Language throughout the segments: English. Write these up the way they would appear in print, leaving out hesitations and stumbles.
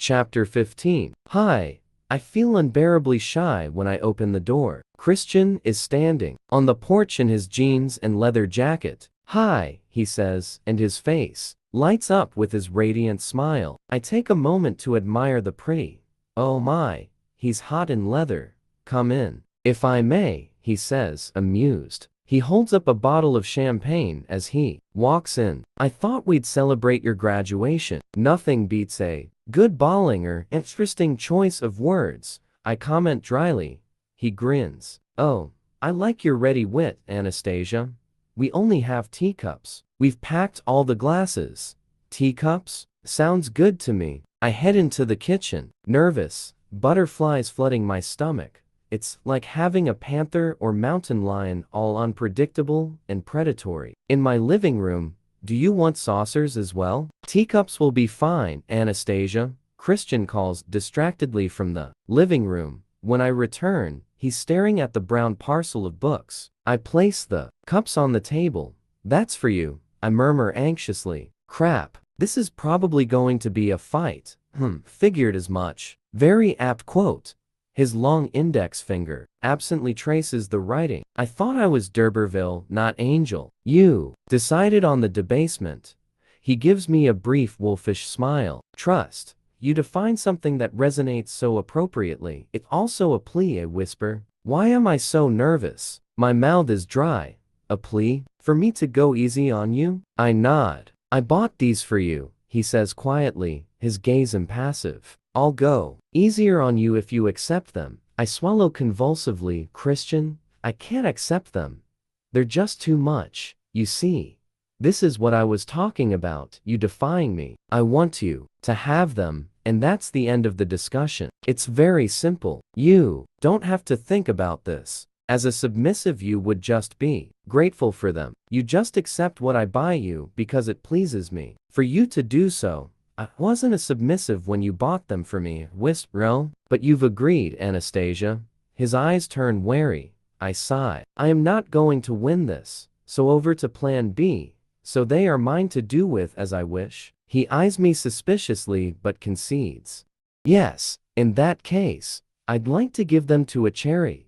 Chapter 15. Hi. I feel unbearably shy when I open the door. Christian is standing on the porch in his jeans and leather jacket. Hi, he says, and his face lights up with his radiant smile. I take a moment to admire the pretty. Oh my, he's hot in leather. Come in. If I may, he says, amused. He holds up a bottle of champagne as he walks in. I thought we'd celebrate your graduation. Nothing beats a good bawling or interesting choice of words, I comment dryly. He grins. Oh, I like your ready wit, Anastasia. We only have teacups. We've packed all the glasses. Teacups? Sounds good to me. I head into the kitchen, nervous, butterflies flooding my stomach. It's like having a panther or mountain lion, all unpredictable and predatory. In my living room, do you want saucers as well? Teacups will be fine, Anastasia, Christian calls distractedly from the living room. When I return, he's staring at the brown parcel of books. I place the cups on the table. That's for you, I murmur anxiously. Crap, this is probably going to be a fight. Figured as much. Very apt quote. His long index finger absently traces the writing. I thought I was D'Urberville, not Angel. You decided on the debasement. He gives me a brief wolfish smile. Trust. You define something that resonates so appropriately. It's also a plea, I whisper. Why am I so nervous? My mouth is dry. A plea? For me to go easy on you? I nod. I bought these for you, he says quietly, his gaze impassive. I'll go easier on you if you accept them. I swallow convulsively. Christian, I can't accept them. They're just too much. You see, this is what I was talking about, you defying me. I want you to have them, and that's the end of the discussion. It's very simple. You don't have to think about this. As a submissive, you would just be grateful for them. You just accept what I buy you because it pleases me. For you to do so, I wasn't a submissive when you bought them for me, whisper. But you've agreed, Anastasia. His eyes turn wary. I sigh. I am not going to win this. So over to plan B. So they are mine to do with as I wish. He eyes me suspiciously but concedes. Yes, in that case, I'd like to give them to a charity.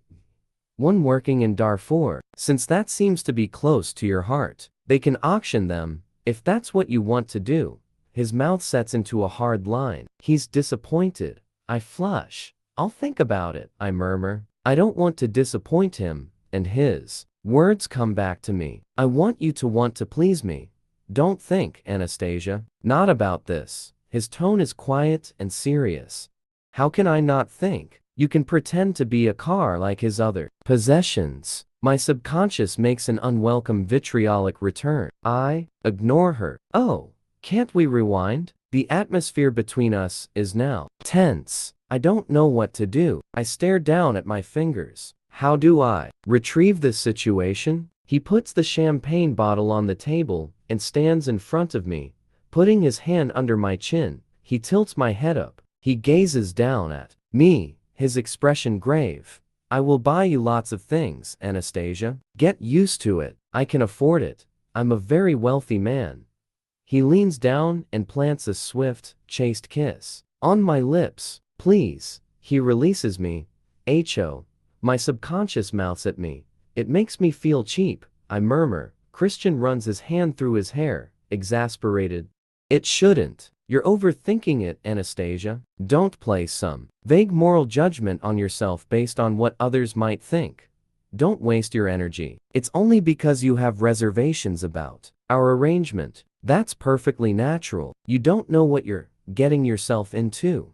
One working in Darfur, since that seems to be close to your heart. They can auction them, if that's what you want to do. His mouth sets into a hard line. He's disappointed. I flush. I'll think about it, I murmur. I don't want to disappoint him, and his words come back to me. I want you to want to please me. Don't think, Anastasia. Not about this. His tone is quiet and serious. How can I not think? You can pretend to be a car like his other possessions. My subconscious makes an unwelcome vitriolic return. I ignore her. Oh. Can't we rewind? The atmosphere between us is now tense. I don't know what to do. I stare down at my fingers. How do I retrieve this situation? He puts the champagne bottle on the table and stands in front of me, putting his hand under my chin. He tilts my head up. He gazes down at me, his expression grave. I will buy you lots of things, Anastasia. Get used to it. I can afford it. I'm a very wealthy man. He leans down and plants a swift, chaste kiss on my lips. Please. He releases me. Ho. My subconscious mouths at me. It makes me feel cheap, I murmur. Christian runs his hand through his hair, exasperated. It shouldn't. You're overthinking it, Anastasia. Don't place some vague moral judgment on yourself based on what others might think. Don't waste your energy. It's only because you have reservations about our arrangement. That's perfectly natural. You don't know what you're getting yourself into.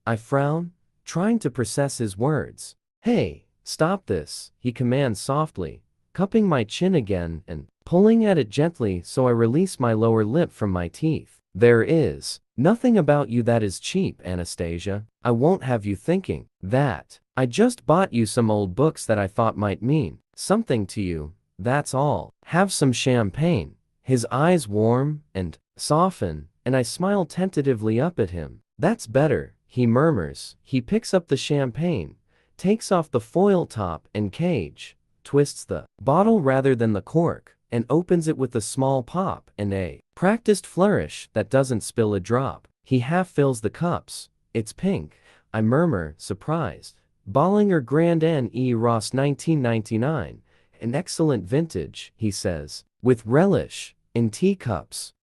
I frown, trying to process his words. Hey, stop this, he commands softly, cupping my chin again and pulling at it gently so I release my lower lip from my teeth. There is nothing about you that is cheap, Anastasia. I won't have you thinking that. I just bought you some old books that I thought might mean something to you. That's all. Have some champagne. His eyes warm and soften, and I smile tentatively up at him. That's better, he murmurs. He picks up the champagne, takes off the foil top and cage, twists the bottle rather than the cork, and opens it with a small pop and a practiced flourish that doesn't spill a drop. He half fills the cups, It's pink, I murmur, surprised. Bollinger Grand N.E. Ross 1999. An excellent vintage, he says, with relish, in teacups.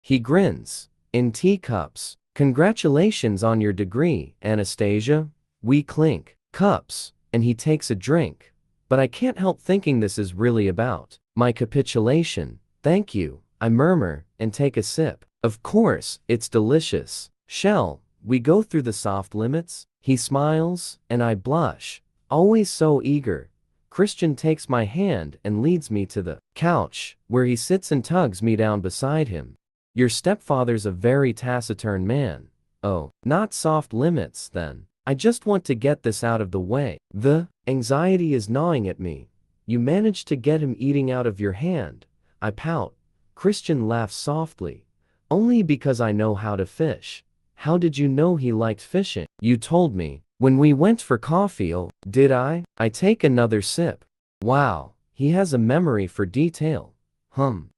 He grins. In teacups. Congratulations on your degree, Anastasia. We clink cups, and he takes a drink. But I can't help thinking this is really about my capitulation. Thank you, I murmur, and take a sip. Of course, it's delicious. Shall we go through the soft limits? He smiles, and I blush. Always so eager. Christian takes my hand and leads me to the couch, where he sits and tugs me down beside him. Your stepfather's a very taciturn man. Oh, not soft limits, then. I just want to get this out of the way. The anxiety is gnawing at me. You managed to get him eating out of your hand. I pout. Christian laughs softly. Only because I know how to fish. How did you know he liked fishing? You told me. When we went for coffee. Oh, did I? I take another sip. Wow, he has a memory for detail.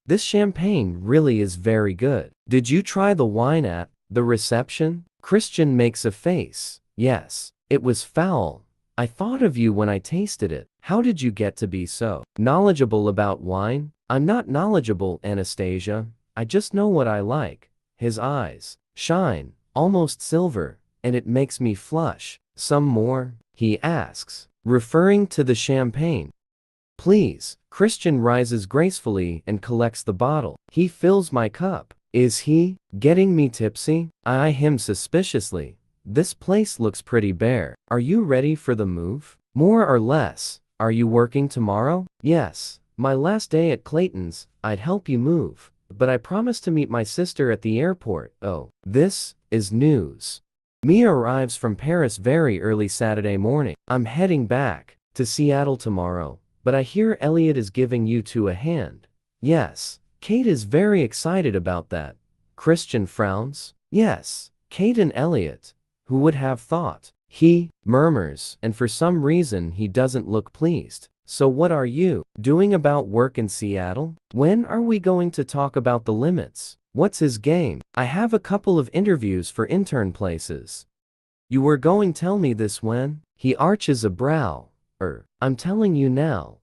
This champagne really is very good. Did you try the wine at the reception? Christian makes a face. Yes, it was foul. I thought of you when I tasted it. How did you get to be so knowledgeable about wine? I'm not knowledgeable, Anastasia. I just know what I like. His eyes shine, almost silver, and it makes me flush. Some more? He asks, referring to the champagne. Please. Christian rises gracefully and collects the bottle. He fills my cup. Is he getting me tipsy? I eye him suspiciously. This place looks pretty bare. Are you ready for the move? More or less. Are you working tomorrow? Yes. My last day at Clayton's. I'd help you move. But I promised to meet my sister at the airport. Oh, this is news. Mia arrives from Paris very early Saturday morning. I'm heading back to Seattle tomorrow. But I hear Elliot is giving you two a hand. Yes, Kate is very excited about that. Christian frowns. Yes, Kate and Elliot. Who would have thought? He murmurs, and for some reason he doesn't look pleased. So what are you doing about work in Seattle? When are we going to talk about the limits? What's his game? I have a couple of interviews for intern places. You were going to tell me this when? He arches a brow. I'm telling you now.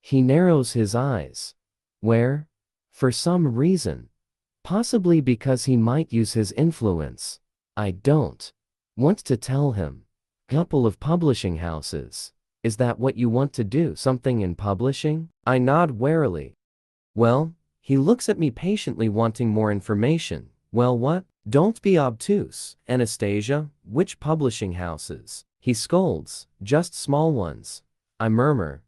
He narrows his eyes. Where? For some reason. Possibly because he might use his influence. I don't want to tell him. Couple of publishing houses. Is that what you want to do? Something in publishing? I nod warily. Well, he looks at me patiently, wanting more information. Well, what? Don't be obtuse, Anastasia. Which publishing houses? He scolds. Just small ones. I murmur.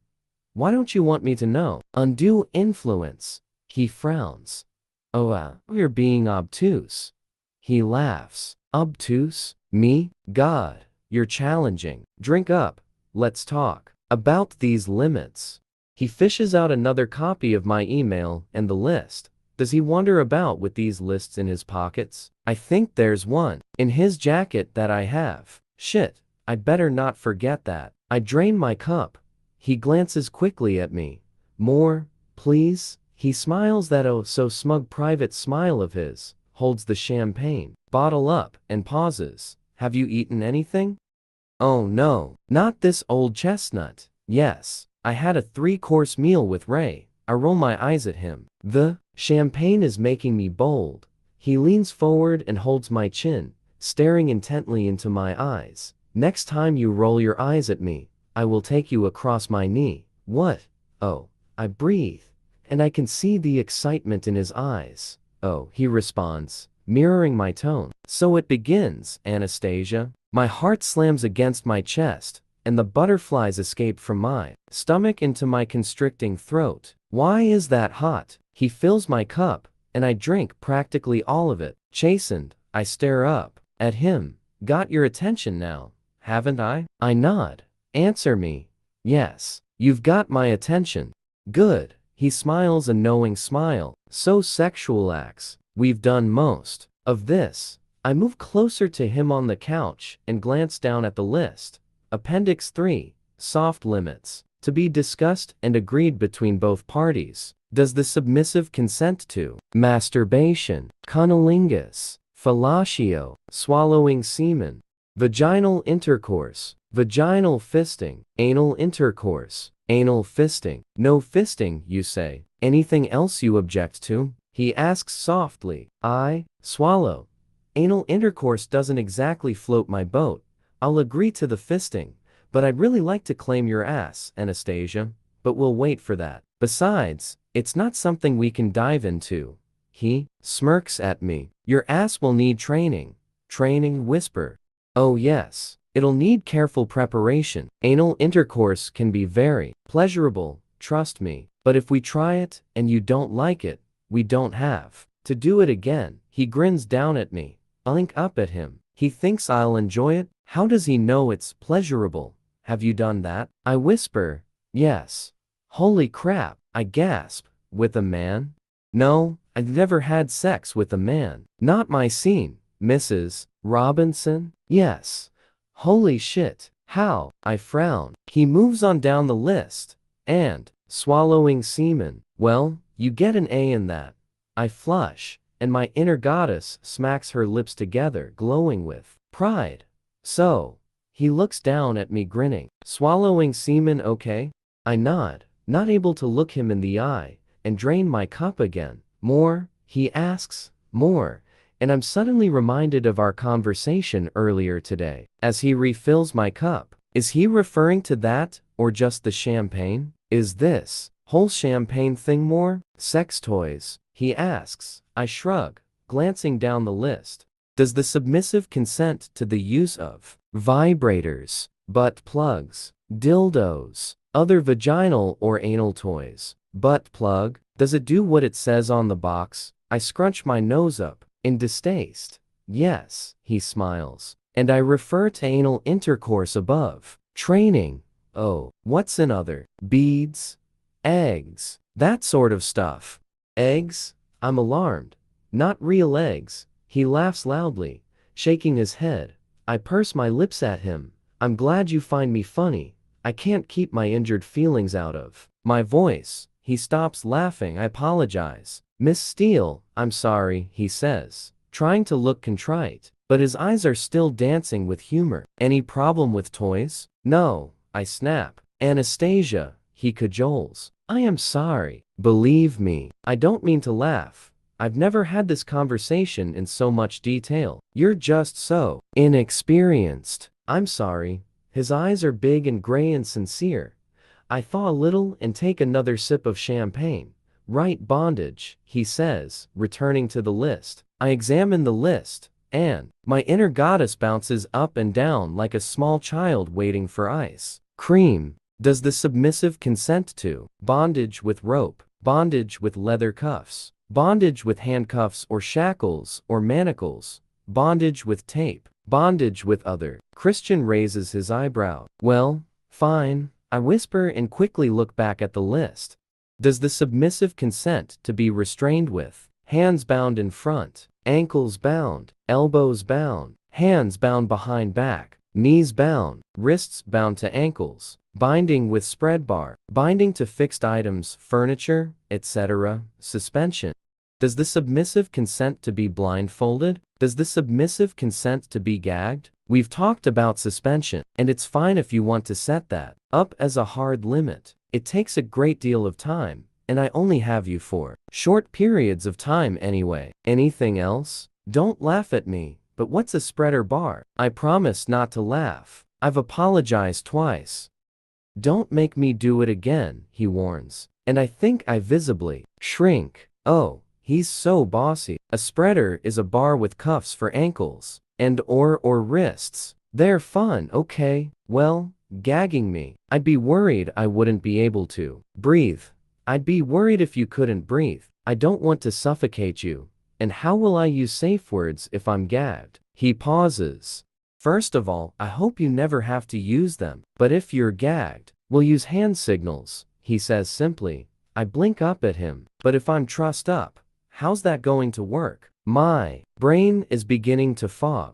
Why don't you want me to know? Undue influence. He frowns. Oh, you're being obtuse. He laughs. Obtuse? Me? God, you're challenging. Drink up. Let's talk about these limits. He fishes out another copy of my email and the list. Does he wander about with these lists in his pockets? I think there's one in his jacket that I have. Shit, I'd better not forget that. I drain my cup. He glances quickly at me. More, please? He smiles that oh so smug private smile of his, holds the champagne bottle up, and pauses. Have you eaten anything? Oh no, not this old chestnut. Yes, I had a 3-course meal with Ray. I roll my eyes at him. The champagne is making me bold. He leans forward and holds my chin, staring intently into my eyes. Next time you roll your eyes at me, I will take you across my knee. What? Oh, I breathe, and I can see the excitement in his eyes. Oh, he responds, mirroring my tone. So it begins, Anastasia. My heart slams against my chest, and the butterflies escape from my stomach into my constricting throat. Why is that hot? He fills my cup, and I drink practically all of it. Chastened, I stare up at him. Got your attention now, haven't I? I nod. Answer me. Yes, you've got my attention. Good. He smiles a knowing smile. So sexual acts. We've done most of this. I move closer to him on the couch and glance down at the list. Appendix 3. Soft limits. To be discussed and agreed between both parties. Does the submissive consent to masturbation, cunnilingus, fellatio, swallowing semen, Vaginal intercourse. Vaginal fisting. Anal intercourse. Anal fisting. No fisting, you say. Anything else you object to? He asks softly. I swallow. Anal intercourse doesn't exactly float my boat. I'll agree to the fisting, but I'd really like to claim your ass, Anastasia. But we'll wait for that. Besides, it's not something we can dive into. He smirks at me. Your ass will need training. Training, whisper. Oh yes. It'll need careful preparation. Anal intercourse can be very pleasurable, trust me. But if we try it, and you don't like it, we don't have to do it again. He grins down at me. I blink up at him. He thinks I'll enjoy it? How does he know it's pleasurable? Have you done that? I whisper. Yes. Holy crap, I gasp. With a man? No, I've never had sex with a man. Not my scene, Mrs. Robinson? Yes. Holy shit. How? I frown. He moves on down the list. And, swallowing semen. Well, you get an A in that. I flush, and my inner goddess smacks her lips together, glowing with pride. So, he looks down at me grinning. Swallowing semen okay? I nod, not able to look him in the eye, and drain my cup again. More? He asks. More. And I'm suddenly reminded of our conversation earlier today. As he refills my cup. Is he referring to that, or just the champagne? Is this whole champagne thing more? Sex toys? He asks. I shrug, glancing down the list. Does the submissive consent to the use of vibrators, butt plugs, dildos, other vaginal or anal toys? Butt plug? Does it do what it says on the box? I scrunch my nose up, in distaste. Yes, he smiles. And I refer to anal intercourse above. Training. Oh, what's in other? Beads? Eggs? That sort of stuff. Eggs? I'm alarmed. Not real eggs. He laughs loudly, shaking his head. I purse my lips at him. I'm glad you find me funny. I can't keep my injured feelings out of my voice. He stops laughing. I apologize. Miss Steele, I'm sorry, he says, trying to look contrite, but his eyes are still dancing with humor. Any problem with toys? No, I snap. Anastasia, he cajoles. I am sorry. Believe me, I don't mean to laugh. I've never had this conversation in so much detail. You're just so inexperienced. I'm sorry. His eyes are big and gray and sincere. I thaw a little and take another sip of champagne. Right, bondage, he says, returning to the list. I examine the list, and my inner goddess bounces up and down like a small child waiting for ice cream. Does the submissive consent to bondage with rope, bondage with leather cuffs, bondage with handcuffs or shackles or manacles, bondage with tape, bondage with other? Christian raises his eyebrow. Well, fine, I whisper and quickly look back at the list. Does the submissive consent to be restrained with hands bound in front, ankles bound, elbows bound, hands bound behind back, knees bound, wrists bound to ankles, binding with spread bar, binding to fixed items, furniture, etc., suspension? Does the submissive consent to be blindfolded? Does the submissive consent to be gagged? We've talked about suspension, and it's fine if you want to set that up as a hard limit. It takes a great deal of time, and I only have you for short periods of time anyway. Anything else? Don't laugh at me, but what's a spreader bar? I promise not to laugh. I've apologized twice. Don't make me do it again, he warns, and I think I visibly shrink. Oh, he's so bossy. A spreader is a bar with cuffs for ankles and or wrists. They're fun, okay? Well, gagging me. I'd be worried I wouldn't be able to breathe. I'd be worried if you couldn't breathe. I don't want to suffocate you. And how will I use safe words if I'm gagged? He pauses. First of all, I hope you never have to use them. But if you're gagged, we'll use hand signals, he says simply. I blink up at him. But if I'm trussed up, how's that going to work? My brain is beginning to fog.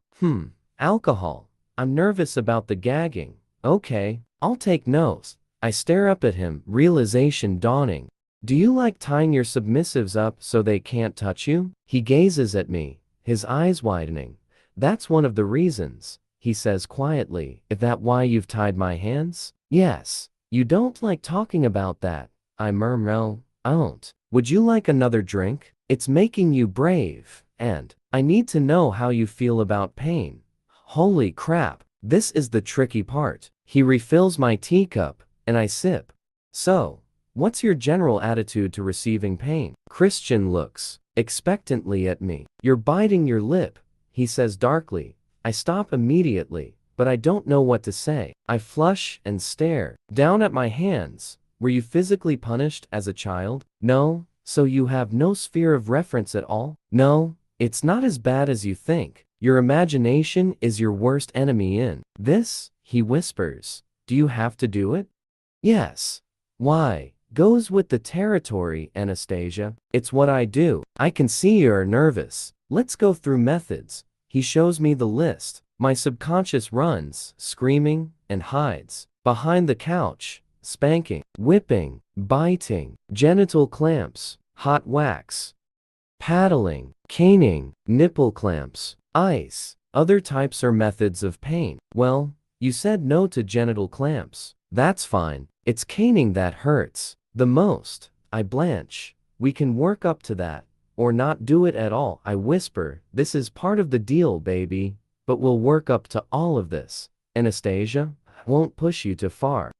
Alcohol. I'm nervous about the gagging. Okay, I'll take notes. I stare up at him, realization dawning. Do you like tying your submissives up so they can't touch you? He gazes at me, his eyes widening. That's one of the reasons, he says quietly. Is that why you've tied my hands? Yes. You don't like talking about that, I murmur. No, I don't. Would you like another drink? It's making you brave, and I need to know how you feel about pain. Holy crap, this is the tricky part. He refills my teacup, and I sip. So, what's your general attitude to receiving pain? Christian looks expectantly at me. You're biting your lip, he says darkly. I stop immediately, but I don't know what to say. I flush and stare down at my hands. Were you physically punished as a child? No. So you have no sphere of reference at all? No, it's not as bad as you think. Your imagination is your worst enemy in this, he whispers. Do you have to do it? Yes. Why? Goes with the territory, Anastasia. It's what I do. I can see you're nervous. Let's go through methods. He shows me the list. My subconscious runs, screaming, and hides. Behind the couch, spanking, whipping, biting, genital clamps, hot wax, paddling, caning, nipple clamps, ice. Other types are methods of pain. Well, you said no to genital clamps. That's fine. It's caning that hurts the most. I blanch. We can work up to that, or not do it at all. I whisper, this is part of the deal, baby, but we'll work up to all of this. Anastasia, won't push you too far.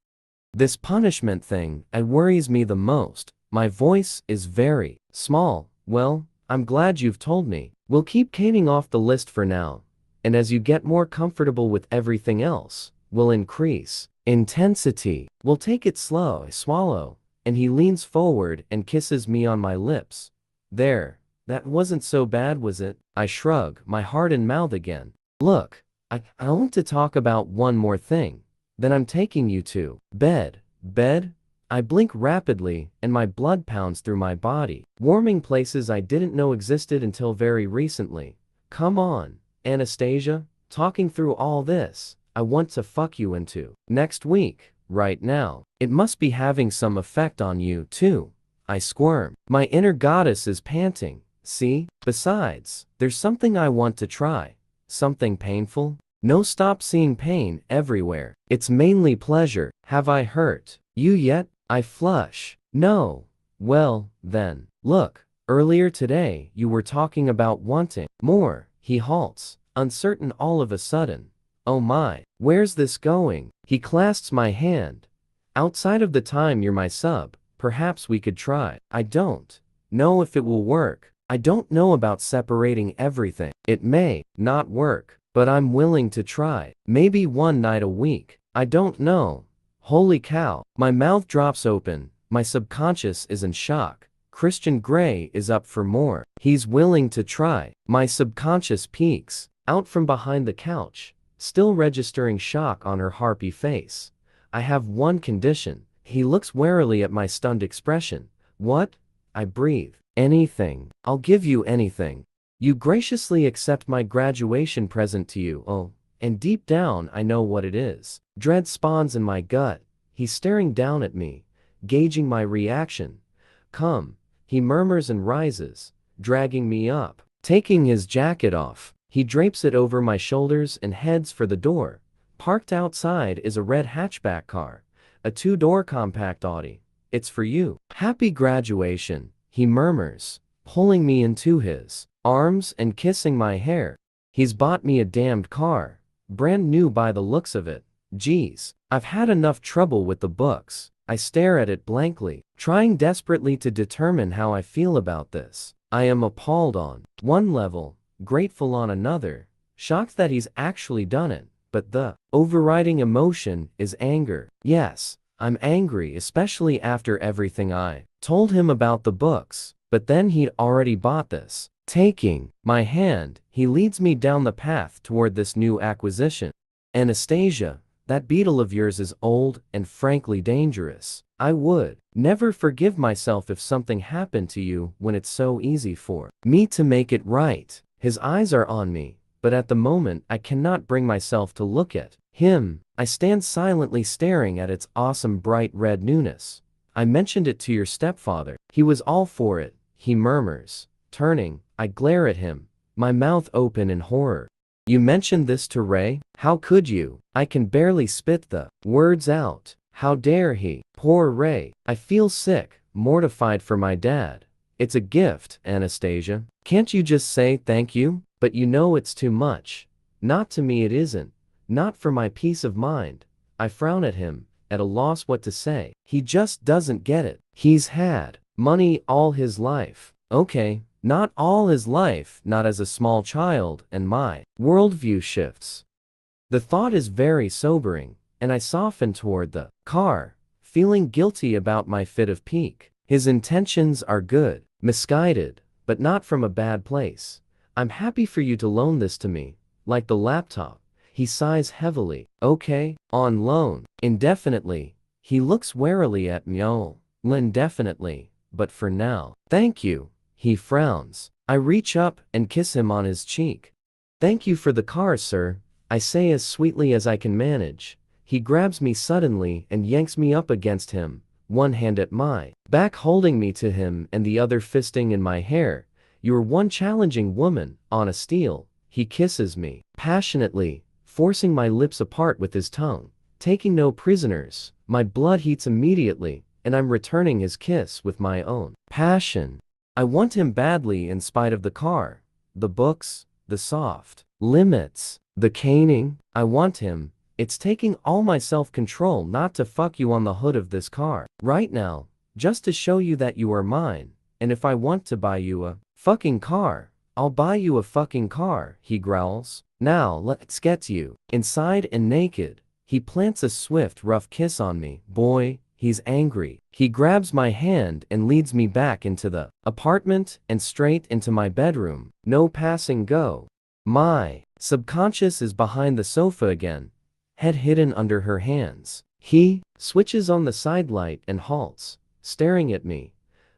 This punishment thing, it worries me the most. My voice is very small. Well, I'm glad you've told me. We'll keep caning off the list for now, and as you get more comfortable with everything else, we'll increase intensity. We'll take it slow. I swallow, and he leans forward and kisses me on my lips. There, that wasn't so bad, was it? I shrug, my heart in mouth again. Look, I want to talk about one more thing. Then I'm taking you to bed. Bed? I blink rapidly, and my blood pounds through my body, warming places I didn't know existed until very recently. Come on, Anastasia, talking through all this, I want to fuck you into next week, right now. It must be having some effect on you, too. I squirm. My inner goddess is panting. See? Besides, there's something I want to try. Something painful? No, stop seeing pain everywhere. It's mainly pleasure. Have I hurt you yet? I flush. No. Well, then. Look, earlier today you were talking about wanting more. He halts, uncertain all of a sudden. Oh my, where's this going? He clasps my hand. Outside of the time you're my sub, perhaps we could try. I don't know if it will work. I don't know about separating everything. It may not work, but I'm willing to try. Maybe one night a week. I don't know. Holy cow. My mouth drops open. My subconscious is in shock. Christian Grey is up for more. He's willing to try. My subconscious peeks out from behind the couch, still registering shock on her harpy face. I have one condition. He looks warily at my stunned expression. What? I breathe. Anything. I'll give you anything. You graciously accept my graduation present to you. Oh, and deep down I know what it is. Dread spawns in my gut. He's staring down at me, gauging my reaction. Come, he murmurs and rises, dragging me up. Taking his jacket off, he drapes it over my shoulders and heads for the door. Parked outside is a red hatchback car, a two-door compact Audi. It's for you. Happy graduation, he murmurs, pulling me into his arms and kissing my hair. He's bought me a damned car, brand new by the looks of it. Geez, I've had enough trouble with the books. I stare at it blankly, trying desperately to determine how I feel about this. I am appalled on one level, grateful on another, shocked that he's actually done it, but the overriding emotion is anger. Yes, I'm angry, especially after everything I told him about the books, but then he'd already bought this. Taking my hand, he leads me down the path toward this new acquisition. Anastasia, that beetle of yours is old and frankly dangerous. I would never forgive myself if something happened to you when it's so easy for me to make it right. His eyes are on me, but at the moment I cannot bring myself to look at him. I stand silently staring at its awesome bright red newness. I mentioned it to your stepfather. He was all for it, he murmurs. Turning, I glare at him, my mouth open in horror. You mentioned this to Ray? How could you? I can barely spit the words out. How dare he? Poor Ray. I feel sick, mortified for my dad. It's a gift, Anastasia. Can't you just say thank you? But you know it's too much. Not to me it isn't. Not for my peace of mind. I frown at him, at a loss what to say. He just doesn't get it. He's had money all his life. Okay, not all his life, not as a small child, and my worldview shifts. The thought is very sobering, and I soften toward the car, feeling guilty about my fit of pique. His intentions are good, misguided, but not from a bad place. I'm happy for you to loan this to me, like the laptop. He sighs heavily. Okay, on loan. Indefinitely. He looks warily at me. Oh, indefinitely, but for now. Thank you. He frowns. I reach up and kiss him on his cheek. Thank you for the car, sir, I say as sweetly as I can manage. He grabs me suddenly and yanks me up against him, one hand at my back holding me to him and the other fisting in my hair. You're one challenging woman, on a steel. He kisses me passionately, forcing my lips apart with his tongue, taking no prisoners. My blood heats immediately, and I'm returning his kiss with my own passion. I want him badly in spite of the car, the books, the soft limits, the caning. I want him. It's taking all my self-control not to fuck you on the hood of this car right now, just to show you that you are mine. And if I want to buy you a fucking car, I'll buy you a fucking car, he growls. Now let's get you inside and naked. He plants a swift, rough kiss on me. Boy, he's angry. He grabs my hand and leads me back into the apartment and straight into my bedroom. No passing go. My subconscious is behind the sofa again, head hidden under her hands. He switches on the side light and halts, staring at me.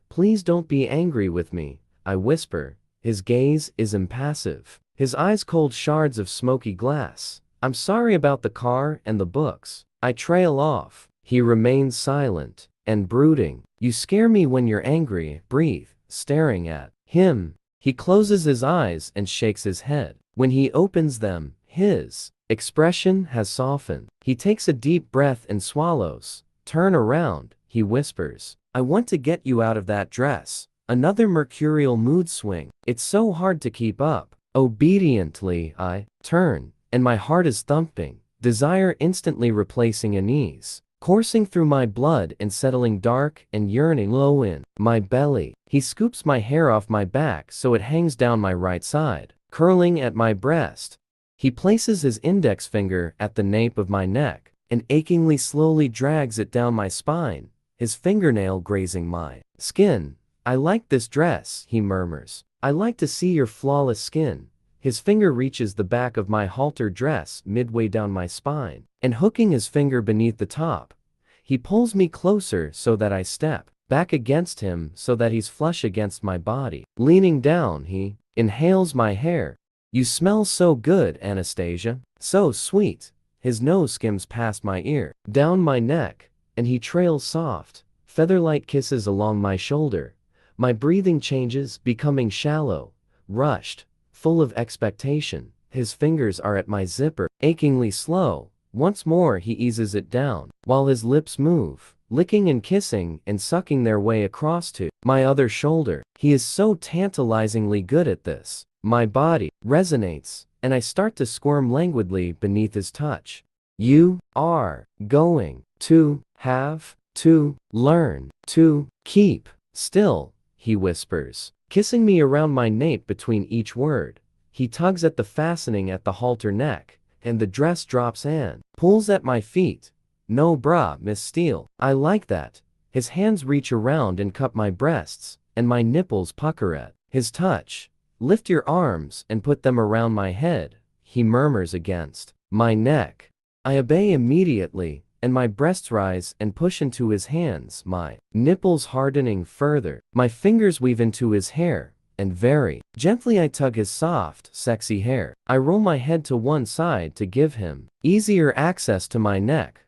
Please don't be angry with me, I whisper. His gaze is impassive. His eyes cold shards of smoky glass. I'm sorry about the car and the books. I trail off. He remains silent and brooding. You scare me when you're angry. Breathe, staring at him. He closes his eyes and shakes his head. When he opens them, his expression has softened. He takes a deep breath and swallows. Turn around, he whispers. I want to get you out of that dress. Another mercurial mood swing. It's so hard to keep up. Obediently, I turn, and my heart is thumping, desire instantly replacing unease, coursing through my blood and settling dark and yearning low in my belly. He scoops my hair off my back so it hangs down my right side, curling at my breast. He places his index finger at the nape of my neck and achingly slowly drags it down my spine, his fingernail grazing my skin. I like this dress, he murmurs. I like to see your flawless skin. His finger reaches the back of my halter dress midway down my spine, and hooking his finger beneath the top, he pulls me closer so that I step back against him so that he's flush against my body. Leaning down, he inhales my hair. You smell so good, Anastasia. So sweet. His nose skims past my ear, down my neck, and he trails soft, feather-light kisses along my shoulder. My breathing changes, becoming shallow, rushed, full of expectation. His fingers are at my zipper, achingly slow. Once more he eases it down, while his lips move, licking and kissing and sucking their way across to my other shoulder. He is so tantalizingly good at this. My body resonates, and I start to squirm languidly beneath his touch. You are going to have to learn to keep still, he whispers, kissing me around my nape between each word. He tugs at the fastening at the halter neck, and the dress drops and pulls at my feet. No bra, Miss Steele. I like that. His hands reach around and cup my breasts, and my nipples pucker at his touch. Lift your arms and put them around my head, he murmurs against my neck. I obey immediately, and my breasts rise and push into his hands, my nipples hardening further. My fingers weave into his hair, and very gently I tug his soft, sexy hair. I roll my head to one side to give him easier access to my neck.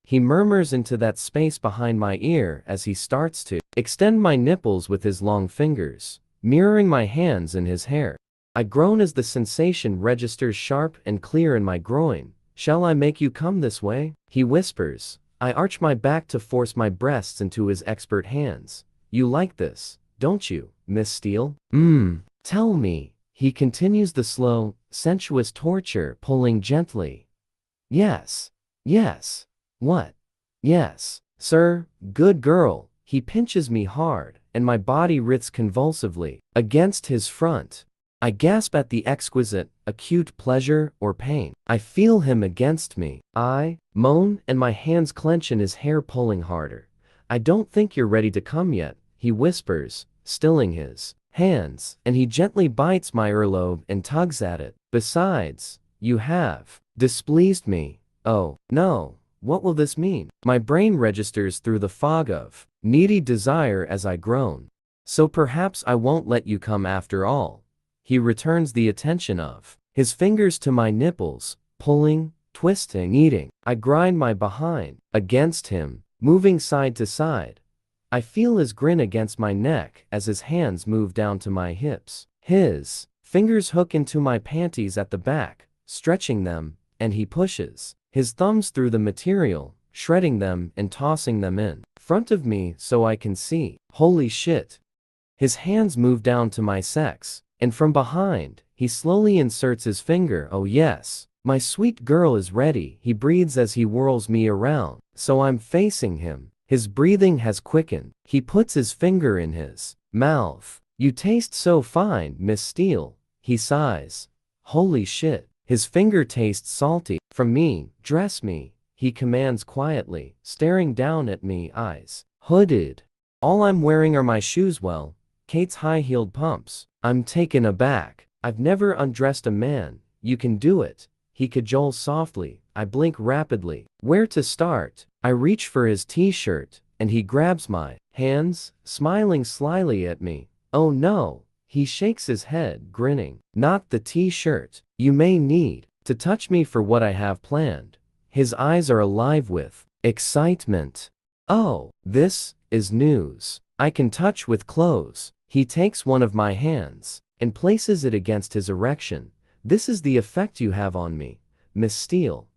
He murmurs into that space behind my ear as he starts to extend my nipples with his long fingers, mirroring my hands in his hair. I groan as the sensation registers sharp and clear in my groin. Shall I make you come this way? He whispers. I arch my back to force my breasts into his expert hands. You like this, don't you, Miss Steele? Tell me. He continues the slow, sensuous torture, pulling gently. Yes. Yes. What? Yes. Sir, good girl. He pinches me hard, and my body writhes convulsively against his front. I gasp at the exquisite, acute pleasure or pain. I feel him against me. I moan, and my hands clench in his hair, pulling harder. I don't think you're ready to come yet, he whispers, stilling his hands, and he gently bites my earlobe and tugs at it. Besides, you have displeased me. Oh, no. What will this mean? My brain registers through the fog of needy desire as I groan. So perhaps I won't let you come after all. He returns the attention of his fingers to my nipples, pulling, twisting, eating. I grind my behind against him, moving side to side. I feel his grin against my neck as his hands move down to my hips. His fingers hook into my panties at the back, stretching them, and he pushes his thumbs through the material, shredding them and tossing them in front of me so I can see. Holy shit. His hands move down to my sex, and from behind, he slowly inserts his finger. Oh yes, my sweet girl is ready, he breathes as he whirls me around, so I'm facing him. His breathing has quickened. He puts his finger in his mouth. You taste so fine, Miss Steele, he sighs. Holy shit. His finger tastes salty. From me, dress me, he commands quietly, staring down at me, eyes hooded. All I'm wearing are my shoes, well, Kate's high-heeled pumps. I'm taken aback. I've never undressed a man. You can do it, he cajoles softly. I blink rapidly. Where to start? I reach for his t-shirt, and he grabs my hands, smiling slyly at me. Oh no, he shakes his head, grinning. Not the t-shirt. You may need to touch me for what I have planned. His eyes are alive with excitement. Oh, this is news. I can touch with clothes. He takes one of my hands and places it against his erection. This is the effect you have on me, Miss Steele.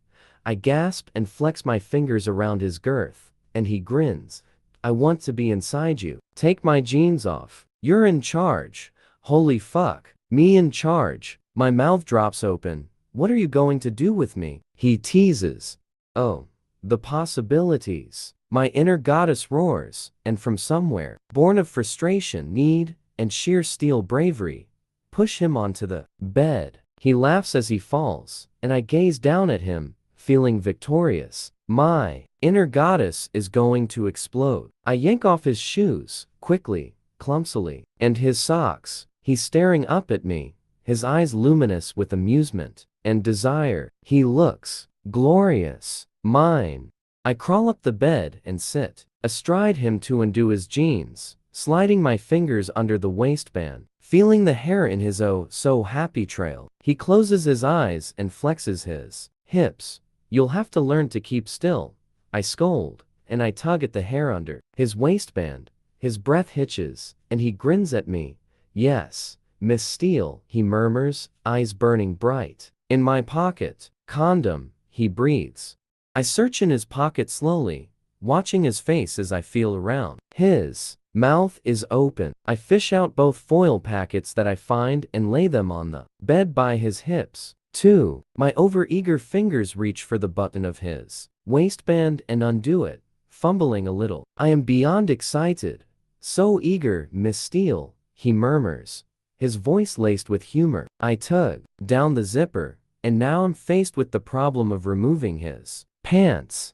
I gasp and flex my fingers around his girth, and he grins. I want to be inside you. Take my jeans off. You're in charge. Holy fuck. Me in charge. My mouth drops open. What are you going to do with me? He teases. Oh, the possibilities. My inner goddess roars, and from somewhere, born of frustration, need, and sheer steel bravery, push him onto the bed. He laughs as he falls, and I gaze down at him, feeling victorious. My inner goddess is going to explode. I yank off his shoes, quickly, clumsily, and his socks. He's staring up at me, his eyes luminous with amusement and desire. He looks glorious. Mine. I crawl up the bed and sit astride him to undo his jeans, sliding my fingers under the waistband, feeling the hair in his oh so happy trail. He closes his eyes and flexes his hips. You'll have to learn to keep still, I scold, and I tug at the hair under his waistband. His breath hitches, and he grins at me. Yes, Miss Steele, he murmurs, eyes burning bright. In my pocket. Condom, he breathes. I search in his pocket slowly, watching his face as I feel around. His mouth is open. I fish out both foil packets that I find and lay them on the bed by his hips. 2. My overeager fingers reach for the button of his waistband and undo it, fumbling a little. I am beyond excited. So eager, Miss Steele, he murmurs, his voice laced with humor. I tug down the zipper, and now I'm faced with the problem of removing his pants.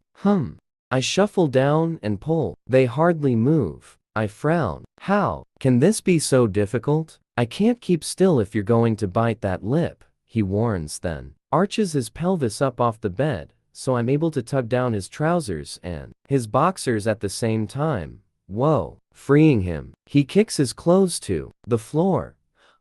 I shuffle down and pull. They hardly move. I frown. How can this be so difficult? I can't keep still if you're going to bite that lip, he warns, then arches his pelvis up off the bed, so I'm able to tug down his trousers and his boxers at the same time. Whoa. Freeing him. He kicks his clothes to the floor.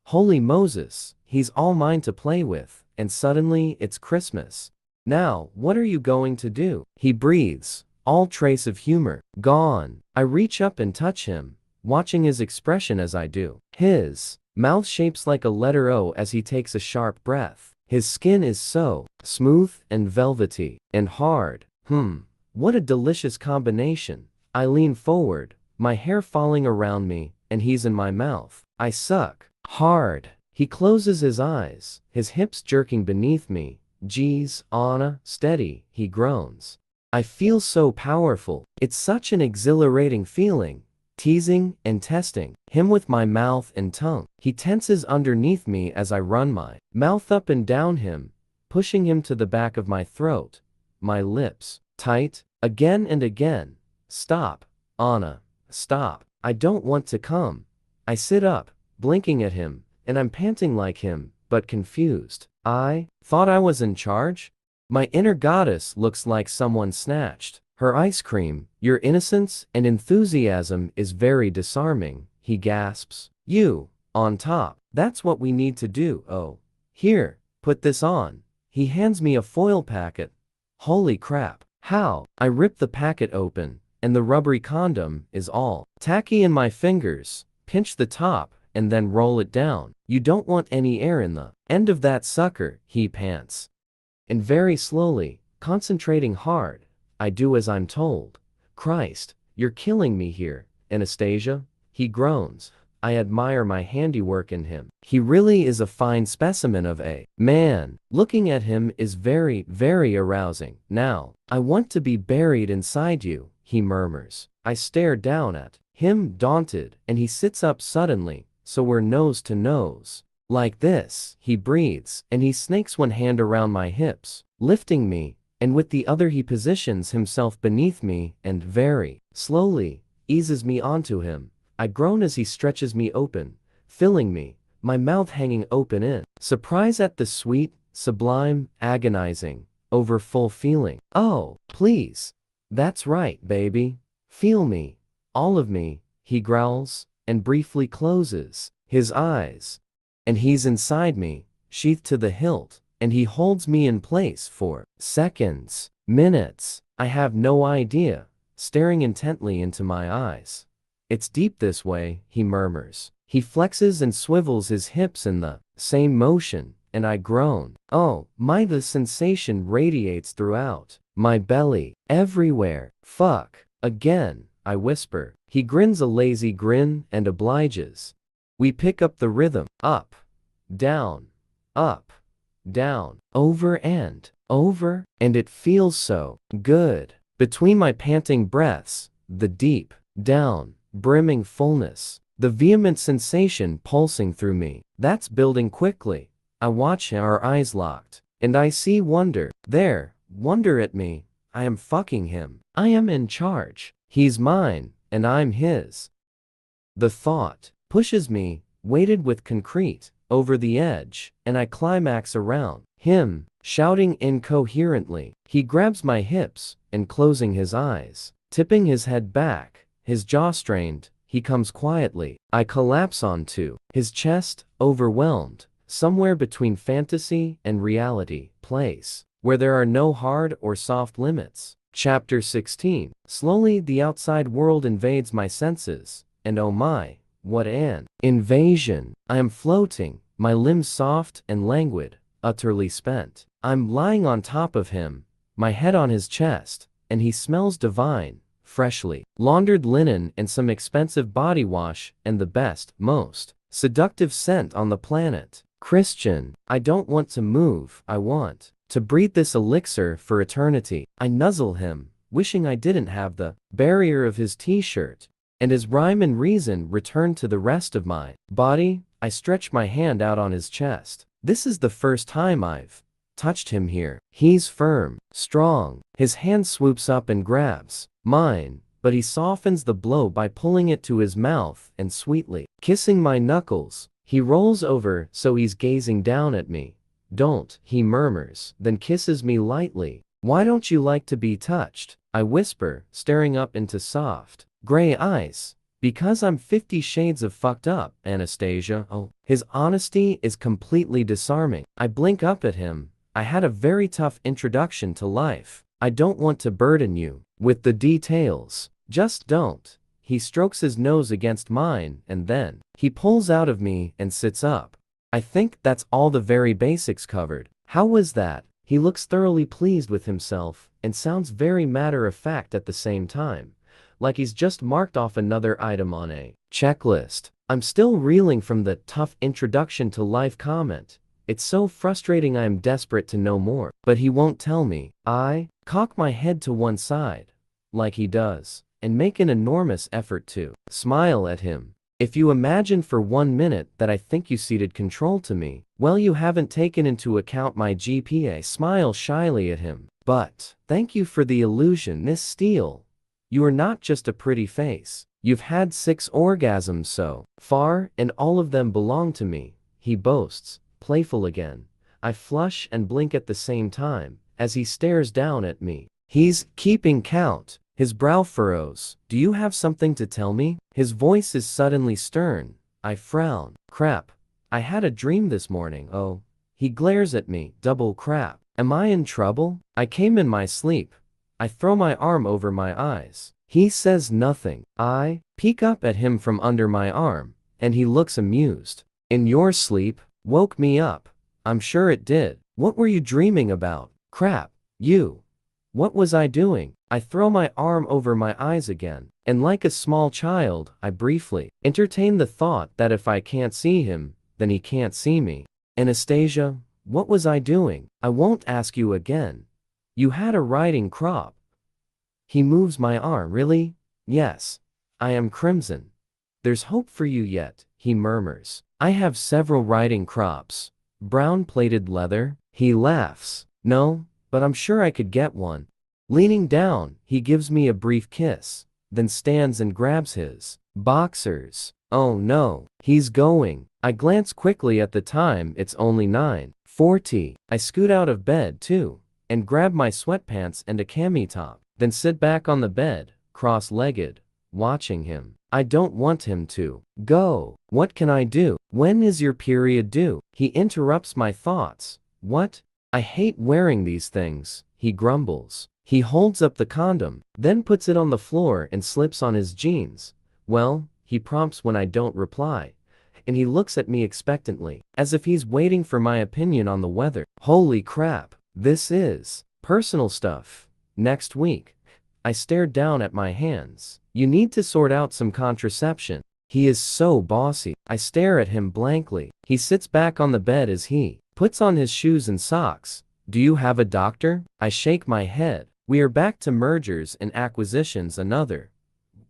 Holy Moses, he's all mine to play with, and suddenly it's Christmas. Now, what are you going to do? He breathes, all trace of humor gone. I reach up and touch him, watching his expression as I do. His Mouth shapes like a letter O as he takes a sharp breath. His skin is so smooth and velvety and hard. What a delicious combination. I lean forward, my hair falling around me, and he's in my mouth. I suck hard. He closes his eyes, his hips jerking beneath me. Geez, Anna, steady, he groans. I feel so powerful. It's such an exhilarating feeling. Teasing and testing him with my mouth and tongue. He tenses underneath me as I run my mouth up and down him, pushing him to the back of my throat. My lips tight, again and again. Stop, Anna, stop. I don't want to come. I sit up, blinking at him, and I'm panting like him, but confused. I thought I was in charge? My inner goddess looks like someone snatched her ice cream. Your innocence and enthusiasm is very disarming, he gasps. You, on top. That's what we need to do. Oh, here, put this on. He hands me a foil packet. Holy crap. How? I rip the packet open, and the rubbery condom is all tacky in my fingers. Pinch the top, and then roll it down. You don't want any air in the end of that sucker, he pants. And very slowly, concentrating hard, I do as I'm told. Christ, you're killing me here, Anastasia, he groans. I admire my handiwork in him. He really is a fine specimen of a man. Looking at him is very, very arousing. Now, I want to be buried inside you, he murmurs. I stare down at him, daunted, and he sits up suddenly, so we're nose to nose. Like this, he breathes, and he snakes one hand around my hips, lifting me, and with the other he positions himself beneath me and very slowly eases me onto him. I groan as he stretches me open, filling me, my mouth hanging open in surprise at the sweet, sublime, agonizing, over full feeling. Oh, please. That's right, baby. Feel me. All of me, he growls, and briefly closes his eyes. And he's inside me, sheathed to the hilt, and he holds me in place for seconds, minutes. I have no idea, staring intently into my eyes. It's deep this way, he murmurs. He flexes and swivels his hips in the same motion, and I groan. Oh, the sensation radiates throughout my belly, everywhere. Fuck. Again, I whisper. He grins a lazy grin and obliges. We pick up the rhythm. Up, down, over and over, and it feels so good. Between my panting breaths, the deep, down, brimming fullness, the vehement sensation pulsing through me, that's building quickly. I watch our eyes locked, and I see wonder. There, wonder at me. I am fucking him. I am in charge. He's mine, and I'm his. The thought pushes me, weighted with concrete, over the edge, and I climax around him, shouting incoherently. He grabs my hips, and closing his eyes, tipping his head back, his jaw strained, he comes quietly. I collapse onto his chest, overwhelmed, somewhere between fantasy and reality, place where there are no hard or soft limits. Chapter 16. Slowly the outside world invades my senses, and oh my, what an invasion. I am floating, my limbs soft and languid, utterly spent. I'm lying on top of him, my head on his chest, and he smells divine, freshly laundered linen and some expensive body wash and the best, most seductive scent on the planet. Christian, I don't want to move. I want to breathe this elixir for eternity. I nuzzle him, wishing I didn't have the barrier of his t-shirt, and as rhyme and reason return to the rest of my body, I stretch my hand out on his chest. This is the first time I've touched him here. He's firm, strong. His hand swoops up and grabs mine, but he softens the blow by pulling it to his mouth and sweetly kissing my knuckles. He rolls over so he's gazing down at me. Don't, he murmurs, then kisses me lightly. Why don't you like to be touched? I whisper, staring up into soft, gray eyes. Because I'm 50 shades of fucked up, Anastasia. Oh, his honesty is completely disarming. I blink up at him. I had a very tough introduction to life. I don't want to burden you with the details. Just don't. He strokes his nose against mine, and then he pulls out of me and sits up. I think that's all the very basics covered. How was that? He looks thoroughly pleased with himself, and sounds very matter-of-fact at the same time, like he's just marked off another item on a checklist. I'm still reeling from the tough introduction to life comment. It's so frustrating. I am desperate to know more, but he won't tell me. I cock my head to one side, like he does, and make an enormous effort to smile at him. If you imagine for 1 minute that I think you ceded control to me, well, you haven't taken into account my GPA. Smile shyly at him. But thank you for the illusion, Miss Steele. You are not just a pretty face. You've had 6 orgasms so far, and all of them belong to me, he boasts, playful again. I flush and blink at the same time, as he stares down at me. He's keeping count. His brow furrows. Do you have something to tell me? His voice is suddenly stern. I frown. Crap. I had a dream this morning. Oh. He glares at me. Double crap. Am I in trouble? I came in my sleep. I throw my arm over my eyes. He says nothing. I peek up at him from under my arm, and he looks amused. In your sleep? Woke me up. I'm sure it did. What were you dreaming about? Crap. You. What was I doing? I throw my arm over my eyes again, and like a small child, I briefly entertain the thought that if I can't see him, then he can't see me. Anastasia, what was I doing? I won't ask you again. You had a riding crop. He moves my arm. Really? Yes. I am crimson. There's hope for you yet, he murmurs. I have several riding crops. Brown plated leather? He laughs. No, but I'm sure I could get one. Leaning down, he gives me a brief kiss, then stands and grabs his boxers. Oh no, he's going. I glance quickly at the time. It's only 9:40. I scoot out of bed too, and grab my sweatpants and a cami top, then sit back on the bed, cross-legged, watching him. I don't want him to go. What can I do? When is your period due? He interrupts my thoughts. What? I hate wearing these things, he grumbles. He holds up the condom, then puts it on the floor and slips on his jeans. Well, he prompts when I don't reply, and he looks at me expectantly, as if he's waiting for my opinion on the weather. Holy crap, this is personal stuff. Next week. I stare down at my hands. You need to sort out some contraception. He is so bossy. I stare at him blankly. He sits back on the bed as he puts on his shoes and socks. Do you have a doctor? I shake my head. We are back to mergers and acquisitions. Another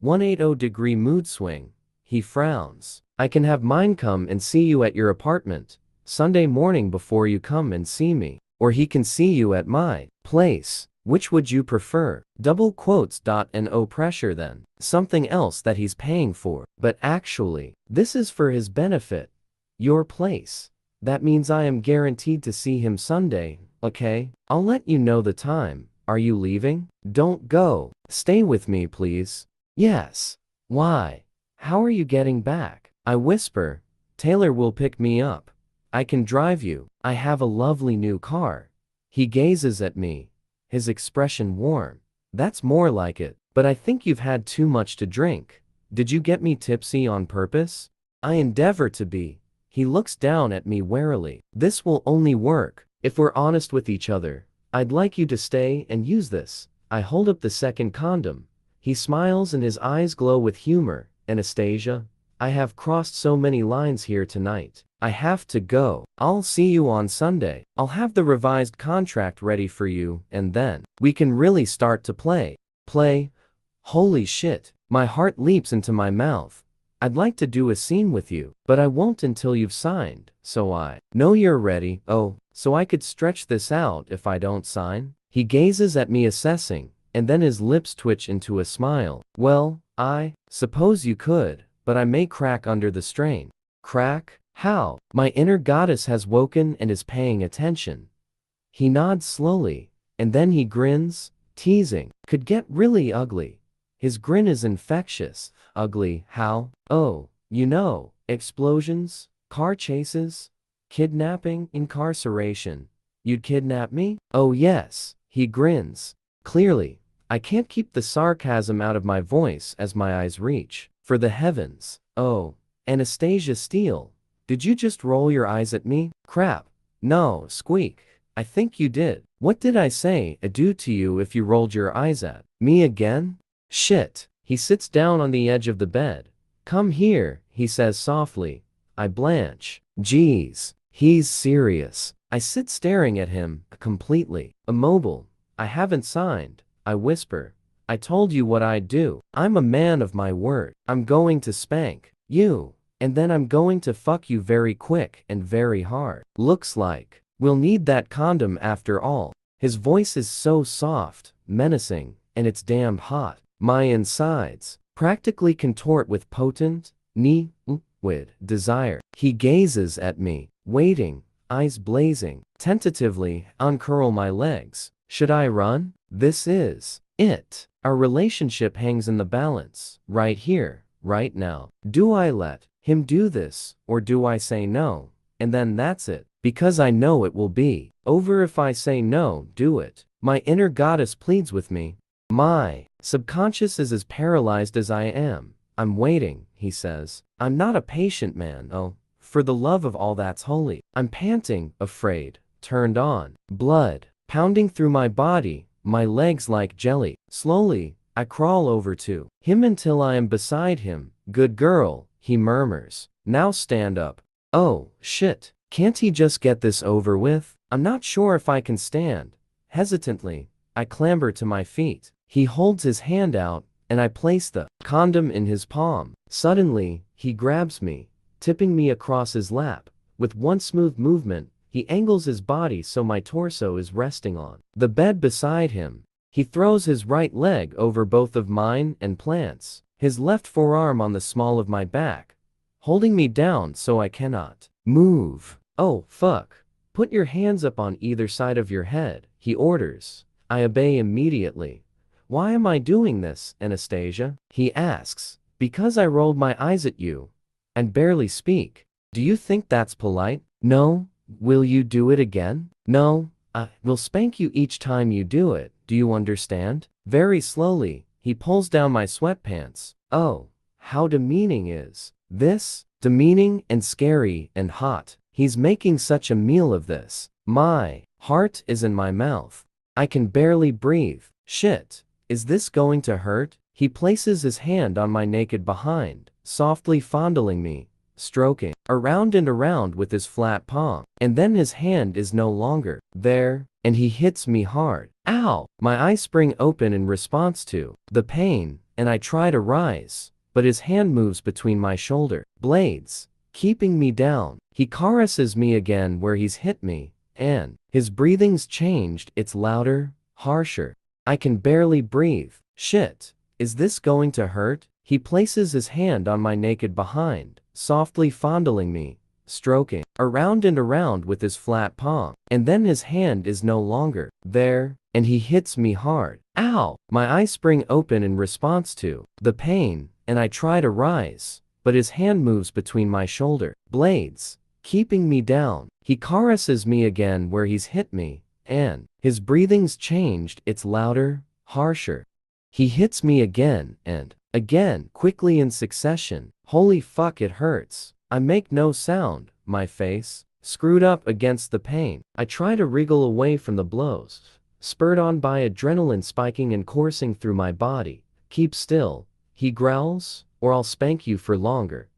180-degree mood swing. He frowns. I can have mine come and see you at your apartment Sunday morning before you come and see me. Or he can see you at my place. Which would you prefer? Double quotes. No pressure then. Something else that he's paying for. But actually, this is for his benefit. Your place. That means I am guaranteed to see him Sunday, okay? I'll let you know the time. Are you leaving? Don't go. Stay with me, please. Yes. Why? How are you getting back? I whisper. Taylor will pick me up. I can drive you. I have a lovely new car. He gazes at me, his expression warm. That's more like it. But I think you've had too much to drink. Did you get me tipsy on purpose? I endeavor to be. He looks down at me warily. This will only work if we're honest with each other. I'd like you to stay and use this. I hold up the second condom. He smiles and his eyes glow with humor. Anastasia, I have crossed so many lines here tonight. I have to go. I'll see you on Sunday. I'll have the revised contract ready for you, and then we can really start to play. Play? Holy shit. My heart leaps into my mouth. I'd like to do a scene with you, but I won't until you've signed, so I know you're ready. Oh, so I could stretch this out if I don't sign? He gazes at me assessing, and then his lips twitch into a smile. Well, I suppose you could, but I may crack under the strain. Crack? How? My inner goddess has woken and is paying attention. He nods slowly, and then he grins, teasing. Could get really ugly. His grin is infectious. Ugly, how? Oh, you know, explosions, car chases, kidnapping, incarceration. You'd kidnap me? Oh yes, he grins. Clearly, I can't keep the sarcasm out of my voice as my eyes reach for the heavens. Oh, Anastasia Steele, did you just roll your eyes at me? Crap. No, squeak. I think you did. What did I say, do to you if you rolled your eyes at me again? Shit. He sits down on the edge of the bed. Come here, he says softly. I blanch. Geez, he's serious. I sit staring at him, completely immobile. I haven't signed, I whisper. I told you what I'd do. I'm a man of my word. I'm going to spank you, and then I'm going to fuck you very quick and very hard. Looks like we'll need that condom after all. His voice is so soft, menacing, and it's damn hot. My insides practically contort with potent, liquid desire. He gazes at me, waiting, eyes blazing. Tentatively uncurl my legs. Should I run? This is it. Our relationship hangs in the balance, right here, right now. Do I let him do this, or do I say no? And then that's it. Because I know it will be over if I say no, do it. My inner goddess pleads with me. My subconscious is as paralyzed as I am. I'm waiting, he says. I'm not a patient man, oh, for the love of all that's holy. I'm panting, afraid, turned on, blood pounding through my body, my legs like jelly. Slowly, I crawl over to him until I am beside him. Good girl, he murmurs. Now stand up. Oh, shit. Can't he just get this over with? I'm not sure if I can stand. Hesitantly, I clamber to my feet. He holds his hand out, and I place the condom in his palm. Suddenly, he grabs me, tipping me across his lap. With one smooth movement, he angles his body so my torso is resting on the bed beside him. He throws his right leg over both of mine and plants his left forearm on the small of my back, holding me down so I cannot move. Oh, fuck. Put your hands up on either side of your head, he orders. I obey immediately. Why am I doing this, Anastasia? He asks. Because I rolled my eyes at you and barely speak. Do you think that's polite? No. Will you do it again? No. I will spank you each time you do it. Do you understand? Very slowly, he pulls down my sweatpants. Oh, how demeaning is this? Demeaning and scary and hot. He's making such a meal of this. My heart is in my mouth. I can barely breathe. Shit. Is this going to hurt? He places his hand on my naked behind, softly fondling me, stroking around and around with his flat palm. And then his hand is no longer there, and he hits me hard. Ow! My eyes spring open in response to the pain, and I try to rise, but his hand moves between my shoulder blades, keeping me down. He caresses me again where he's hit me, and his breathing's changed. It's louder, harsher. I can barely breathe. Shit. Is this going to hurt? He places his hand on my naked behind, softly fondling me, stroking around and around with his flat palm. And then his hand is no longer there, and he hits me hard. Ow! My eyes spring open in response to the pain, and I try to rise, but his hand moves between my shoulder blades, keeping me down. He caresses me again where he's hit me, and his breathing's changed. It's louder, harsher. He hits me again and again, quickly in succession. Holy fuck, it hurts. I make no sound, my face screwed up against the pain. I try to wriggle away from the blows, spurred on by adrenaline spiking and coursing through my body. Keep still, he growls, or I'll spank you for longer.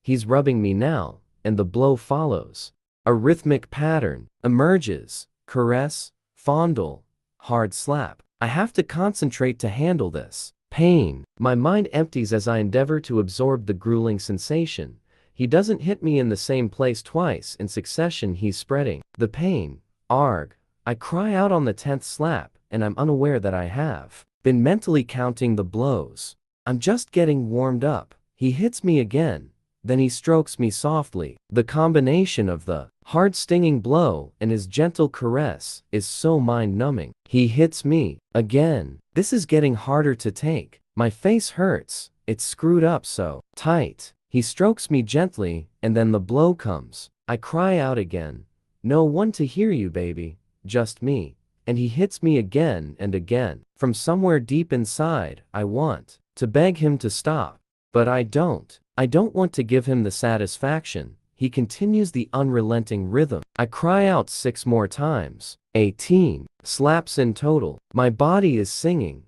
He's rubbing me now, and the blow follows. A rhythmic pattern emerges. Caress, fondle, hard slap. I have to concentrate to handle this pain. My mind empties as I endeavor to absorb the grueling sensation. He doesn't hit me in the same place twice in succession. He's spreading the pain. Arg. I cry out on the 10th slap, and I'm unaware that I have been mentally counting the blows. I'm just getting warmed up. He hits me again. Then he strokes me softly. The combination of the hard stinging blow and his gentle caress is so mind-numbing. He hits me again. This is getting harder to take. My face hurts. It's screwed up so tight. He strokes me gently, and then the blow comes. I cry out again. No one to hear you, baby. Just me. and he hits me again and again. From somewhere deep inside, I want to beg him to stop. But I don't. I don't want to give him the satisfaction. He continues the unrelenting rhythm. I cry out 6 more times. 18 slaps in total. My body is singing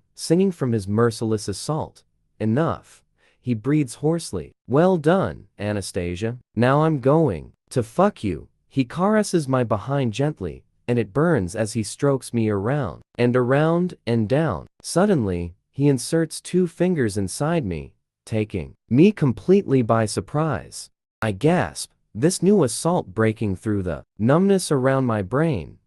from his merciless assault. Enough. He breathes hoarsely. Well done, Anastasia. Now I'm going to fuck you. He caresses my behind gently, and it burns as he strokes me around and down. Suddenly, he inserts 2 fingers inside me, taking me completely by surprise. I gasp, this new assault breaking through the numbness around my brain.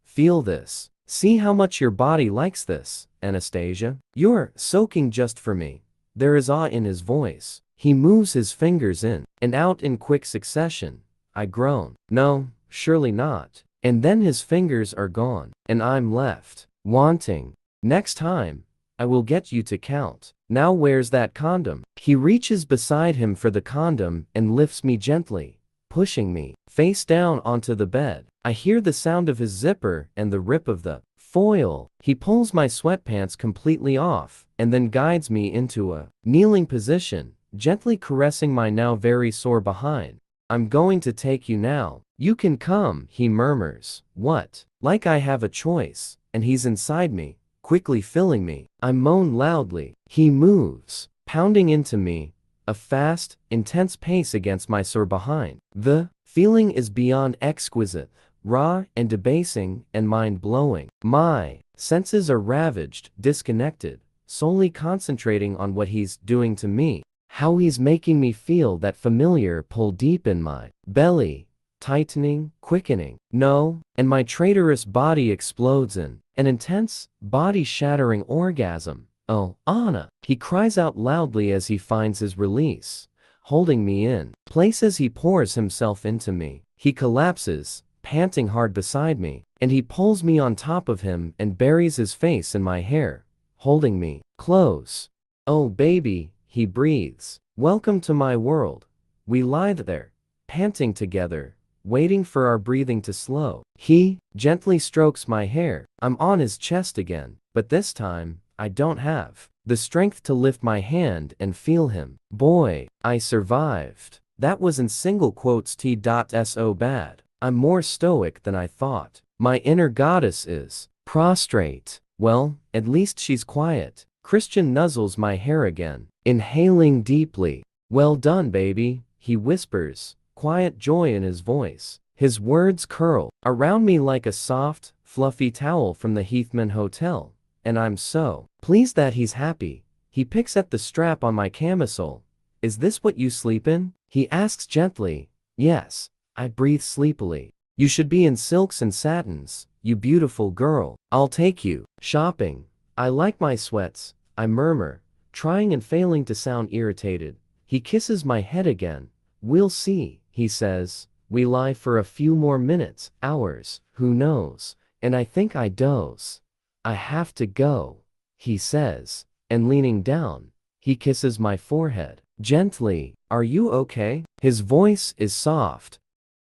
Feel this. See how much your body likes this, Anastasia. You're soaking just for me. There is awe in his voice. He moves his fingers in and out in quick succession. I groan. No, surely not. And then his fingers are gone, and I'm left wanting. Next time, I will get you to count. Now where's that condom? He reaches beside him for the condom and lifts me gently, pushing me face down onto the bed. I hear the sound of his zipper and the rip of the foil. He pulls my sweatpants completely off and then guides me into a kneeling position, gently caressing my now very sore behind. I'm going to take you now. You can come, he murmurs. What? Like I have a choice, and he's inside me, quickly filling me. I moan loudly. He moves, pounding into me, a fast, intense pace against my sore behind. The feeling is beyond exquisite, raw and debasing and mind-blowing. My senses are ravaged, disconnected, solely concentrating on what he's doing to me. How he's making me feel that familiar pull deep in my belly, tightening, quickening. No, and my traitorous body explodes in an intense, body-shattering orgasm. Oh, Anna! He cries out loudly as he finds his release, holding me in place as he pours himself into me. He collapses, panting hard beside me, and he pulls me on top of him and buries his face in my hair, holding me close. Oh, baby, he breathes. Welcome to my world. We lie there, panting together, waiting for our breathing to slow. He gently strokes my hair. I'm on his chest again, but this time, I don't have the strength to lift my hand and feel him. Boy, I survived. That was in single quotes T.so bad. I'm more stoic than I thought. My inner goddess is prostrate. Well, at least she's quiet. Christian nuzzles my hair again, inhaling deeply. Well done, baby, he whispers, quiet joy in his voice. His words curl around me like a soft, fluffy towel from the Heathman Hotel, and I'm so pleased that he's happy. He picks at the strap on my camisole. Is this what you sleep in? He asks gently. Yes, I breathe sleepily. You should be in silks and satins, you beautiful girl. I'll take you shopping. I like my sweats, I murmur, trying and failing to sound irritated. He kisses my head again. We'll see, he says. We lie for a few more minutes, hours, who knows, and I think I doze. I have to go, he says, and leaning down, he kisses my forehead. Gently, are you okay? His voice is soft.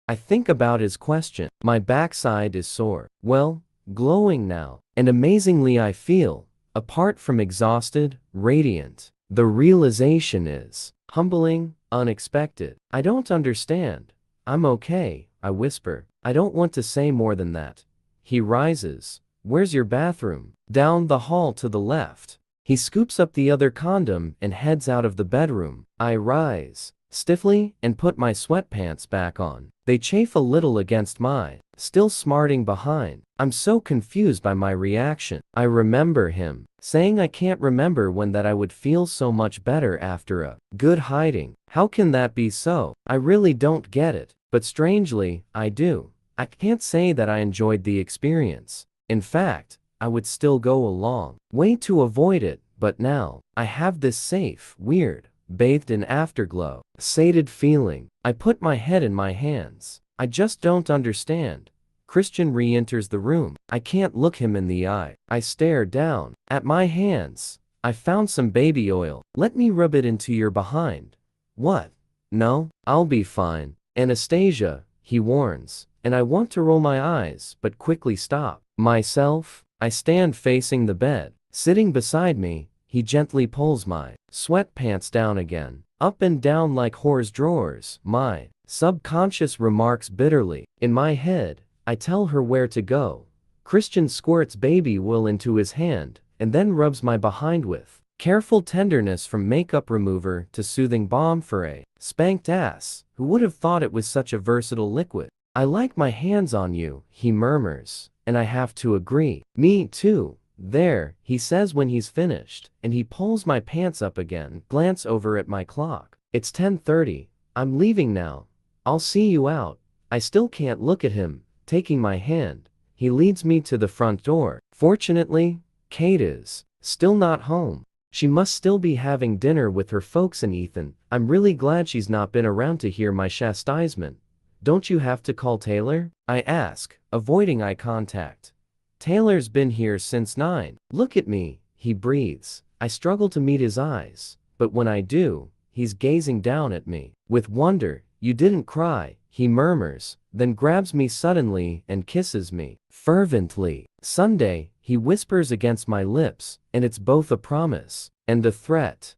I think about his question. My backside is sore. Well, glowing now, and amazingly I feel, apart from exhausted, radiant. The realization is humbling, unexpected. I don't understand. I'm okay, I whisper. I don't want to say more than that. He rises. Where's your bathroom? Down the hall to the left. He scoops up the other condom and heads out of the bedroom. I rise stiffly and put my sweatpants back on. They chafe a little against my still smarting behind. I'm so confused by my reaction. I remember him saying I can't remember when that I would feel so much better after a good hiding. How can that be so? I really don't get it, but strangely, I do. I can't say that I enjoyed the experience. In fact, I would still go a long way to avoid it, but now, I have this safe, weird, bathed in afterglow, sated feeling. I put my head in my hands. I just don't understand. Christian re-enters the room. I can't look him in the eye. I stare down at my hands. I found some baby oil. Let me rub it into your behind. What? No, I'll be fine. Anastasia, he warns, and I want to roll my eyes, but quickly stop. myself. I stand facing the bed. Sitting beside me, he gently pulls my sweatpants down again, up and down like whore's drawers. My subconscious remarks bitterly. In my head, I tell her where to go. Christian squirts baby oil into his hand, and then rubs my behind with careful tenderness, from makeup remover to soothing balm for a spanked ass. Who would have thought it was such a versatile liquid? I like my hands on you, he murmurs, and I have to agree. Me too. There, he says when he's finished, and he pulls my pants up again. Glance over at my clock. It's 10:30. I'm leaving now. I'll see you out. I still can't look at him. Taking my hand, he leads me to the front door. Fortunately, Kate is still not home. She must still be having dinner with her folks and Ethan. I'm really glad she's not been around to hear my chastisement. Don't you have to call Taylor? I ask, avoiding eye contact. Taylor's been here since 9. Look at me, he breathes. I struggle to meet his eyes, but when I do, he's gazing down at me with wonder. You didn't cry, he murmurs, then grabs me suddenly and kisses me fervently. Sunday, he whispers against my lips, and it's both a promise and a threat.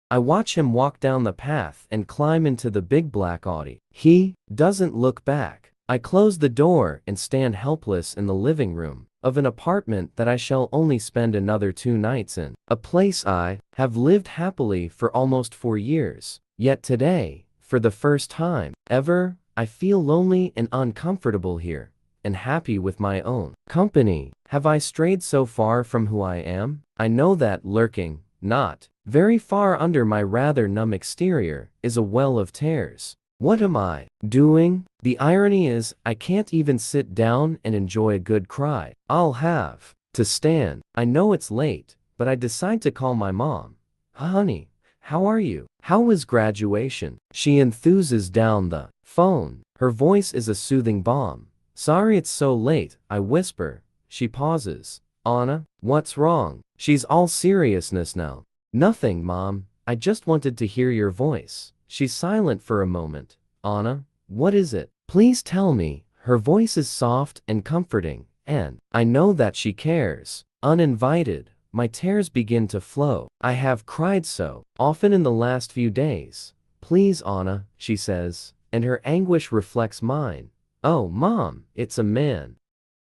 I watch him walk down the path and climb into the big black Audi. He doesn't look back. I close the door and stand helpless in the living room of an apartment that I shall only spend another 2 nights in. A place I have lived happily for almost 4 years. Yet today, for the first time ever, I feel lonely and uncomfortable here, and happy with my own company. Have I strayed so far from who I am? I know that lurking, not very far under my rather numb exterior, is a well of tears. What am I doing? The irony is, I can't even sit down and enjoy a good cry. I'll have to stand. I know it's late, but I decide to call my mom. Honey, how are you? How was graduation? She enthuses down the phone. Her voice is a soothing balm. Sorry it's so late, I whisper. She pauses. Anna, what's wrong? She's all seriousness now. Nothing, Mom. I just wanted to hear your voice. She's silent for a moment. Anna, what is it? Please tell me. Her voice is soft and comforting, and I know that she cares. Uninvited, my tears begin to flow. I have cried so often in the last few days. Please, Anna, she says, and her anguish reflects mine. Oh, Mom, it's a man.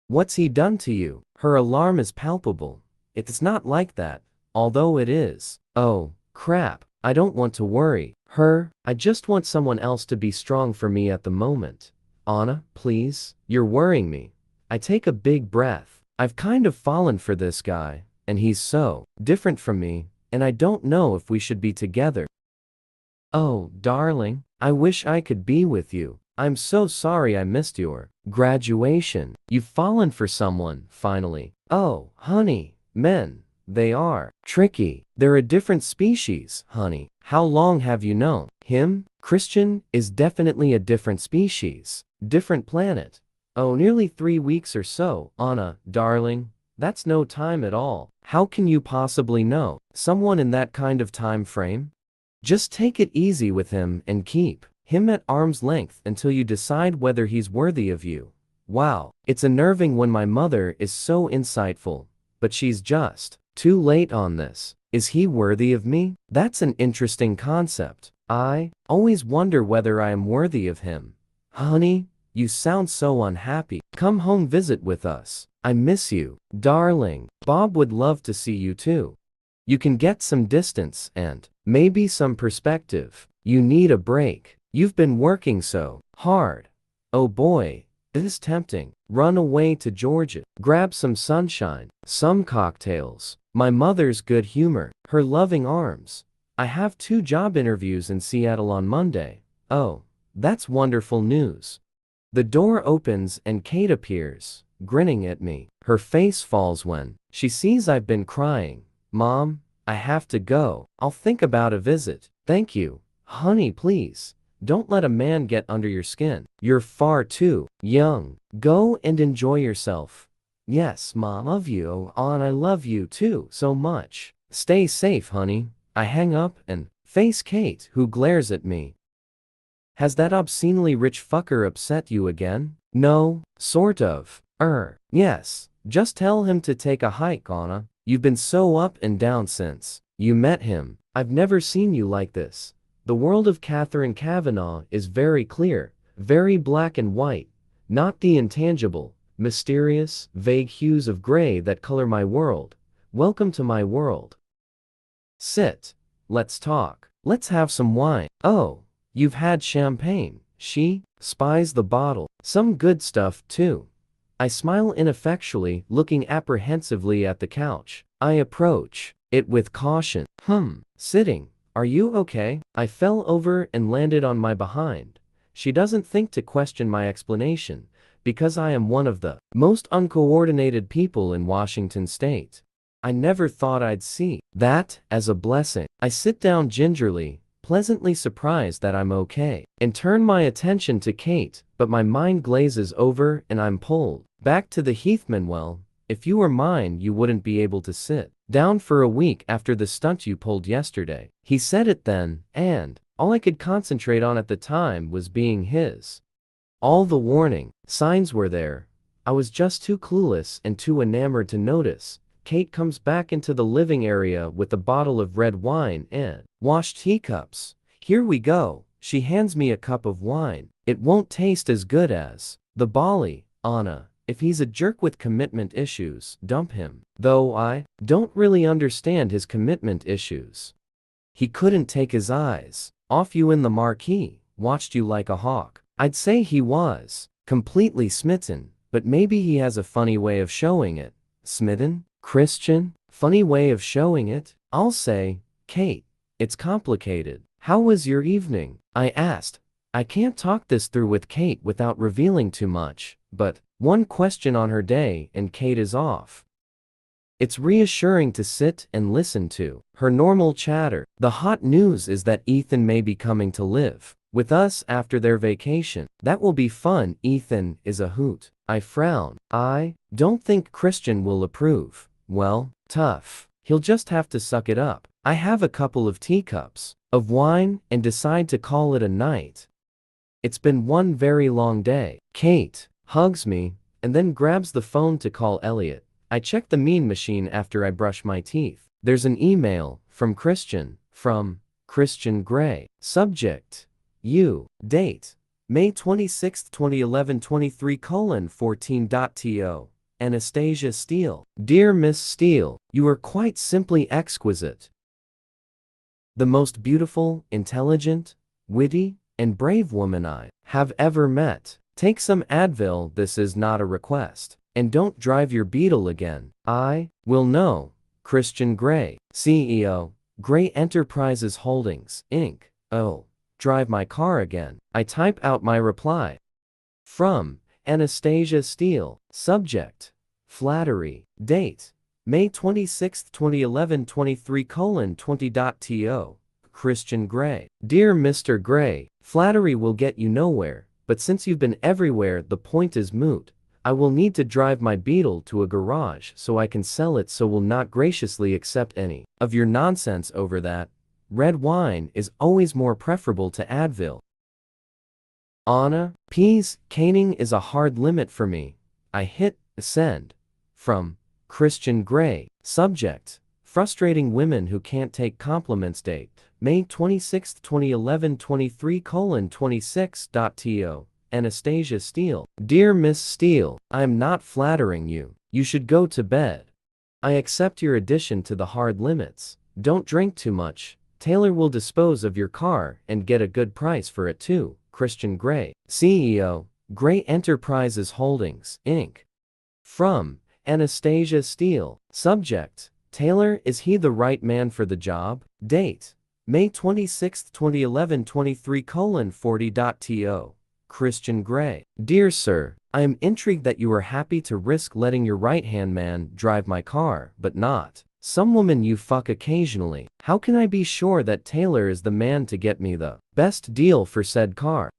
What's he done to you? Her alarm is palpable. It's not like that, although it is. Oh, crap. I don't want to worry her. I just want someone else to be strong for me at the moment. Anna, please. You're worrying me. I take a big breath. I've kind of fallen for this guy, and he's so different from me, and I don't know if we should be together. Oh, darling, I wish I could be with you. I'm so sorry I missed your graduation. You've fallen for someone, finally. Oh, honey, men. They are tricky. They're a different species, honey. How long have you known him? Christian is definitely a different species. Different planet. Oh, nearly 3 weeks or so. Anna, darling, that's no time at all. How can you possibly know someone in that kind of time frame? Just take it easy with him and keep him at arm's length until you decide whether he's worthy of you. Wow, it's unnerving when my mother is so insightful, but she's just too late on this. Is he worthy of me? That's an interesting concept. I always wonder whether I am worthy of him. Honey, you sound so unhappy. Come home, visit with us. I miss you, darling. Bob would love to see you too. You can get some distance and maybe some perspective. You need a break. You've been working so hard. Oh boy, it is tempting. Run away to Georgia. Grab some sunshine, some cocktails. My mother's good humor, her loving arms. I have 2 job interviews in Seattle on Monday. Oh, that's wonderful news. The door opens and Kate appears, grinning at me. Her face falls when she sees I've been crying. Mom, I have to go. I'll think about a visit. Thank you. Honey, please. Don't let a man get under your skin. You're far too young. Go and enjoy yourself. Yes, Mom, love you. Oh, and I love you too so much. Stay safe, honey. I hang up and face Kate, who glares at me. Has that obscenely rich fucker upset you again? No, sort of. Yes. Just tell him to take a hike, Anna. You've been so up and down since you met him. I've never seen you like this. The world of Catherine Kavanagh is very clear, very black and white, not the intangible, mysterious, vague hues of gray that color my world. Welcome to my world. Sit. Let's talk. Let's have some wine. Oh, you've had champagne. She spies the bottle. Some good stuff, too. I smile ineffectually, looking apprehensively at the couch. I approach it with caution. Sitting. Are you okay? I fell over and landed on my behind. She doesn't think to question my explanation, because I am one of the most uncoordinated people in Washington state. I never thought I'd see that as a blessing. I sit down gingerly, pleasantly surprised that I'm okay, and turn my attention to Kate, but my mind glazes over and I'm pulled back to the Heath-Manuel. If you were mine, you wouldn't be able to sit down for a week after the stunt you pulled yesterday. He said it then, and all I could concentrate on at the time was being his. All the warning signs were there. I was just too clueless and too enamored to notice. Kate comes back into the living area with a bottle of red wine and washed teacups. Here we go. She hands me a cup of wine. It won't taste as good as the Bali, Anna. If he's a jerk with commitment issues, dump him. Though I don't really understand his commitment issues. He couldn't take his eyes off you in the marquee, watched you like a hawk. I'd say he was completely smitten, but maybe he has a funny way of showing it. Smitten? Christian? Funny way of showing it? I'll say, Kate, it's complicated. How was your evening? I asked. I can't talk this through with Kate without revealing too much, but one question on her day and Kate is off. It's reassuring to sit and listen to her normal chatter. The hot news is that Ethan may be coming to live with us after their vacation. That will be fun. Ethan is a hoot. I frown. I don't think Christian will approve. Well, tough. He'll just have to suck it up. I have a couple of teacups of wine and decide to call it a night. It's been one very long day. Kate hugs me and then grabs the phone to call Elliot. I check the mean machine after I brush my teeth. There's an email from Christian Gray. Subject: you. Date: May 26, 2011 23:14.to. Anastasia Steele. Dear Miss Steele, you are quite simply exquisite. The most beautiful, intelligent, witty, and brave woman I have ever met. Take some Advil, this is not a request. And don't drive your Beetle again. I will know. Christian Gray, CEO, Gray Enterprises Holdings, Inc. Oh, drive my car again. I type out my reply. From Anastasia Steele. Subject: flattery. Date: May 26, 2011 23:20.to. Christian Gray. Dear Mr. Gray, flattery will get you nowhere, but since you've been everywhere, the point is moot. I will need to drive my Beetle to a garage so I can sell it, so will not graciously accept any of your nonsense over that. Red wine is always more preferable to Advil. Anna, P's, caning is a hard limit for me. I hit send. From Christian Gray. Subject: frustrating women who can't take compliments. Date: May 26, 2011 23:26.to. Anastasia Steele. Dear Miss Steele, I am not flattering you. You should go to bed. I accept your addition to the hard limits. Don't drink too much. Taylor will dispose of your car and get a good price for it too. Christian Gray, CEO, Gray Enterprises Holdings, Inc. From Anastasia Steele. Subject: Taylor, is he the right man for the job? Date: May 26, 2011 23:40.to. Christian Gray. Dear sir, I am intrigued that you are happy to risk letting your right-hand man drive my car, but not some woman you fuck occasionally. How can I be sure that Taylor is the man to get me the best deal for said car?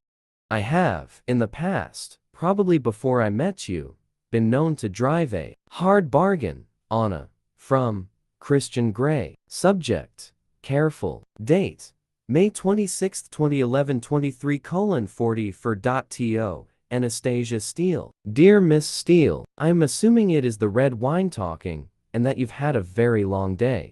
I have, in the past, probably before I met you, been known to drive a hard bargain. Anna. From Christian Gray. Subject: careful. Date: May 26, 2011 23:40.to. Anastasia Steele. Dear Miss Steele, I am assuming it is the red wine talking, and that you've had a very long day.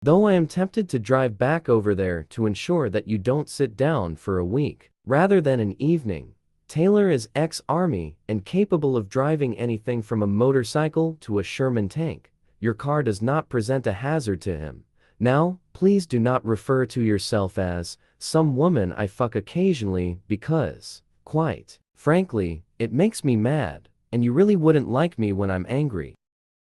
Though I am tempted to drive back over there to ensure that you don't sit down for a week, rather than an evening. Taylor is ex-Army and capable of driving anything from a motorcycle to a Sherman tank. Your car does not present a hazard to him. Now, please do not refer to yourself as some woman I fuck occasionally because, quite frankly, it makes me mad, and you really wouldn't like me when I'm angry.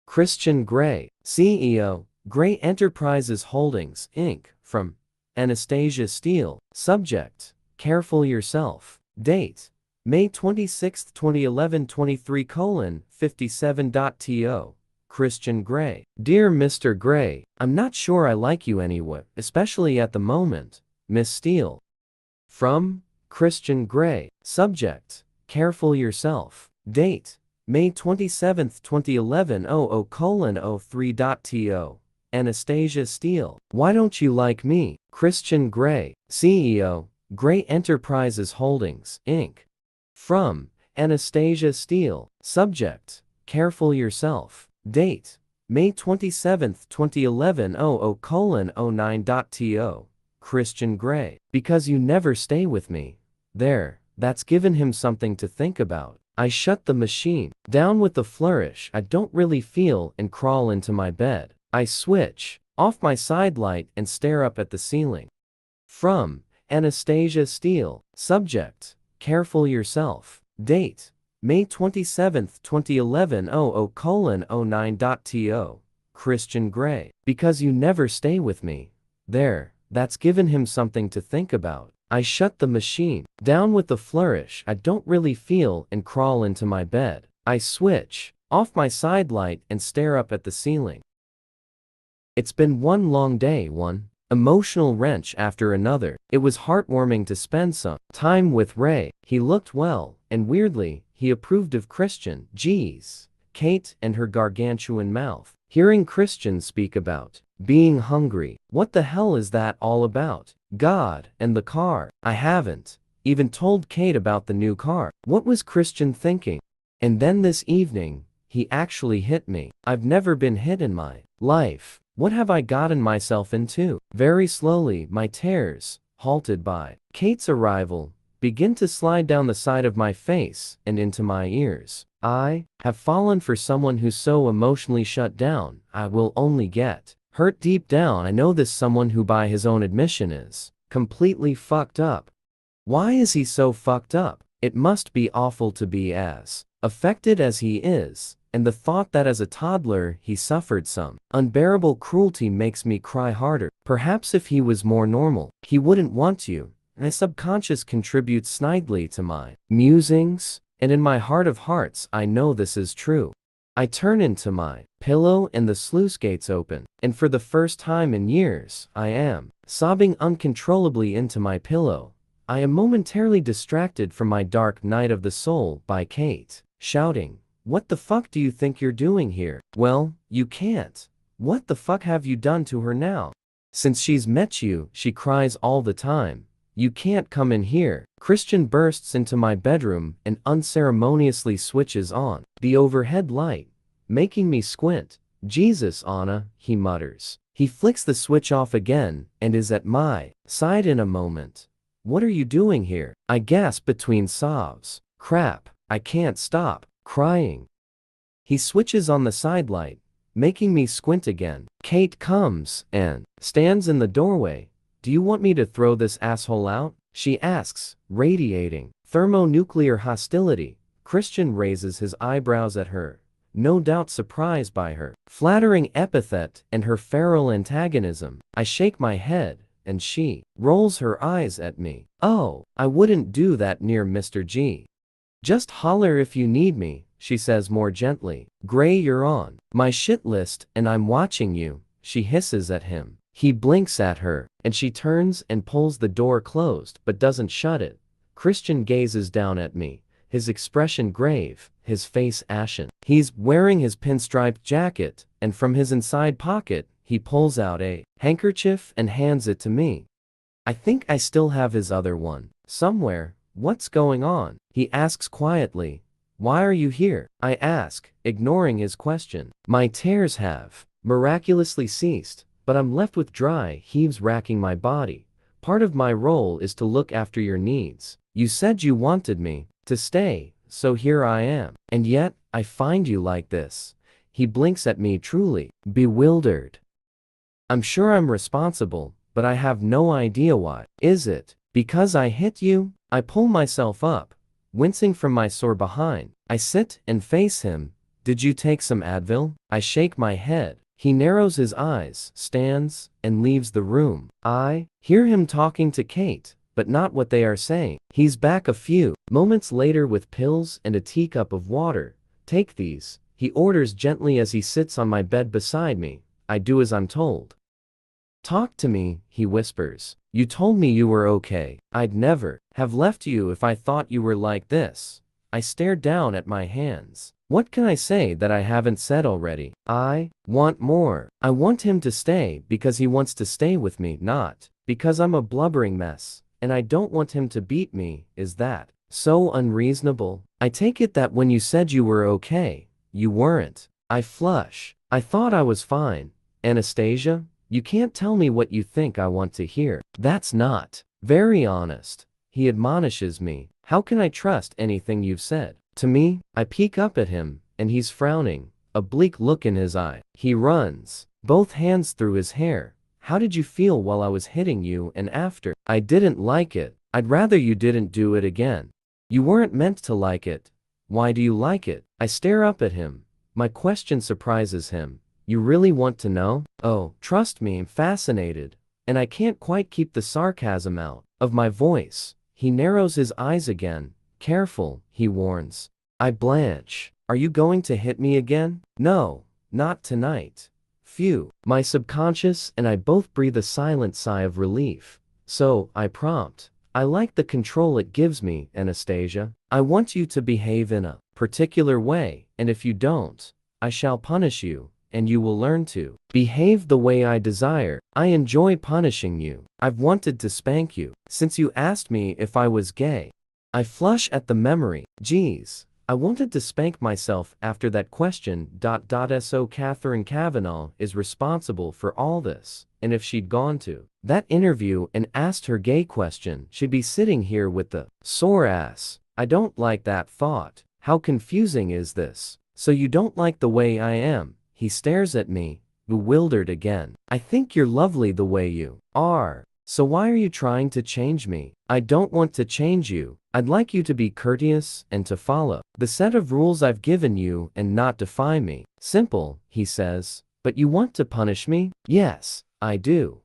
Christian Grey, CEO, Grey Enterprises Holdings, Inc., from Anastasia Steele. Subject: Careful yourself. Date: May 26, 2011 23:57.to. Christian Grey. Dear Mr. Grey, I'm not sure I like you anyway, especially at the moment, Miss Steele. From Christian Grey. Subject: Careful yourself. Date: May 27, 2011 00:03.to. Anastasia Steele. Why don't you like me? Christian Grey, CEO, Grey Enterprises Holdings, Inc. From Anastasia Steele. Subject: Careful yourself. Date: May 27, 2011 00:09.to. Christian Grey. Because you never stay with me. There, that's given him something to think about. I shut the machine down with a flourish. I don't really feel and crawl into my bed. I switch off my side light and stare up at the ceiling. From Anastasia Steele. Subject: Careful yourself. Date: May 27, 2011 00:09.to. Christian Grey. Because you never stay with me. There, that's given him something to think about. I shut the machine down with a flourish. I don't really feel and crawl into my bed. I switch off my side light and stare up at the ceiling. It's been one long day, one emotional wrench after another. It was heartwarming to spend some time with Ray. He looked well, and weirdly, he approved of Christian, G's, Kate, and her gargantuan mouth. Hearing Christian speak about being hungry. What the hell is that all about? God, and the car. I haven't even told Kate about the new car. What was Christian thinking? And then this evening, he actually hit me. I've never been hit in my life. What have I gotten myself into? Very slowly, my tears, halted by Kate's arrival, begin to slide down the side of my face and into my ears. I have fallen for someone who's so emotionally shut down. I will only get hurt deep down. I know this someone who, by his own admission, is completely fucked up. Why is he so fucked up? It must be awful to be as affected as he is, and the thought that as a toddler he suffered some unbearable cruelty makes me cry harder. Perhaps if he was more normal, he wouldn't want you. My subconscious contributes snidely to my musings, and in my heart of hearts I know this is true. I turn into my pillow and the sluice gates open, and for the first time in years, I am sobbing uncontrollably into my pillow. I am momentarily distracted from my dark night of the soul by Kate, shouting, "What the fuck do you think you're doing here?" Well, you can't. What the fuck have you done to her now? Since she's met you, she cries all the time. You can't come in here. Christian bursts into my bedroom and unceremoniously switches on the overhead light, making me squint. Jesus, Anna, he mutters. He flicks the switch off again and is at my side in a moment. What are you doing here? I gasp between sobs. Crap, I can't stop crying. He switches on the side light, making me squint again. Kate comes and stands in the doorway. Do you want me to throw this asshole out? She asks, radiating thermonuclear hostility. Christian raises his eyebrows at her, no doubt surprised by her flattering epithet and her feral antagonism. I shake my head, and she rolls her eyes at me. Oh, I wouldn't do that near Mr. G. Just holler if you need me, she says more gently. Gray, you're on my shit list and I'm watching you, she hisses at him. He blinks at her, and she turns and pulls the door closed but doesn't shut it. Christian gazes down at me, his expression grave, his face ashen. He's wearing his pinstriped jacket, and from his inside pocket, he pulls out a handkerchief and hands it to me. I think I still have his other one, somewhere, What's going on? He asks quietly. Why are you here? I ask, ignoring his question. My tears have miraculously ceased, but I'm left with dry heaves racking my body. Part of my role is to look after your needs. You said you wanted me to stay, so here I am. And yet, I find you like this. He blinks at me, truly bewildered. I'm sure I'm responsible, but I have no idea why. Is it because I hit you? I pull myself up, wincing from my sore behind. I sit and face him. Did you take some Advil? I shake my head. He narrows his eyes, stands, and leaves the room. I hear him talking to Kate, but not what they are saying. He's back a few moments later with pills and a teacup of water. Take these, he orders gently as he sits on my bed beside me. I do as I'm told. Talk to me, he whispers. You told me you were okay. I'd never have left you if I thought you were like this. I stare down at my hands. What can I say that I haven't said already? I want more. I want him to stay because he wants to stay with me, not because I'm a blubbering mess, and I don't want him to beat me. Is that so unreasonable? I take it that when you said you were okay, you weren't. I flush. I thought I was fine. Anastasia, you can't tell me what you think I want to hear. That's not very honest. He admonishes me. How can I trust anything you've said to me? I peek up at him, and he's frowning, a bleak look in his eye. He runs both hands through his hair. How did you feel while I was hitting you and after? I didn't like it. I'd rather you didn't do it again. You weren't meant to like it. Why do you like it? I stare up at him. My question surprises him. You really want to know? Oh, trust me, I'm fascinated. And I can't quite keep the sarcasm out of my voice. He narrows his eyes again. Careful, he warns. I blanch. Are you going to hit me again? No, not tonight. Phew. My subconscious and I both breathe a silent sigh of relief. So, I prompt. I like the control it gives me, Anastasia. I want you to behave in a particular way, and if you don't, I shall punish you, and you will learn to behave the way I desire. I enjoy punishing you. I've wanted to spank you since you asked me if I was gay. I flush at the memory. Geez, I wanted to spank myself after that question. So Catherine Kavanaugh is responsible for all this, and if she'd gone to that interview and asked her gay question, she'd be sitting here with the sore ass. I don't like that thought. How confusing is this? So you don't like the way I am? He stares at me, bewildered again. I think you're lovely the way you are. So why are you trying to change me? I don't want to change you. I'd like you to be courteous and to follow the set of rules I've given you and not defy me. Simple, he says. But you want to punish me? Yes, I do.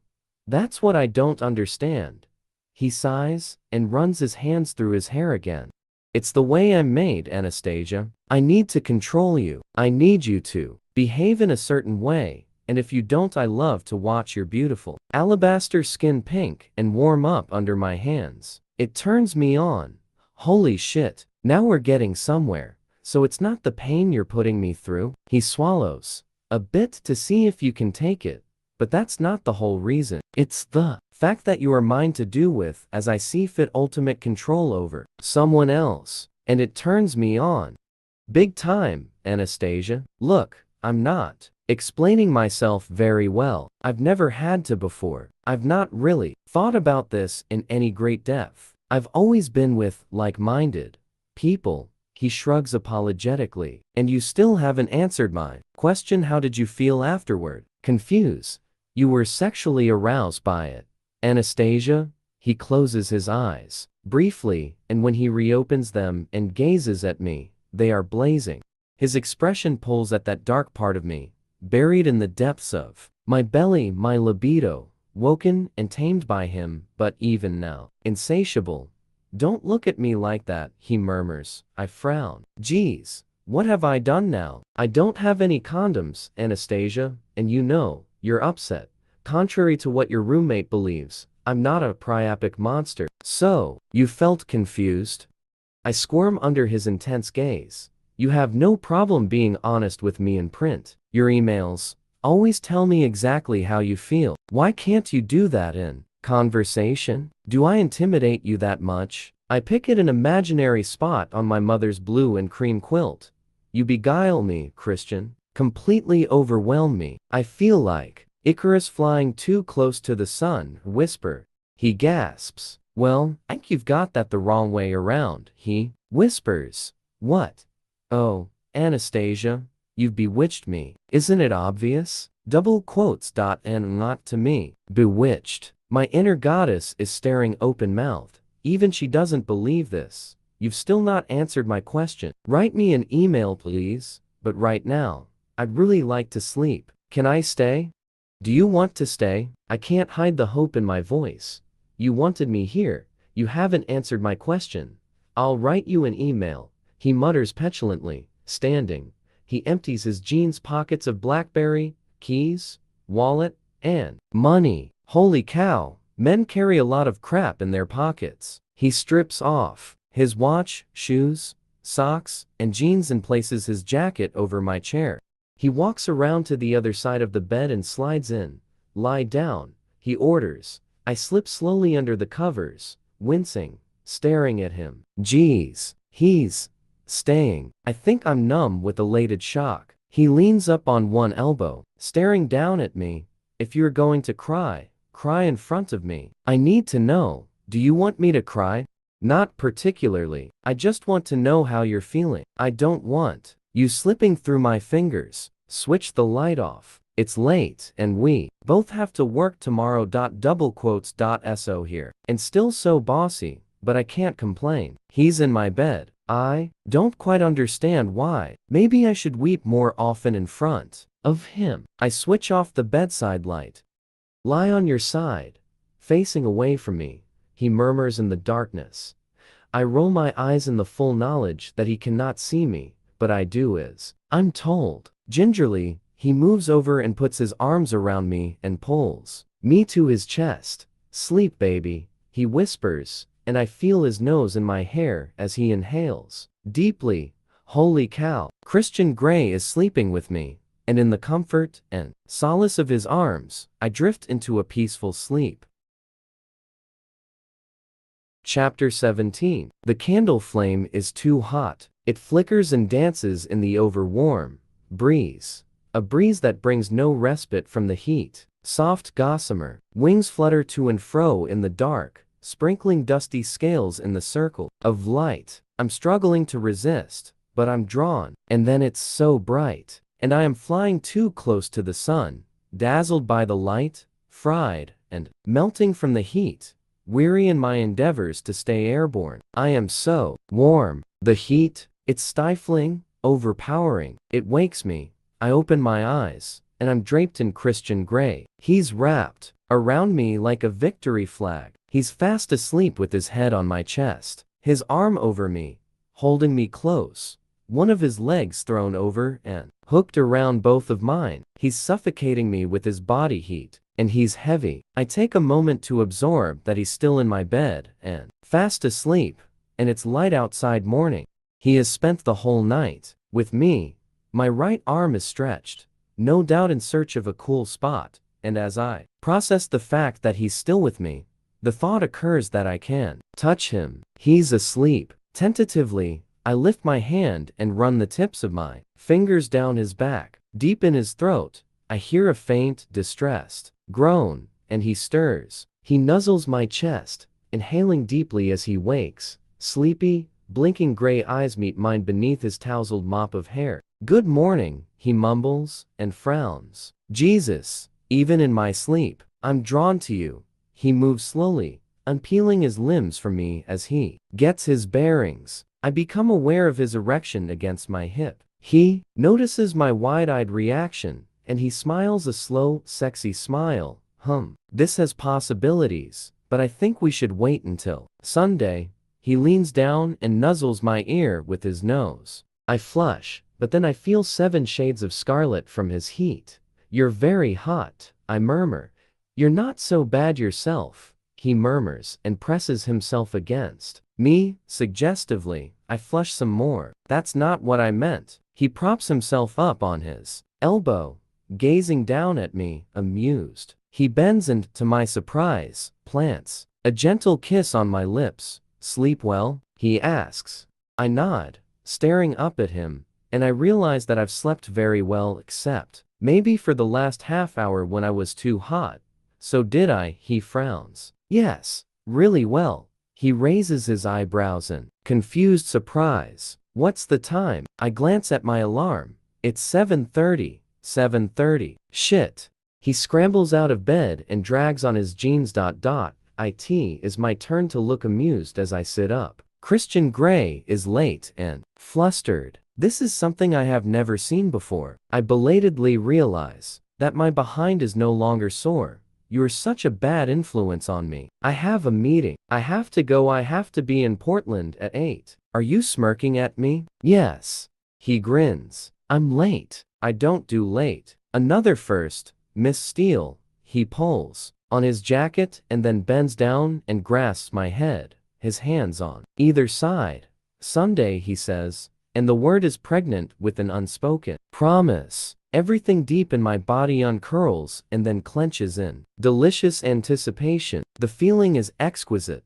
That's what I don't understand. He sighs and runs his hands through his hair again. It's the way I'm made, Anastasia. I need to control you. I need you to behave in a certain way, and if you don't, I love to watch your beautiful alabaster skin pink and warm up under my hands. It turns me on. Holy shit, now we're getting somewhere. So it's not the pain you're putting me through? He swallows a bit to see if you can take it, but that's not the whole reason. It's the fact that you are mine to do with as I see fit, ultimate control over someone else, and it turns me on. Big time, Anastasia. Look, I'm not explaining myself very well. I've never had to before. I've not really thought about this in any great depth. I've always been with like-minded people. He shrugs apologetically. And you still haven't answered my question. How did you feel afterward? Confused. You were sexually aroused by it. Anastasia? He closes his eyes briefly, and when he reopens them and gazes at me, they are blazing. His expression pulls at that dark part of me, buried in the depths of my belly, my libido, woken and tamed by him, but even now, insatiable. Don't look at me like that, he murmurs. I frown. Geez, what have I done now? I don't have any condoms, Anastasia, and you know, you're upset. Contrary to what your roommate believes, I'm not a priapic monster. So, you felt confused? I squirm under his intense gaze. You have no problem being honest with me in print. Your emails always tell me exactly how you feel. Why can't you do that in conversation? Do I intimidate you that much? I pick at an imaginary spot on my mother's blue and cream quilt. You beguile me, Christian. Completely overwhelm me. I feel like Icarus flying too close to the sun. Whisper. He gasps. Well, I think you've got that the wrong way around. He whispers. What? Oh, Anastasia, you've bewitched me. Isn't it obvious? Double quotes. And not to me. Bewitched. My inner goddess is staring open-mouthed. Even she doesn't believe this. You've still not answered my question. Write me an email, please. But right now, I'd really like to sleep. Can I stay? Do you want to stay? I can't hide the hope in my voice. You wanted me here. You haven't answered my question. I'll write you an email, he mutters petulantly, standing. He empties his jeans pockets of BlackBerry, keys, wallet, and money. Holy cow, men carry a lot of crap in their pockets. He strips off his watch, shoes, socks, and jeans and places his jacket over my chair. He walks around to the other side of the bed and slides in. Lie down, he orders. I slip slowly under the covers, wincing, staring at him. Geez, he's staying. I think I'm numb with elated shock. He leans up on one elbow, staring down at me. If you're going to cry, cry in front of me. I need to know, do you want me to cry? Not particularly. I just want to know how you're feeling. I don't want you slipping through my fingers. Switch the light off. It's late, and we both have to work tomorrow. Double quotes. So here. And still so bossy, but I can't complain. He's in my bed. I don't quite understand why. Maybe I should weep more often in front of him. I switch off the bedside light. Lie on your side, facing away from me, he murmurs in the darkness. I roll my eyes in the full knowledge that he cannot see me, but I do as I'm told. Gingerly, he moves over and puts his arms around me and pulls me to his chest. Sleep, baby, he whispers, and I feel his nose in my hair as he inhales deeply. Holy cow, Christian Grey is sleeping with me, and in the comfort and solace of his arms, I drift into a peaceful sleep. Chapter 17. The candle flame is too hot. It flickers and dances in the over-warm breeze. A breeze that brings no respite from the heat. Soft gossamer. Wings flutter to and fro in the dark, sprinkling dusty scales in the circle of light. I'm struggling to resist, but I'm drawn. And then it's so bright. And I am flying too close to the sun, dazzled by the light, fried, and melting from the heat. Weary in my endeavors to stay airborne. I am so warm. The heat, it's stifling, overpowering. It wakes me. I open my eyes, and I'm draped in Christian Grey. He's wrapped around me like a victory flag. He's fast asleep with his head on my chest, his arm over me, holding me close, one of his legs thrown over and hooked around both of mine. He's suffocating me with his body heat, and he's heavy. I take a moment to absorb that he's still in my bed and fast asleep, and it's light outside morning. He has spent the whole night with me. My right arm is stretched, no doubt in search of a cool spot, and as I process the fact that he's still with me, the thought occurs that I can touch him. He's asleep. Tentatively, I lift my hand and run the tips of my fingers down his back. Deep in his throat, I hear a faint, distressed groan, and he stirs. He nuzzles my chest, inhaling deeply as he wakes. Sleepy, blinking gray eyes meet mine beneath his tousled mop of hair. Good morning, he mumbles, and frowns. Jesus, even in my sleep, I'm drawn to you. He moves slowly, unpeeling his limbs from me as he gets his bearings. I become aware of his erection against my hip. He notices my wide-eyed reaction, and he smiles a slow, sexy smile. This has possibilities, but I think we should wait until Sunday. He leans down and nuzzles my ear with his nose. I flush, but then I feel 7 shades of scarlet from his heat. You're very hot, I murmur. You're not so bad yourself, he murmurs and presses himself against me, suggestively. I flush some more. That's not what I meant. He props himself up on his elbow, gazing down at me, amused. He bends and, to my surprise, plants a gentle kiss on my lips, Sleep well? He asks. I nod, staring up at him, and I realize that I've slept very well except maybe for the last half hour when I was too hot. So did I? He frowns. Yes, really well. He raises his eyebrows in confused surprise. What's the time? I glance at my alarm. It's 7:30. 7:30. Shit. He scrambles out of bed and drags on his jeans. It is my turn to look amused as I sit up. Christian Grey is late and flustered. This is something I have never seen before. I belatedly realize that my behind is no longer sore. You're such a bad influence on me. I have a meeting. I have to go. I have to be in Portland at 8. Are you smirking at me? Yes. He grins. I'm late. I don't do late. Another first, Miss Steele. He pulls on his jacket and then bends down and grasps my head, his hands on either side. Sunday, he says, and the word is pregnant with an unspoken promise. Everything deep in my body uncurls and then clenches in delicious anticipation. The feeling is exquisite.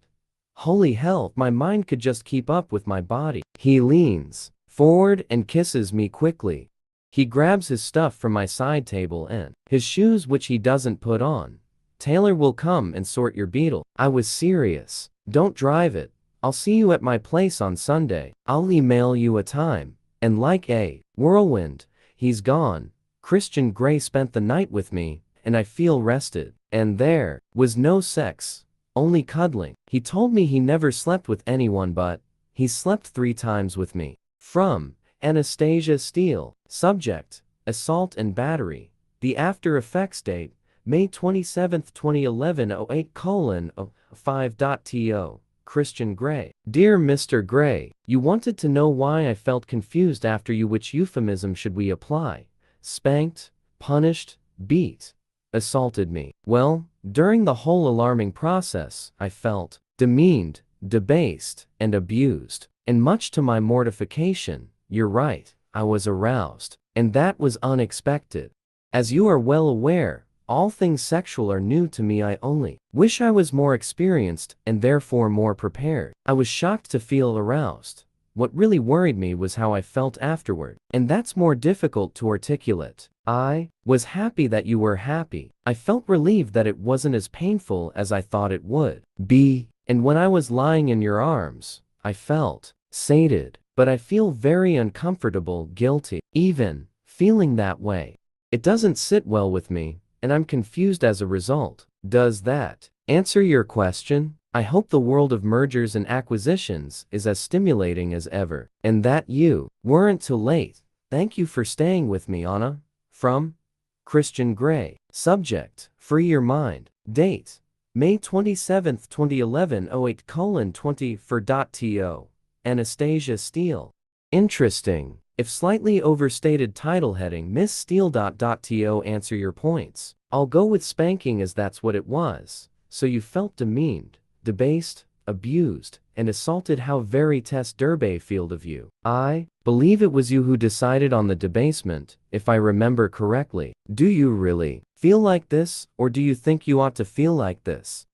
Holy hell, my mind could just keep up with my body. He leans forward and kisses me quickly. He grabs his stuff from my side table and his shoes, which he doesn't put on. Taylor will come and sort your Beetle. I was serious. Don't drive it. I'll see you at my place on Sunday. I'll email you a time. And like a whirlwind, he's gone. Christian Grey spent the night with me, and I feel rested. And there was no sex, only cuddling. He told me he never slept with anyone, but he slept 3 times with me. From Anastasia Steele. Subject: assault and battery. The after effects date: May 27, 2011 08:05.to. Christian Grey. Dear Mr. Grey, you wanted to know why I felt confused after you. Which euphemism should we apply? Spanked, punished, beat, assaulted me. Well, during the whole alarming process, I felt demeaned, debased, and abused. And much to my mortification, you're right, I was aroused. And that was unexpected. As you are well aware, all things sexual are new to me. I only wish I was more experienced and therefore more prepared. I was shocked to feel aroused. What really worried me was how I felt afterward, and that's more difficult to articulate. I was happy that you were happy. I felt relieved that it wasn't as painful as I thought it would be, and when I was lying in your arms, I felt sated, but I feel very uncomfortable, guilty, even feeling that way. It doesn't sit well with me, and I'm confused as a result. Does that answer your question? I hope the world of mergers and acquisitions is as stimulating as ever, and that you weren't too late. Thank you for staying with me, Anna. From Christian Grey. Subject: free your mind. Date: May 27, 2011 08:20 Anastasia Steele. Interesting, if slightly overstated title heading. Miss Steele. To answer your points, I'll go with spanking as that's what it was. So you felt demeaned, debased, abused, and assaulted. How very Tess Derbyfield of you. I believe it was you who decided on the debasement, if I remember correctly. Do you really feel like this, or do you think you ought to feel like this?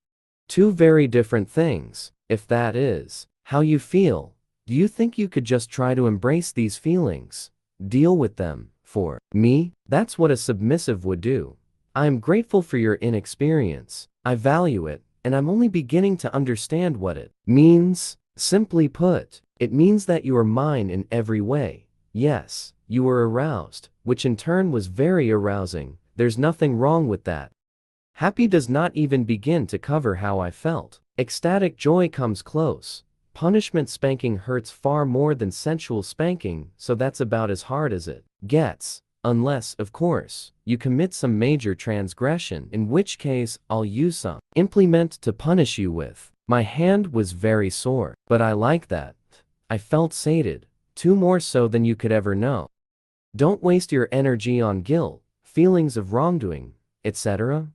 Two very different things. If that is how you feel, do you think you could just try to embrace these feelings, deal with them? For me, that's what a submissive would do. I am grateful for your inexperience. I value it, and I'm only beginning to understand what it means. Simply put, it means that you are mine in every way. Yes, you were aroused, which in turn was very arousing. There's nothing wrong with that. Happy does not even begin to cover how I felt. Ecstatic joy comes close. Punishment spanking hurts far more than sensual spanking, so that's about as hard as it gets. Unless, of course, you commit some major transgression, in which case I'll use some implement to punish you with. My hand was very sore, but I like that. I felt sated, too, more so than you could ever know. Don't waste your energy on guilt, feelings of wrongdoing, etc.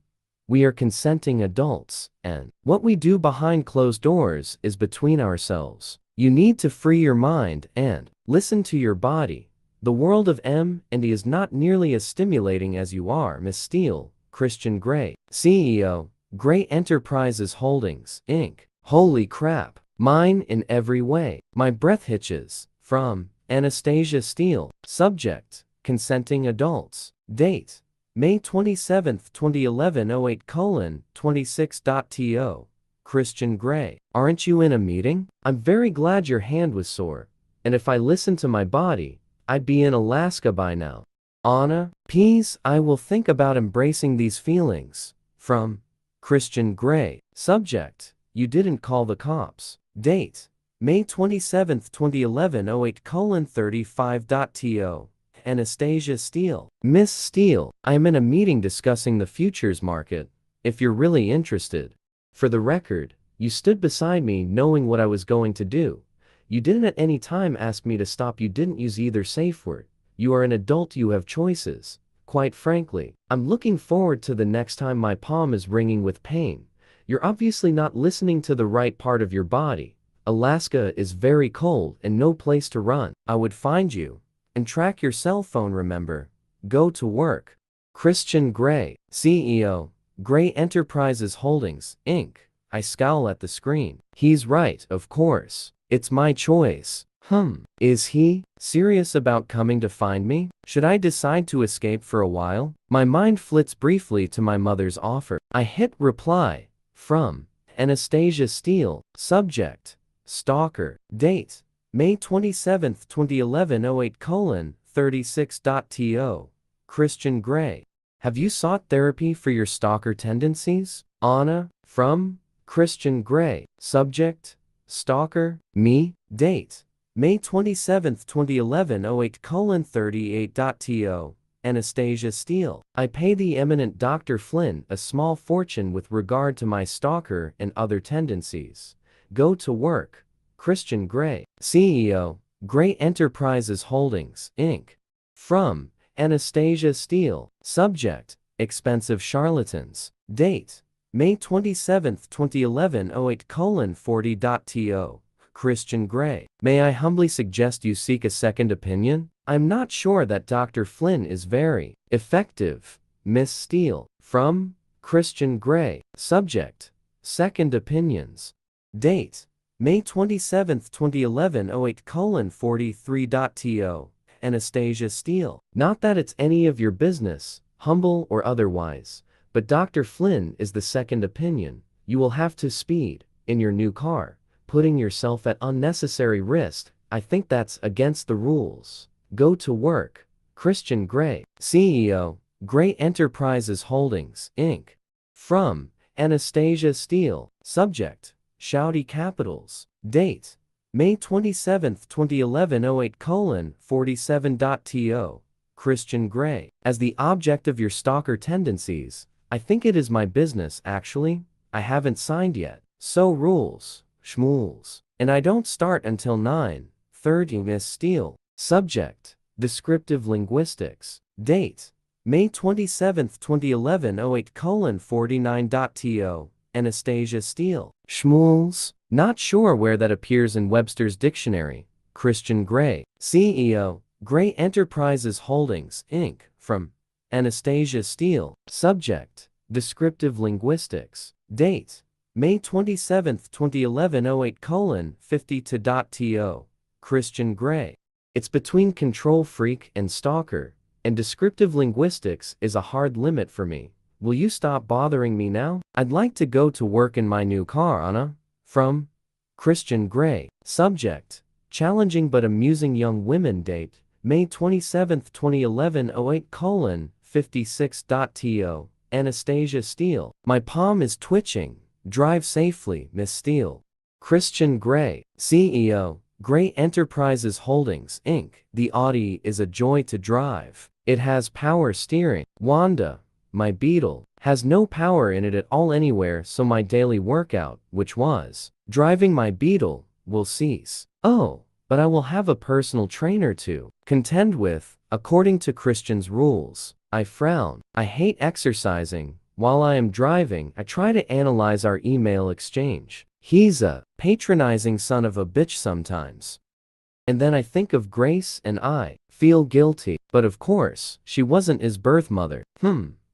We are consenting adults, and what we do behind closed doors is between ourselves. You need to free your mind and listen to your body. The world of M&E is not nearly as stimulating as you are, Miss Steele. Christian Grey, CEO, Grey Enterprises Holdings, Inc. Holy crap. Mine in every way. My breath hitches. From Anastasia Steele. Subject: consenting adults. Date: May 27, 2011 08:26.to. Christian Gray. Aren't you in a meeting? I'm very glad your hand was sore, and if I listened to my body, I'd be in Alaska by now. Anna, Pease, I will think about embracing these feelings. From Christian Gray. Subject: you didn't call the cops. Date: May 27, 2011 08:35.to. Anastasia Steele. Miss Steele, I am in a meeting discussing the futures market, if you're really interested. For the record, you stood beside me knowing what I was going to do. You didn't at any time ask me to stop. You didn't use either safe word. You are an adult, you have choices. Quite frankly, I'm looking forward to the next time my palm is ringing with pain. You're obviously not listening to the right part of your body. Alaska is very cold and no place to run. I would find you and track your cell phone, remember. Go to work. Christian Gray, CEO, Gray Enterprises Holdings, Inc. I scowl at the screen. He's right, of course. It's my choice. Is he serious about coming to find me? Should I decide to escape for a while? My mind flits briefly to my mother's offer. I hit reply. From Anastasia Steele. Subject: stalker. Date: May 27, 2011 08:36.to. Christian Gray. Have you sought therapy for your stalker tendencies? Anna, from Christian Gray. Subject: stalker. Me. Date: May 27, 2011 08:38.to. Anastasia Steele. I pay the eminent Dr. Flynn a small fortune with regard to my stalker and other tendencies. Go to work. Christian Gray, CEO, Gray Enterprises Holdings, Inc. From Anastasia Steele. Subject: expensive charlatans. Date: May 27, 2011 08:40.to. Christian Gray. May I humbly suggest you seek a second opinion? I'm not sure that Dr. Flynn is very effective. Miss Steele. From Christian Gray. Subject: second opinions. Date: May 27, 2011 08:43.to. Anastasia Steele. Not that it's any of your business, humble or otherwise, but Dr. Flynn is the second opinion. You will have to speed in your new car, putting yourself at unnecessary risk. I think that's against the rules. Go to work. Christian Gray, CEO, Gray Enterprises Holdings, Inc. From Anastasia Steele. Subject: shouty capitals. Date: May 27, 2011 08:47.to. Christian Gray. As the object of your stalker tendencies, I think it is my business actually. I haven't signed yet. So rules, schmools. And I don't start until 9:30. Miss Steele. Subject: descriptive linguistics. Date: May 27, 2011 08:49.to. Anastasia Steele. Schmools? Not sure where that appears in Webster's dictionary. Christian Gray, CEO, Gray Enterprises Holdings, Inc. From Anastasia Steele. Subject: descriptive linguistics. Date: May 27, 2011 08:50.to. Christian Gray. It's between control freak and stalker, and descriptive linguistics is a hard limit for me. Will you stop bothering me now? I'd like to go to work in my new car, Anna. From Christian Gray. Subject: challenging but amusing young women. Date: May 27, 2011 08:56.to. Anastasia Steele. My palm is twitching. Drive safely, Miss Steele. Christian Gray, CEO, Gray Enterprises Holdings, Inc. The Audi is a joy to drive. It has power steering. Wanda, my Beetle, has no power in it at all anywhere, so my daily workout, which was driving my Beetle, will cease. Oh, but I will have a personal trainer to contend with, according to Christian's rules. I frown. I hate exercising. While I am driving, I try to analyze our email exchange. He's a patronizing son of a bitch sometimes. And then I think of Grace and I feel guilty. But of course, she wasn't his birth mother.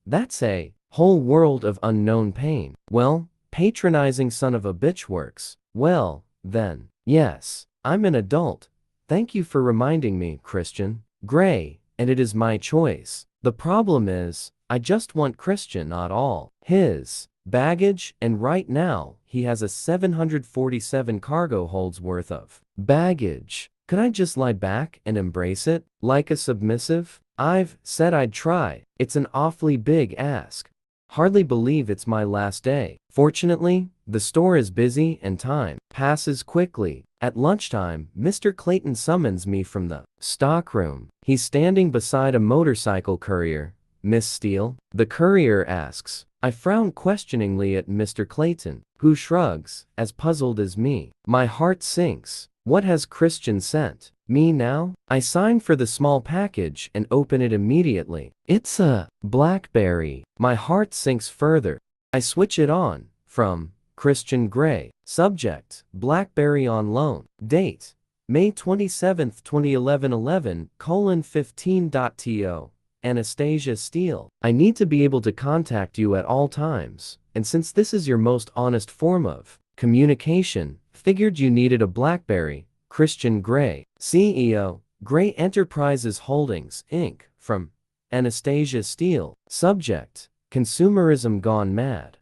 That's a whole world of unknown pain. Well, patronizing son of a bitch works. Well, Then, yes, I'm an adult. Thank you for reminding me, Christian Grey, and it is my choice. The problem is, I just want Christian, not all his baggage, and right now, he has a 747 cargo holds worth of baggage. Could I just lie back and embrace it, like a submissive? I've said I'd try. It's an awfully big ask. Hardly believe it's my last day. Fortunately, the store is busy and time passes quickly. At lunchtime, Mr. Clayton summons me from the stockroom. He's standing beside a motorcycle courier. Miss Steele? The courier asks. I frown questioningly at Mr. Clayton, who shrugs, as puzzled as me. My heart sinks. What has Christian sent me now? I sign for the small package and open it immediately. It's a BlackBerry. My heart sinks further. I switch it on. From Christian Grey. Subject: BlackBerry on loan. Date: May 27, 2011 11:15.to. Anastasia Steele. I need to be able to contact you at all times, and since this is your most honest form of communication, figured you needed a BlackBerry. Christian Grey. CEO, Grey Enterprises Holdings, Inc. From Anastasia Steele. Subject: Consumerism gone mad.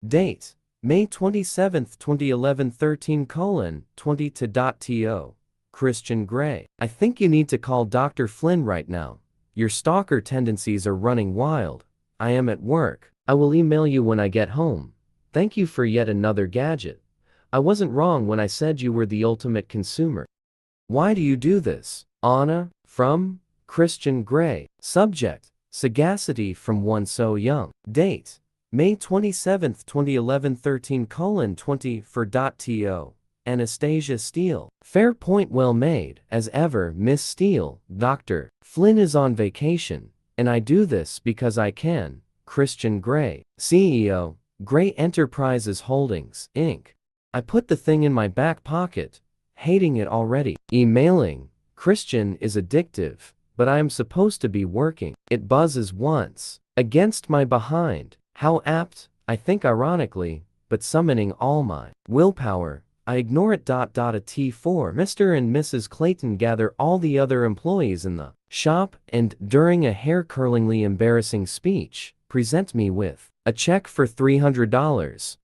Date: May 27, 2011 13:20 to. Christian Grey. I think you need to call Dr. Flynn right now. Your stalker tendencies are running wild. I am at work. I will email you when I get home. Thank you for yet another gadget. I wasn't wrong when I said you were the ultimate consumer. Why do you do this? Anna, from Christian Grey. Subject: Sagacity from one so young. Date: May 27, 2011 13:20 to. Anastasia Steele. Fair point well made, as ever, Miss Steele. Dr. Flynn is on vacation, and I do this because I can. Christian Grey. CEO, Grey Enterprises Holdings, Inc. I put the thing in my back pocket, hating it already. Emailing Christian is addictive, but I am supposed to be working. It buzzes once. Against my behind. How apt, I think ironically, but summoning all my willpower, I ignore it. A T4 Mr. and Mrs. Clayton gather all the other employees in the shop and, during a hair-curlingly embarrassing speech, present me with a check for $300.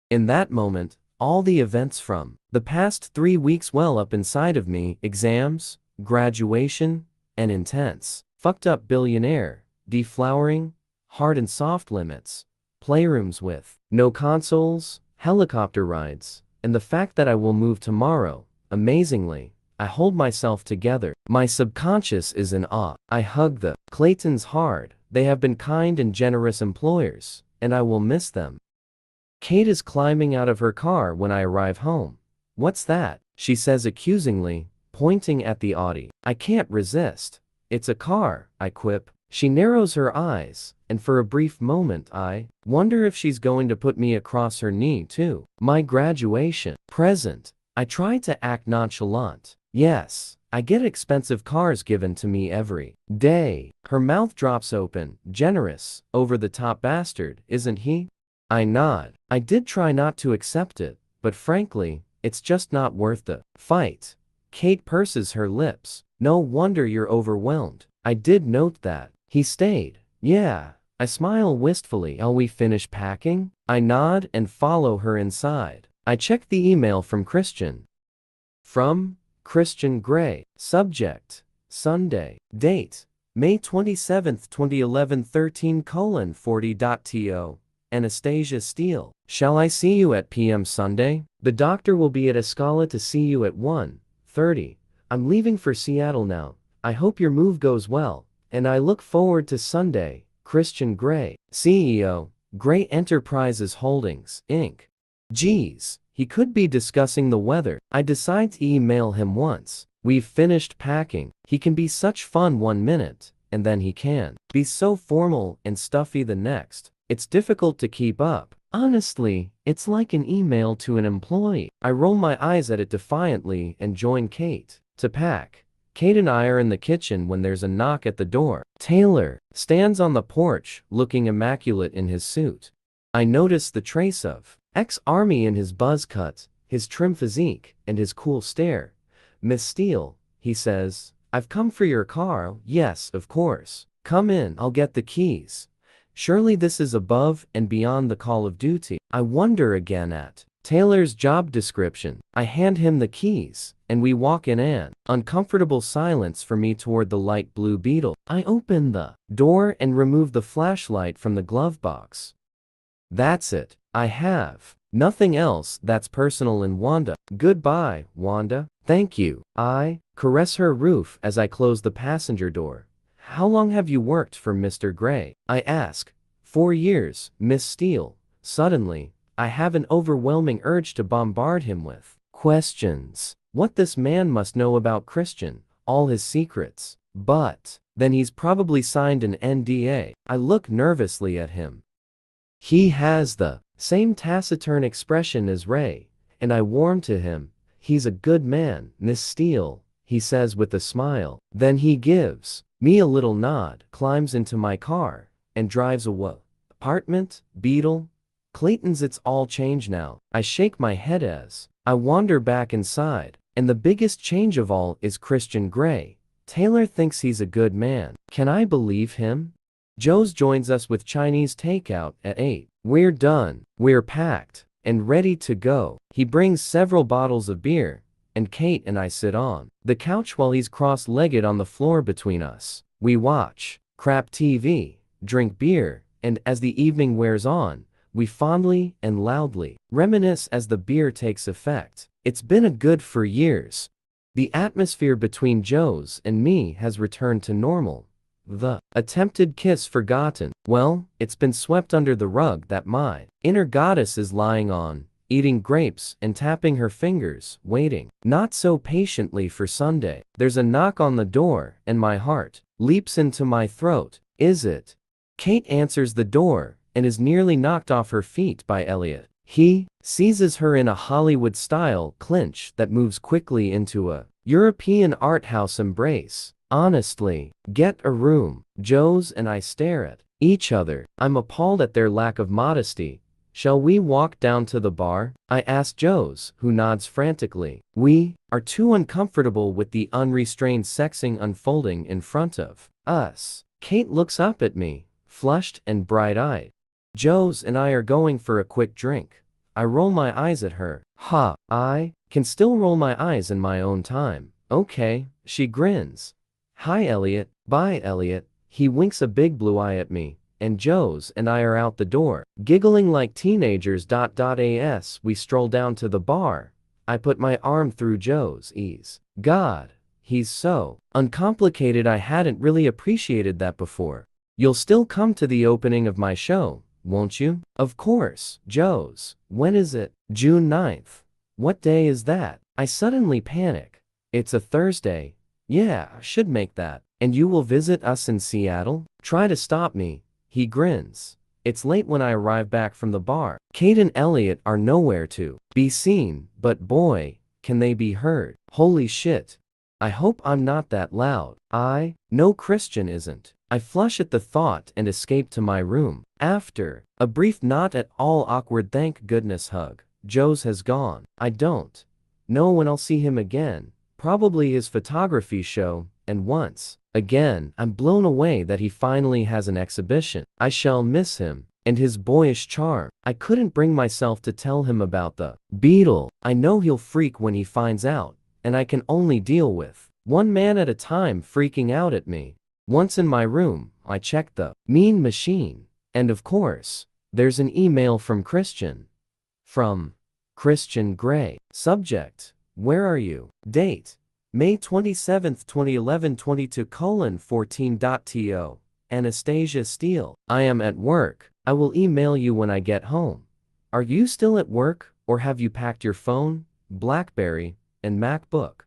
In that moment, all the events from the past 3 weeks well up inside of me: exams, graduation, and intense, fucked up billionaire, deflowering, hard and soft limits, playrooms with no consoles, helicopter rides, and the fact that I will move tomorrow. Amazingly, I hold myself together. My subconscious is in awe. I hug the Claytons hard. They have been kind and generous employers, and I will miss them. Kate is climbing out of her car when I arrive home. What's that? She says accusingly, pointing at the Audi. I can't resist. It's a car, I quip. She narrows her eyes, and for a brief moment I wonder if she's going to put me across her knee too. My graduation present. I try to act nonchalant. Yes, I get expensive cars given to me every day. Her mouth drops open. Generous, over-the-top bastard, isn't he? I nod. I did try not to accept it, but frankly, it's just not worth the fight. Kate purses her lips. No wonder you're overwhelmed. I did note that. He stayed. Yeah. I smile wistfully. Are we finished packing? I nod and follow her inside. I check the email from Christian. From Christian Grey. Subject: Sunday. Date: May 27, 2011 13:40. Anastasia Steele. Shall I see you at p.m. Sunday? The doctor will be at Escala to see you at 1:30. I'm leaving for Seattle now. I hope your move goes well, and I look forward to Sunday. Christian Grey. CEO, Grey Enterprises Holdings, Inc. Geez, he could be discussing the weather. I decide to email him once we've finished packing. He can be such fun 1 minute, and then he can be so formal and stuffy the next. It's difficult to keep up. Honestly, it's like an email to an employee. I roll my eyes at it defiantly and join Kate to pack. Kate and I are in the kitchen when there's a knock at the door. Taylor stands on the porch, looking immaculate in his suit. I notice the trace of ex-army in his buzz cut. his trim physique, and his cool stare. "Miss Steele," he says, "I've come for your car." "Yes, of course. Come in, I'll get the keys." Surely this is above and beyond the call of duty. I wonder again at Taylor's job description. I hand him the keys, and we walk in an uncomfortable silence for me toward the light blue Beetle. I open the door and remove the flashlight from the glove box. That's it. I have nothing else that's personal in Wanda. "Goodbye, Wanda." "Thank you." I caress her roof as I close the passenger door. "How long have you worked for Mr. Gray?" I ask. 4 years, Miss Steele." Suddenly, I have an overwhelming urge to bombard him with questions. What this man must know about Christian, all his secrets. But then he's probably signed an NDA. I look nervously at him. He has the same taciturn expression as Ray, and I warm to him. "He's a good man, Miss Steele," he says with a smile. Then he gives me a little nod, climbs into my car, and drives away. Apartment, Beetle, Clayton's. It's all changed now. I shake my head as I wander back inside, and the biggest change of all is Christian Gray. Taylor thinks he's a good man. Can I believe him? Joe's joins us with Chinese takeout at 8. We're done, we're packed, and ready to go. He brings several bottles of beer, and Kate and I sit on the couch while he's cross-legged on the floor between us. We watch crap TV, drink beer, and as the evening wears on, we fondly and loudly reminisce as the beer takes effect. It's been a good 4 years. The atmosphere between Joe's and me has returned to normal. The attempted kiss forgotten. Well, it's been swept under the rug that my inner goddess is lying on, eating grapes and tapping her fingers, waiting not so patiently for Sunday. There's a knock on the door, and my heart leaps into my throat. Is it? Kate answers the door, and is nearly knocked off her feet by Elliot. He seizes her in a Hollywood-style clinch that moves quickly into a European art house embrace. Honestly, get a room. Joe's and I stare at each other. I'm appalled at their lack of modesty. Shall we walk down to the bar? I ask Joe's, who nods frantically. We are too uncomfortable with the unrestrained sexing unfolding in front of us. Kate looks up at me, flushed and bright-eyed. Joe's and I are going for a quick drink. I roll my eyes at her. Ha, I can still roll my eyes in my own time. Okay, she grins. Hi Elliot. Bye Elliot. He winks a big blue eye at me, and Joe's and I are out the door, giggling like teenagers. As we stroll down to the bar, I put my arm through Joe's ease. God, he's so uncomplicated. I hadn't really appreciated that before. You'll still come to the opening of my show, won't you? Of course. Joe's. When is it? June 9th. What day is that? I suddenly panic. It's a Thursday. Yeah, I should make that. And you will visit us in Seattle? Try to stop me. He grins. It's late when I arrive back from the bar. Kate and Elliot are nowhere to be seen, but boy, can they be heard. Holy shit. I hope I'm not that loud. No, Christian isn't. I flush at the thought and escape to my room. After a brief not at all awkward thank goodness hug, Joe's has gone. I don't know when I'll see him again. Probably his photography show, and once again I'm blown away that he finally has an exhibition. I shall miss him, and his boyish charm. I couldn't bring myself to tell him about the Beetle. I know he'll freak when he finds out, and I can only deal with one man at a time freaking out at me. Once in my room, I check the mean machine, and of course, there's an email from Christian. From Christian Gray. Subject: where are you? Date: May 27, 2011. 22:14.to. Anastasia Steele. I am at work. I will email you when I get home. Are you still at work, or have you packed your phone, BlackBerry, and MacBook?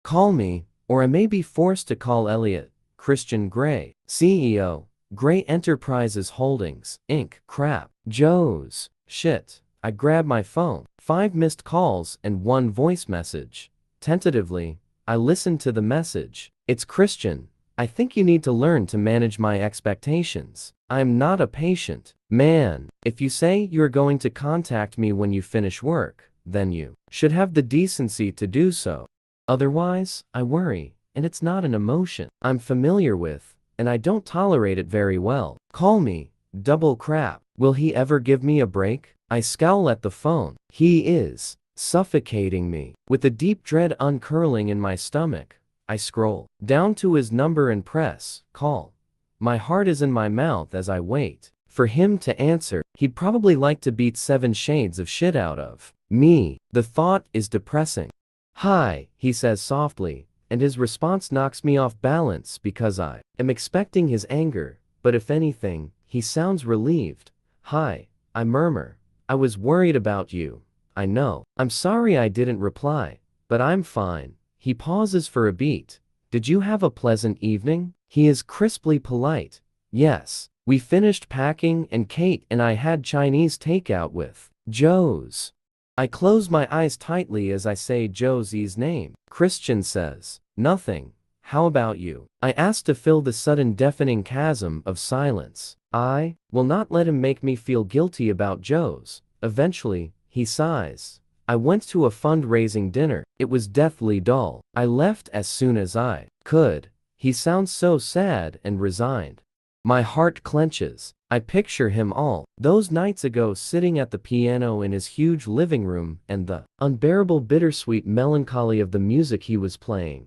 Call me, or I may be forced to call Elliot. Christian Gray, CEO, Gray Enterprises Holdings, Inc. Crap. Joe's. Shit. I grab my phone. 5 missed calls and 1 voice message. Tentatively, I listen to the message. It's Christian. I think you need to learn to manage my expectations. I'm not a patient man. If you say you're going to contact me when you finish work, then you should have the decency to do so. Otherwise, I worry, and it's not an emotion I'm familiar with, and I don't tolerate it very well. Call me, double crap. Will he ever give me a break? I scowl at the phone. He is suffocating me. With a deep dread uncurling in my stomach, I scroll down to his number and press call. My heart is in my mouth as I wait for him to answer. He'd probably like to beat 7 shades of shit out of me. The thought is depressing. Hi, he says softly, and his response knocks me off balance because I am expecting his anger, but if anything, he sounds relieved. Hi, I murmur. I was worried about you. I know. I'm sorry I didn't reply, but I'm fine. He pauses for a beat. Did you have a pleasant evening? He is crisply polite. Yes. We finished packing and Kate and I had Chinese takeout with Joe's. I close my eyes tightly as I say Josie's name. Christian says, nothing. How about you? I ask to fill the sudden deafening chasm of silence. I will not let him make me feel guilty about Joe's. Eventually, he sighs. I went to a fundraising dinner. It was deathly dull. I left as soon as I could. He sounds so sad and resigned. My heart clenches. I picture him all those nights ago sitting at the piano in his huge living room and the unbearable bittersweet melancholy of the music he was playing.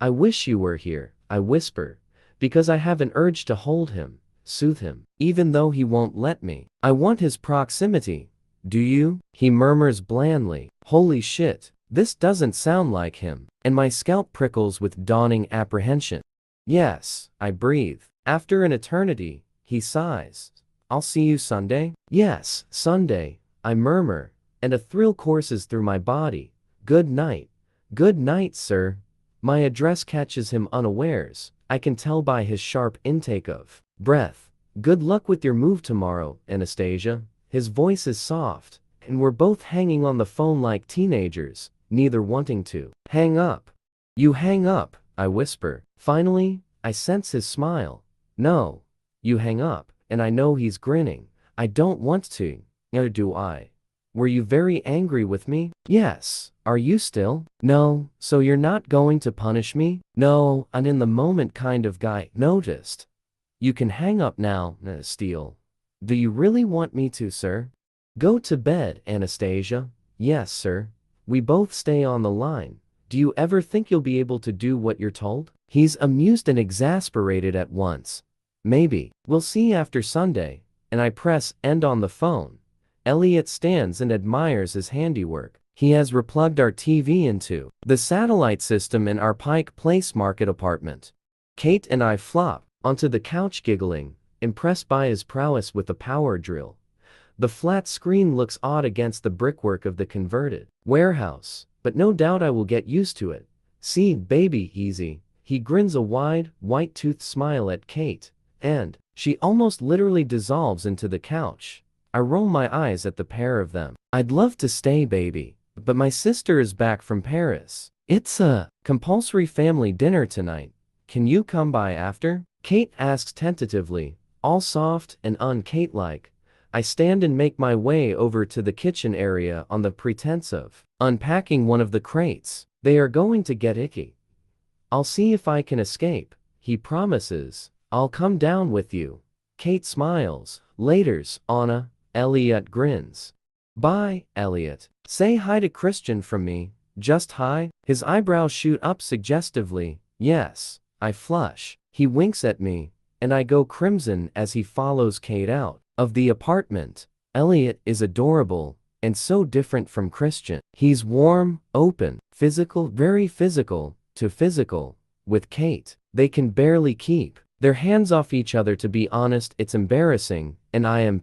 I wish you were here, I whisper, because I have an urge to hold him, soothe him, even though he won't let me. I want his proximity. Do you? He murmurs blandly. Holy shit, this doesn't sound like him, and my scalp prickles with dawning apprehension. Yes, I breathe. After an eternity, he sighs. I'll see you Sunday? Yes, Sunday, I murmur, and a thrill courses through my body. Good night. Good night, sir. My address catches him unawares. I can tell by his sharp intake of breath. Good luck with your move tomorrow, Anastasia. His voice is soft, and we're both hanging on the phone like teenagers, neither wanting to hang up. You hang up, I whisper. Finally, I sense his smile. No. You hang up, and I know he's grinning. I don't want to. Neither do I. Were you very angry with me? Yes. Are you still? No. So you're not going to punish me? No, I'm in the moment kind of guy. Noticed. You can hang up now, Steele. Do you really want me to, sir? Go to bed, Anastasia. Yes, sir. We both stay on the line. Do you ever think you'll be able to do what you're told? He's amused and exasperated at once. Maybe. We'll see after Sunday. And I press end on the phone. Elliot stands and admires his handiwork. He has replugged our TV into the satellite system in our Pike Place Market apartment. Kate and I flop onto the couch giggling, impressed by his prowess with the power drill. The flat screen looks odd against the brickwork of the converted warehouse, but no doubt I will get used to it. See, baby, easy. He grins a wide, white-toothed smile at Kate, and she almost literally dissolves into the couch. I roll my eyes at the pair of them. I'd love to stay, baby, but my sister is back from Paris. It's a compulsory family dinner tonight. Can you come by after? Kate asks tentatively, all soft and un-Kate-like. I stand and make my way over to the kitchen area on the pretense of unpacking one of the crates. They are going to get icky. I'll see if I can escape, he promises. I'll come down with you. Kate smiles. Laters, Anna. Elliot grins. Bye, Elliot. Say hi to Christian from me. Just hi? His eyebrows shoot up suggestively. Yes. I flush. He winks at me, and I go crimson as he follows Kate out of the apartment. Elliot is adorable, and so different from Christian. He's warm, open, physical, very physical, to physical. With Kate, they can barely keep their hands off each other. To be honest, it's embarrassing, and I am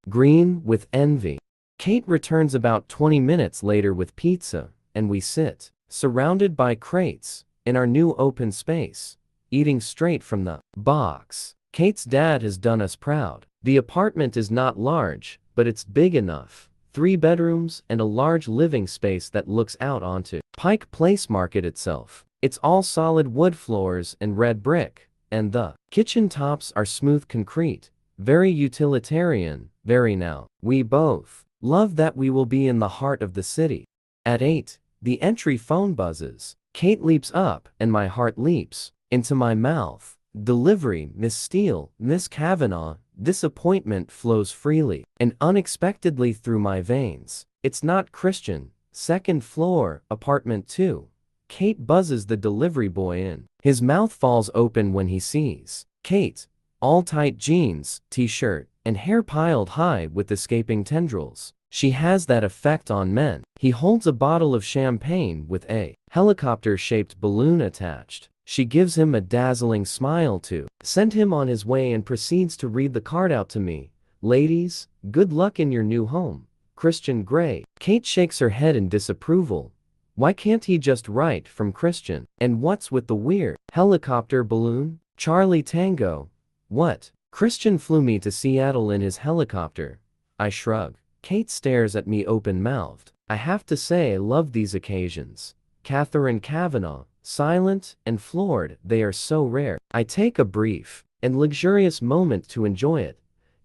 green with envy. Kate returns about 20 minutes later with pizza, and we sit, surrounded by crates, in our new open space, eating straight from the box. Kate's dad has done us proud. The apartment is not large, but it's big enough. 3 bedrooms and a large living space that looks out onto Pike Place Market itself. It's all solid wood floors and red brick, and the kitchen tops are smooth concrete. Very utilitarian, very now. We both love that we will be in the heart of the city. At 8, the entry phone buzzes. Kate leaps up and my heart leaps into my mouth. Delivery, Miss Steele, Miss Kavanaugh. Disappointment flows freely and unexpectedly through my veins. It's not Christian. Second floor, apartment 2. Kate buzzes the delivery boy in. His mouth falls open when he sees Kate. All tight jeans, t-shirt, and hair piled high with escaping tendrils. She has that effect on men. He holds a bottle of champagne with a helicopter-shaped balloon attached. She gives him a dazzling smile to send him on his way and proceeds to read the card out to me. Ladies, good luck in your new home. Christian Grey. Kate shakes her head in disapproval. Why can't he just write from Christian? And what's with the weird helicopter balloon? Charlie Tango. What? Christian flew me to Seattle in his helicopter. I shrug. Kate stares at me open-mouthed. I have to say I love these occasions. Catherine Kavanaugh. Silent and floored, they are so rare. I take a brief and luxurious moment to enjoy it.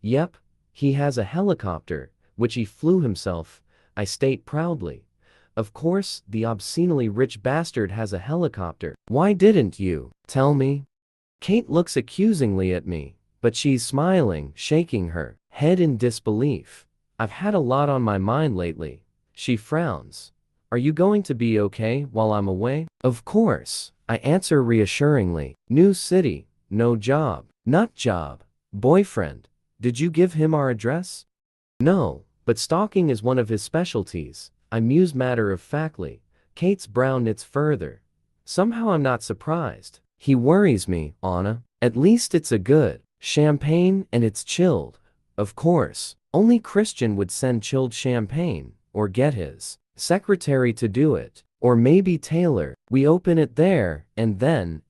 Yep, he has a helicopter, which he flew himself, I state proudly. Of course, the obscenely rich bastard has a helicopter. Why didn't you tell me? Kate looks accusingly at me, but she's smiling, shaking her head in disbelief. I've had a lot on my mind lately. She frowns. Are you going to be okay while I'm away? Of course, I answer reassuringly. New city, no job. Nut job. Boyfriend. Did you give him our address? No, but stalking is one of his specialties. I muse matter-of-factly. Kate's brow knits further. Somehow I'm not surprised. He worries me, Anna. At least it's a good champagne and it's chilled. Of course, only Christian would send chilled champagne, or get his secretary to do it, or maybe Taylor. We open it there, and then,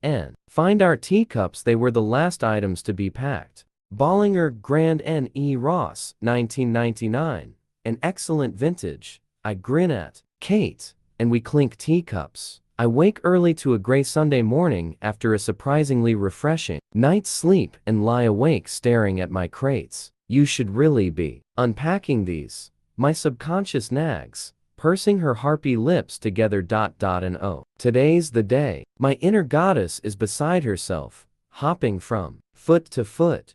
find our teacups. They were the last items to be packed. Bollinger Grand N.E. Ross, 1999. An excellent vintage. I grin at Kate, and we clink teacups. I wake early to a gray Sunday morning after a surprisingly refreshing night's sleep and lie awake staring at my crates. You should really be unpacking these. My subconscious nags, pursing her harpy lips together. And oh, today's the day. My inner goddess is beside herself, hopping from foot to foot.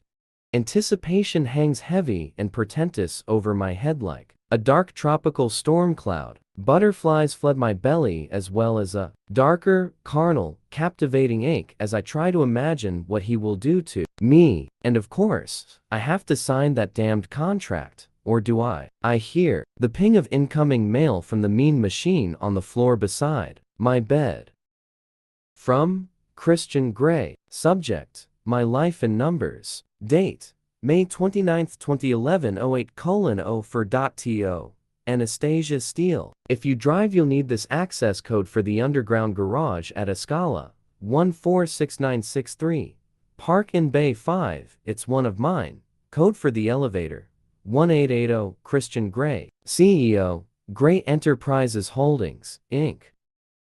Anticipation hangs heavy and portentous over my head like a dark tropical storm cloud. Butterflies flood my belly as well as a darker, carnal, captivating ache as I try to imagine what he will do to me. And of course, I have to sign that damned contract. Or do I? I hear the ping of incoming mail from the mean machine on the floor beside my bed. From Christian Grey. Subject: My life in numbers. Date: May 29, 2011 08:04.to. Anastasia Steele. If you drive, you'll need this access code for the underground garage at Escala 146963. Park in Bay 5. It's one of mine. Code for the elevator 1880. Christian Grey. CEO, Grey Enterprises Holdings, Inc.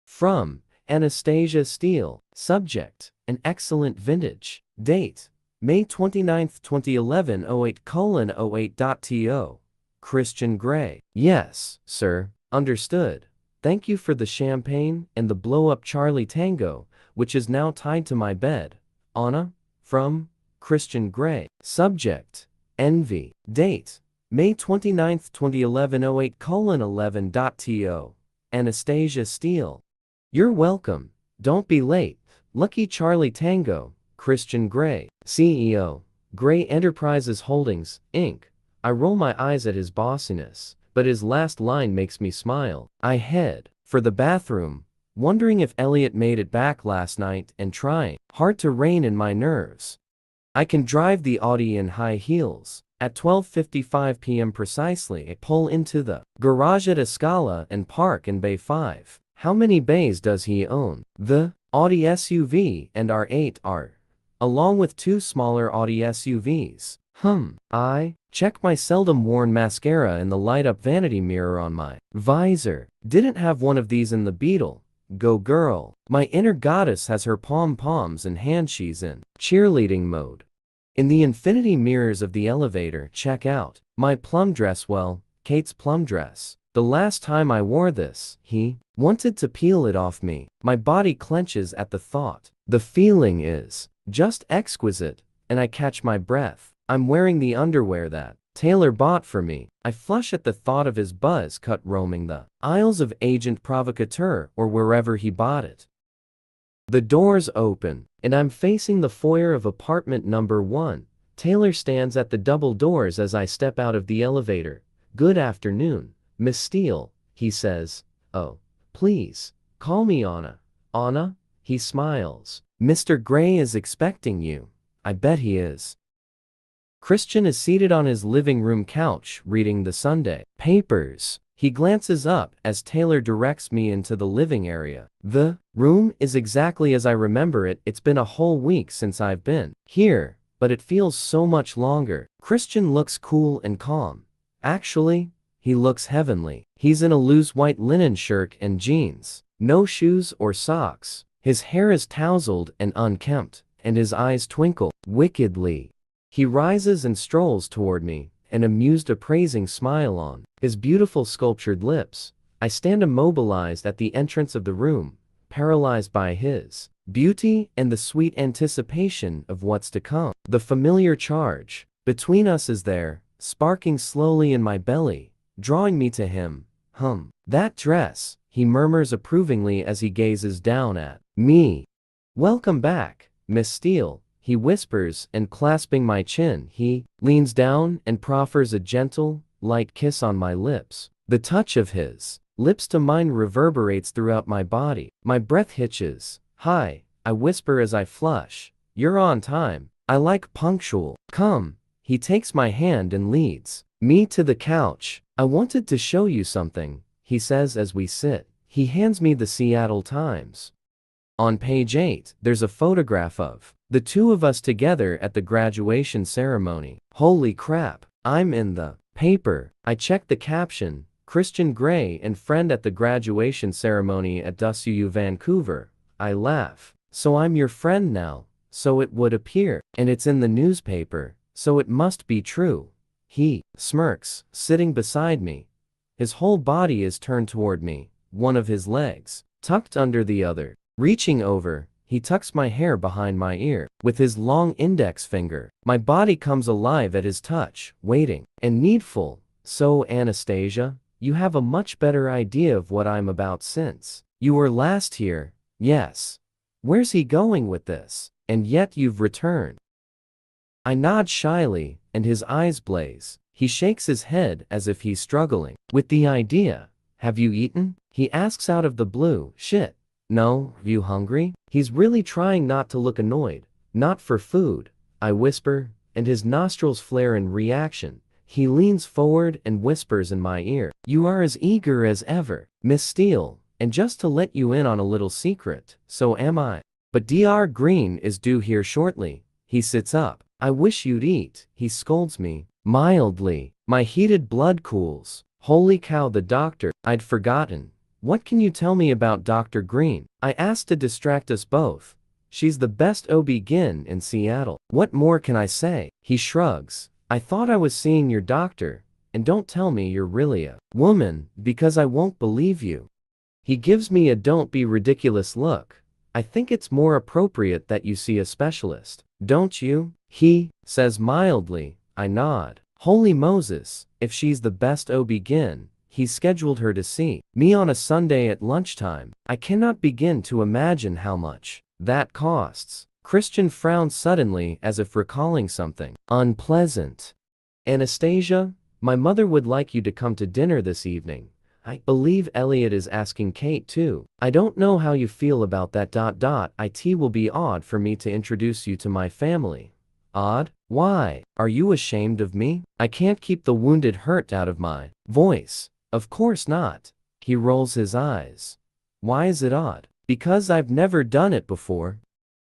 From Anastasia Steele. Subject: An excellent vintage. Date: May 29, 2011 08:08.to. Christian Grey. Yes, sir. Understood. Thank you for the champagne and the blow-up Charlie Tango, which is now tied to my bed. Anna. From Christian Grey. Subject: Envy. Date: May 29, 2011 08:11.to. Anastasia Steele. You're welcome. Don't be late. Lucky Charlie Tango. Christian Grey. CEO, Grey Enterprises Holdings, Inc. I roll my eyes at his bossiness, but his last line makes me smile. I head for the bathroom, wondering if Elliot made it back last night and trying hard to rein in my nerves. I can drive the Audi in high heels. At 12:55 p.m. precisely, I pull into the garage at Escala and park in Bay 5. How many bays does he own? The Audi SUV and R8R, along with two smaller Audi SUVs. I check my seldom worn mascara in the light-up vanity mirror on my visor. Didn't have one of these in the Beetle. Go girl. My inner goddess has her pom-poms in hand. She's in cheerleading mode. In the infinity mirrors of the elevator, check out my plum dress. Well, Kate's plum dress. The last time I wore this, he wanted to peel it off me. My body clenches at the thought. The feeling is just exquisite, and I catch my breath. I'm wearing the underwear that Taylor bought for me. I flush at the thought of his buzz cut roaming the aisles of Agent Provocateur or wherever he bought it. The doors open, and I'm facing the foyer of apartment number 1. Taylor stands at the double doors as I step out of the elevator. "Good afternoon, Miss Steele," he says. "Oh, please, call me Anna." "Anna?" He smiles. "Mr. Gray is expecting you." I bet he is. Christian is seated on his living room couch reading the Sunday papers. He glances up as Taylor directs me into the living area. The room is exactly as I remember it. It's been a whole week since I've been here, but it feels so much longer. Christian looks cool and calm. Actually, he looks heavenly. He's in a loose white linen shirt and jeans. No shoes or socks. His hair is tousled and unkempt, and his eyes twinkle wickedly. He rises and strolls toward me, an amused appraising smile on his beautiful sculptured lips. I stand immobilized at the entrance of the room, paralyzed by his beauty and the sweet anticipation of what's to come. The familiar charge between us is there, sparking slowly in my belly, drawing me to him. That dress," he murmurs approvingly as he gazes down at me. "Welcome back, Miss Steele," he whispers, and clasping my chin, he leans down and proffers a gentle, light kiss on my lips. The touch of his lips to mine reverberates throughout my body. My breath hitches. "Hi," I whisper as I flush. "You're on time. I like punctual." "Come." He takes my hand and leads me to the couch. "I wanted to show you something," he says as we sit. He hands me the Seattle Times. On page 8, there's a photograph of the two of us together at the graduation ceremony. Holy crap, I'm in the paper. I check the caption, "Christian Gray and friend at the graduation ceremony at DUSU Vancouver." I laugh. "So I'm your friend now," so it would appear, and it's in the newspaper, so it must be true. He smirks, sitting beside me. His whole body is turned toward me, one of his legs tucked under the other. Reaching over, he tucks my hair behind my ear with his long index finger. My body comes alive at his touch, waiting and needful. "So, Anastasia, you have a much better idea of what I'm about since you were last here." "Yes." "Where's he going with this? And yet you've returned." I nod shyly, and his eyes blaze. He shakes his head as if he's struggling with the idea. "Have you eaten?" he asks out of the blue. "Shit. No, you hungry?" He's really trying not to look annoyed. "Not for food," I whisper, and his nostrils flare in reaction. He leans forward and whispers in my ear, "You are as eager as ever, Miss Steele, and just to let you in on a little secret, so am I. But Dr. Green is due here shortly." He sits up. "I wish you'd eat," he scolds me mildly. My heated blood cools. Holy cow, the doctor. I'd forgotten. "What can you tell me about Dr. Green?" I asked to distract us both. "She's the best OB-GYN in Seattle." "What more can I say?" He shrugs. "I thought I was seeing your doctor, and don't tell me you're really a woman, because I won't believe you." He gives me a "don't be ridiculous" look. "I think it's more appropriate that you see a specialist, don't you?" he says mildly. I nod. Holy Moses, if she's the best OB-GYN, he's scheduled her to see me on a Sunday at lunchtime. I cannot begin to imagine how much that costs. Christian frowns suddenly as if recalling something unpleasant. "Anastasia, my mother would like you to come to dinner this evening. I believe Elliot is asking Kate too. I don't know how you feel about that. It will be odd for me to introduce you to my family." "Odd? Why? Are you ashamed of me?" I can't keep the wounded hurt out of my voice. "Of course not." He rolls his eyes. "Why is it odd?" "Because I've never done it before."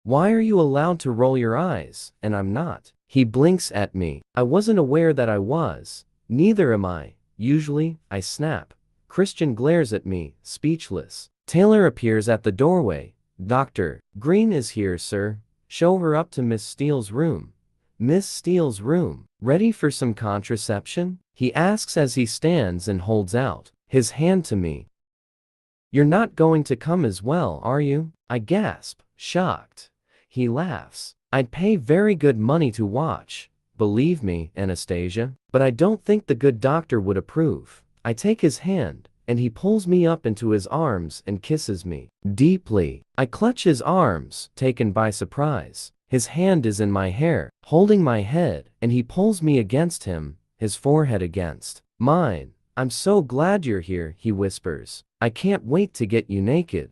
"Why are you allowed to roll your eyes, and I'm not?" He blinks at me. "I wasn't aware that I was." "Neither am I, usually," I snap. Christian glares at me, speechless. Taylor appears at the doorway. "Dr. Green is here, sir. Show her up to Miss Steele's room." "Miss Steele's room? Ready for some contraception?" he asks as he stands and holds out his hand to me. "You're not going to come as well, are you?" I gasp, shocked. He laughs. "I'd pay very good money to watch. Believe me, Anastasia. But I don't think the good doctor would approve." I take his hand, and he pulls me up into his arms and kisses me deeply. I clutch his arms, taken by surprise. His hand is in my hair, holding my head, and he pulls me against him, his forehead against mine. "I'm so glad you're here," he whispers. "I can't wait to get you naked."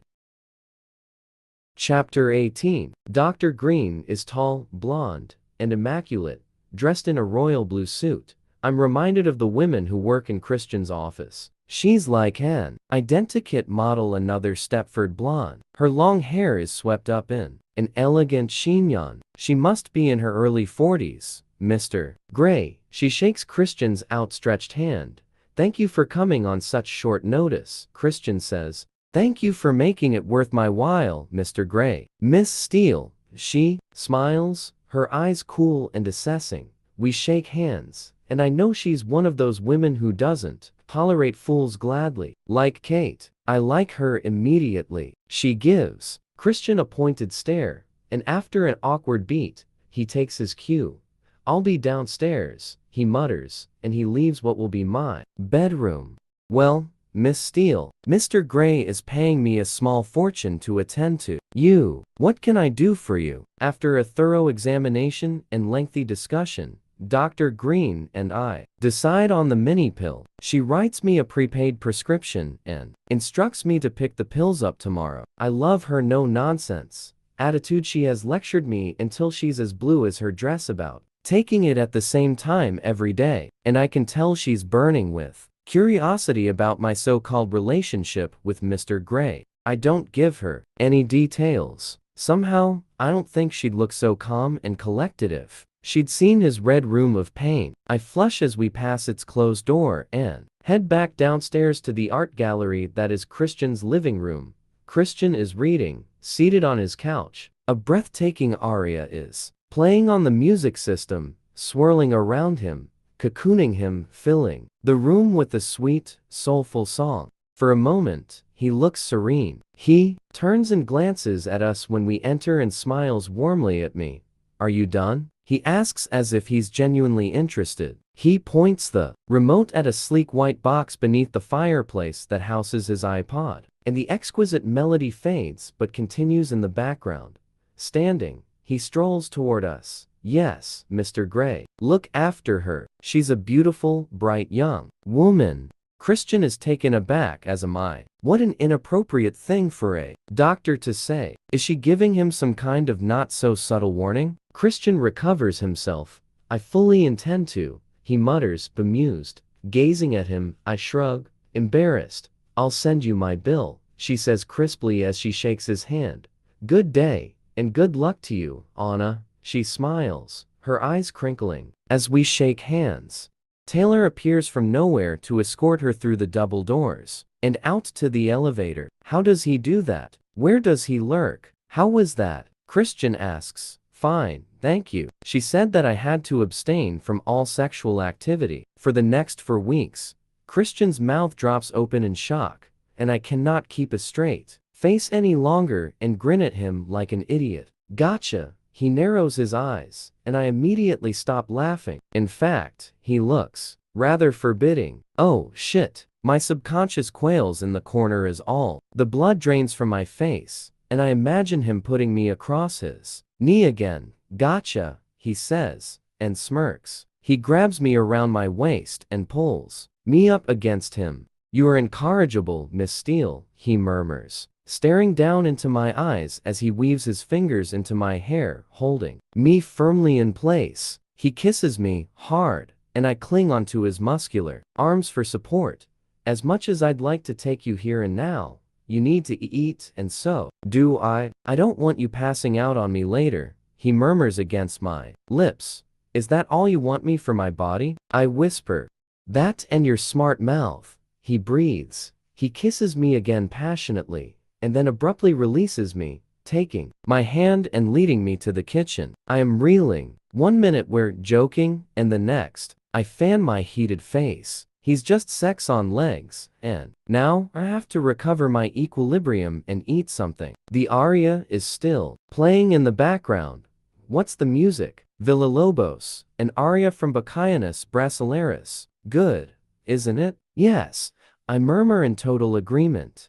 Chapter 18. Dr. Green is tall, blonde, and immaculate, dressed in a royal blue suit. I'm reminded of the women who work in Christian's office. She's like an identikit model, another Stepford blonde. Her long hair is swept up in an elegant chignon. She must be in her early 40s. "Mr. Gray," she shakes Christian's outstretched hand. "Thank you for coming on such short notice," Christian says. "Thank you for making it worth my while, Mr. Gray." "Miss Steele," she smiles, her eyes cool and assessing. We shake hands, and I know she's one of those women who doesn't tolerate fools gladly. Like Kate, I like her immediately. She gives Christian a pointed stare, and after an awkward beat, he takes his cue. "I'll be downstairs," he mutters, and he leaves what will be my bedroom. "Well, Miss Steele, Mr. Gray is paying me a small fortune to attend to you. What can I do for you?" After a thorough examination and lengthy discussion, Dr. Green and I decide on the mini pill. She writes me a prepaid prescription and instructs me to pick the pills up tomorrow. I love her no-nonsense attitude. She has lectured me until she's as blue as her dress about taking it at the same time every day, and I can tell she's burning with curiosity about my so-called relationship with Mr. Gray. I don't give her any details. Somehow, I don't think she'd look so calm and collected if she'd seen his red room of pain. I flush as we pass its closed door and head back downstairs to the art gallery that is Christian's living room. Christian is reading, seated on his couch. A breathtaking aria is playing on the music system, swirling around him, cocooning him, filling the room with a sweet, soulful song. For a moment, he looks serene. He turns and glances at us when we enter and smiles warmly at me. "Are you done?" he asks as if he's genuinely interested. He points the remote at a sleek white box beneath the fireplace that houses his iPod, and the exquisite melody fades but continues in the background. Standing, he strolls toward us. "Yes, Mr. Gray. Look after her. She's a beautiful, bright young woman." Christian is taken aback, as am I. What an inappropriate thing for a doctor to say. Is she giving him some kind of not-so-subtle warning? Christian recovers himself. "I fully intend to," he mutters, bemused. Gazing at him, I shrug, embarrassed. "I'll send you my bill," she says crisply as she shakes his hand. "Good day, and good luck to you, Anna." She smiles, her eyes crinkling. As we shake hands, Taylor appears from nowhere to escort her through the double doors and out to the elevator. How does he do that? Where does he lurk? How was that? Christian asks. "Fine, thank you." She said that I had to abstain from all sexual activity for the next 4 weeks. Christian's mouth drops open in shock, and I cannot keep a straight face any longer and grin at him like an idiot. "Gotcha." He narrows his eyes, and I immediately stop laughing. In fact, he looks rather forbidding. Oh, shit. My subconscious quails in the corner as all the blood drains from my face, and I imagine him putting me across his knee again. "Gotcha," he says, and smirks. He grabs me around my waist and pulls me up against him. "You are incorrigible, Miss Steele," he murmurs, staring down into my eyes as he weaves his fingers into my hair, holding me firmly in place. He kisses me hard, and I cling onto his muscular arms for support. "As much as I'd like to take you here and now, you need to eat, and so do I. I don't want you passing out on me later," he murmurs against my lips. "Is that all you want me for my body?" I whisper. "That and your smart mouth," he breathes. He kisses me again passionately, and then abruptly releases me, taking my hand and leading me to the kitchen. I am reeling. 1 minute we're joking, and the next, I fan my heated face. He's just sex on legs, and now I have to recover my equilibrium and eat something. The aria is still playing in the background. What's the music? Villalobos, an aria from Bacchianus Brasileiros. Good, isn't it? Yes, I murmur in total agreement.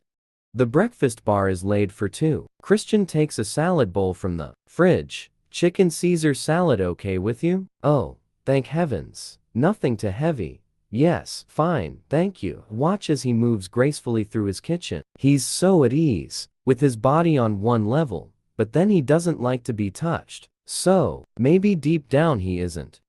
The breakfast bar is laid for two. Christian takes a salad bowl from the fridge. Chicken Caesar salad okay with you? Oh, thank heavens. Nothing too heavy. Yes, fine, thank you. Watch as he moves gracefully through his kitchen. He's so at ease, with his body on one level, but then he doesn't like to be touched. So, maybe deep down he isn't.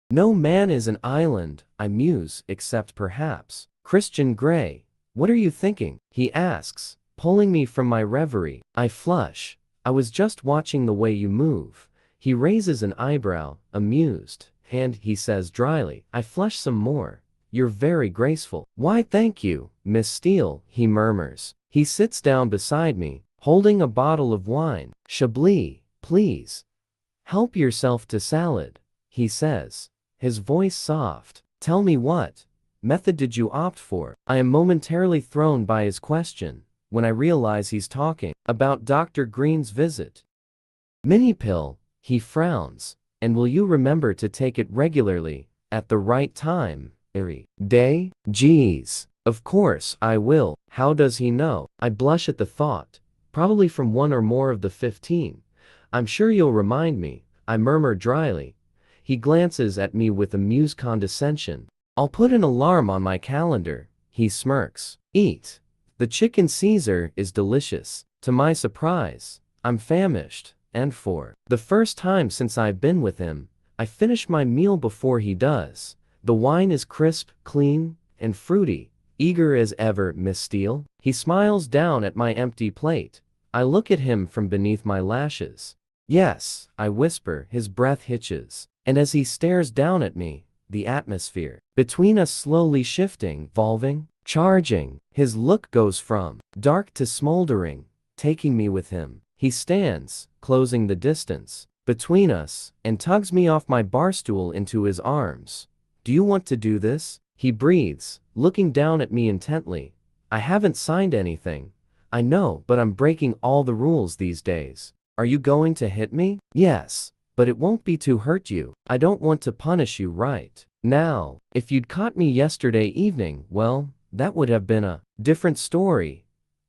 No man is an island, I muse, except perhaps Christian Grey. What are you thinking? He asks, pulling me from my reverie. I flush. I was just watching the way you move. He raises an eyebrow, amused, and he says dryly, I flush some more. You're very graceful. Why thank you, Miss Steele, he murmurs. He sits down beside me, holding a bottle of wine. Chablis, please. Help yourself to salad, he says, his voice soft. Tell me what method did you opt for? I am momentarily thrown by his question, when I realize he's talking about Dr. Green's visit. Mini pill, he frowns, and will you remember to take it regularly, at the right time, every day? Geez, of course I will. How does he know? I blush at the thought, probably from one or more of the 15. I'm sure you'll remind me, I murmur dryly. He glances at me with amused condescension. I'll put an alarm on my calendar, he smirks. Eat. The chicken Caesar is delicious. To my surprise, I'm famished, and for the first time since I've been with him, I finish my meal before he does. The wine is crisp, clean, and fruity. Eager as ever, Miss Steele. He smiles down at my empty plate. I look at him from beneath my lashes. Yes, I whisper, his breath hitches. And as he stares down at me, the atmosphere between us slowly shifting, evolving, charging. His look goes from dark to smoldering, taking me with him. He stands, closing the distance between us, and tugs me off my bar stool into his arms. Do you want to do this? He breathes, looking down at me intently. I haven't signed anything. I know, but I'm breaking all the rules these days. Are you going to hit me? Yes. But it won't be to hurt you. I don't want to punish you right now. If you'd caught me yesterday evening, well, that would have been a different story.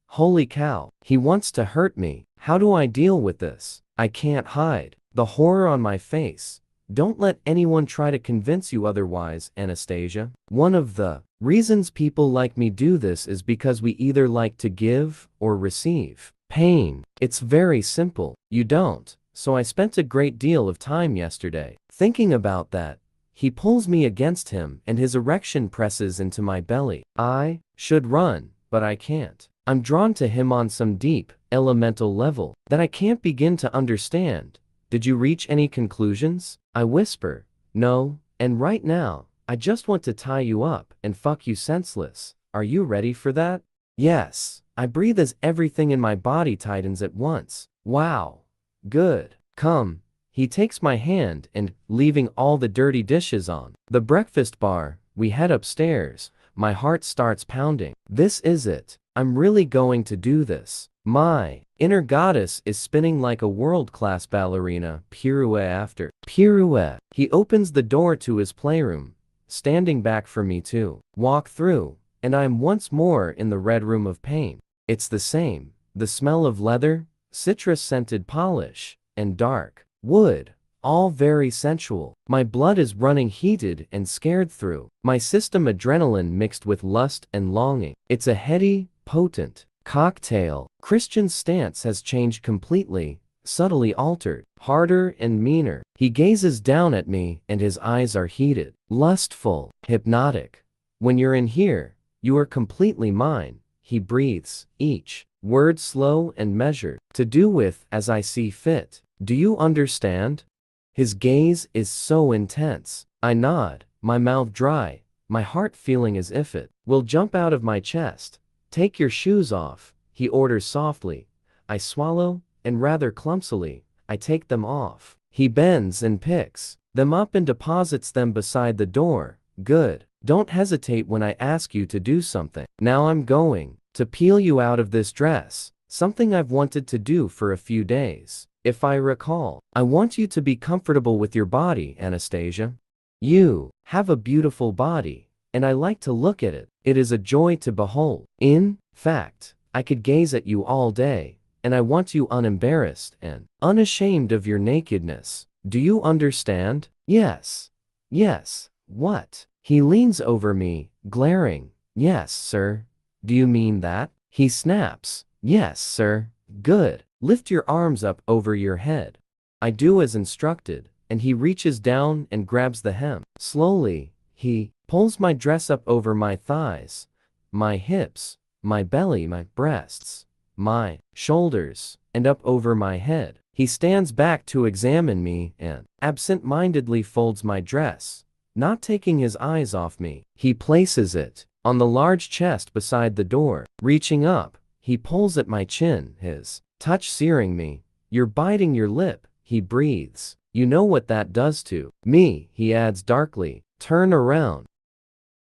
Holy cow, he wants to hurt me. How do I deal with this? I can't hide the horror on my face. Don't let anyone try to convince you otherwise, Anastasia. One of the reasons people like me do this is because we either like to give or receive pain. It's very simple. You don't. So I spent a great deal of time yesterday thinking about that. He pulls me against him and his erection presses into my belly. I should run, but I can't. I'm drawn to him on some deep, elemental level that I can't begin to understand. Did you reach any conclusions? I whisper. No, and right now, I just want to tie you up and fuck you senseless. Are you ready for that? Yes. I breathe as everything in my body tightens at once. Wow. Good. Come. He takes my hand and, leaving all the dirty dishes on the breakfast bar, we head upstairs. My heart starts pounding. This is it. I'm really going to do this. My inner goddess is spinning like a world-class ballerina, pirouette after pirouette. He opens the door to his playroom, standing back for me to walk through, and I am once more in the red room of pain. It's the same. The smell of leather, citrus-scented polish, and dark wood, all very sensual. My blood is running heated and scared through my system, adrenaline mixed with lust and longing. It's a heady, potent cocktail. Christian's stance has changed completely, subtly altered, harder and meaner. He gazes down at me and his eyes are heated, lustful, hypnotic. When you're in here, you are completely mine. He breathes, each word slow and measured, to do with as I see fit. Do you understand? His gaze is so intense. I nod, my mouth dry, my heart feeling as if it will jump out of my chest. Take your shoes off, he orders softly. I swallow, and rather clumsily, I take them off. He bends and picks them up and deposits them beside the door. Good. Don't hesitate when I ask you to do something. Now I'm going to peel you out of this dress, something I've wanted to do for a few days. If I recall, I want you to be comfortable with your body, Anastasia. You have a beautiful body, and I like to look at it. It is a joy to behold. In fact, I could gaze at you all day, and I want you unembarrassed and unashamed of your nakedness. Do you understand? Yes. Yes. What? He leans over me, glaring. Yes, sir. Do you mean that? He snaps. Yes, sir. Good. Lift your arms up over your head. I do as instructed, and he reaches down and grabs the hem. Slowly, he pulls my dress up over my thighs, my hips, my belly, my breasts, my shoulders, and up over my head. He stands back to examine me and absent-mindedly folds my dress, not taking his eyes off me. He places it on the large chest beside the door. Reaching up, he pulls at my chin, his touch searing me. You're biting your lip, he breathes. You know what that does to me, he adds darkly. Turn around.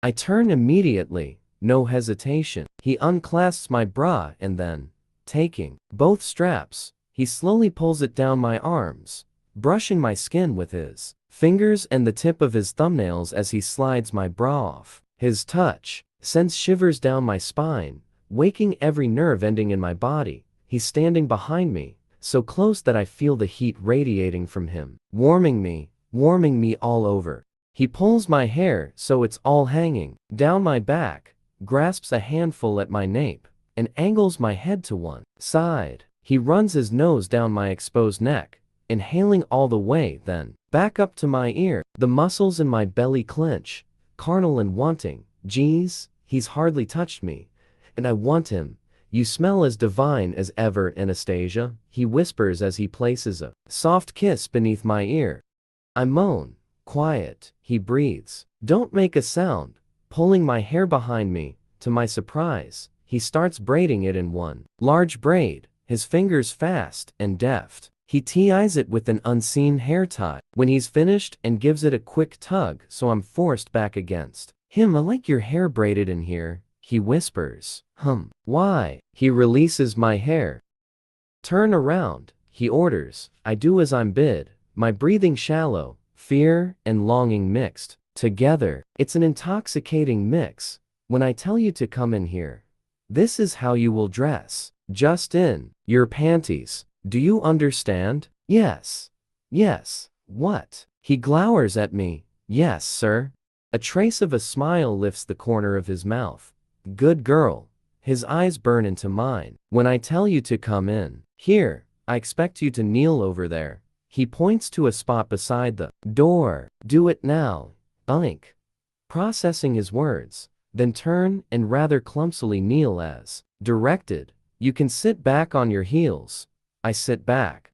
I turn immediately, no hesitation. He unclasps my bra and then, taking both straps, he slowly pulls it down my arms, brushing my skin with his fingers and the tip of his thumbnails as he slides my bra off. His touch sends shivers down my spine, waking every nerve ending in my body. He's standing behind me, so close that I feel the heat radiating from him, warming me all over. He pulls my hair so it's all hanging down my back, grasps a handful at my nape, and angles my head to one side. He runs his nose down my exposed neck, inhaling all the way, then back up to my ear. The muscles in my belly clench, carnal and wanting. Geez, he's hardly touched me, and I want him. You smell as divine as ever, Anastasia, he whispers as he places a soft kiss beneath my ear. I moan. Quiet, he breathes. Don't make a sound. Pulling my hair behind me, to my surprise, he starts braiding it in one large braid, his fingers fast and deft. He ties it with an unseen hair tie. When he's finished and gives it a quick tug, so I'm forced back against him. I like your hair braided in here, he whispers. Why? He releases my hair. Turn around, he orders. I do as I'm bid, my breathing shallow, fear and longing mixed together. It's an intoxicating mix. When I tell you to come in here, this is how you will dress. Just in your panties. Do you understand? Yes. Yes. What? He glowers at me. Yes, sir. A trace of a smile lifts the corner of his mouth. Good girl. His eyes burn into mine. When I tell you to come in here, I expect you to kneel over there. He points to a spot beside the door. Do it now. Unk. Processing his words, then turn and rather clumsily kneel as directed. You can sit back on your heels. I sit back.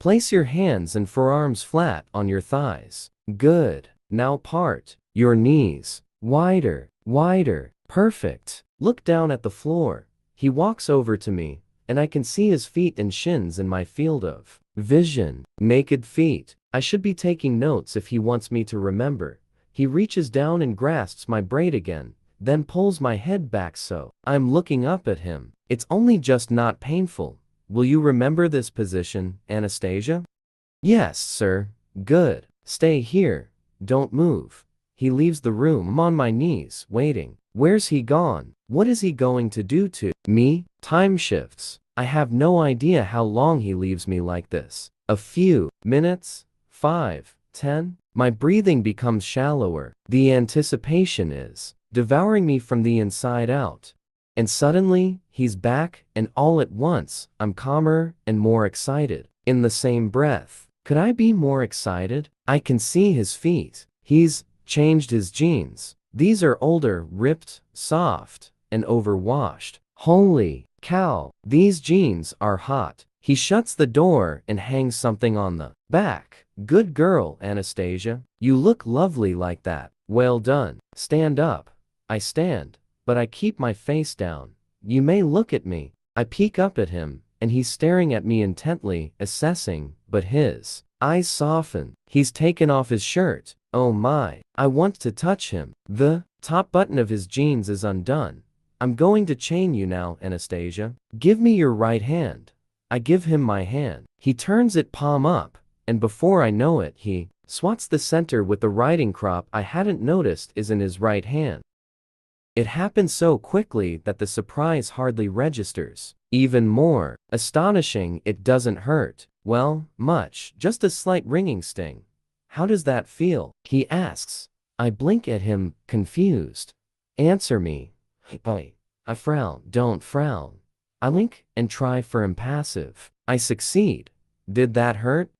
Place your hands and forearms flat on your thighs. Good. Now part your knees. Wider, wider. Perfect. Look down at the floor. He walks over to me, and I can see his feet and shins in my field of vision. Naked feet. I should be taking notes if he wants me to remember. He reaches down and grasps my braid again, then pulls my head back so I'm looking up at him. It's only just not painful. Will you remember this position, Anastasia? Yes, sir. Good. Stay here. Don't move. He leaves the room. I'm on my knees, waiting. Where's he gone? What is he going to do to me? Time shifts. I have no idea how long he leaves me like this. A few minutes? 5, 10? My breathing becomes shallower. The anticipation is devouring me from the inside out. And suddenly, he's back, and all at once, I'm calmer and more excited. In the same breath, could I be more excited? I can see his feet. He's changed his jeans. These are older, ripped, soft, and overwashed. Holy cow, these jeans are hot. He shuts the door and hangs something on the back. Good girl, Anastasia. You look lovely like that. Well done. Stand up. I stand, but I keep my face down. You may look at me. I peek up at him, and he's staring at me intently, assessing, but his eyes soften. He's taken off his shirt, Oh my, I want to touch him. The top button of his jeans is undone. I'm going to chain you now, Anastasia. Give me your right hand. I give him my hand. He turns it palm up, and before I know it, he swats the center with the riding crop I hadn't noticed is in his right hand. It happened so quickly that the surprise hardly registers. Even more astonishing, it doesn't hurt. Well, much, just a slight ringing sting. How does that feel? He asks. I blink at him, confused. Answer me. I frown. Don't frown. I blink and try for impassive. I succeed. Did that hurt?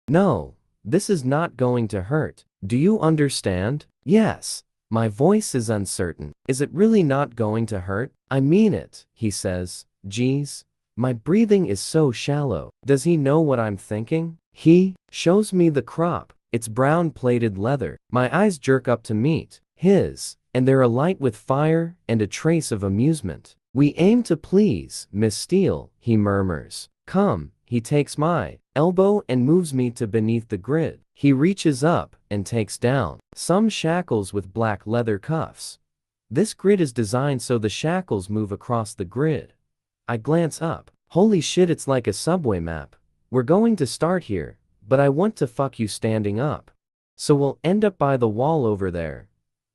No, this is not going to hurt. Do you understand? Yes. My voice is uncertain. Is it really not going to hurt? I mean it, he says. Geez, my breathing is so shallow. Does he know what I'm thinking? He shows me the crop. It's brown-plated leather. My eyes jerk up to meet his, and they're alight with fire and a trace of amusement. We aim to please, Miss Steele, he murmurs. Come, he takes my elbow and moves me to beneath the grid. He reaches up and takes down some shackles with black leather cuffs. This grid is designed so the shackles move across the grid. I glance up. Holy shit, it's like a subway map. We're going to start here, but I want to fuck you standing up. So we'll end up by the wall over there.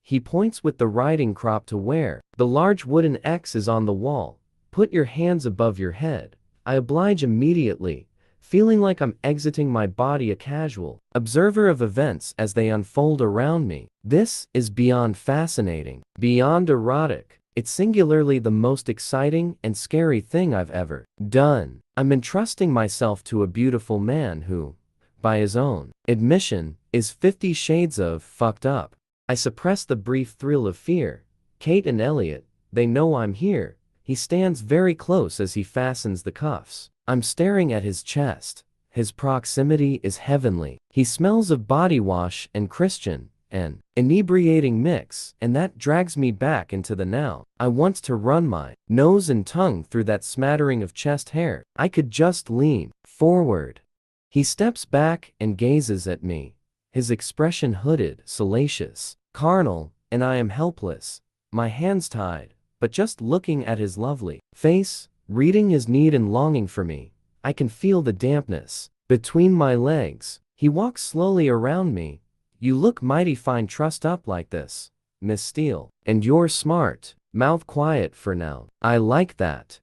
He points with the riding crop to where the large wooden X is on the wall. Put your hands above your head. I oblige immediately, feeling like I'm exiting my body, a casual observer of events as they unfold around me. This is beyond fascinating, beyond erotic. It's singularly the most exciting and scary thing I've ever done. I'm entrusting myself to a beautiful man who, by his own admission, is 50 shades of fucked up. I suppress the brief thrill of fear. Kate and Elliot, they know I'm here. He stands very close as he fastens the cuffs. I'm staring at his chest. His proximity is heavenly. He smells of body wash and Christian, an inebriating mix, and that drags me back into the now. I want to run my nose and tongue through that smattering of chest hair. I could just lean forward. He steps back and gazes at me. His expression hooded, salacious, carnal, and I am helpless. My hands tied, but just looking at his lovely face, reading his need and longing for me, I can feel the dampness between my legs. He walks slowly around me. You look mighty fine trussed up like this, Miss Steele. And you're smart. Mouth quiet for now. I like that.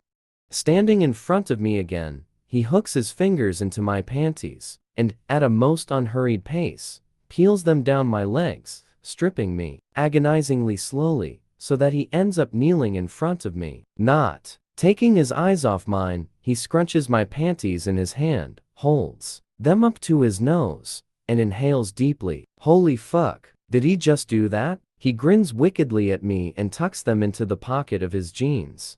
Standing in front of me again, he hooks his fingers into my panties, and, at a most unhurried pace, peels them down my legs, stripping me, agonizingly slowly, so that he ends up kneeling in front of me. Not taking his eyes off mine, he scrunches my panties in his hand, holds them up to his nose, and inhales deeply. Holy fuck, did he just do that? He grins wickedly at me and tucks them into the pocket of his jeans.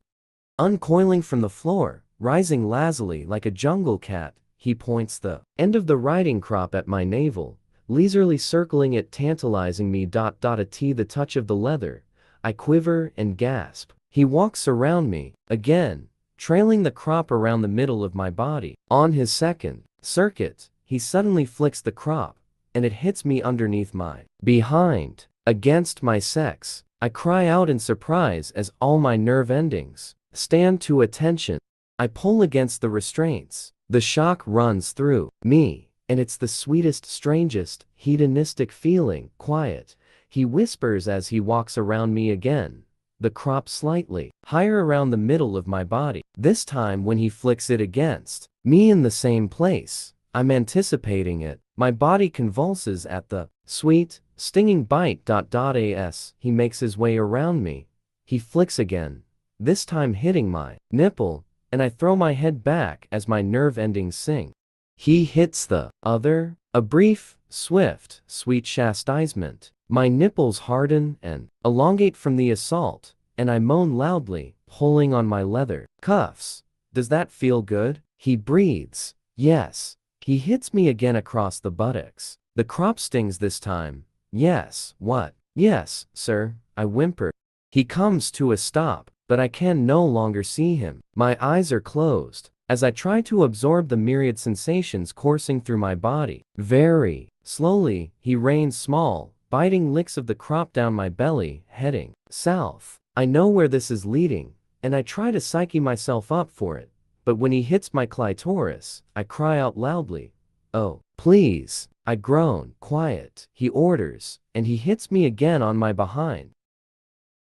Uncoiling from the floor, rising lazily like a jungle cat, he points the end of the riding crop at my navel, leisurely circling it, tantalizing me. The touch of the leather. I quiver and gasp. He walks around me, again, trailing the crop around the middle of my body. On his second circuit, he suddenly flicks the crop, and it hits me underneath my behind, against my sex. I cry out in surprise as all my nerve endings stand to attention. I pull against the restraints. The shock runs through me, and it's the sweetest, strangest, hedonistic feeling. Quiet, he whispers as he walks around me again, the crop slightly higher around the middle of my body. This time when he flicks it against me in the same place, I'm anticipating it. My body convulses at the sweet, stinging bite. As he makes his way around me, he flicks again, this time hitting my nipple, and I throw my head back as my nerve endings sing. He hits the other, a brief, swift, sweet chastisement. My nipples harden and elongate from the assault, and I moan loudly, pulling on my leather cuffs. Does that feel good? He breathes. Yes. He hits me again across the buttocks. The crop stings this time. Yes. What? Yes, sir, I whimper. He comes to a stop, but I can no longer see him. My eyes are closed as I try to absorb the myriad sensations coursing through my body. Very Slowly, he rains small, biting licks of the crop down my belly, heading south. I know where this is leading, and I try to psyche myself up for it. But when he hits my clitoris, I cry out loudly. Oh, please, I groan. Quiet, he orders, and he hits me again on my behind.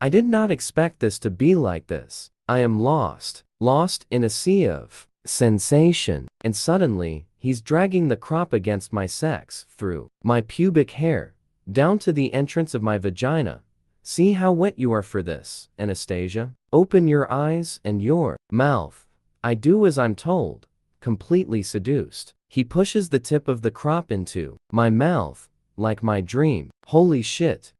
I did not expect this to be like this. I am lost in a sea of sensation, and suddenly, he's dragging the crop against my sex, through my pubic hair, down to the entrance of my vagina. See how wet you are for this, Anastasia? Open your eyes and your mouth. I do as I'm told, completely seduced. He pushes the tip of the crop into my mouth, like my dream. Holy shit.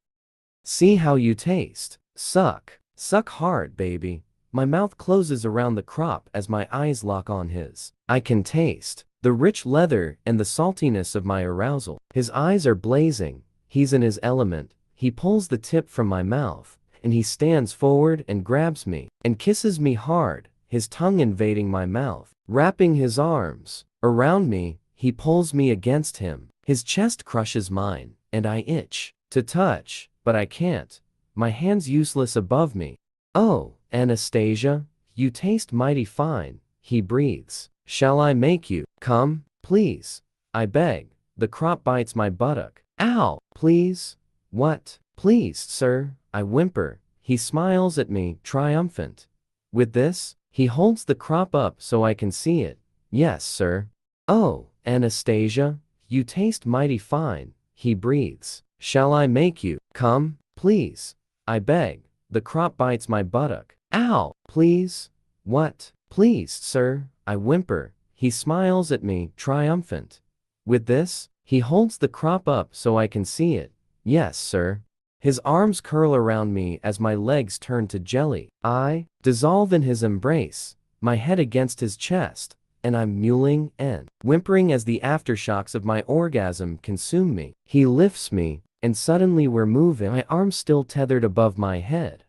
See how you taste. Suck. Suck hard, baby. My mouth closes around the crop as my eyes lock on his. I can taste the rich leather and the saltiness of my arousal. His eyes are blazing. He's in his element. He pulls the tip from my mouth, and he stands forward and grabs me, and kisses me hard, his tongue invading my mouth. Wrapping his arms around me, he pulls me against him. His chest crushes mine, and I itch to touch, but I can't. My hands useless above me. Oh, Anastasia, you taste mighty fine, he breathes. Shall I make you come, please? I beg. The crop bites my buttock. Ow, please. What? Please, sir, I whimper. He smiles at me, triumphant. With this, he holds the crop up so I can see it. Yes, sir. Oh, Anastasia, you taste mighty fine, he breathes. Shall I make you come, please? I beg. The crop bites my buttock. Ow, please. What? Please, sir, I whimper. He smiles at me, triumphant. With this, he holds the crop up so I can see it. Yes, sir. His arms curl around me as my legs turn to jelly. I dissolve in his embrace, my head against his chest, and I'm mewling and whimpering as the aftershocks of my orgasm consume me. He lifts me, and suddenly we're moving, my arms still tethered above my head.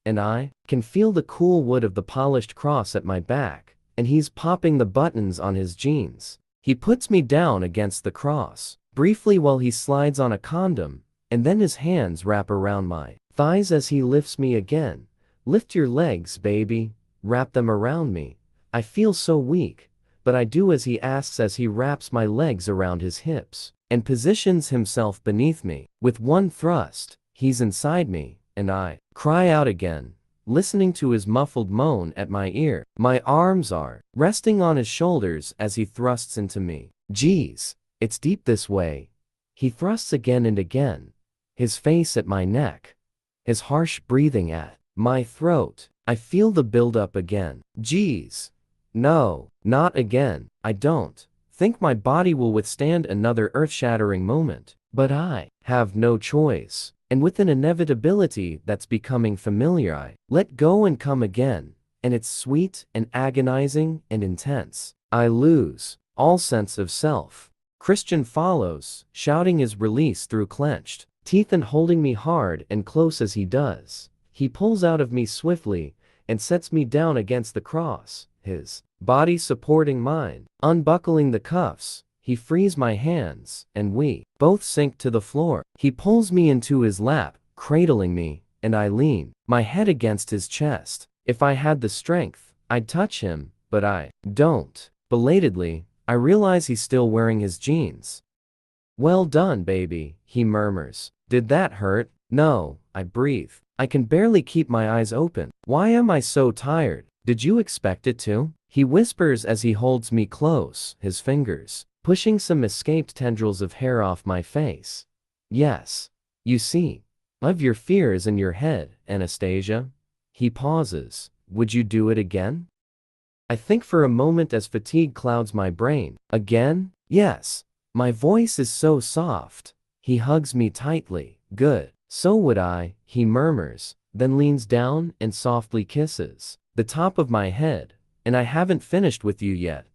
And I can feel the cool wood of the polished cross at my back, and he's popping the buttons on his jeans. He puts me down against the cross, briefly while he slides on a condom, and then his hands wrap around my thighs as he lifts me again. Lift your legs, baby. Wrap them around me. I feel so weak, but I do as he asks as he wraps my legs around his hips, and positions himself beneath me. With one thrust, he's inside me, and I cry out again, listening to his muffled moan at my ear. My arms are resting on his shoulders as he thrusts into me. Geez, it's deep this way. He thrusts again and again, his face at my neck, his harsh breathing at my throat. I feel the build-up again. Geez. No, not again. I don't think my body will withstand another earth-shattering moment. But I have no choice. And with an inevitability that's becoming familiar, I let go and come again. And it's sweet and agonizing and intense. I lose all sense of self. Christian follows, shouting his release through clenched teeth and holding me hard and close as he does. He pulls out of me swiftly and sets me down against the cross, his body supporting mine. Unbuckling the cuffs, he frees my hands, and we both sink to the floor. He pulls me into his lap, cradling me, and I lean my head against his chest. If I had the strength, I'd touch him, but I don't. Belatedly, I realize he's still wearing his jeans. Well done, baby, he murmurs. Did that hurt? No, I breathe. I can barely keep my eyes open. Why am I so tired? Did you expect it to? He whispers as he holds me close, his fingers pushing some escaped tendrils of hair off my face. Yes. You see, I've your fears in your head, Anastasia. He pauses. Would you do it again? I think for a moment as fatigue clouds my brain. Again? Yes. My voice is so soft. He hugs me tightly. Good. So would I, he murmurs, then leans down and softly kisses the top of my head. And I haven't finished with you yet.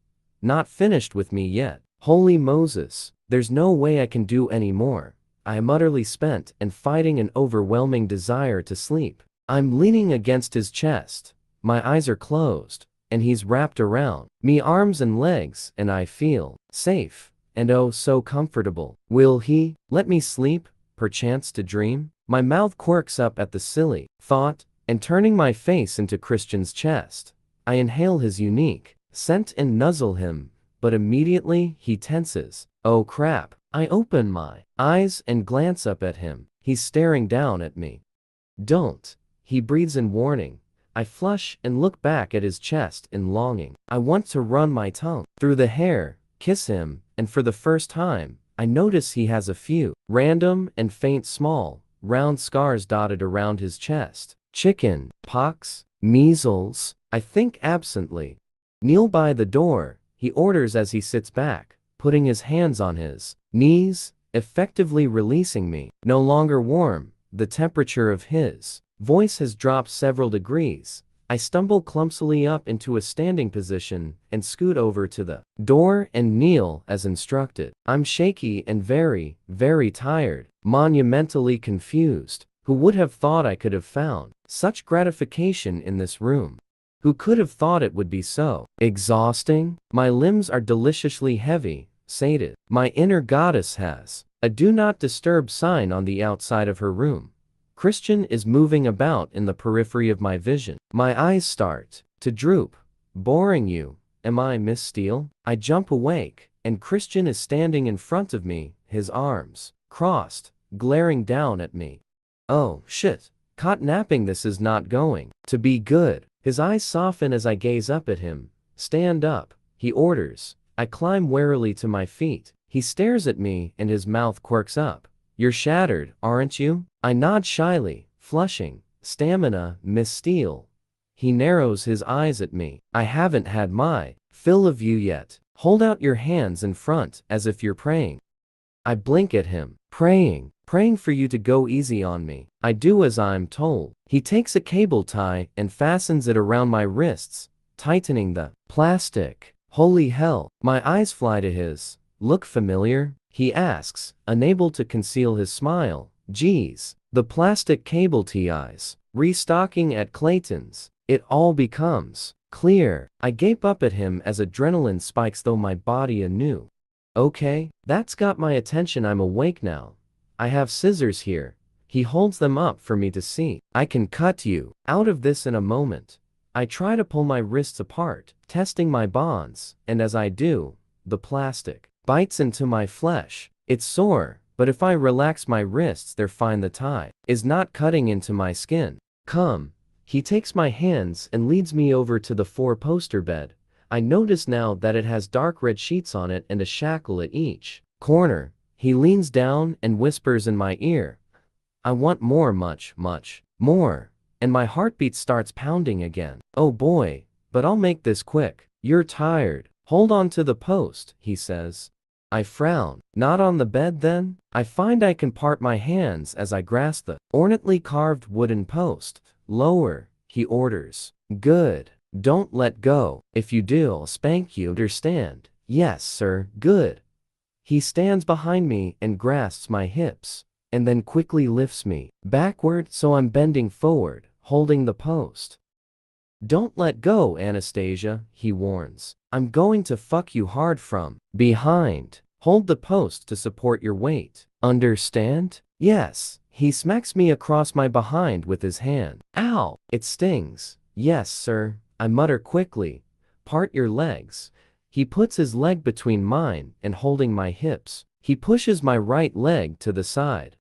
Not finished with me yet. Holy Moses, there's no way I can do any more. I am utterly spent and fighting an overwhelming desire to sleep. I'm leaning against his chest. My eyes are closed, and he's wrapped around me arms and legs, and I feel safe and oh so comfortable. Will he let me sleep, perchance to dream? My mouth quirks up at the silly thought, and turning my face into Christian's chest, I inhale his unique scent and nuzzle him, but immediately he tenses. Oh crap. I open my eyes and glance up at him. He's staring down at me. Don't. He breathes in warning. I flush and look back at his chest in longing. I want to run my tongue through the hair, kiss him, and for the first time, I notice he has a few random and faint small, round scars dotted around his chest. Chicken pox, measles, I think absently. Kneel by the door, he orders as he sits back, putting his hands on his knees, effectively releasing me. No longer warm, the temperature of his voice has dropped several degrees. I stumble clumsily up into a standing position and scoot over to the door and kneel as instructed. I'm shaky and very, very tired, monumentally confused. Who would have thought I could have found such gratification in this room? Who could have thought it would be so exhausting? My limbs are deliciously heavy, sated. My inner goddess has a do not disturb sign on the outside of her room. Christian is moving about in the periphery of my vision. My eyes start to droop. Boring you, am I, Miss Steele? I jump awake, and Christian is standing in front of me, his arms crossed, glaring down at me. Oh, shit. Caught napping. This is not going to be good. His eyes soften as I gaze up at him. Stand up, he orders. I climb warily to my feet. He stares at me and his mouth quirks up. You're shattered, aren't you? I nod shyly, flushing. Stamina, Miss Steele. He narrows his eyes at me. I haven't had my fill of you yet. Hold out your hands in front as if you're praying. I blink at him. Praying for you to go easy on me. I do as I'm told. He takes a cable tie and fastens it around my wrists, tightening the plastic. Holy hell. My eyes fly to his. Look familiar? He asks, unable to conceal his smile. Geez, the plastic cable ties. Restocking at Clayton's. It all becomes clear. I gape up at him as adrenaline spikes through my body anew. Okay, that's got my attention. I'm awake now. I have scissors here. He holds them up for me to see. I can cut you out of this in a moment. I try to pull my wrists apart, testing my bonds, and as I do, the plastic bites into my flesh. It's sore, but if I relax my wrists, they're fine. The tie is not cutting into my skin. Come. He takes my hands and leads me over to the four-poster bed. I notice now that it has dark red sheets on it and a shackle at each corner. He leans down and whispers in my ear, I want more, much more. And my heartbeat starts pounding again. Oh boy, but I'll make this quick. You're tired. Hold on to the post, he says. I frown. Not on the bed then? I find I can part my hands as I grasp the ornately carved wooden post. Lower, he orders. Good. Don't let go. If you do, I'll spank you. Understand? Yes, sir. Good. He stands behind me and grasps my hips, and then quickly lifts me backward so I'm bending forward, holding the post. Don't let go, Anastasia, he warns. I'm going to fuck you hard from behind. Hold the post to support your weight. Understand? Yes. He smacks me across my behind with his hand. Ow! It stings. Yes, sir. I mutter quickly. Part your legs. He puts his leg between mine and holding my hips. He pushes my right leg to the side.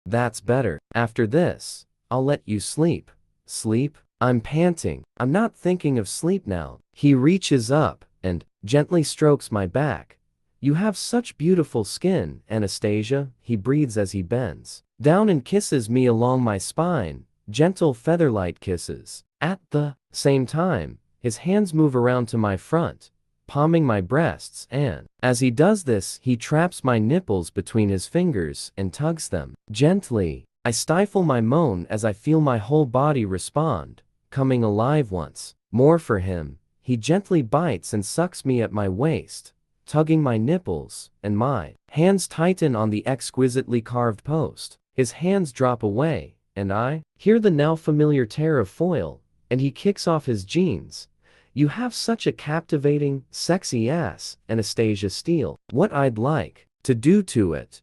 That's better. After this, I'll let you sleep. Sleep? I'm panting. I'm not thinking of sleep now. He reaches up and gently strokes my back. You have such beautiful skin, Anastasia, he breathes as he bends down and kisses me along my spine, gentle feather-light kisses. At the same time, his hands move around to my front, palming my breasts, and as he does this, he traps my nipples between his fingers and tugs them gently. I stifle my moan as I feel my whole body respond, coming alive once more for him. He gently bites and sucks me at my waist, tugging my nipples, and my hands tighten on the exquisitely carved post. His hands drop away, and I hear the now familiar tear of foil, and he kicks off his jeans. You have such a captivating, sexy ass, Anastasia Steele. What I'd like to do to it.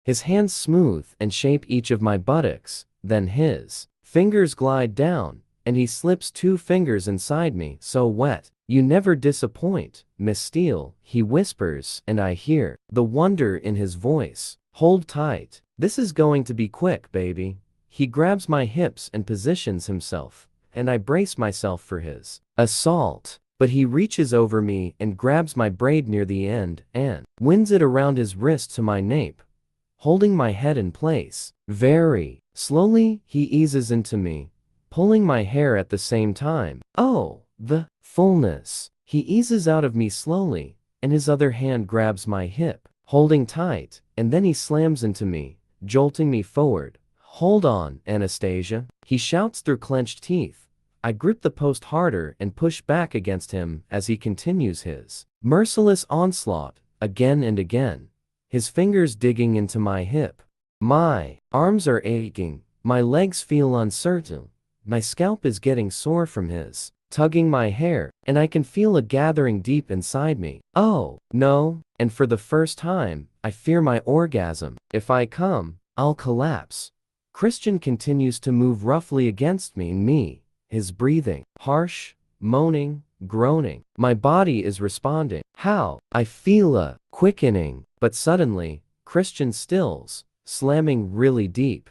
His hands smooth and shape each of my buttocks, then his fingers glide down, and he slips 2 fingers inside me, so wet. You never disappoint, Miss Steele, he whispers, and I hear the wonder in his voice. Hold tight. This is going to be quick, baby. He grabs my hips and positions himself, and I brace myself for his assault. But he reaches over me and grabs my braid near the end and winds it around his wrist to my nape, holding my head in place. Very slowly, he eases into me, pulling my hair at the same time. Oh, the fullness. He eases out of me slowly, and his other hand grabs my hip, holding tight, and then he slams into me, jolting me forward. Hold on, Anastasia, he shouts through clenched teeth. I grip the post harder and push back against him as he continues his merciless onslaught, again and again, his fingers digging into my hip. My arms are aching, my legs feel uncertain, my scalp is getting sore from his tugging my hair, and I can feel a gathering deep inside me. Oh, no, and for the first time, I fear my orgasm. If I come, I'll collapse. Christian continues to move roughly against me, his breathing harsh, moaning, groaning. My body is responding. How? I feel a quickening, but suddenly, Christian stills, slamming really deep.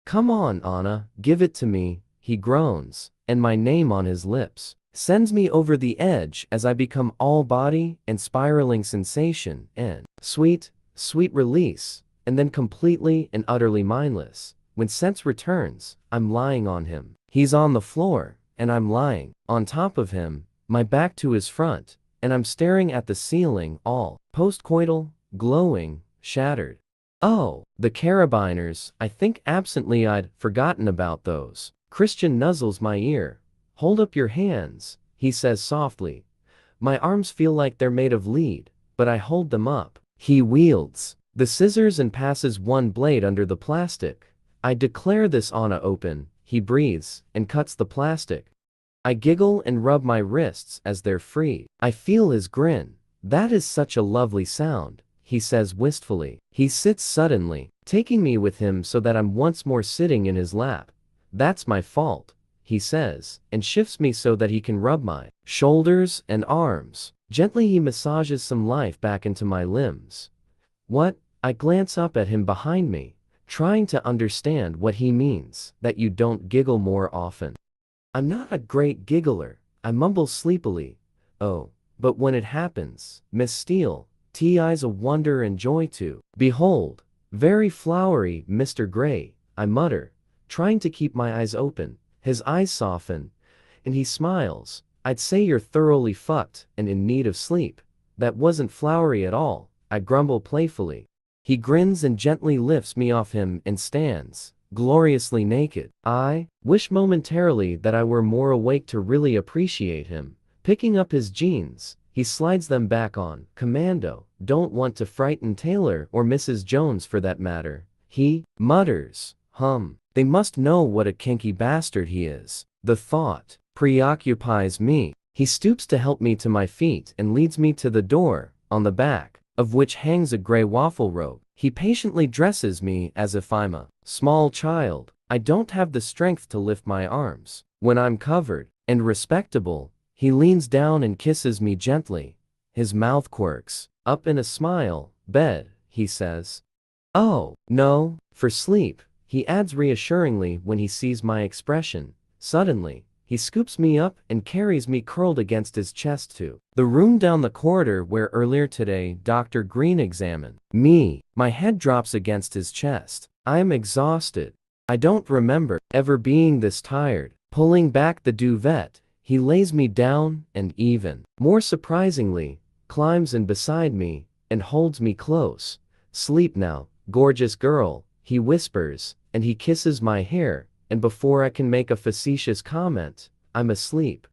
Come on, Anna, give it to me, he groans, and my name on his lips sends me over the edge as I become all body and spiraling sensation and sweet, sweet release, and then completely and utterly mindless. When sense returns, I'm lying on him. He's on the floor, and I'm lying on top of him, my back to his front, and I'm staring at the ceiling, all post-coital, glowing, shattered. Oh, the carabiners, I think absently I'd forgotten about those. Christian nuzzles my ear. Hold up your hands, he says softly. My arms feel like they're made of lead, but I hold them up. He wields the scissors and passes one blade under the plastic. I declare this Anna open, he breathes, and cuts the plastic. I giggle and rub my wrists as they're free. I feel his grin. That is such a lovely sound, he says wistfully. He sits suddenly, taking me with him so that I'm once more sitting in his lap. That's my fault, he says, and shifts me so that he can rub my shoulders and arms. Gently he massages some life back into my limbs. What? I glance up at him behind me, trying to understand what he means, that you don't giggle more often. I'm not a great giggler, I mumble sleepily. Oh, but when it happens, Miss Steele, eyes of wonder and joy to behold. Very flowery, Mr. Gray, I mutter, trying to keep my eyes open. His eyes soften, and he smiles. I'd say you're thoroughly fucked and in need of sleep. That wasn't flowery at all, I grumble playfully. He grins and gently lifts me off him and stands, gloriously naked. I wish momentarily that I were more awake to really appreciate him. Picking up his jeans, he slides them back on. Commando, don't want to frighten Taylor or Mrs. Jones for that matter. He mutters, they must know what a kinky bastard he is. The thought preoccupies me. He stoops to help me to my feet and leads me to the door, on the back of which hangs a gray waffle robe. He patiently dresses me as if I'm a small child. I don't have the strength to lift my arms. When I'm covered and respectable, he leans down and kisses me gently. His mouth quirks up in a smile. Bed, he says. Oh, no, for sleep, he adds reassuringly when he sees my expression. Suddenly, he scoops me up and carries me curled against his chest to the room down the corridor where earlier today Dr. Green examined me. My head drops against his chest. I am exhausted. I don't remember ever being this tired. Pulling back the duvet, he lays me down and even more surprisingly, climbs in beside me and holds me close. Sleep now, gorgeous girl, he whispers, and he kisses my hair, and before I can make a facetious comment, I'm asleep.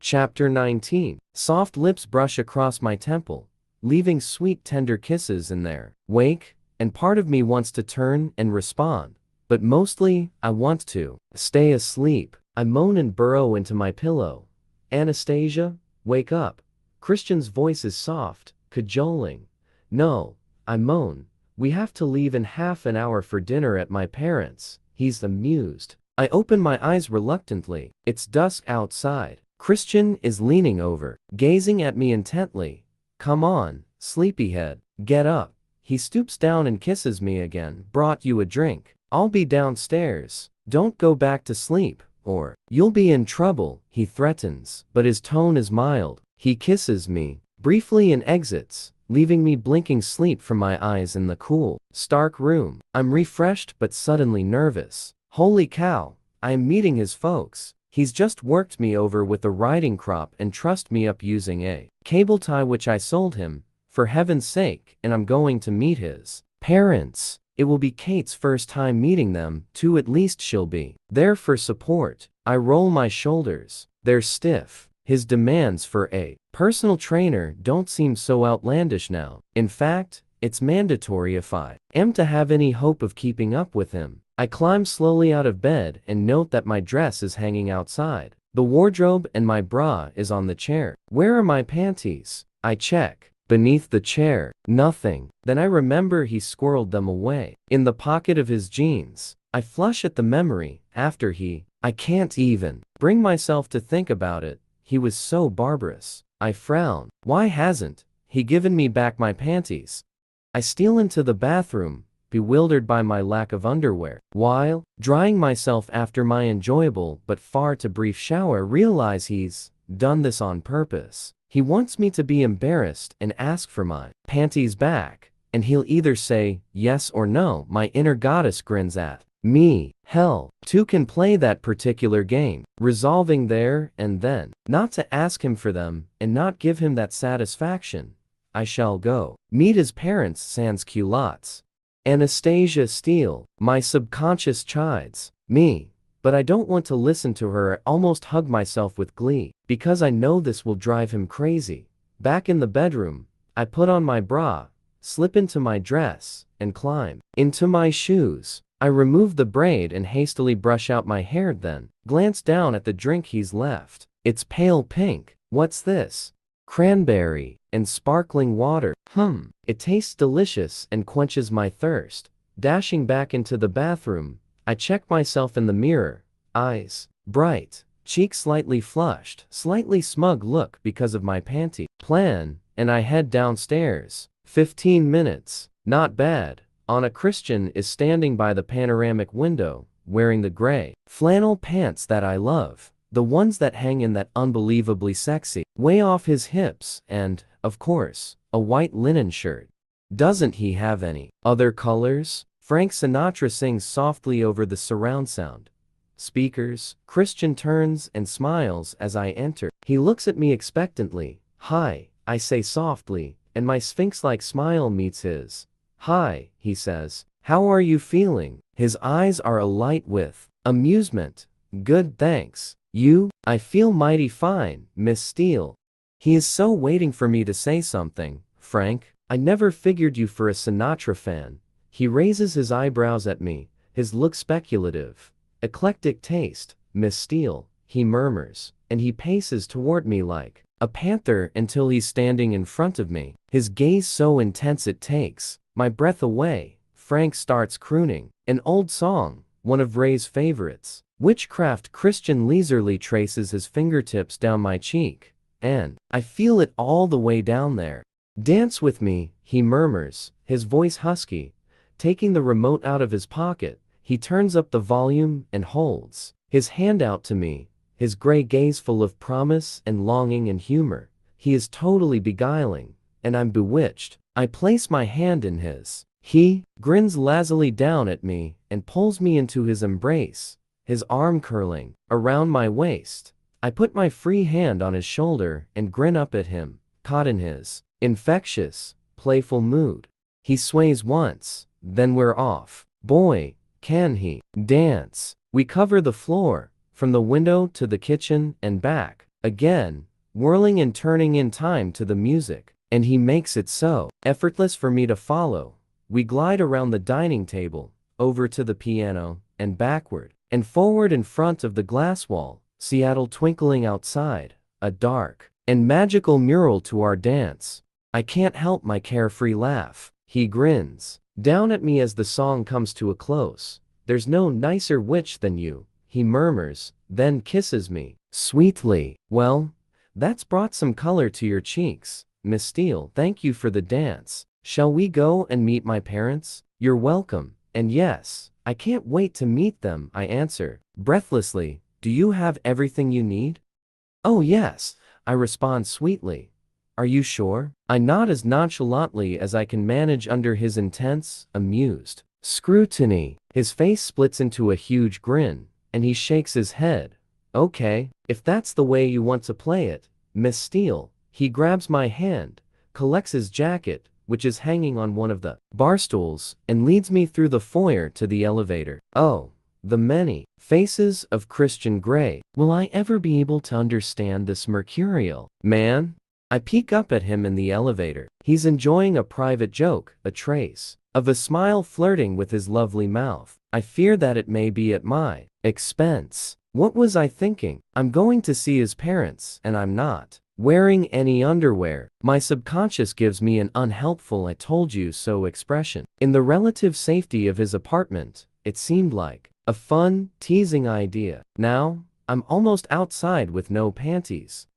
Chapter 19. Soft lips brush across my temple, leaving sweet tender kisses in their wake, and part of me wants to turn and respond, but mostly, I want to stay asleep. I moan and burrow into my pillow, Anastasia, wake up. Christian's voice is soft, cajoling. No, I moan. We have to leave in half an hour for dinner at my parents'. He's amused. I open my eyes reluctantly. It's dusk outside. Christian is leaning over, gazing at me intently. Come on, sleepyhead, get up. He stoops down and kisses me again. Brought you a drink. I'll be downstairs. Don't go back to sleep, or you'll be in trouble, he threatens, but his tone is mild. He kisses me briefly and exits, leaving me blinking sleep from my eyes in the cool, stark room. I'm refreshed but suddenly nervous. Holy cow, I am meeting his folks. He's just worked me over with a riding crop and trussed me up using a cable tie which I sold him, for heaven's sake, and I'm going to meet his parents. It will be Kate's first time meeting them, too. At least she'll be there for support. I roll my shoulders. They're stiff. His demands for a personal trainer don't seem so outlandish now. In fact, it's mandatory if I am to have any hope of keeping up with him. I climb slowly out of bed and note that my dress is hanging outside. The wardrobe and my bra is on the chair. Where are my panties? I check. Beneath the chair, nothing. Then I remember he squirreled them away in the pocket of his jeans. I flush at the memory. I can't even bring myself to think about it. He was so barbarous. I frown. Why hasn't he given me back my panties? I steal into the bathroom, bewildered by my lack of underwear. While drying myself after my enjoyable but far too brief shower, realize he's done this on purpose. He wants me to be embarrassed and ask for my panties back, and he'll either say yes or no. My inner goddess grins at me. Hell, two can play that particular game, resolving there and then not to ask him for them and not give him that satisfaction. I shall go meet his parents sans culottes. Anastasia Steele. My subconscious chides me, but I don't want to listen to her. I almost hug myself with glee, because I know this will drive him crazy. Back in the bedroom, I put on my bra, slip into my dress, and climb into my shoes. I remove the braid and hastily brush out my hair, then glance down at the drink he's left. It's pale pink. What's this? Cranberry and sparkling water. It tastes delicious and quenches my thirst. Dashing back into the bathroom, I check myself in the mirror. Eyes bright, cheeks slightly flushed, slightly smug look because of my panty plan, and I head downstairs. 15 minutes. Not bad. Anna. Christian is standing by the panoramic window, wearing the gray flannel pants that I love, the ones that hang in that unbelievably sexy way off his hips, and, of course, a white linen shirt. Doesn't he have any other colors? Frank Sinatra sings softly over the surround sound speakers. Christian turns and smiles as I enter. He looks at me expectantly. Hi, I say softly, and my sphinx-like smile meets his. Hi, he says. How are you feeling? His eyes are alight with amusement. Good, thanks. You? I feel mighty fine, Miss Steele. He is so waiting for me to say something. Frank, I never figured you for a Sinatra fan. He raises his eyebrows at me, his look speculative. Eclectic taste, Miss Steele, he murmurs, and he paces toward me like a panther until he's standing in front of me, his gaze so intense it takes my breath away. Frank starts crooning an old song, one of Ray's favorites, Witchcraft. Christian leisurely traces his fingertips down my cheek, and I feel it all the way down there. Dance with me, he murmurs, his voice husky. Taking the remote out of his pocket, he turns up the volume and holds his hand out to me, his gray gaze full of promise and longing and humor. He is totally beguiling, and I'm bewitched. I place my hand in his. He grins lazily down at me and pulls me into his embrace, his arm curling around my waist. I put my free hand on his shoulder and grin up at him, caught in his infectious, playful mood. He sways once, then we're off. Boy, can he dance. We cover the floor, from the window to the kitchen and back, again, whirling and turning in time to the music, and he makes it so effortless for me to follow. We glide around the dining table, over to the piano, and backward, and forward in front of the glass wall, Seattle twinkling outside. a dark and magical mural to our dance. I can't help my carefree laugh. He grins down at me as the song comes to a close. There's no nicer witch than you, he murmurs, then kisses me sweetly. Well, that's brought some color to your cheeks, Miss Steele. Thank you for the dance. Shall we go and meet my parents? You're welcome. And yes, I can't wait to meet them, I answer, breathlessly. Do you have everything you need? Oh yes, I respond sweetly. Are you sure? I nod as nonchalantly as I can manage under his intense, amused scrutiny. His face splits into a huge grin, and he shakes his head. Okay, if that's the way you want to play it, Miss Steele. He grabs my hand, collects his jacket, which is hanging on one of the bar stools, and leads me through the foyer to the elevator. Oh, the many faces of Christian Grey. Will I ever be able to understand this mercurial man? I peek up at him in the elevator. He's enjoying a private joke, a trace of a smile flirting with his lovely mouth. I fear that it may be at my expense. What was I thinking? I'm going to see his parents, and I'm not wearing any underwear. My subconscious gives me an unhelpful "I told you so" expression. In the relative safety of his apartment, it seemed like a fun, teasing idea. Now, I'm almost outside with no panties.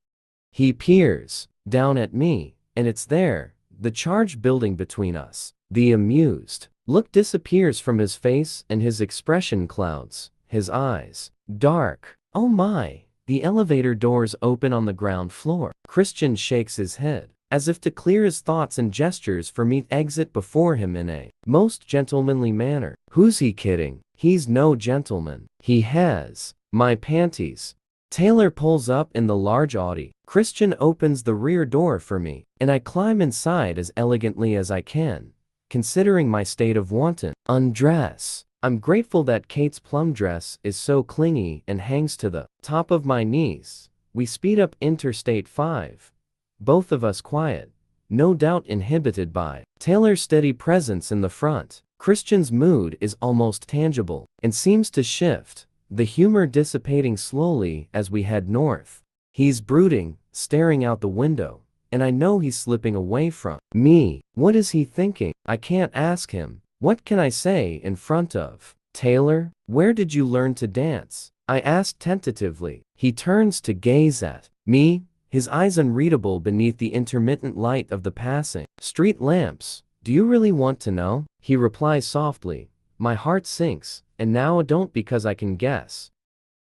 He peers down at me, and it's there, the charge building between us. The amused look disappears from his face and his expression clouds, his eyes dark. Oh my! The elevator doors open on the ground floor. Christian shakes his head, as if to clear his thoughts and gestures for me to exit before him in a most gentlemanly manner. Who's he kidding? He's no gentleman. He has my panties. Taylor pulls up in the large Audi. Christian opens the rear door for me, and I climb inside as elegantly as I can, considering my state of wanton undress. I'm grateful that Kate's plum dress is so clingy and hangs to the top of my knees. We speed up Interstate 5. Both of us quiet, no doubt inhibited by Taylor's steady presence in the front. Christian's mood is almost tangible, and seems to shift, the humor dissipating slowly as we head north. He's brooding, staring out the window, and I know he's slipping away from me. What is he thinking? I can't ask him. What can I say in front of Taylor? Where did you learn to dance? I asked tentatively. He turns to gaze at me, his eyes unreadable beneath the intermittent light of the passing street lamps. Do you really want to know? He replies softly. My heart sinks, and now I don't, because I can guess.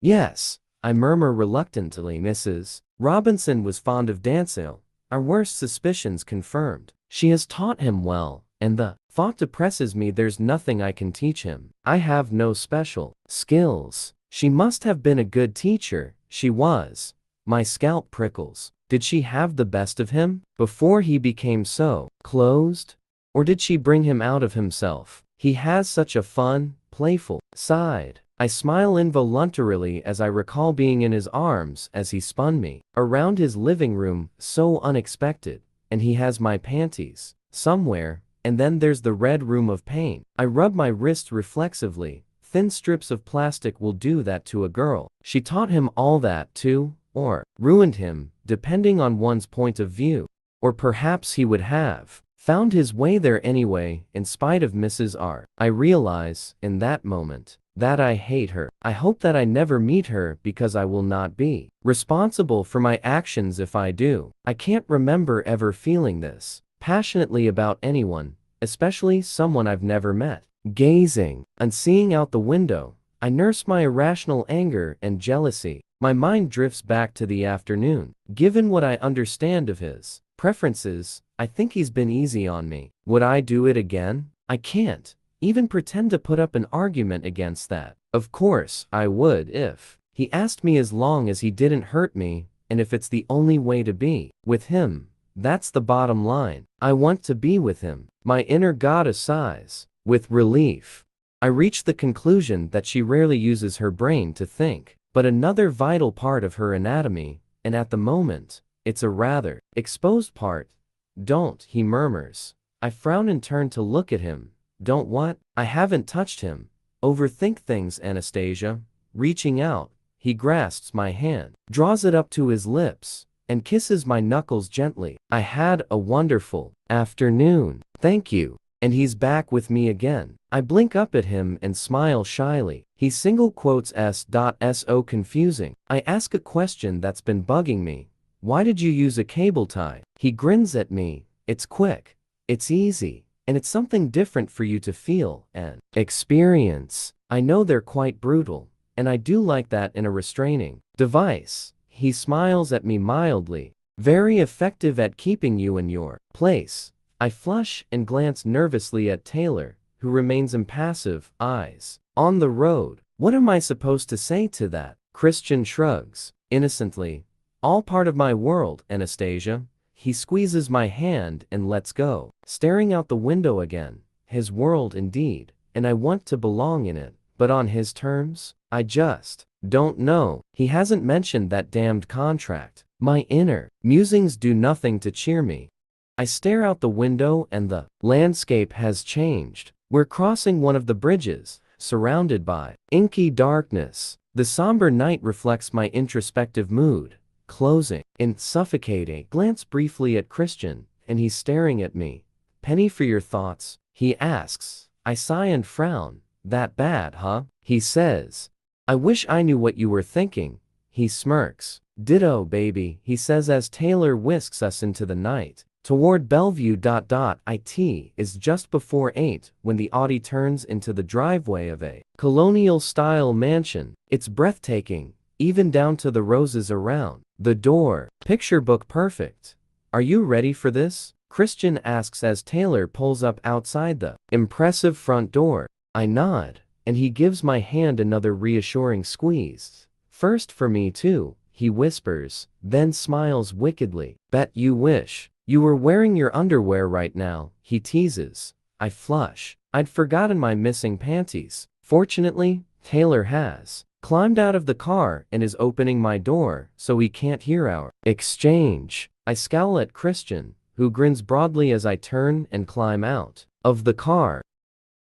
Yes, I murmur reluctantly. Mrs. Robinson was fond of dancing. Our worst suspicions confirmed. She has taught him well, and the thought depresses me. There's nothing I can teach him. I have no special skills. She must have been a good teacher. She was. My scalp prickles. Did she have the best of him before he became so closed? Or did she bring him out of himself? He has such a fun, playful side. I smile involuntarily as I recall being in his arms as he spun me around his living room, so unexpected. And he has my panties somewhere, and then there's the red room of pain. I rub my wrist reflexively. Thin strips of plastic will do that to a girl. She taught him all that too, or ruined him, depending on one's point of view. Or perhaps he would have found his way there anyway, in spite of Mrs. R. I realize, in that moment, that I hate her. I hope that I never meet her, because I will not be responsible for my actions if I do. I can't remember ever feeling this passionately about anyone, especially someone I've never met. Gazing and seeing out the window, I nurse my irrational anger and jealousy. My mind drifts back to the afternoon. Given what I understand of his preferences, I think he's been easy on me. Would I do it again? I can't even pretend to put up an argument against that. Of course, I would if he asked me, as long as he didn't hurt me, and if it's the only way to be with him. That's the bottom line. I want to be with him. My inner goddess sighs with relief. I reach the conclusion that she rarely uses her brain to think, but another vital part of her anatomy, and at the moment, it's a rather exposed part. Don't, he murmurs. I frown and turn to look at him. Don't what? I haven't touched him. Overthink things, Anastasia. Reaching out, He grasps my hand, draws it up to his lips, and kisses my knuckles gently. I had a wonderful afternoon. Thank you. And he's back with me again. I blink up at him and smile shyly. He single quotes S.so confusing. I ask a question that's been bugging me. Why did you use a cable tie? He grins at me. It's quick. It's easy. And it's something different for you to feel and experience. I know they're quite brutal, and I do like that in a restraining device. He smiles at me mildly. Very effective at keeping you in your place. I flush and glance nervously at Taylor, who remains impassive, eyes on the road. What am I supposed to say to that? Christian shrugs, innocently. All part of my world, Anastasia. He squeezes my hand and lets go. Staring out the window again. His world indeed, and I want to belong in it, but on his terms? I just don't know. He hasn't mentioned that damned contract. My inner musings do nothing to cheer me. I stare out the window and the landscape has changed. We're crossing one of the bridges, surrounded by inky darkness. The somber night reflects my introspective mood. Closing in suffocating. Glance briefly at Christian, and he's staring at me. Penny for your thoughts? He asks. I sigh and frown. That bad, huh? He says. I wish I knew what you were thinking. He smirks. Ditto, baby, he says as Taylor whisks us into the night. Toward Bellevue. It is just before 8 when the Audi turns into the driveway of a colonial-style mansion. It's breathtaking, even down to the roses around the door. Picture book perfect. Are you ready for this? Christian asks as Taylor pulls up outside the impressive front door. I nod, and he gives my hand another reassuring squeeze. First for me too, he whispers, then smiles wickedly. Bet you wish you were wearing your underwear right now, he teases. I flush. I'd forgotten my missing panties. Fortunately, Taylor has climbed out of the car and is opening my door so he can't hear our exchange. I scowl at Christian, who grins broadly as I turn and climb out of the car.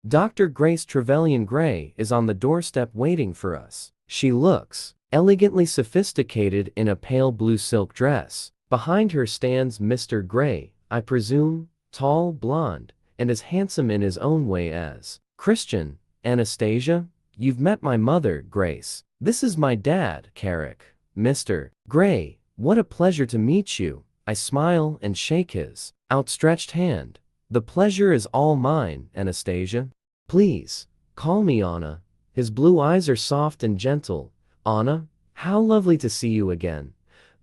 Dr. Grace Trevelyan Gray is on the doorstep waiting for us. She looks elegantly sophisticated in a pale blue silk dress. Behind her stands Mr. Gray, I presume, tall, blonde, and as handsome in his own way as Christian. Anastasia, you've met my mother, Grace. This is my dad, Carrick. Mr. Gray, what a pleasure to meet you. I smile and shake his outstretched hand. The pleasure is all mine, Anastasia. Please, call me Anna. His blue eyes are soft and gentle. Anna, how lovely to see you again.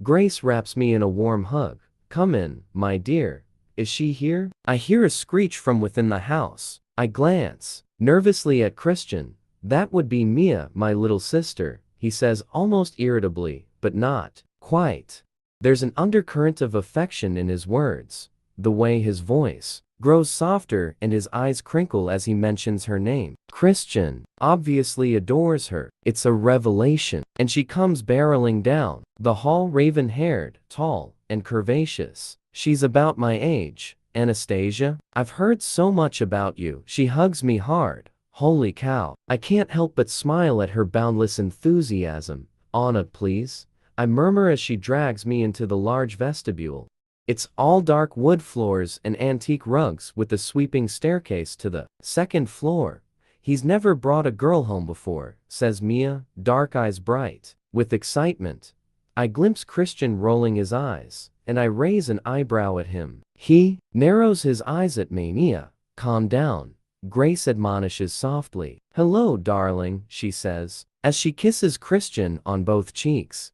Grace wraps me in a warm hug. Come in, my dear. Is she here? I hear a screech from within the house. I glance nervously at Christian. That would be Mia, my little sister, he says almost irritably, but not quite. There's an undercurrent of affection in his words. The way his voice grows softer and his eyes crinkle as he mentions her name. Christian obviously adores her. It's a revelation. And she comes barreling down the hall, raven-haired, tall, and curvaceous. She's about my age. Anastasia, I've heard so much about you. She hugs me hard. Holy cow. I can't help but smile at her boundless enthusiasm. Anna, please. I murmur as she drags me into the large vestibule. It's all dark wood floors and antique rugs with a sweeping staircase to the second floor. He's never brought a girl home before, says Mia, dark eyes bright with excitement. I glimpse Christian rolling his eyes, and I raise an eyebrow at him. He narrows his eyes at me. Mia, calm down, Grace admonishes softly. Hello, darling, she says, as she kisses Christian on both cheeks.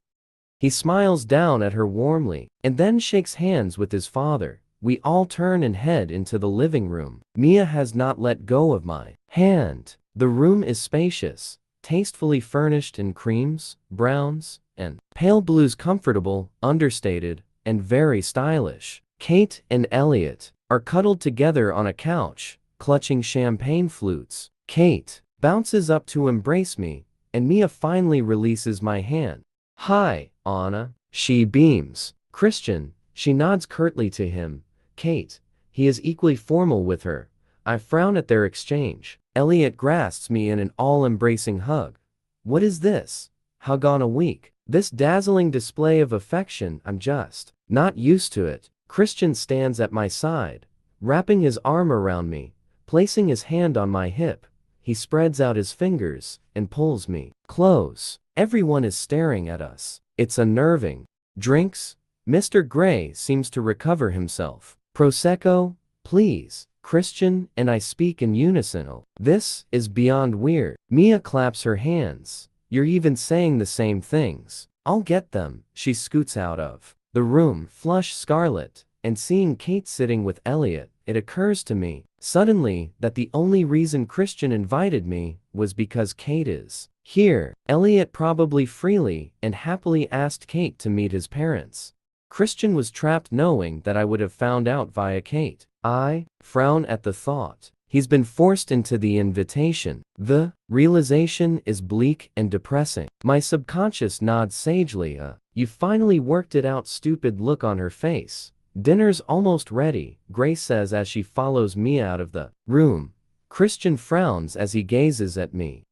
He smiles down at her warmly, and then shakes hands with his father. We all turn and head into the living room. Mia has not let go of my hand. The room is spacious, tastefully furnished in creams, browns, and pale blues, comfortable, understated, and very stylish. Kate and Elliot are cuddled together on a couch, clutching champagne flutes. Kate bounces up to embrace me, and Mia finally releases my hand. Hi, Anna, she beams. Christian, she nods curtly to him. Kate, he is equally formal with her. I frown at their exchange. Elliot grasps me in an all-embracing hug. What is this? how gone a week? This dazzling display of affection, I'm just not used to it. Christian stands at my side, wrapping his arm around me, placing his hand on my hip. He spreads out his fingers and pulls me close. Everyone is staring at us. It's unnerving. Drinks? Mr. Gray seems to recover himself. Prosecco, please. Christian and I speak in unison. Oh, this is beyond weird. Mia claps her hands. You're even saying the same things. I'll get them. She scoots out of the room, flushed scarlet, and seeing Kate sitting with Elliot, it occurs to me suddenly that the only reason Christian invited me was because Kate is here. Elliot probably freely and happily asked Kate to meet his parents. Christian was trapped knowing that I would have found out via Kate. I frown at the thought. He's been forced into the invitation. The realization is bleak and depressing. My subconscious nods sagely. You finally worked it out. Stupid look on her face. Dinner's almost ready, Grace says as she follows me out of the room. Christian frowns as he gazes at me.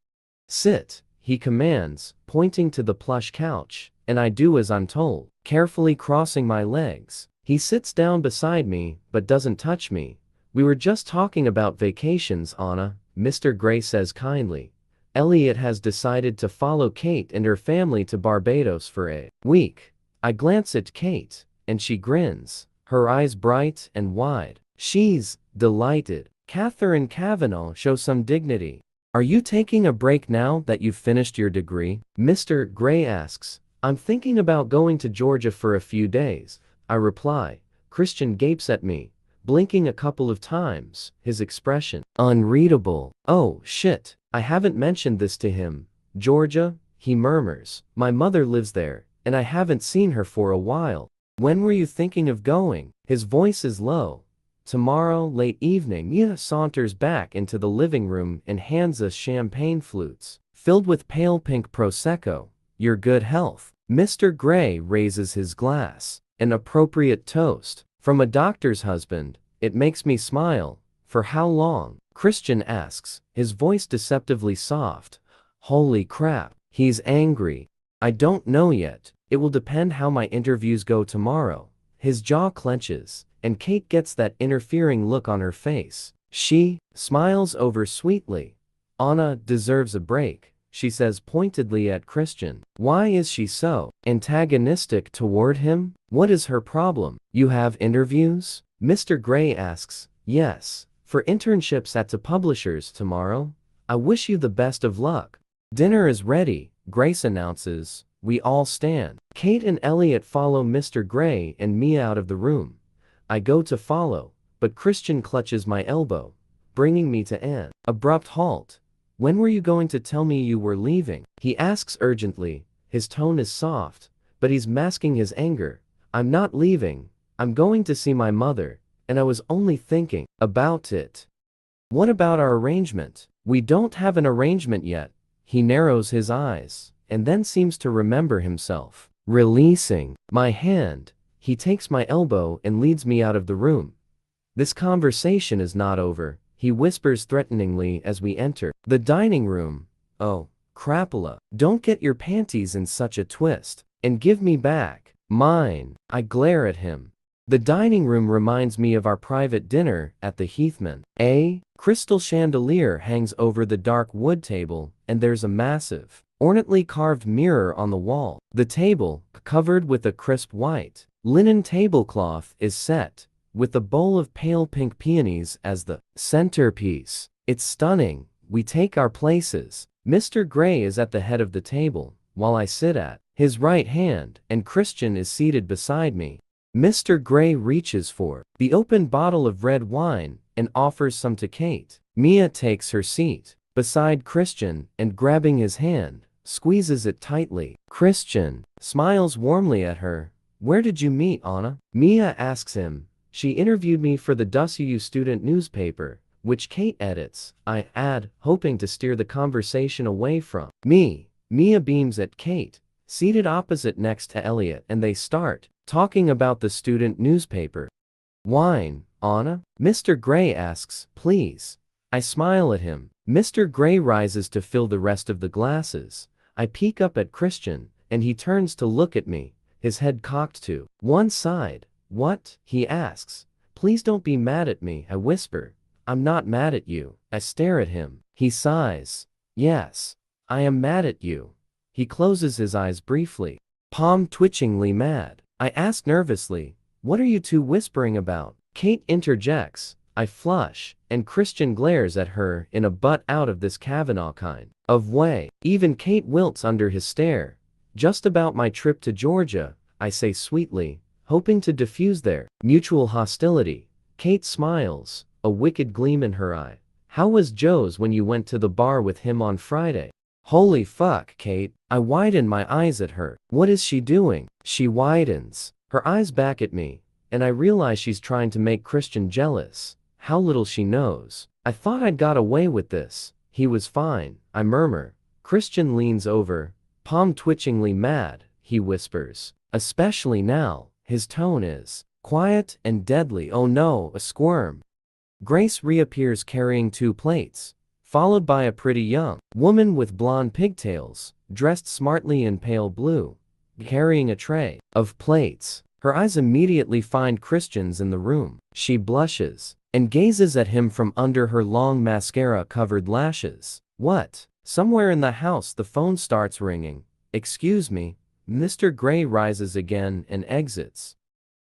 Sit, he commands, pointing to the plush couch, and I do as I'm told, carefully crossing my legs. He sits down beside me, but doesn't touch me. We were just talking about vacations, Anna, Mr. Gray says kindly. Elliot has decided to follow Kate and her family to Barbados for a week. I glance at Kate, and she grins, her eyes bright and wide. She's delighted. Catherine Cavanaugh shows some dignity. Are you taking a break now that you've finished your degree? Mr. Gray asks. I'm thinking about going to Georgia for a few days, I reply. Christian gapes at me, blinking a couple of times, his expression unreadable. Oh, shit, I haven't mentioned this to him. Georgia, he murmurs. My mother lives there, and I haven't seen her for a while. When were you thinking of going? His voice is low. Tomorrow, late evening. Mia saunters back into the living room and hands us champagne flutes, filled with pale pink Prosecco. Your good health. Mr. Gray raises his glass. An appropriate toast. From a doctor's husband. It makes me smile. For how long? Christian asks, his voice deceptively soft. Holy crap. He's angry. I don't know yet. It will depend how my interviews go tomorrow. His jaw clenches, and Kate gets that interfering look on her face. She smiles over sweetly. Anna deserves a break, she says pointedly at Christian. Why is she so antagonistic toward him? What is her problem? You have interviews? Mr. Gray asks. Yes, for internships at the publishers tomorrow. I wish you the best of luck. Dinner is ready, Grace announces. We all stand. Kate and Elliot follow Mr. Gray and me out of the room. I go to follow, but Christian clutches my elbow, bringing me to an abrupt halt. When were you going to tell me you were leaving? He asks urgently. His tone is soft, but he's masking his anger. I'm not leaving. I'm going to see my mother, and I was only thinking about it. What about our arrangement? We don't have an arrangement yet. He narrows his eyes, and then seems to remember himself. Releasing my hand, he takes my elbow and leads me out of the room. This conversation is not over, he whispers threateningly as we enter the dining room. Oh, crapola, don't get your panties in such a twist, and give me back mine. I glare at him. The dining room reminds me of our private dinner at the Heathman. A crystal chandelier hangs over the dark wood table, and there's a massive, ornately carved mirror on the wall. The table, covered with a crisp white linen tablecloth, is set, with a bowl of pale pink peonies as the centerpiece. It's stunning. We take our places. Mr. Gray is at the head of the table, while I sit at his right hand, and Christian is seated beside me. Mr. Gray reaches for the open bottle of red wine and offers some to Kate. Mia takes her seat beside Christian and, grabbing his hand, squeezes it tightly. Christian smiles warmly at her. Where did you meet, Anna? Mia asks him. She interviewed me for the WU student newspaper, which Kate edits, I add, hoping to steer the conversation away from me. Mia beams at Kate, seated opposite next to Elliot, and they start talking about the student newspaper. Wine, Anna? Mr. Gray asks, please. I smile at him. Mr. Gray rises to fill the rest of the glasses. I peek up at Christian, and he turns to look at me, his head cocked to one side. What? He asks. Please don't be mad at me, I whisper. I'm not mad at you. I stare at him. He sighs. Yes, I am mad at you. He closes his eyes briefly, palm twitchingly mad. I ask nervously, what are you two whispering about? Kate interjects. I flush, and Christian glares at her in a butt out of this Kavanaugh kind of way. Even Kate wilts under his stare. Just about my trip to Georgia, I say sweetly, hoping to diffuse their mutual hostility. Kate smiles, a wicked gleam in her eye. How was Joe's when you went to the bar with him on Friday? Holy fuck, Kate. I widen my eyes at her. What is she doing? She widens her eyes back at me, and I realize she's trying to make Christian jealous. How little she knows. I thought I'd got away with this. He was fine, I murmur. Christian leans over, palm twitchingly mad, he whispers. Especially now, his tone is quiet and deadly. Oh no, a squirm. Grace reappears carrying 2 plates, followed by a pretty young woman with blonde pigtails, dressed smartly in pale blue, carrying a tray of plates. Her eyes immediately find Christian's in the room. She blushes and gazes at him from under her long mascara-covered lashes. What? Somewhere in the house the phone starts ringing. Excuse me. Mr. Gray rises again and exits.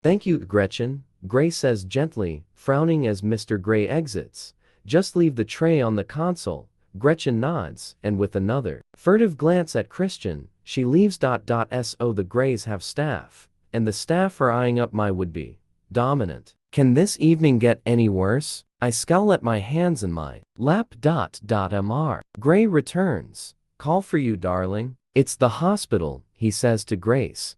Thank you, Gretchen, Gray says gently, frowning as Mr. Gray exits. Just leave the tray on the console. Gretchen nods, and with another furtive glance at Christian, she leaves. So the Grays have staff, and the staff are eyeing up my would-be dominant. Can this evening get any worse? I scowl at my hands in my lap. Mr. Gray returns. Call for you, darling. It's the hospital, he says to Grace.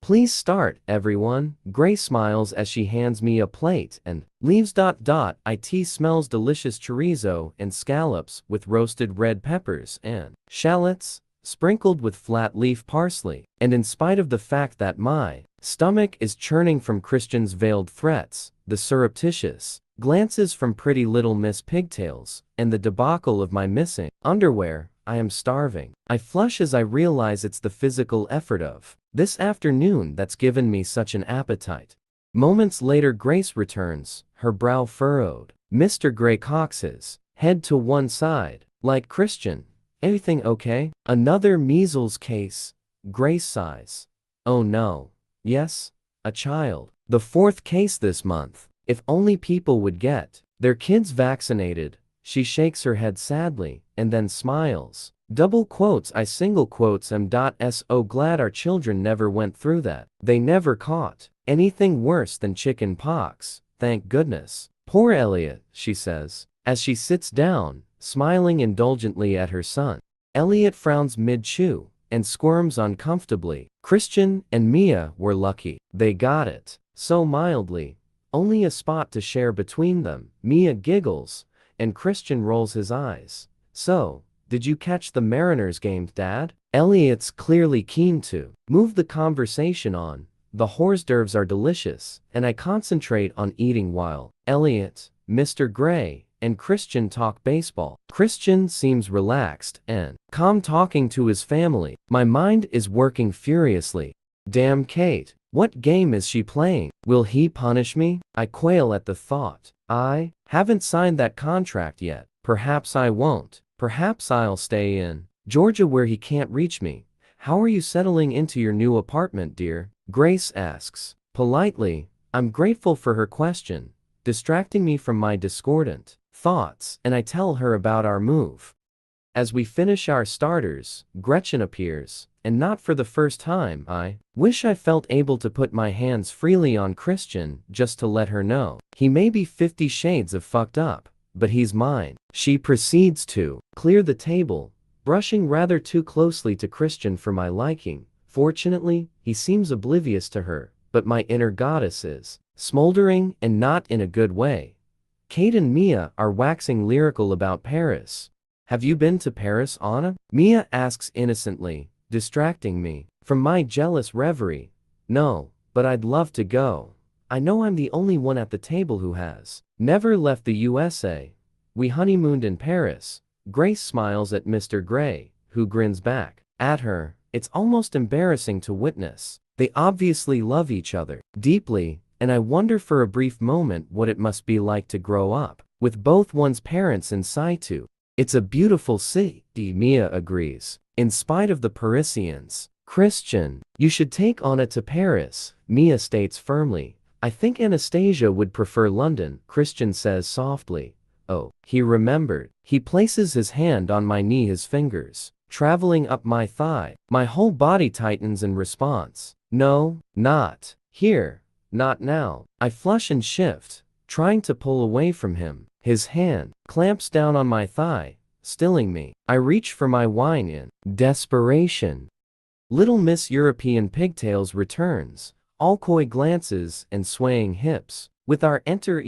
Please start, everyone. Grace smiles as she hands me a plate and leaves. It smells delicious chorizo and scallops with roasted red peppers and shallots, sprinkled with flat leaf parsley. And in spite of the fact that my stomach is churning from Christian's veiled threats, the surreptitious glances from pretty little Miss Pigtails, and the debacle of my missing underwear, I am starving. I flush as I realize it's the physical effort of this afternoon that's given me such an appetite. Moments later, Grace returns, her brow furrowed. Mr. Gray cocks his head to one side, like Christian. Everything okay? Another measles case. Grace sighs. Oh no. Yes, a child. The 4th case this month. If only people would get their kids vaccinated. She shakes her head sadly, and then smiles. Double quotes. I single quotes am. So glad our children never went through that. They never caught anything worse than chicken pox, thank goodness. Poor Elliot, she says, as she sits down, smiling indulgently at her son. Elliot frowns mid-chew and squirms uncomfortably. Christian and Mia were lucky. They got it so mildly. Only a spot to share between them. Mia giggles, and Christian rolls his eyes. So, did you catch the Mariners game, Dad? Elliot's clearly keen to move the conversation on. The hors d'oeuvres are delicious, and I concentrate on eating while Elliot, Mr. Gray, and Christian talk baseball. Christian seems relaxed and calm talking to his family. My mind is working furiously. Damn Kate, what game is she playing? Will he punish me? I quail at the thought. I haven't signed that contract yet. Perhaps I won't. Perhaps I'll stay in Georgia where he can't reach me. How are you settling into your new apartment, dear? Grace asks. Politely, I'm grateful for her question, distracting me from my discordant thoughts, and I tell her about our move. As we finish our starters, Gretchen appears, and not for the first time. I wish I felt able to put my hands freely on Christian just to let her know. He may be 50 shades of fucked up, but he's mine. She proceeds to clear the table, brushing rather too closely to Christian for my liking. Fortunately, he seems oblivious to her, but my inner goddess is smoldering, and not in a good way. Kate and Mia are waxing lyrical about Paris. Have you been to Paris, Anna? Mia asks innocently, distracting me from my jealous reverie. No, but I'd love to go. I know I'm the only one at the table who has never left the USA. We honeymooned in Paris. Grace smiles at Mr. Gray, who grins back. at her. It's almost embarrassing to witness. They obviously love each other deeply, and I wonder for a brief moment what it must be like to grow up with both one's parents in situ. It's a beautiful city, Mia agrees. In spite of the Parisians. Christian, you should take Anna to Paris, Mia states firmly. I think Anastasia would prefer London, Christian says softly. Oh, he remembered. He places his hand on my knee, his fingers traveling up my thigh. My whole body tightens in response. No, not here, not now. I flush and shift, trying to pull away from him. His hand clamps down on my thigh, stilling me. I reach for my wine in desperation. Little Miss European Pigtails returns, all coy glances and swaying hips. With our enter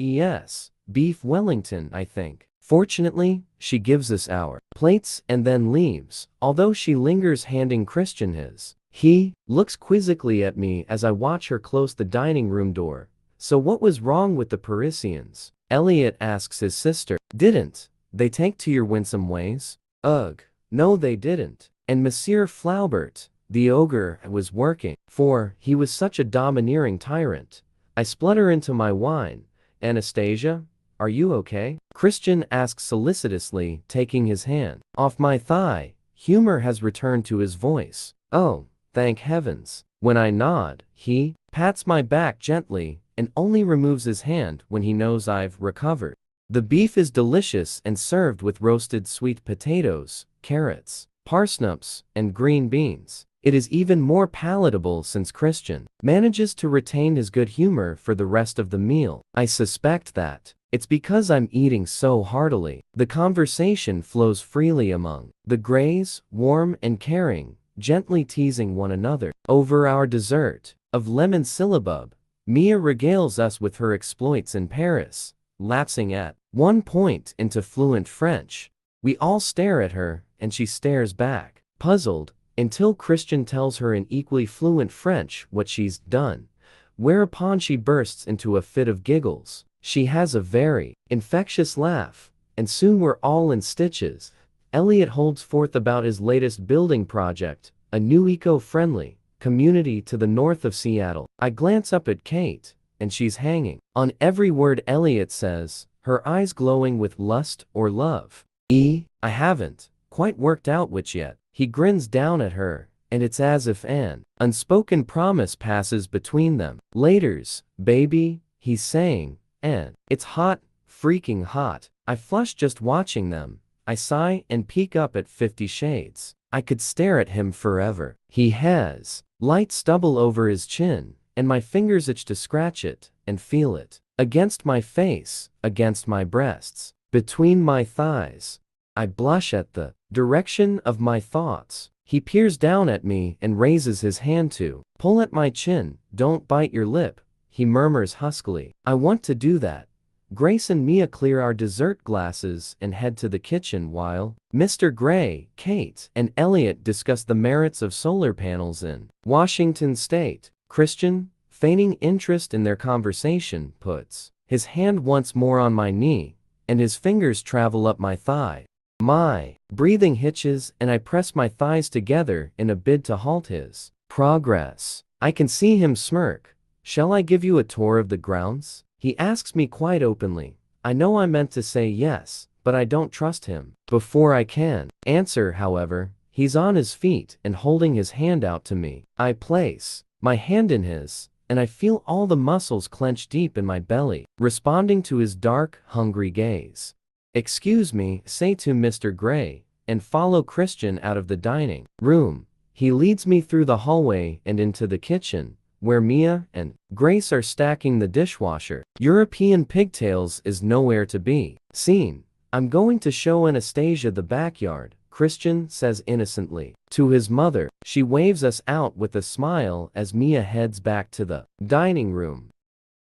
beef Wellington, I think. Fortunately, she gives us our plates and then leaves, although she lingers handing Christian his. He looks quizzically at me as I watch her close the dining room door. So what was wrong with the Parisians? Elliot asks his sister. Didn't they take to your winsome ways? Ugh, no they didn't. And Monsieur Flaubert, the ogre, was working, for he was such a domineering tyrant. I splutter into my wine. Anastasia, are you okay? Christian asks solicitously, taking his hand off my thigh. Humor has returned to his voice. Oh, thank heavens. When I nod, he pats my back gently and only removes his hand when he knows I've recovered. The beef is delicious and served with roasted sweet potatoes, carrots, parsnips, and green beans. It is even more palatable since Christian manages to retain his good humor for the rest of the meal. I suspect that it's because I'm eating so heartily. The conversation flows freely among the Greys, warm and caring, gently teasing one another. Over our dessert of lemon syllabub, Mia regales us with her exploits in Paris, lapsing at one point into fluent French. We all stare at her, and she stares back, puzzled, until Christian tells her in equally fluent French what she's done, whereupon she bursts into a fit of giggles. She has a very infectious laugh, and soon we're all in stitches. Elliot holds forth about his latest building project, a new eco-friendly community to the north of Seattle. I glance up at Kate, and she's hanging on every word Elliot says, her eyes glowing with lust or love. I haven't quite worked out which yet. He grins down at her, and it's as if an unspoken promise passes between them. Laters, baby, he's saying, and it's hot, freaking hot. I flush just watching them. I sigh and peek up at 50 Shades. I could stare at him forever. He has light stubble over his chin, and my fingers itch to scratch it and feel it against my face, against my breasts, between my thighs. I blush at the direction of my thoughts. He peers down at me and raises his hand to pull at my chin. Don't bite your lip, he murmurs huskily. I want to do that. Grace and Mia clear our dessert glasses and head to the kitchen while Mr. Gray, Kate, and Elliot discuss the merits of solar panels in Washington State. Christian, feigning interest in their conversation, puts his hand once more on my knee, and his fingers travel up my thigh. My breathing hitches and I press my thighs together in a bid to halt his progress. I can see him smirk. Shall I give you a tour of the grounds? He asks me quite openly. I know I meant to say yes, but I don't trust him. Before I can answer, however, he's on his feet and holding his hand out to me. I place my hand in his, and I feel all the muscles clench deep in my belly, responding to his dark, hungry gaze. Excuse me, say to Mr. Gray, and follow Christian out of the dining room. He leads me through the hallway and into the kitchen, where Mia and Grace are stacking the dishwasher. European Pigtails is nowhere to be seen. I'm going to show Anastasia the backyard, Christian says innocently to his mother. She waves us out with a smile as Mia heads back to the dining room.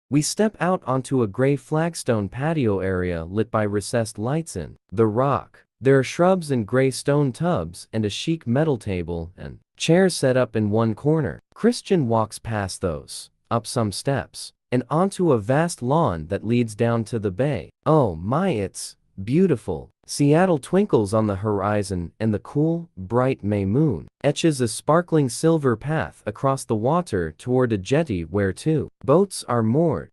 We step out onto a gray flagstone patio area lit by recessed lights in the rock. There are shrubs and gray stone tubs and a chic metal table and chairs set up in one corner. Christian walks past those, up some steps, and onto a vast lawn that leads down to the bay. Oh my, it's beautiful. Seattle twinkles on the horizon, and the cool, bright May moon etches a sparkling silver path across the water toward a jetty where two boats are moored.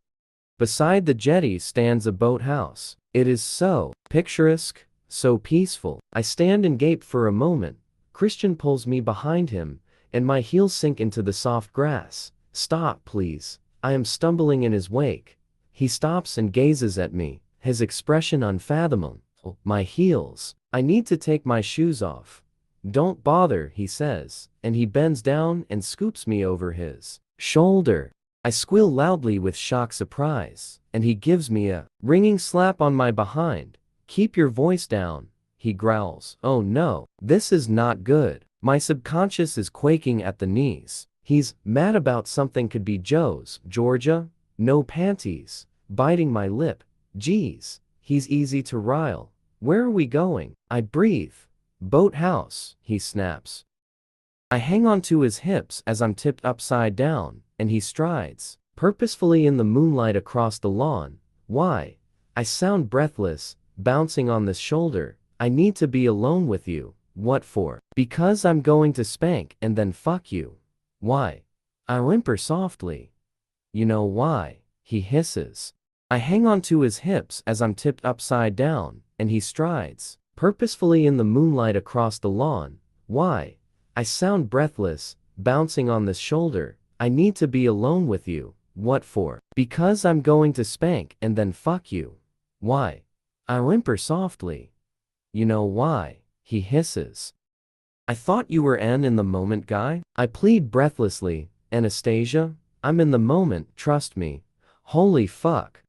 Beside the jetty stands a boathouse. It is so picturesque, so peaceful. I stand and gape for a moment. Christian pulls me behind him, and my heels sink into the soft grass. Stop, please. I am stumbling in his wake. He stops and gazes at me, his expression unfathomable. My heels. I need to take my shoes off. Don't bother, he says, and he bends down and scoops me over his shoulder. I squeal loudly with shocked surprise, and he gives me a ringing slap on my behind. Keep your voice down, he growls. Oh no, this is not good. My subconscious is quaking at the knees. He's mad about something, could be Joe's, Georgia, no panties, biting my lip. Geez, he's easy to rile. Where are we going? I breathe. Boathouse, he snaps. I hang onto his hips as I'm tipped upside down, and he strides purposefully in the moonlight across the lawn. Why? I sound breathless, bouncing on this shoulder. I need to be alone with you. What for? Because I'm going to spank and then fuck you. Why? I whimper softly. You know why, he hisses. I hang onto his hips as I'm tipped upside down, and he strides purposefully in the moonlight across the lawn. Why? I sound breathless, bouncing on this shoulder. I need to be alone with you. What for? Because I'm going to spank and then fuck you. Why? I whimper softly. You know why, he hisses. I thought you were an in the moment guy? I plead breathlessly. Anastasia, I'm in the moment, trust me. Holy fuck.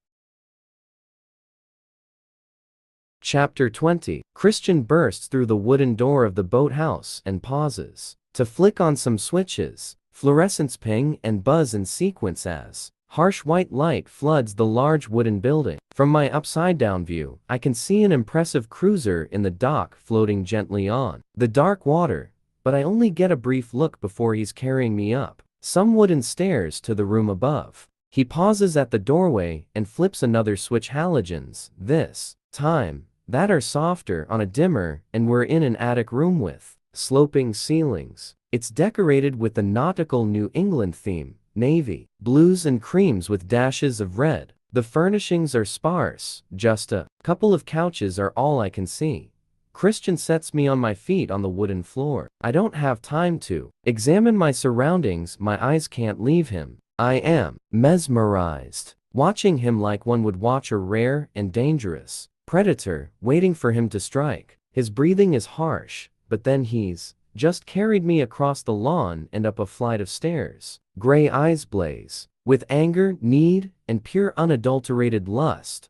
Chapter 20. Christian bursts through the wooden door of the boathouse and pauses to flick on some switches. Fluorescents ping and buzz in sequence as harsh white light floods the large wooden building. From my upside-down view, I can see an impressive cruiser in the dock floating gently on the dark water, but I only get a brief look before he's carrying me up some wooden stairs to the room above. He pauses at the doorway and flips another switch, halogens, this time, that are softer on a dimmer, and we're in an attic room with sloping ceilings. It's decorated with the nautical New England theme, navy, blues and creams with dashes of red. The furnishings are sparse, just a couple of couches are all I can see. Christian sets me on my feet on the wooden floor. I don't have time to examine my surroundings, my eyes can't leave him. I am mesmerized, watching him like one would watch a rare and dangerous predator waiting for him to strike. His breathing is harsh, but then he's just carried me across the lawn and up a flight of stairs. Gray eyes blaze with anger, need, and pure unadulterated lust.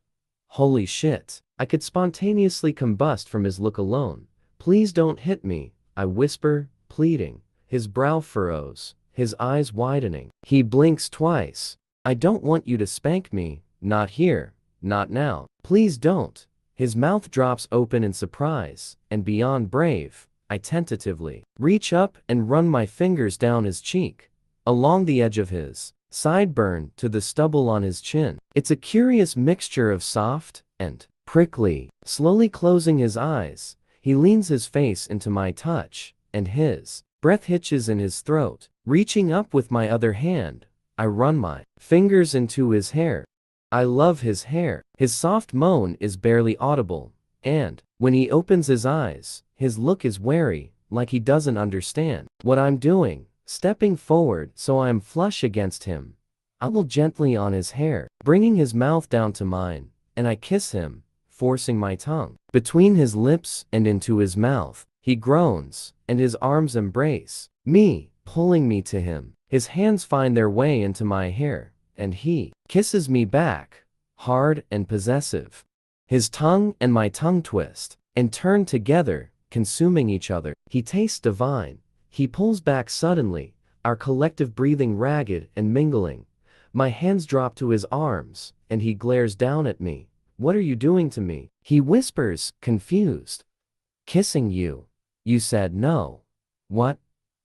Holy shit. I could spontaneously combust from his look alone. Please don't hit me, I whisper, pleading. His brow furrows, his eyes widening. He blinks twice. I don't want you to spank me, not here, not now. Please don't. His mouth drops open in surprise, and beyond brave, I tentatively reach up and run my fingers down his cheek, along the edge of his sideburn to the stubble on his chin. It's a curious mixture of soft and prickly. Slowly closing his eyes, he leans his face into my touch, and his breath hitches in his throat. Reaching up with my other hand, I run my fingers into his hair. I love his hair. His soft moan is barely audible, and when he opens his eyes, his look is wary, like he doesn't understand what I'm doing. Stepping forward so I am flush against him, I pull gently on his hair, bringing his mouth down to mine, and I kiss him, forcing my tongue between his lips and into his mouth. He groans, and his arms embrace me, pulling me to him. His hands find their way into my hair, and he kisses me back, hard and possessive. His tongue and my tongue twist and turn together, consuming each other. He tastes divine. He pulls back suddenly, our collective breathing ragged and mingling. My hands drop to his arms, and he glares down at me. What are you doing to me? He whispers, confused. Kissing you. You said no. What?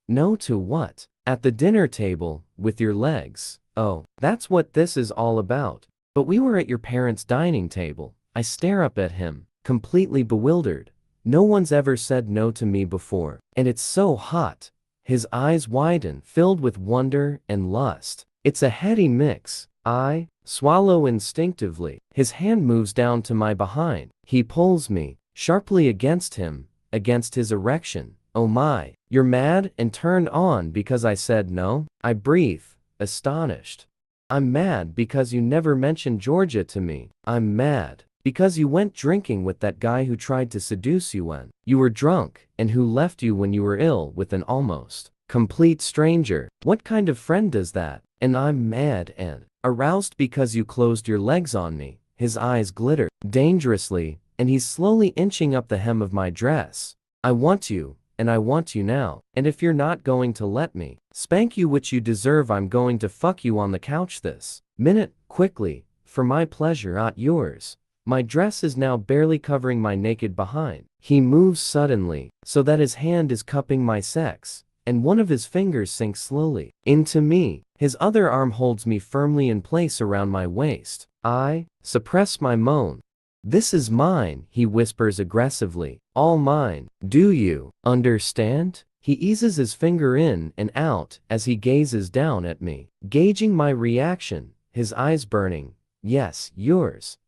No to what? At the dinner table, with your legs. Oh, that's what this is all about. But we were at your parents' dining table. I stare up at him, completely bewildered. No one's ever said no to me before, and it's so hot. His eyes widen, filled with wonder and lust. It's a heady mix. I swallow instinctively. His hand moves down to my behind. He pulls me sharply against him, against his erection. Oh my, you're mad and turned on because I said no? I breathe, astonished. I'm mad because you never mentioned Georgia to me. I'm mad because you went drinking with that guy who tried to seduce you when you were drunk and who left you when you were ill with an almost complete stranger. What kind of friend does that? And I'm mad and aroused because you closed your legs on me. His eyes glitter dangerously, and he's slowly inching up the hem of my dress. I want you, and I want you now. And if you're not going to let me spank you, which you deserve, I'm going to fuck you on the couch this minute, quickly, for my pleasure, not yours. My dress is now barely covering my naked behind. He moves suddenly, so that his hand is cupping my sex, and one of his fingers sinks slowly into me. His other arm holds me firmly in place around my waist. I suppress my moan. This is mine, he whispers aggressively. All mine. Do you understand? He eases his finger in and out as he gazes down at me, gauging my reaction, his eyes burning. Yes, yours.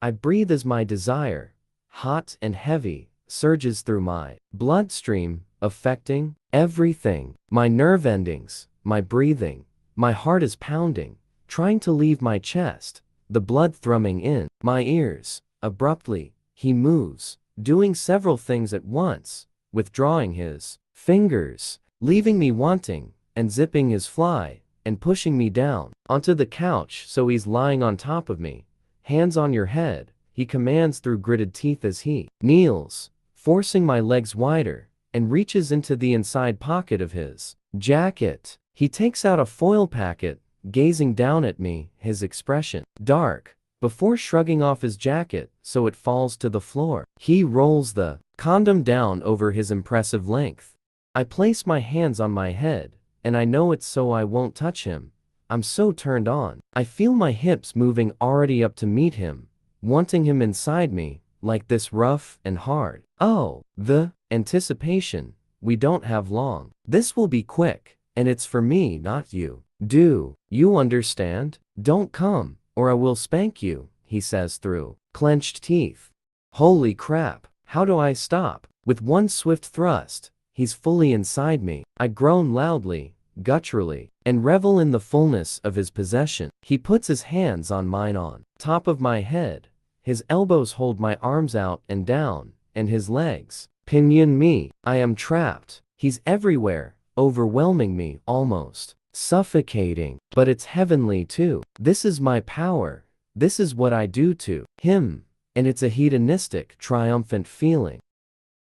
I breathe as my desire, hot and heavy, surges through my bloodstream, affecting everything. My nerve endings, my breathing. My heart is pounding, trying to leave my chest, the blood thrumming in my ears. Abruptly, he moves, doing several things at once, withdrawing his fingers, leaving me wanting, and zipping his fly, and pushing me down onto the couch so he's lying on top of me. Hands on your head, he commands through gritted teeth as he kneels, forcing my legs wider, and reaches into the inside pocket of his jacket. He takes out a foil packet, gazing down at me, his expression dark, before shrugging off his jacket so it falls to the floor. He rolls the condom down over his impressive length. I place my hands on my head, and I know it's so I won't touch him. I'm so turned on. I feel my hips moving already up to meet him, wanting him inside me, like this rough and hard. Oh, the anticipation. We don't have long. This will be quick, and it's for me, not you. Do you understand? Don't come, or I will spank you, he says through clenched teeth. Holy crap, how do I stop? With one swift thrust, he's fully inside me. I groan loudly, gutturally, and revel in the fullness of his possession. He puts his hands on mine on top of my head. His elbows hold my arms out and down, and his legs pinion me. I am trapped. He's everywhere, overwhelming me, almost suffocating. But it's heavenly too. This is my power. This is what I do to him, and it's a hedonistic, triumphant feeling.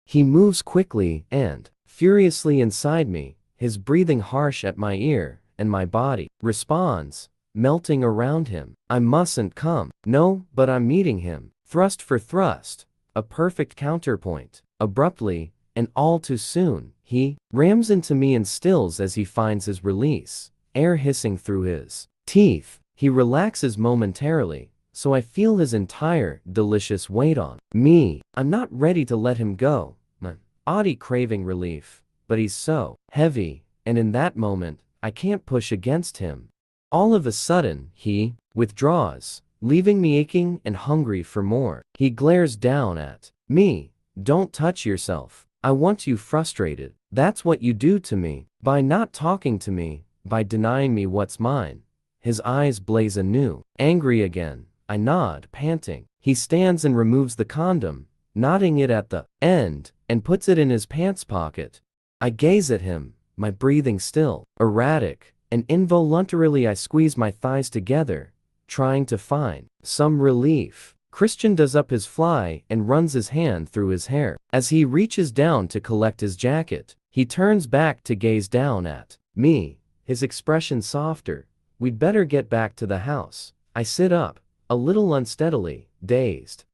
He moves quickly and furiously inside me, his breathing harsh at my ear, and my body responds, melting around him. I mustn't come. No, but I'm meeting him, thrust for thrust, a perfect counterpoint. Abruptly, and all too soon, he rams into me and stills as he finds his release, air hissing through his teeth. He relaxes momentarily, so I feel his entire delicious weight on me. I'm not ready to let him go. My body craving relief, but he's so heavy, and in that moment, I can't push against him. All of a sudden, he withdraws, leaving me aching and hungry for more. He glares down at me. Don't touch yourself. I want you frustrated. That's what you do to me. By not talking to me, by denying me what's mine. His eyes blaze anew. Angry again, I nod, panting. He stands and removes the condom, knotting it at the end, and puts it in his pants pocket. I gaze at him, my breathing still, erratic, and involuntarily I squeeze my thighs together, trying to find some relief. Christian does up his fly and runs his hand through his hair. As he reaches down to collect his jacket, he turns back to gaze down at me, his expression softer. We'd better get back to the house. I sit up, a little unsteadily, dazed.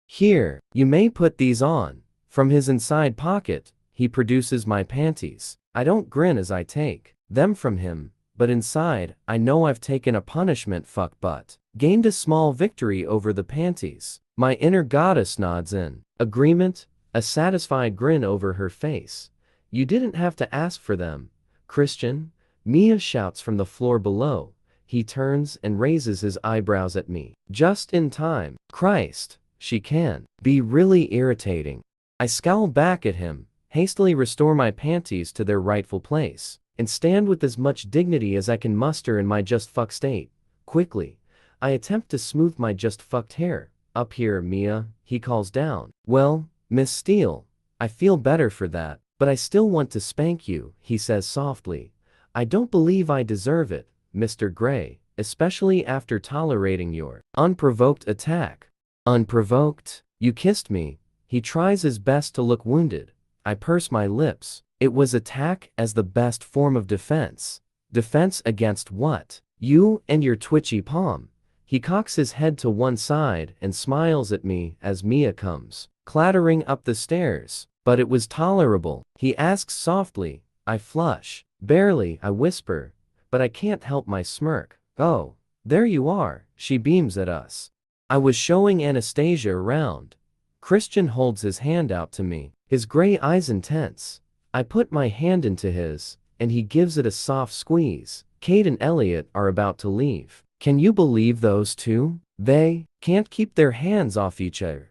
Here, you may put these on. From his inside pocket, he produces my panties. I don't grin as I take them from him, but inside, I know I've taken a punishment fuck butt. Gained a small victory over the panties. My inner goddess nods in agreement, a satisfied grin over her face. You didn't have to ask for them, Christian. Mia shouts from the floor below. He turns and raises his eyebrows at me. Just in time. Christ, she can be really irritating. I scowl back at him, hastily restore my panties to their rightful place, and stand with as much dignity as I can muster in my just fuck state. Quickly, I attempt to smooth my just fucked hair. Up here, Mia, he calls down. Well, Miss Steele, I feel better for that, but I still want to spank you, he says softly. I don't believe I deserve it, Mr. Gray, especially after tolerating your unprovoked attack. Unprovoked? You kissed me. He tries his best to look wounded. I purse my lips. It was attack as the best form of defense. Defense against what? You and your twitchy palm. He cocks his head to one side and smiles at me as Mia comes clattering up the stairs. But it was tolerable. He asks softly. I flush. Barely, I whisper. But I can't help my smirk. Oh, there you are, she beams at us. I was showing Anastasia around. Christian holds his hand out to me, his gray eyes intense. I put my hand into his, and he gives it a soft squeeze. Kate and Elliot are about to leave. Can you believe those two? They can't keep their hands off each other.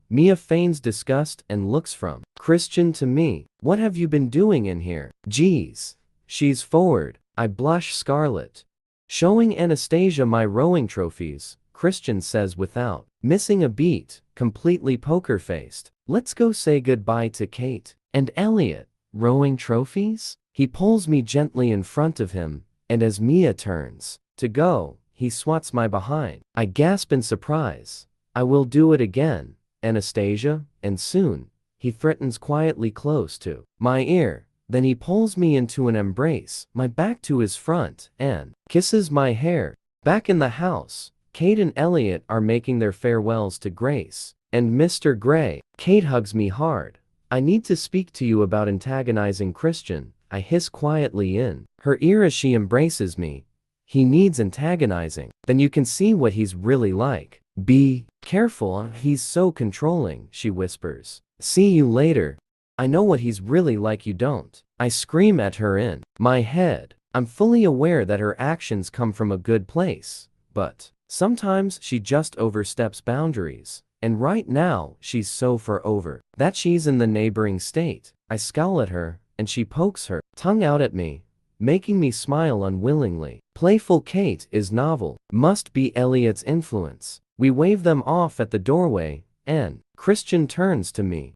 Mia feigns disgust and looks from Christian to me. What have you been doing in here? Geez. She's forward. I blush scarlet. Showing Anastasia my rowing trophies, Christian says without missing a beat, completely poker-faced. Let's go say goodbye to Kate and Elliot. Rowing trophies? He pulls me gently in front of him, and as Mia turns to go, he swats my behind. I gasp in surprise. I will do it again, Anastasia, and soon. He threatens quietly close to my ear. Then he pulls me into an embrace, my back to his front, and kisses my hair. Back in the house, Kate and Elliot are making their farewells to Grace and Mr. Gray. Kate hugs me hard. I need to speak to you about antagonizing Christian, I hiss quietly in her ear as she embraces me. He needs antagonizing. Then you can see what he's really like. Be careful, he's so controlling, she whispers. See you later. I know what he's really like, you don't. I scream at her in my head. I'm fully aware that her actions come from a good place, but sometimes she just oversteps boundaries. And right now, she's so far over that she's in the neighboring state. I scowl at her, and she pokes her tongue out at me, making me smile unwillingly. Playful Kate is novel. Must be Elliot's influence. We wave them off at the doorway, and Christian turns to me.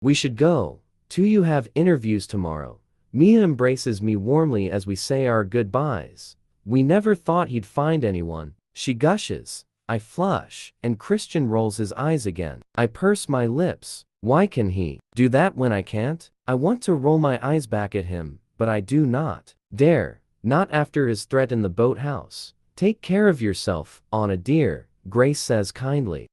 We should go. You have interviews tomorrow. Mia embraces me warmly as we say our goodbyes. We never thought he'd find anyone, she gushes. I flush, and Christian rolls his eyes again. I purse my lips. Why can he do that when I can't? I want to roll my eyes back at him, but I do not dare. Not after his threat in the boathouse. Take care of yourself, Anna dear, Grace says kindly.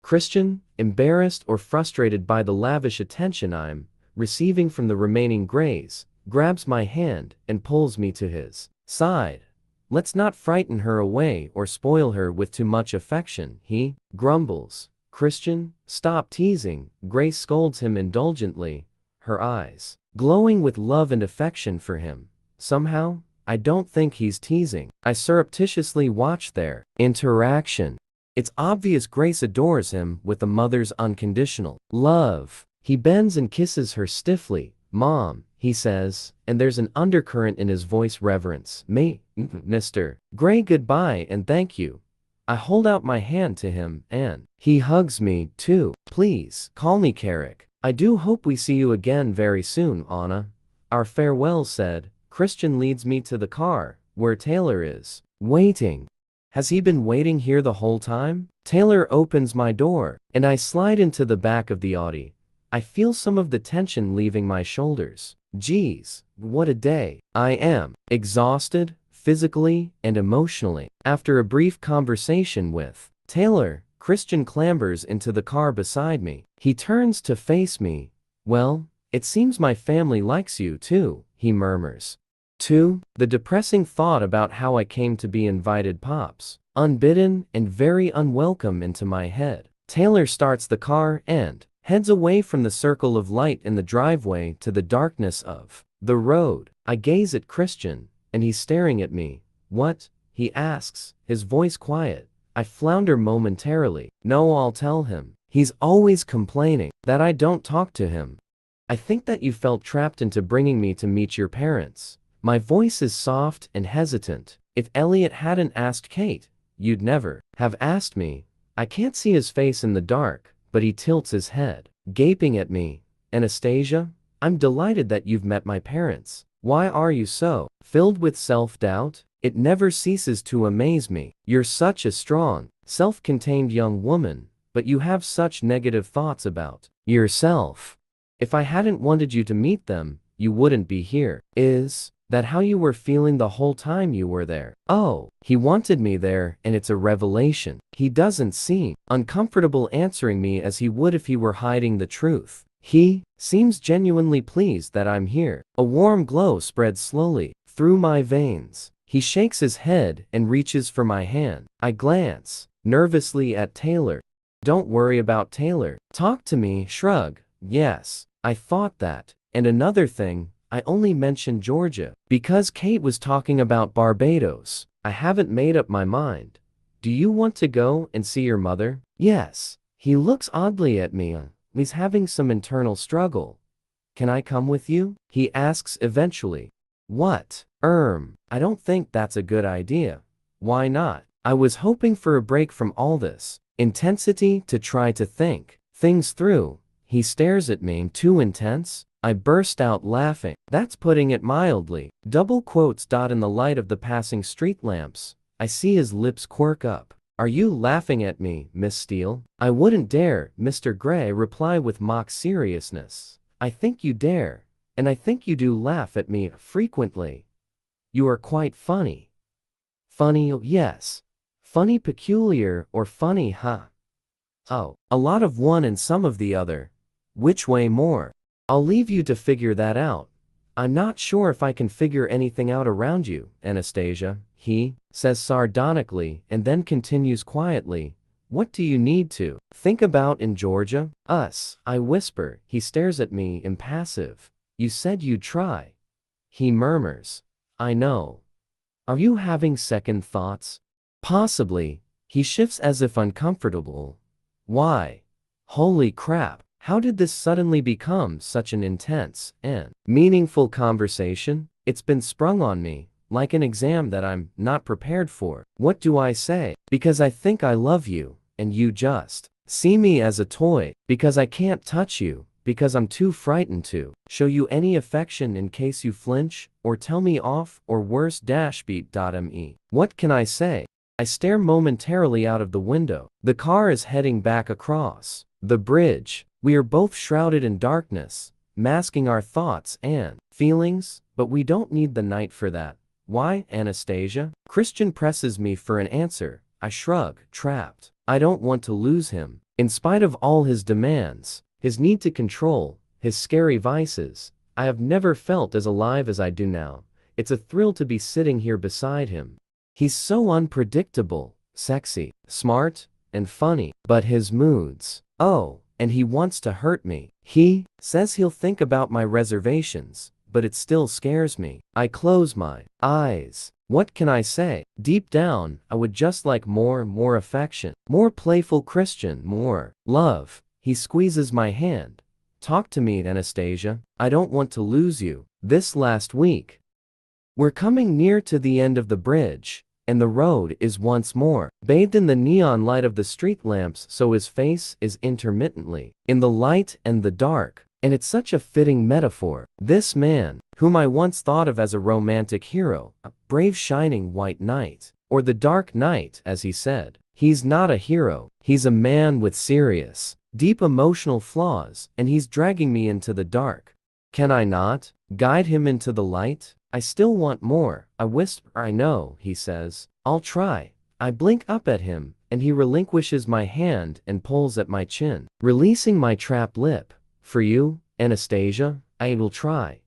Christian, embarrassed or frustrated by the lavish attention I'm receiving from the remaining Grays, grabs my hand and pulls me to his side. Let's not frighten her away or spoil her with too much affection, he grumbles. Christian, stop teasing, Grace scolds him indulgently, her eyes glowing with love and affection for him. Somehow, I don't think he's teasing. I surreptitiously watch their interaction. It's obvious Grace adores him with a mother's unconditional love. He bends and kisses her stiffly. Mom, he says, and there's an undercurrent in his voice reverence. Mr. Gray, goodbye and thank you. I hold out my hand to him, and he hugs me, too. Please, call me Carrick. I do hope we see you again very soon, Anna. Our farewells said, Christian leads me to the car, where Taylor is waiting. Has he been waiting here the whole time? Taylor opens my door, and I slide into the back of the Audi. I feel some of the tension leaving my shoulders. Geez, what a day. I am exhausted, physically and emotionally. After a brief conversation with Taylor, Christian clambers into the car beside me. He turns to face me. Well, it seems my family likes you too, he murmurs. 2. The depressing thought about how I came to be invited pops, unbidden and very unwelcome, into my head. Taylor starts the car and heads away from the circle of light in the driveway to the darkness of the road. I gaze at Christian, and he's staring at me. What? He asks, his voice quiet. I flounder momentarily. No, I'll tell him. He's always complaining that I don't talk to him. I think that you felt trapped into bringing me to meet your parents. My voice is soft and hesitant. If Elliot hadn't asked Kate, you'd never have asked me. I can't see his face in the dark, but he tilts his head, gaping at me. Anastasia, I'm delighted that you've met my parents. Why are you so filled with self-doubt? It never ceases to amaze me. You're such a strong, self-contained young woman, but you have such negative thoughts about yourself. If I hadn't wanted you to meet them, you wouldn't be here. Is that how you were feeling the whole time you were there? Oh, he wanted me there, and it's a revelation. He doesn't seem uncomfortable answering me as he would if he were hiding the truth. He seems genuinely pleased that I'm here. A warm glow spreads slowly through my veins. He shakes his head and reaches for my hand. I glance nervously at Taylor. Don't worry about Taylor. Talk to me. Shrug. Yes, I thought that. And another thing, I only mentioned Georgia because Kate was talking about Barbados. I haven't made up my mind. Do you want to go and see your mother? Yes. He looks oddly at me. He's having some internal struggle. Can I come with you? He asks eventually. What? I don't think that's a good idea. Why not? I was hoping for a break from all this intensity to try to think things through. He stares at me. Too intense? I burst out laughing. That's putting it mildly. Double quotes. In the light of the passing street lamps, I see his lips quirk up. Are you laughing at me, Miss Steele? I wouldn't dare, Mr. Gray reply with mock seriousness. I think you dare, and I think you do laugh at me frequently. You are quite funny. Funny, yes. Funny peculiar or funny, huh? Oh, a lot of one and some of the other. Which way more? I'll leave you to figure that out. I'm not sure if I can figure anything out around you, Anastasia, he says sardonically and then continues quietly. What do you need to think about in Georgia? Us, I whisper. He stares at me, impassive. You said you'd try. He murmurs. I know. Are you having second thoughts? Possibly. He shifts as if uncomfortable. Why? Holy crap. How did this suddenly become such an intense and meaningful conversation? It's been sprung on me, like an exam that I'm not prepared for. What do I say? Because I think I love you, and you just see me as a toy. Because I can't touch you, because I'm too frightened to show you any affection in case you flinch, or tell me off, or worse beat.me. What can I say? I stare momentarily out of the window. The car is heading back across the bridge. We are both shrouded in darkness, masking our thoughts and feelings, but we don't need the night for that. Why, Anastasia? Christian presses me for an answer. I shrug, trapped. I don't want to lose him. In spite of all his demands, his need to control, his scary vices, I have never felt as alive as I do now. It's a thrill to be sitting here beside him. He's so unpredictable, sexy, smart, and funny, but his moods. Oh, and he wants to hurt me. He says he'll think about my reservations, but it still scares me. I close my eyes. What can I say? Deep down, I would just like more affection, more playful Christian, more love. He squeezes my hand. Talk to me, Anastasia. I don't want to lose you. This last week. We're coming near to the end of the bridge, and the road is once more bathed in the neon light of the street lamps, so his face is intermittently in the light and the dark. And it's such a fitting metaphor. This man, whom I once thought of as a romantic hero, a brave shining white knight, or the dark knight as he said, he's not a hero, he's a man with serious, deep emotional flaws, and he's dragging me into the dark. Can I not guide him into the light? I still want more. I whisper. I know, he says. I'll try. I blink up at him, and he relinquishes my hand and pulls at my chin, releasing my trapped lip. For you, Anastasia, I will try.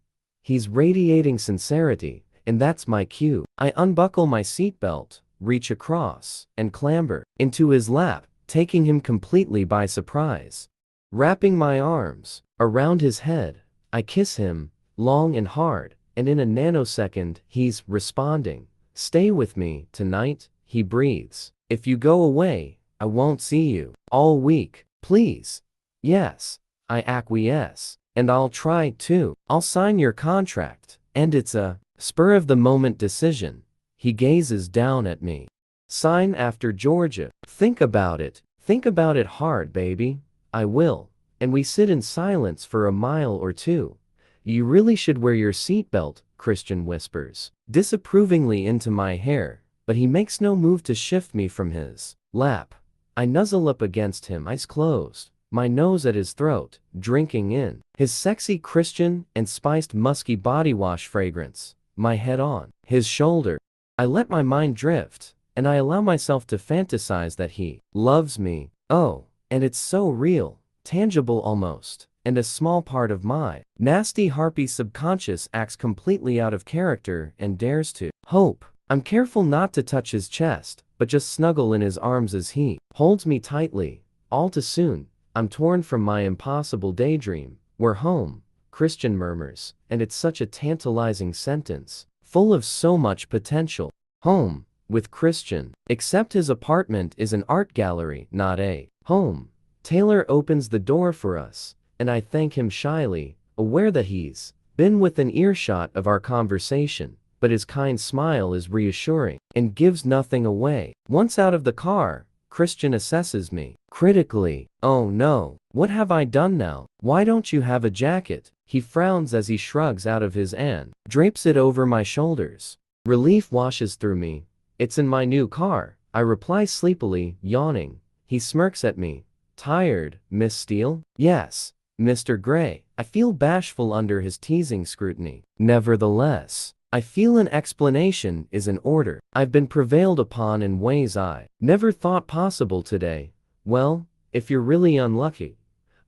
He's radiating sincerity, and that's my cue. I unbuckle my seatbelt, reach across, and clamber into his lap, taking him completely by surprise. Wrapping my arms around his head, I kiss him, long and hard, and in a nanosecond, he's responding. Stay with me tonight, he breathes. If you go away, I won't see you all week, please. Yes, I acquiesce. And I'll try to. I'll sign your contract. And it's a spur-of-the-moment decision. He gazes down at me. Sign after Georgia. Think about it. Think about it hard, baby. I will. And we sit in silence for a mile or two. You really should wear your seatbelt, Christian whispers disapprovingly into my hair, but he makes no move to shift me from his lap. I nuzzle up against him, eyes closed, my nose at his throat, drinking in his sexy Christian and spiced musky body wash fragrance, my head on his shoulder. I let my mind drift, and I allow myself to fantasize that he loves me. Oh, and it's so real, tangible almost, and a small part of my nasty harpy subconscious acts completely out of character and dares to hope. I'm careful not to touch his chest, but just snuggle in his arms as he holds me tightly. All too soon, I'm torn from my impossible daydream. We're home, Christian murmurs, and it's such a tantalizing sentence, full of so much potential. Home, with Christian, except his apartment is an art gallery, not a home. Taylor opens the door for us, and I thank him shyly, aware that he's been within earshot of our conversation, but his kind smile is reassuring and gives nothing away. Once out of the car, Christian assesses me critically. Oh no, what have I done now? Why don't you have a jacket? He frowns as he shrugs out of his and drapes it over my shoulders. Relief washes through me. It's in my new car, I reply sleepily, yawning. He smirks at me. Tired, Miss Steele? Yes, Mr. Gray. I feel bashful under his teasing scrutiny. Nevertheless, I feel an explanation is in order. I've been prevailed upon in ways I never thought possible today. Well, if you're really unlucky,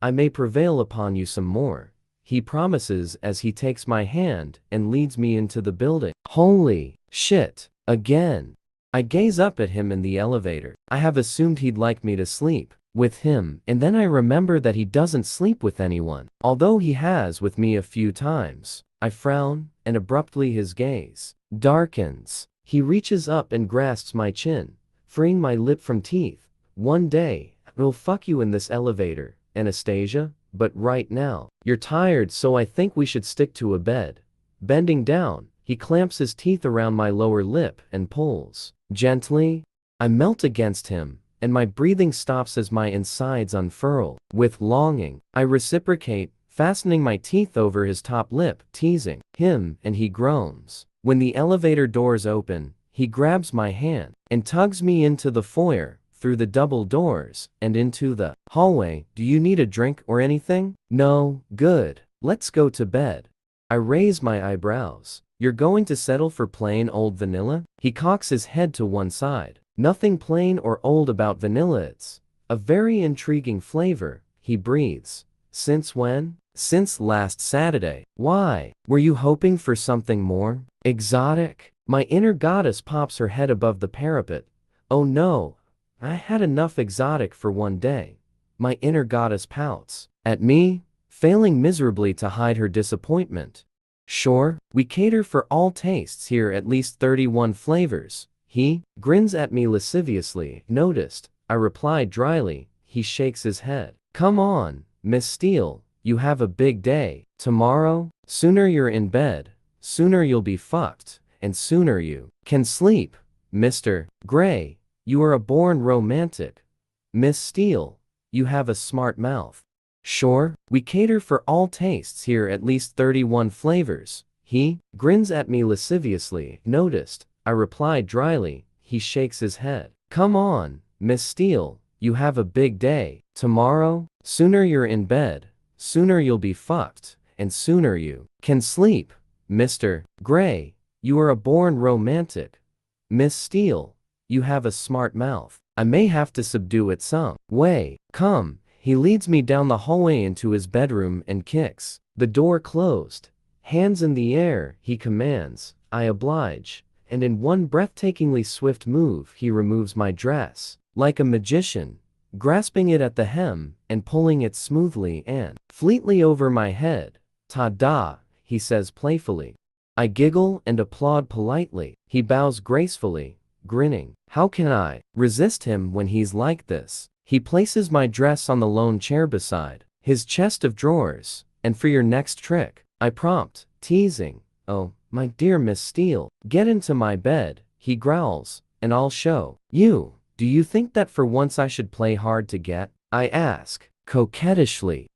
I may prevail upon you some more, he promises as he takes my hand and leads me into the building. Holy shit, again. I gaze up at him in the elevator. I have assumed he'd like me to sleep with him, and then I remember that he doesn't sleep with anyone, although he has with me a few times. I frown, and abruptly his gaze darkens. He reaches up and grasps my chin, freeing my lip from teeth. One day, we'll fuck you in this elevator, Anastasia, but right now, you're tired, so I think we should stick to a bed. Bending down, he clamps his teeth around my lower lip and pulls gently. I melt against him, and my breathing stops as my insides unfurl. With longing, I reciprocate, fastening my teeth over his top lip, teasing him, and he groans. When the elevator doors open, he grabs my hand and tugs me into the foyer, through the double doors, and into the hallway. Do you need a drink or anything? No, good. Let's go to bed. I raise my eyebrows. You're going to settle for plain old vanilla? He cocks his head to one side. Nothing plain or old about vanilla, it's a very intriguing flavor, he breathes. Since when? Since last Saturday. Why? Were you hoping for something more exotic? My inner goddess pops her head above the parapet. Oh no, I had enough exotic for one day. My inner goddess pouts at me, failing miserably to hide her disappointment. Sure, we cater for all tastes here, at least 31 flavors. He grins at me lasciviously. Noticed, I replied dryly. He shakes his head. Come on, Miss Steele, you have a big day. Tomorrow, sooner you're in bed, sooner you'll be fucked, and sooner you can sleep. Mr. Gray, you are a born romantic. Miss Steele, you have a smart mouth. Sure, we cater for all tastes here, at least 31 flavors. He grins at me lasciviously. Noticed, I replied dryly. He shakes his head. Come on, Miss Steele, you have a big day. Tomorrow, sooner you're in bed, sooner you'll be fucked, and sooner you can sleep. Mr. Gray, you are a born romantic. Miss Steele, you have a smart mouth. I may have to subdue it some way. Come. He leads me down the hallway into his bedroom and kicks the door closed. Hands in the air, he commands. I oblige, and in one breathtakingly swift move he removes my dress, like a magician, grasping it at the hem and pulling it smoothly and fleetly over my head. Ta-da, he says playfully. I giggle and applaud politely. He bows gracefully, grinning. How can I resist him when he's like this? He places my dress on the lone chair beside his chest of drawers. And for your next trick, I prompt, teasing. Oh, my dear Miss Steele, get into my bed, he growls, and I'll show you. Do you think that for once I should play hard to get? I ask, coquettishly.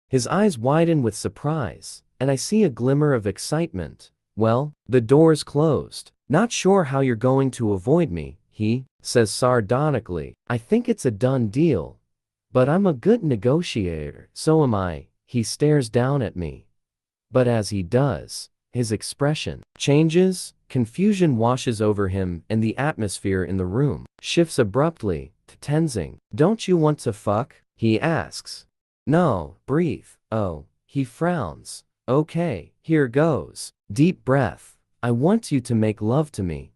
His eyes widen with surprise, and I see a glimmer of excitement. Well, the door's closed. Not sure how you're going to avoid me, he says sardonically. I think it's a done deal. But I'm a good negotiator. So am I. He stares down at me. But as he does, his expression changes, confusion washes over him, and the atmosphere in the room shifts abruptly to tensing. Don't you want to fuck? He asks. No, breathe. Oh, he frowns. Okay, here goes. Deep breath. I want you to make love to me.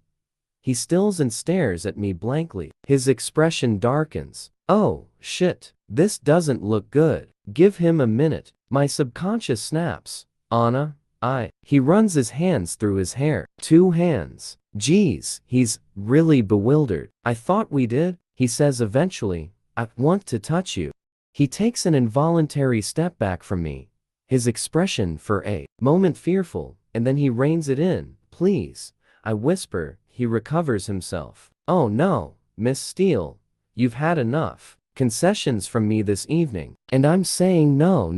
He stills and stares at me blankly. His expression darkens. Oh, shit. This doesn't look good. Give him a minute. My subconscious snaps. Anna, He runs his hands through his hair. 2 hands. Geez, he's really bewildered. I thought we did, he says eventually. I want to touch you. He takes an involuntary step back from me, his expression for a moment fearful, and then he reins it in. Please, I whisper. He recovers himself. Oh no, Miss Steele, you've had enough concessions from me this evening. And I'm saying no,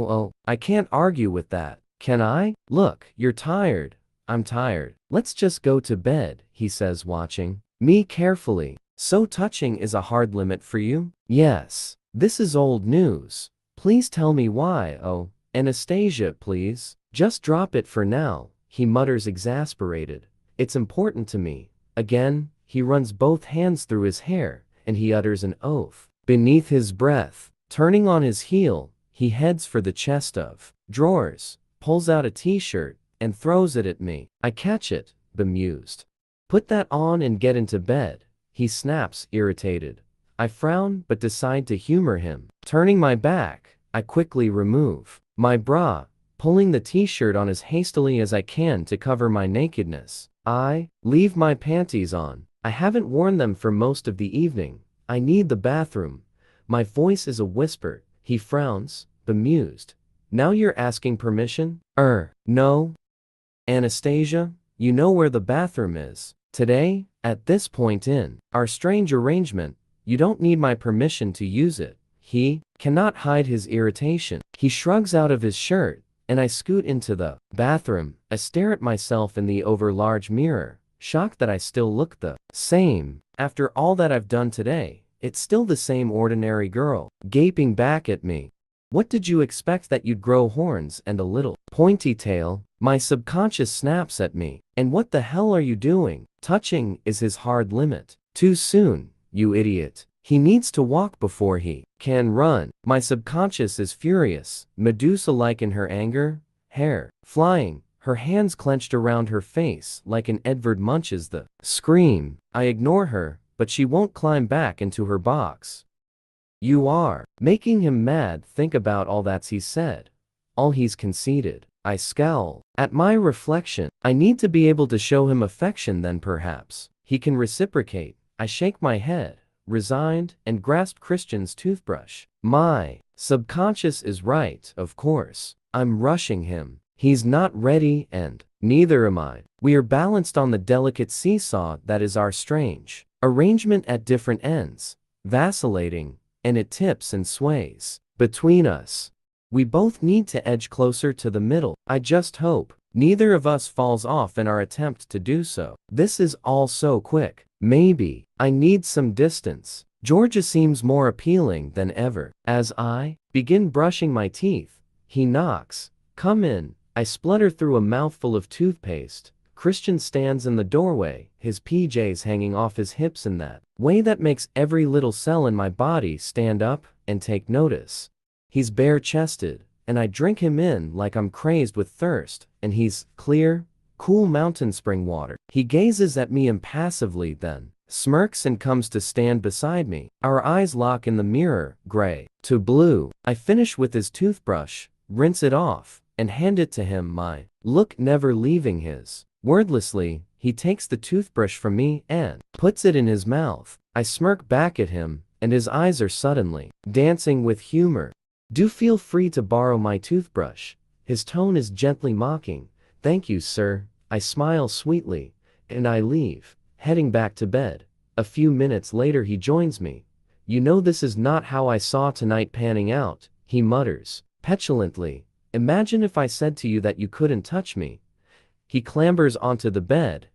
oh, I can't argue with that. Can I? Look, you're tired. I'm tired. Let's just go to bed, he says, watching me carefully. So touching is a hard limit for you? Yes. This is old news. Please tell me why. Oh, Anastasia, please. Just drop it for now, he mutters, exasperated. It's important to me. Again, he runs both hands through his hair, and he utters an oath beneath his breath. Turning on his heel, he heads for the chest of drawers, pulls out a t-shirt, and throws it at me. I catch it, bemused. Put that on and get into bed, he snaps, irritated. I frown but decide to humor him. Turning my back, I quickly remove my bra, pulling the t-shirt on as hastily as I can to cover my nakedness. I leave my panties on. I haven't worn them for most of the evening. I need the bathroom. My voice is a whisper. He frowns, bemused. Now you're asking permission? No. Anastasia, you know where the bathroom is. Today, at this point in our strange arrangement, you don't need my permission to use it. He cannot hide his irritation. He shrugs out of his shirt, and I scoot into the bathroom. I stare at myself in the overlarge mirror, shocked that I still look the same. After all that I've done today, it's still the same ordinary girl, gaping back at me. What did you expect, that you'd grow horns and a little pointy tail? My subconscious snaps at me. And what the hell are you doing? Touching is his hard limit. Too soon, you idiot. He needs to walk before he can run. My subconscious is furious, Medusa-like in her anger, hair flying, her hands clenched around her face like an Edvard Munch's the scream. I ignore her, but she won't climb back into her box. You are making him mad. Think about all that's he said, all he's conceded. I scowl at my reflection. I need to be able to show him affection, then perhaps he can reciprocate. I shake my head, resigned, and grasp Christian's toothbrush. My subconscious is right, of course. I'm rushing him. He's not ready, and neither am I. We are balanced on the delicate seesaw that is our strange arrangement at different ends, vacillating, and it tips and sways between us. We both need to edge closer to the middle. I just hope neither of us falls off in our attempt to do so. This is all so quick. Maybe I need some distance. Georgia seems more appealing than ever. As I begin brushing my teeth, he knocks. Come in. I splutter through a mouthful of toothpaste. Christian stands in the doorway, his PJs hanging off his hips in that way that makes every little cell in my body stand up and take notice. He's bare-chested, and I drink him in like I'm crazed with thirst, and he's clear, cool mountain spring water. He gazes at me impassively, then smirks and comes to stand beside me. Our eyes lock in the mirror, gray to blue. I finish with his toothbrush, rinse it off, and hand it to him, my look never leaving his. Wordlessly, he takes the toothbrush from me and puts it in his mouth. I smirk back at him, and his eyes are suddenly dancing with humor. Do feel free to borrow my toothbrush. His tone is gently mocking. Thank you, sir. I smile sweetly, and I leave, heading back to bed. A few minutes later he joins me. You know this is not how I saw tonight panning out, he mutters, petulantly. Imagine if I said to you that you couldn't touch me. He clambers onto the bed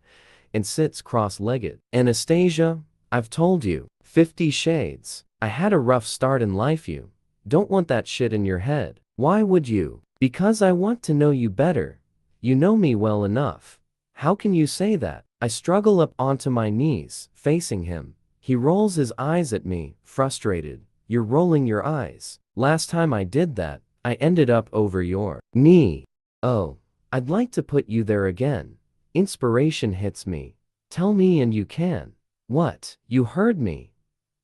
and sits cross-legged. Anastasia, I've told you 50 shades. I had a rough start in life. You don't want that shit in your head. Why would you? Because I want to know you better. You know me well enough. How can you say that? I struggle up onto my knees, facing him. He rolls his eyes at me, frustrated. You're rolling your eyes. Last time I did that, I ended up over your knee. Oh, I'd like to put you there again. Inspiration hits me. Tell me and you can. What? You heard me.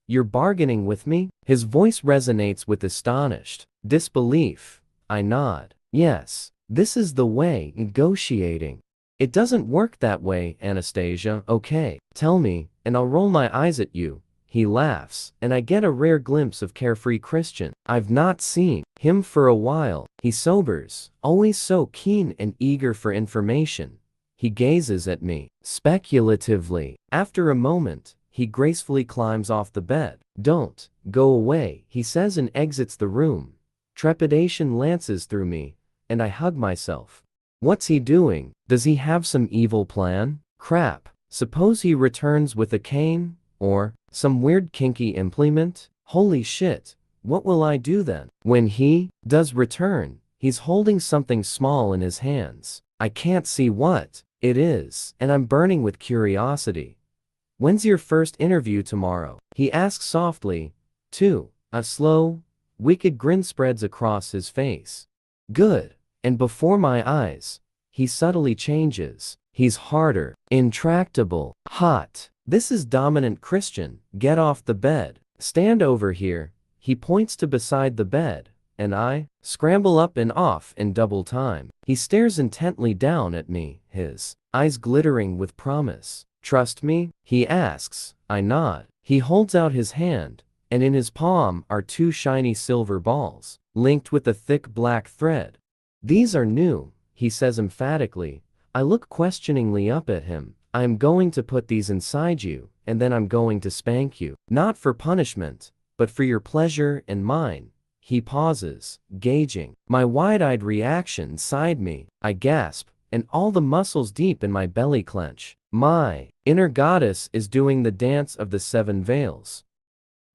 You're bargaining with me? His voice resonates with astonished disbelief. I nod. Yes, this is the way negotiating. It doesn't work that way, Anastasia. Okay, tell me, and I'll roll my eyes at you. He laughs, and I get a rare glimpse of carefree Christian. I've not seen him for a while. He sobers, always so keen and eager for information. He gazes at me, speculatively. After a moment, he gracefully climbs off the bed. Don't go away, he says and exits the room. Trepidation lances through me, and I hug myself. What's he doing? Does he have some evil plan? Crap. Suppose he returns with a cane? Or some weird kinky implement? Holy shit. What will I do then? When he does return, he's holding something small in his hands. I can't see what it is, and I'm burning with curiosity. When's your first interview tomorrow? He asks softly. 2. A slow, wicked grin spreads across his face. Good. And before my eyes, he subtly changes. He's harder, intractable, hot. This is dominant Christian. Get off the bed. Stand over here. He points to beside the bed, and I scramble up and off in double time. He stares intently down at me, his eyes glittering with promise. Trust me? He asks. I nod. He holds out his hand, and in his palm are 2 shiny silver balls, linked with a thick black thread. These are new, he says emphatically. I look questioningly up at him. I am going to put these inside you, and then I'm going to spank you. Not for punishment, but for your pleasure and mine. He pauses, gauging my wide-eyed reaction inside me. I gasp, and all the muscles deep in my belly clench. My inner goddess is doing the dance of the 7 veils.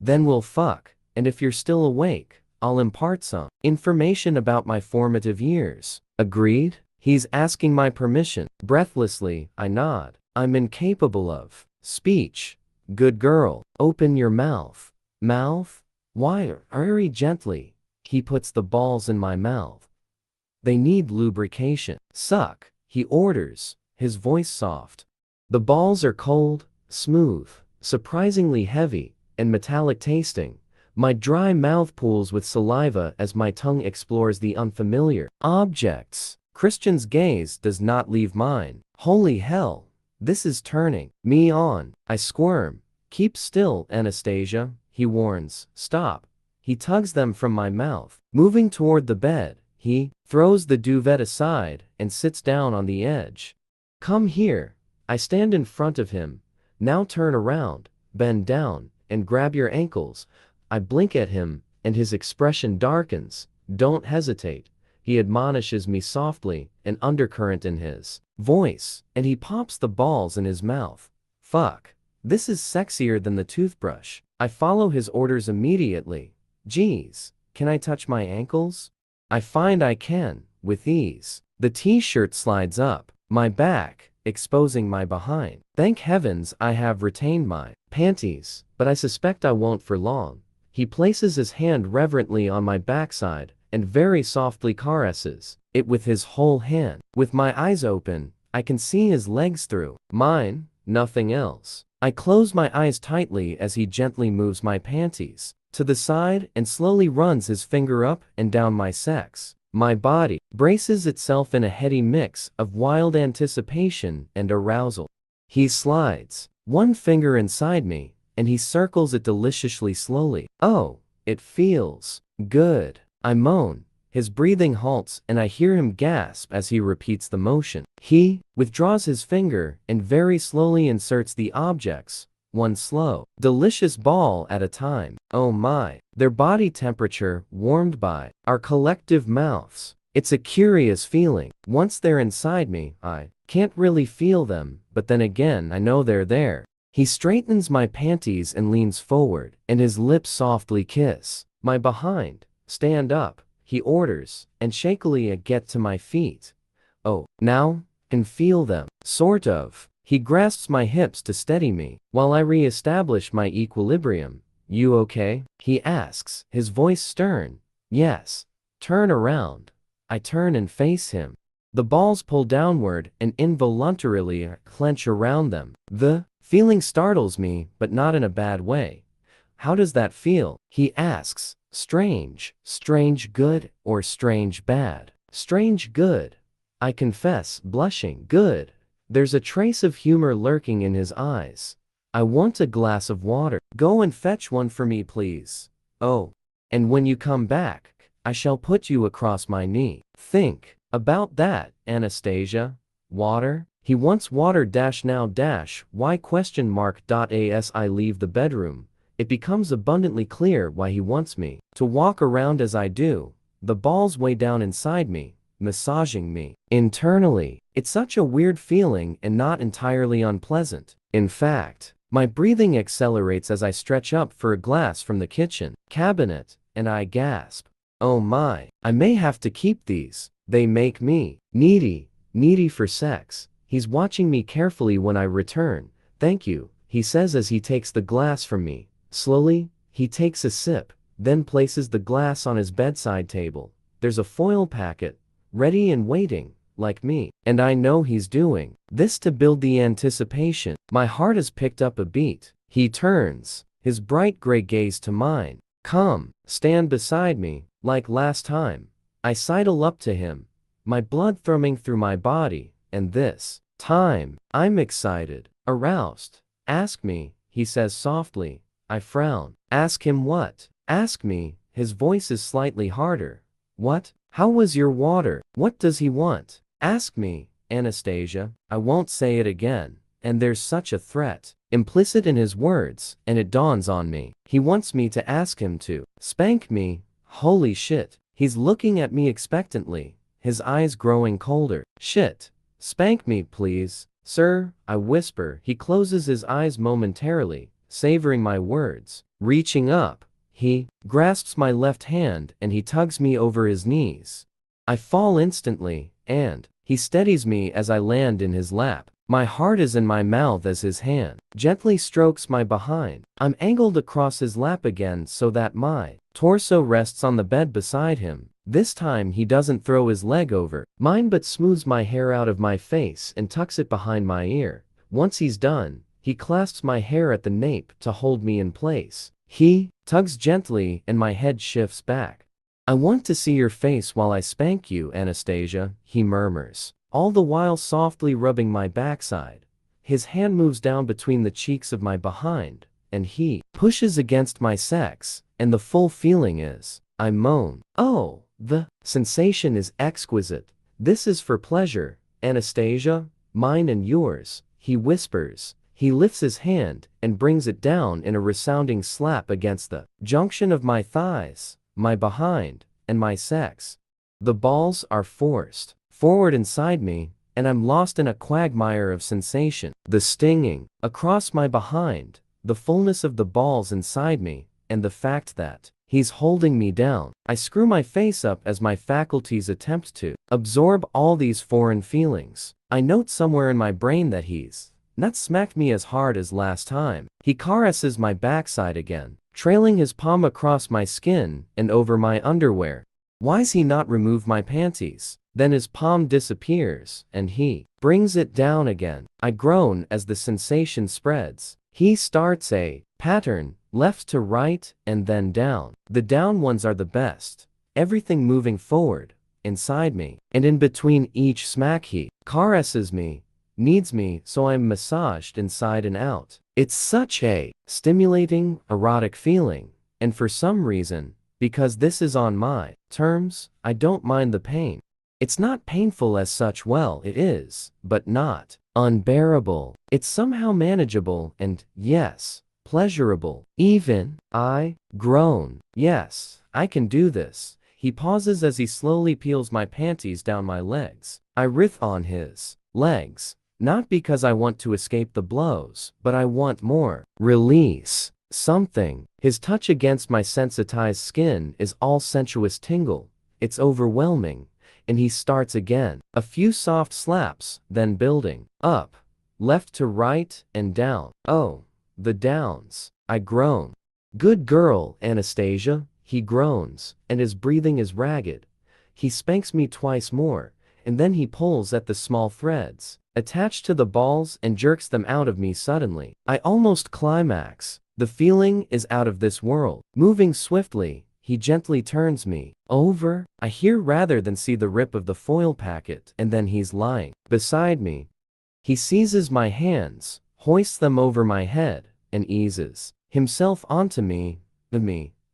Then we'll fuck, and if you're still awake, I'll impart some information about my formative years. Agreed? He's asking my permission. Breathlessly, I nod. I'm incapable of speech. Good girl. Open your mouth. Mouth? Why? Very gently. He puts the balls in my mouth. They need lubrication. Suck, he orders, his voice soft. The balls are cold, smooth, surprisingly heavy, and metallic tasting. My dry mouth pools with saliva as my tongue explores the unfamiliar objects. Christian's gaze does not leave mine. Holy hell, this is turning me on. I squirm. Keep still, Anastasia, he warns. Stop. He tugs them from my mouth. Moving toward the bed, he throws the duvet aside and sits down on the edge. Come here. I stand in front of him. Now turn around, bend down, and grab your ankles. I blink at him, and his expression darkens. Don't hesitate. He admonishes me softly, an undercurrent in his voice, and he pops the balls in his mouth. Fuck. This is sexier than the toothbrush. I follow his orders immediately. Geez, can I touch my ankles? I find I can, with ease. The t-shirt slides up my back, exposing my behind. Thank heavens I have retained my panties, but I suspect I won't for long. He places his hand reverently on my backside and very softly caresses it with his whole hand. With my eyes open, I can see his legs through mine, nothing else. I close my eyes tightly as he gently moves my panties to the side and slowly runs his finger up and down my sex. My body braces itself in a heady mix of wild anticipation and arousal. He slides one finger inside me, and he circles it deliciously slowly. Oh, it feels good. I moan. His breathing halts and I hear him gasp as he repeats the motion. He withdraws his finger and very slowly inserts the objects, one slow, delicious ball at a time. Oh my, their body temperature warmed by our collective mouths. It's a curious feeling. Once they're inside me, I can't really feel them, but then again I know they're there. He straightens my panties and leans forward, and his lips softly kiss my behind. Stand up, he orders, and shakily I get to my feet. Oh, now can feel them. Sort of. He grasps my hips to steady me, while I re-establish my equilibrium. You okay? He asks, his voice stern. Yes. Turn around. I turn and face him. The balls pull downward and involuntarily clench around them. The feeling startles me, but not in a bad way. How does that feel? He asks. Strange. Strange good or strange bad? Strange good. I confess, blushing. Good. There's a trace of humor lurking in his eyes. I want a glass of water. Go and fetch one for me, please. Oh. And when you come back, I shall put you across my knee. Think about that, Anastasia. Water? He wants water now why ? As I leave the bedroom, it becomes abundantly clear why he wants me to walk around as I do, the balls way down inside me, massaging me. Internally, it's such a weird feeling and not entirely unpleasant. In fact, my breathing accelerates as I stretch up for a glass from the kitchen cabinet, and I gasp. Oh my, I may have to keep these. They make me needy for sex. He's watching me carefully when I return. Thank you, he says as he takes the glass from me. Slowly, he takes a sip, then places the glass on his bedside table. There's a foil packet, ready and waiting, like me. And I know he's doing this to build the anticipation. My heart has picked up a beat. He turns, his bright gray gaze to mine. Come, stand beside me, like last time. I sidle up to him, my blood thrumming through my body, and this time, I'm excited, aroused. Ask me, he says softly. I frown. Ask him what? Ask me, his voice is slightly harder. What? How was your water? What does he want? Ask me, Anastasia. I won't say it again. And there's such a threat implicit in his words, and it dawns on me. He wants me to ask him to spank me. Holy shit. He's looking at me expectantly, his eyes growing colder. Shit. Spank me, please. Sir, I whisper. He closes his eyes momentarily, savoring my words. Reaching up, he grasps my left hand and he tugs me over his knees. I fall instantly, and he steadies me as I land in his lap. My heart is in my mouth as his hand gently strokes my behind. I'm angled across his lap again so that my torso rests on the bed beside him. This time he doesn't throw his leg over mine but smooths my hair out of my face and tucks it behind my ear. Once he's done, he clasps my hair at the nape to hold me in place. He tugs gently and my head shifts back. I want to see your face while I spank you, Anastasia, he murmurs, all the while softly rubbing my backside. His hand moves down between the cheeks of my behind, and he pushes against my sex, and the full feeling is, I moan. Oh, the sensation is exquisite. This is for pleasure, Anastasia, mine and yours, he whispers. He lifts his hand and brings it down in a resounding slap against the junction of my thighs, my behind, and my sex. The balls are forced forward inside me, and I'm lost in a quagmire of sensation. The stinging across my behind, the fullness of the balls inside me, and the fact that he's holding me down. I screw my face up as my faculties attempt to absorb all these foreign feelings. I note somewhere in my brain that he's not smacked me as hard as last time. He caresses my backside again, trailing his palm across my skin and over my underwear. Why's he not removed my panties? Then his palm disappears, and he brings it down again. I groan as the sensation spreads. He starts a pattern, left to right, and then down. The down ones are the best. Everything moving forward, inside me, and in between each smack he caresses me, needs me, so I'm massaged inside and out. It's such a stimulating, erotic feeling, and for some reason, because this is on my terms, I don't mind the pain. It's not painful as such, well, it is, but not unbearable. It's somehow manageable and, yes, pleasurable. Even, I groan. Yes, I can do this. He pauses as he slowly peels my panties down my legs. I writhe on his legs, not because I want to escape the blows, but I want more. Release. Something. His touch against my sensitized skin is all sensuous tingle. It's overwhelming. And he starts again. A few soft slaps, then building up, left to right and down. Oh, the downs. I groan. Good girl, Anastasia, he groans, and his breathing is ragged. He spanks me twice more, and then he pulls at the small threads attached to the balls and jerks them out of me suddenly. I almost climax. The feeling is out of this world. Moving swiftly, he gently turns me over. I hear rather than see the rip of the foil packet, and then he's lying beside me. He seizes my hands, hoists them over my head, and eases himself onto me,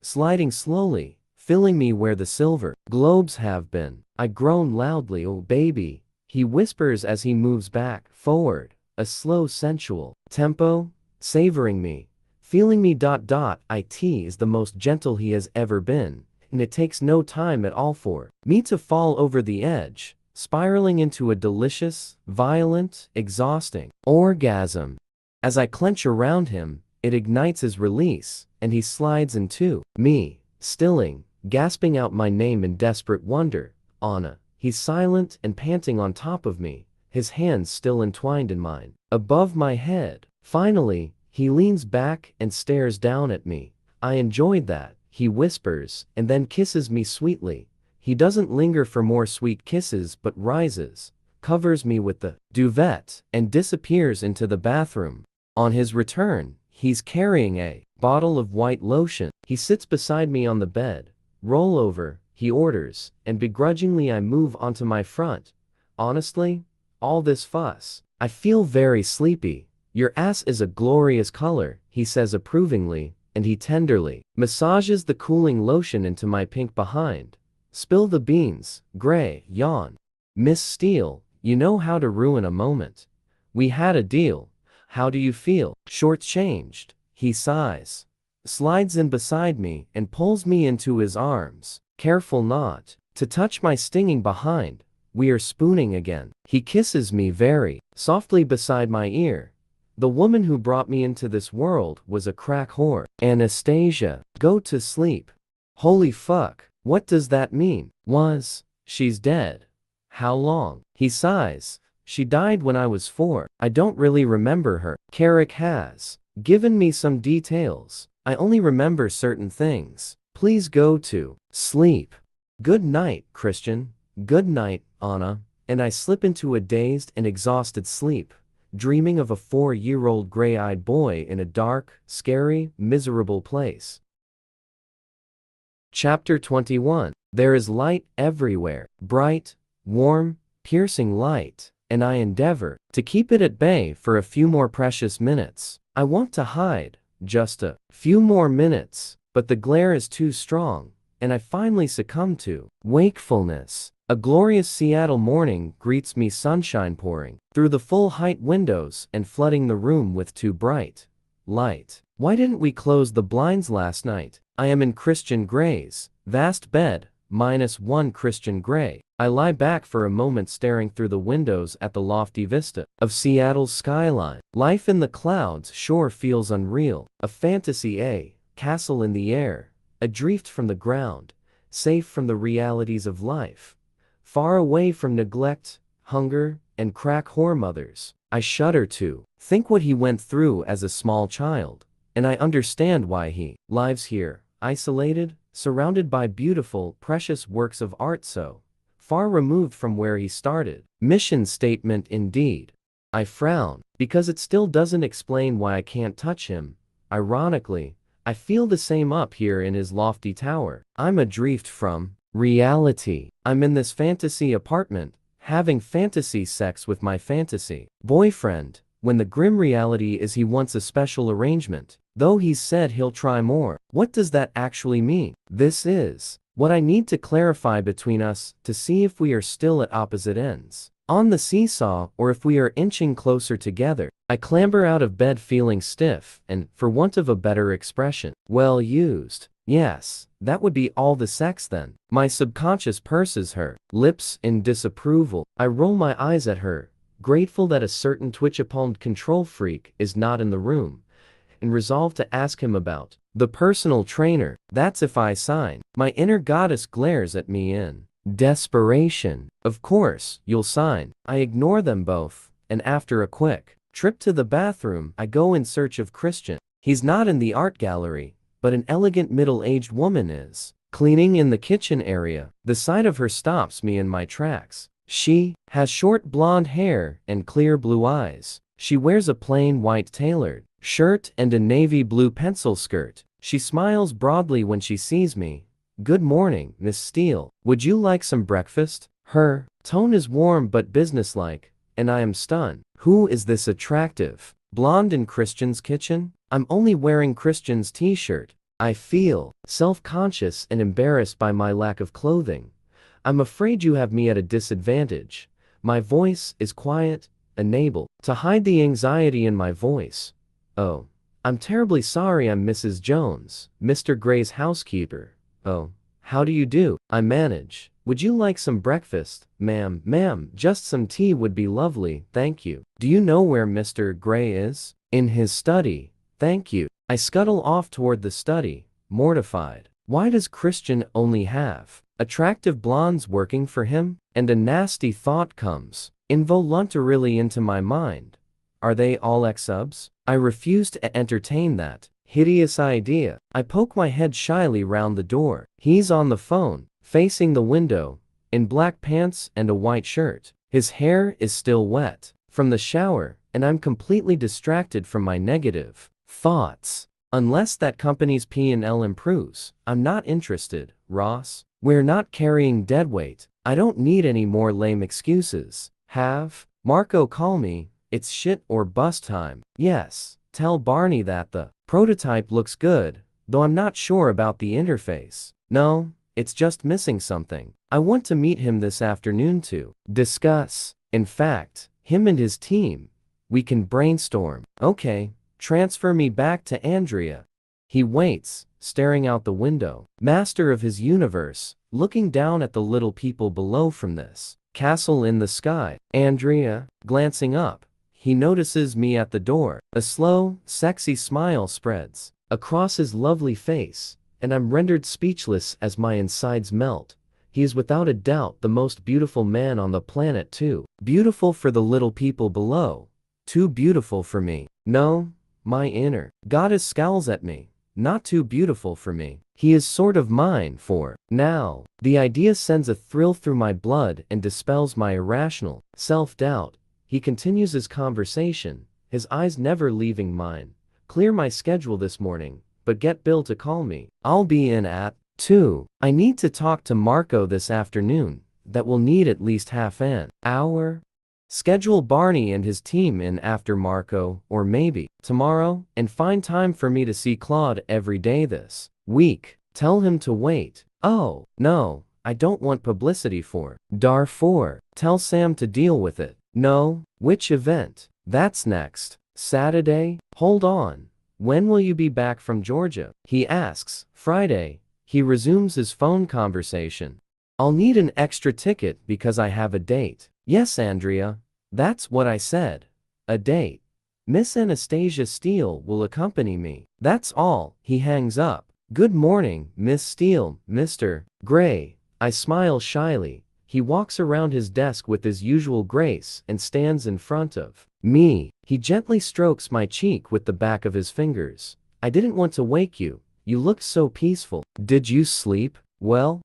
sliding slowly, filling me where the silver globes have been. I groan loudly. Oh baby, he whispers as he moves back, forward, a slow sensual tempo, savoring me, feeling me. It is the most gentle he has ever been, and it takes no time at all for me to fall over the edge, spiraling into a delicious, violent, exhausting orgasm. As I clench around him, it ignites his release, and he slides into me, stilling, gasping out my name in desperate wonder. Anna. He's silent and panting on top of me, his hands still entwined in mine, above my head. Finally, he leans back and stares down at me. I enjoyed that, he whispers, and then kisses me sweetly. He doesn't linger for more sweet kisses but rises, covers me with the duvet, and disappears into the bathroom. On his return, he's carrying a bottle of white lotion. He sits beside me on the bed. Roll over, he orders, and begrudgingly I move onto my front. Honestly, all this fuss, I feel very sleepy. Your ass is a glorious color, he says approvingly, and he tenderly massages the cooling lotion into my pink behind. Spill the beans, Gray, yawn. Miss Steele, you know how to ruin a moment. We had a deal. How do you feel? Shortchanged, he sighs. Slides in beside me and pulls me into his arms, careful not to touch my stinging behind. We are spooning again. He kisses me very softly beside my ear. The woman who brought me into this world was a crack whore. Anastasia, go to sleep. Holy fuck, what does that mean? She's dead. How long? He sighs. She died when I was 4. I don't really remember her. Carrick has given me some details. I only remember certain things. Please go to sleep. Good night, Christian. Good night, Anna. And I slip into a dazed and exhausted sleep, dreaming of a 4-year-old gray-eyed boy in a dark, scary, miserable place. Chapter 21. There is light everywhere. Bright, warm, piercing light, and I endeavor to keep it at bay for a few more precious minutes. I want to hide, just a few more minutes, but the glare is too strong, and I finally succumb to wakefulness. A glorious Seattle morning greets me, sunshine pouring through the full-height windows and flooding the room with too bright light. Why didn't we close the blinds last night? I am in Christian Gray's vast bed, -1 Christian Grey. I lie back for a moment staring through the windows at the lofty vista of Seattle's skyline. Life in the clouds sure feels unreal. A fantasy, a castle in the air, adrift from the ground, safe from the realities of life, far away from neglect, hunger, and crack whore mothers. I shudder to think what he went through as a small child, and I understand why he lives here, isolated, surrounded by beautiful, precious works of art, so far removed from where he started. Mission statement indeed. I frown, because it still doesn't explain why I can't touch him. Ironically, I feel the same up here in his lofty tower. I'm adrift from reality. I'm in this fantasy apartment, having fantasy sex with my fantasy boyfriend, when the grim reality is he wants a special arrangement, though he's said he'll try more. What does that actually mean? This is what I need to clarify between us to see if we are still at opposite ends on the seesaw or if we are inching closer together. I clamber out of bed feeling stiff and, for want of a better expression, well used. Yes, that would be all the sex then. My subconscious purses her lips in disapproval. I roll my eyes at her, grateful that a certain twitch-appalled control freak is not in the room, and resolved to ask him about the personal trainer. That's if I sign. My inner goddess glares at me in desperation. Of course, you'll sign. I ignore them both, and after a quick trip to the bathroom, I go in search of Christian. He's not in the art gallery, but an elegant middle-aged woman is cleaning in the kitchen area. The sight of her stops me in my tracks. She has short blonde hair and clear blue eyes. She wears a plain white tailored shirt and a navy blue pencil skirt. She smiles broadly when she sees me. Good morning, Miss Steele. Would you like some breakfast? Her tone is warm but businesslike, and I am stunned. Who is this attractive blonde in Christian's kitchen? I'm only wearing Christian's t-shirt. I feel self-conscious and embarrassed by my lack of clothing. I'm afraid you have me at a disadvantage. My voice is quiet, unable to hide the anxiety in my voice. Oh, I'm terribly sorry I'm Mrs. Jones, Mr. Gray's housekeeper. Oh, how do you do? I manage. Would you like some breakfast, ma'am? Ma'am, just some tea would be lovely, thank you. Do you know where Mr. Gray is? In his study, thank you. I scuttle off toward the study, mortified. Why does Christian only have attractive blondes working for him? And a nasty thought comes involuntarily into my mind. Are they all ex-subs? I refuse to entertain that hideous idea. I poke my head shyly round the door. He's on the phone, facing the window, in black pants and a white shirt. His hair is still wet from the shower, and I'm completely distracted from my negative thoughts. Unless that company's P&L improves, I'm not interested, Ross. We're not carrying deadweight. I don't need any more lame excuses. Have Marco call me. It's shit or bust time. Yes, tell Barney that the prototype looks good, though I'm not sure about the interface. No, it's just missing something. I want to meet him this afternoon to discuss. In fact, him and his team. We can brainstorm. Okay, transfer me back to Andrea. He waits, staring out the window, master of his universe, looking down at the little people below from this castle in the sky. Andrea, glancing up, he notices me at the door. A slow, sexy smile spreads across his lovely face, and I'm rendered speechless as my insides melt. He is without a doubt the most beautiful man on the planet too. Beautiful for the little people below. Too beautiful for me. No, my inner goddess scowls at me. Not too beautiful for me. He is sort of mine for now. The idea sends a thrill through my blood and dispels my irrational self-doubt. He continues his conversation, his eyes never leaving mine. Clear my schedule this morning, but get Bill to call me. I'll be in at 2. I need to talk to Marco this afternoon. That will need at least half an hour. Schedule Barney and his team in after Marco, or maybe tomorrow, and find time for me to see Claude every day this week. Tell him to wait. Oh, no, I don't want publicity for Darfur. Tell Sam to deal with it. No, which event? That's next Saturday? Hold on. When will you be back from Georgia? He asks. Friday. He resumes his phone conversation. I'll need an extra ticket because I have a date. Yes, Andrea. That's what I said. A date. Miss Anastasia Steele will accompany me. That's all. He hangs up. Good morning, Miss Steele, Mr. Gray. I smile shyly. He walks around his desk with his usual grace and stands in front of me. He gently strokes my cheek with the back of his fingers. I didn't want to wake you. You looked so peaceful. Did you sleep well?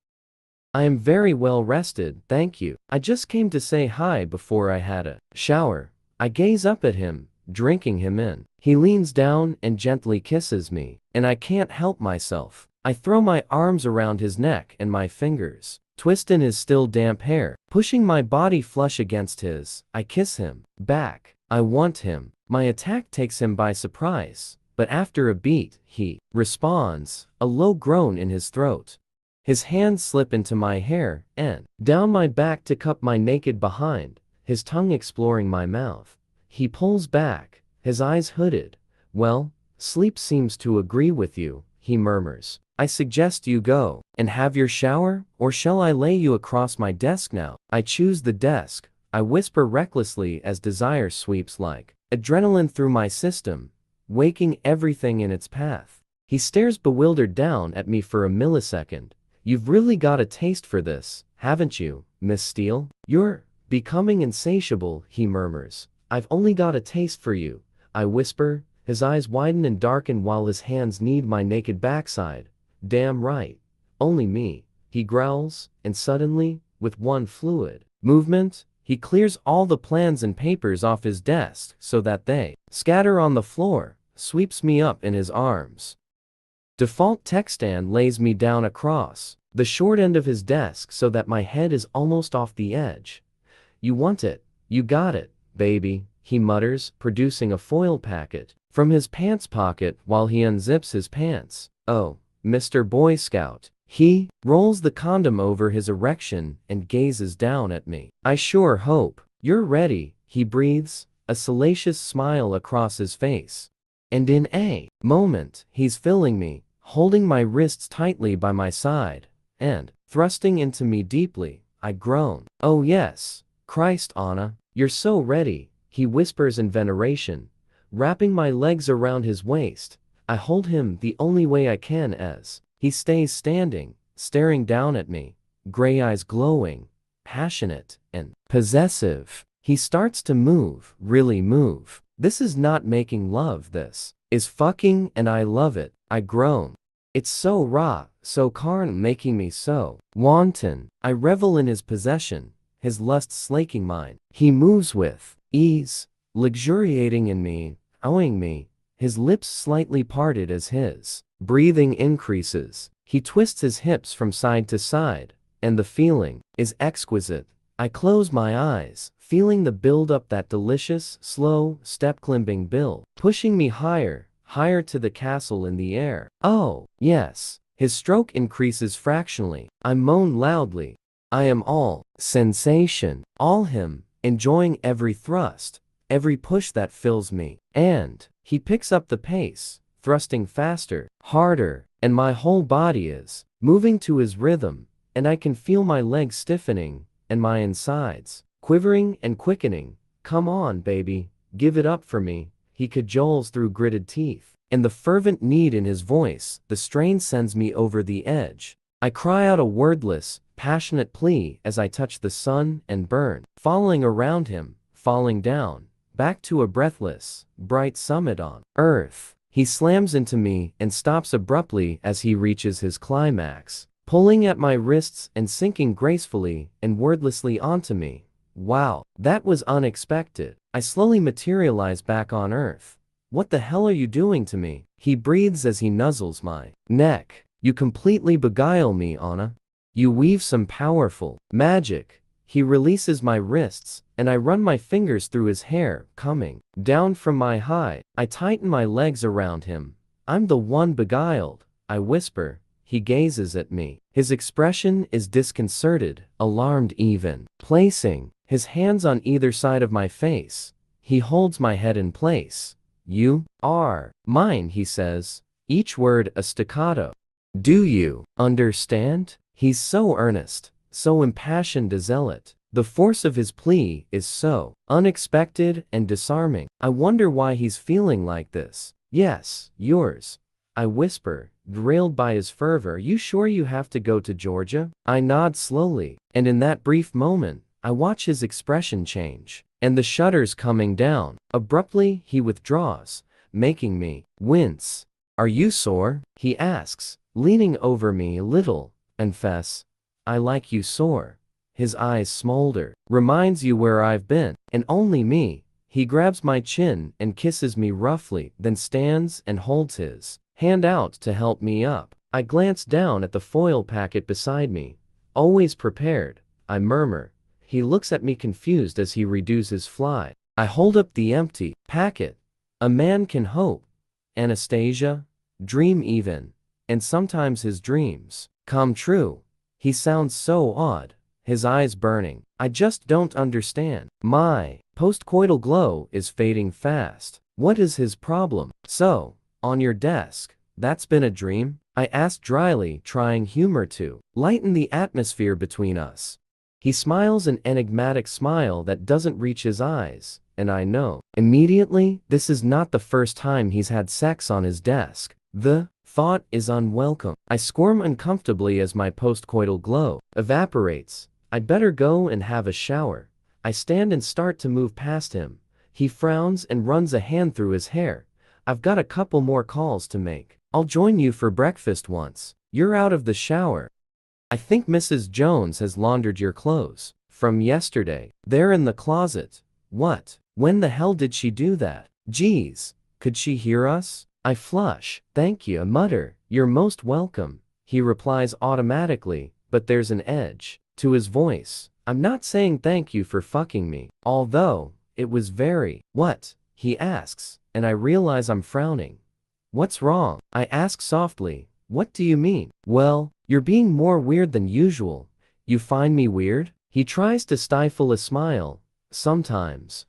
I am very well rested, thank you. I just came to say hi before I had a shower. I gaze up at him, drinking him in. He leans down and gently kisses me, and I can't help myself. I throw my arms around his neck and my fingers twist in his still damp hair, pushing my body flush against his. I kiss him back. I want him. My attack takes him by surprise, but after a beat, he responds, a low groan in his throat. His hands slip into my hair and down my back to cup my naked behind, his tongue exploring my mouth. He pulls back, his eyes hooded. Well, sleep seems to agree with you, he murmurs. I suggest you go and have your shower, or shall I lay you across my desk now? I choose the desk, I whisper recklessly as desire sweeps like adrenaline through my system, waking everything in its path. He stares bewildered down at me for a millisecond. You've really got a taste for this, haven't you, Miss Steele? You're becoming insatiable, he murmurs. I've only got a taste for you, I whisper. His eyes widen and darken while his hands knead my naked backside. Damn right. Only me, he growls, and suddenly, with one fluid movement, he clears all the plans and papers off his desk so that they scatter on the floor, sweeps me up in his arms. Default TechStand lays me down across the short end of his desk so that my head is almost off the edge. You want it, you got it, baby, he mutters, producing a foil packet from his pants pocket while he unzips his pants. Oh, Mr. Boy Scout. He rolls the condom over his erection and gazes down at me. I sure hope you're ready, he breathes, a salacious smile across his face. And in a moment, he's filling me, holding my wrists tightly by my side, and thrusting into me deeply. I groan. Oh yes, Christ, Anna, you're so ready, he whispers in veneration, wrapping my legs around his waist. I hold him the only way I can as he stays standing, staring down at me, gray eyes glowing, passionate and possessive. He starts to move, really move. This is not making love, this is fucking, and I love it, I groan. It's so raw, so carnal, making me so wanton. I revel in his possession, his lust slaking mine. He moves with ease, luxuriating in me, owing me, his lips slightly parted as his breathing increases. He twists his hips from side to side, and the feeling is exquisite. I close my eyes, feeling the build-up, that delicious, slow, step-climbing build, pushing me higher, higher to the castle in the air. Oh, yes. His stroke increases fractionally. I moan loudly. I am all sensation, all him, enjoying every thrust, every push that fills me. And he picks up the pace, thrusting faster, harder, and my whole body is moving to his rhythm, and I can feel my legs stiffening, and my insides quivering and quickening. Come on, baby, give it up for me, he cajoles through gritted teeth, and the fervent need in his voice, the strain sends me over the edge. I cry out a wordless, passionate plea as I touch the sun and burn, falling around him, falling down, back to a breathless, bright summit on earth. He slams into me and stops abruptly as he reaches his climax, pulling at my wrists and sinking gracefully and wordlessly onto me. Wow, that was unexpected. I slowly materialize back on earth. What the hell are you doing to me? He breathes as he nuzzles my neck. You completely beguile me, Anna. You weave some powerful magic. He releases my wrists, and I run my fingers through his hair, coming down from my high. I tighten my legs around him. I'm the one beguiled, I whisper. He gazes at me. His expression is disconcerted, alarmed even. Placing his hands on either side of my face, he holds my head in place. You are mine, he says, each word a staccato. Do you understand? He's so earnest, so impassioned a zealot. The force of his plea is so unexpected and disarming. I wonder why he's feeling like this. Yes, yours, I whisper, derailed by his fervor. You sure you have to go to Georgia? I nod slowly, and in that brief moment, I watch his expression change, and the shutters coming down. Abruptly, he withdraws, making me wince. Are you sore? He asks, leaning over me a little. Confess, I like you sore. His eyes smolder. Reminds you where I've been, and only me. He grabs my chin and kisses me roughly, then stands and holds his hand out to help me up. I glance down at the foil packet beside me. Always prepared, I murmur. He looks at me confused as he redoes his fly. I hold up the empty packet. A man can hope. Anastasia? Dream even. And sometimes his dreams come true. He sounds so odd, his eyes burning. I just don't understand. My post-coital glow is fading fast. What is his problem? So, on your desk, that's been a dream? I asked dryly, trying humor to lighten the atmosphere between us. He smiles an enigmatic smile that doesn't reach his eyes, and I know immediately this is not the first time he's had sex on his desk. The thought is unwelcome. I squirm uncomfortably as my post-coital glow evaporates. I'd better go and have a shower. I stand and start to move past him. He frowns and runs a hand through his hair. I've got a couple more calls to make. I'll join you for breakfast once you're out of the shower. I think Mrs. Jones has laundered your clothes from yesterday. They're in the closet. What? When the hell did she do that? Geez, could she hear us? I flush. Thank you. I mutter. You're most welcome. He replies automatically, but there's an edge to his voice. I'm not saying thank you for fucking me, although it was very. What? He asks, and I realize I'm frowning. What's wrong? I ask softly. What do you mean? Well, you're being more weird than usual. You find me weird? He tries to stifle a smile. Sometimes.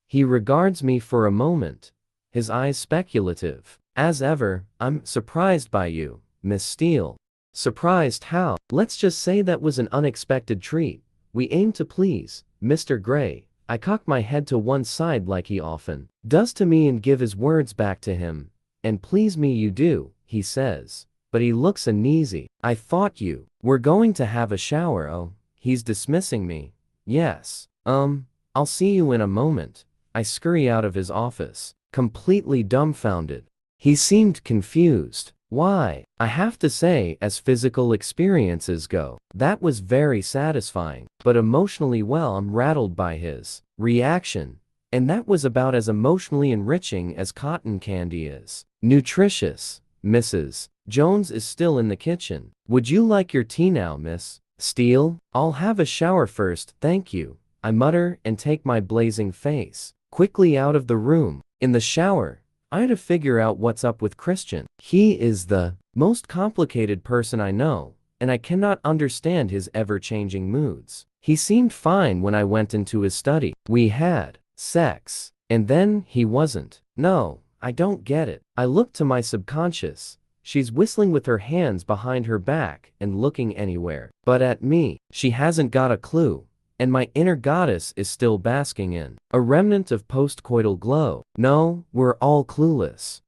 He regards me for a moment, his eyes speculative. As ever, I'm surprised by you, Miss Steele. Surprised how? Let's just say that was an unexpected treat. We aim to please Mr. Gray. I cock my head to one side like he often does to me and give his words back to him. And please me you do, he says. But he looks uneasy. I thought you were going to have a shower. Oh, he's dismissing me. Yes. I'll see you in a moment. I scurry out of his office, completely dumbfounded. He seemed confused. Why? I have to say, as physical experiences go, that was very satisfying, but emotionally, well, I'm rattled by his reaction. And that was about as emotionally enriching as cotton candy is. Nutritious. Mrs. Jones is still in the kitchen. Would you like your tea now, Miss Steele? I'll have a shower first, thank you. I mutter and take my blazing face quickly out of the room. In the shower, I had to figure out what's up with Christian. He is the most complicated person I know, and I cannot understand his ever-changing moods. He seemed fine when I went into his study. We had sex, and then he wasn't. No, I don't get it. I look to my subconscious. She's whistling with her hands behind her back and looking anywhere but at me. She hasn't got a clue. And my inner goddess is still basking in a remnant of post-coital glow. No, we're all clueless.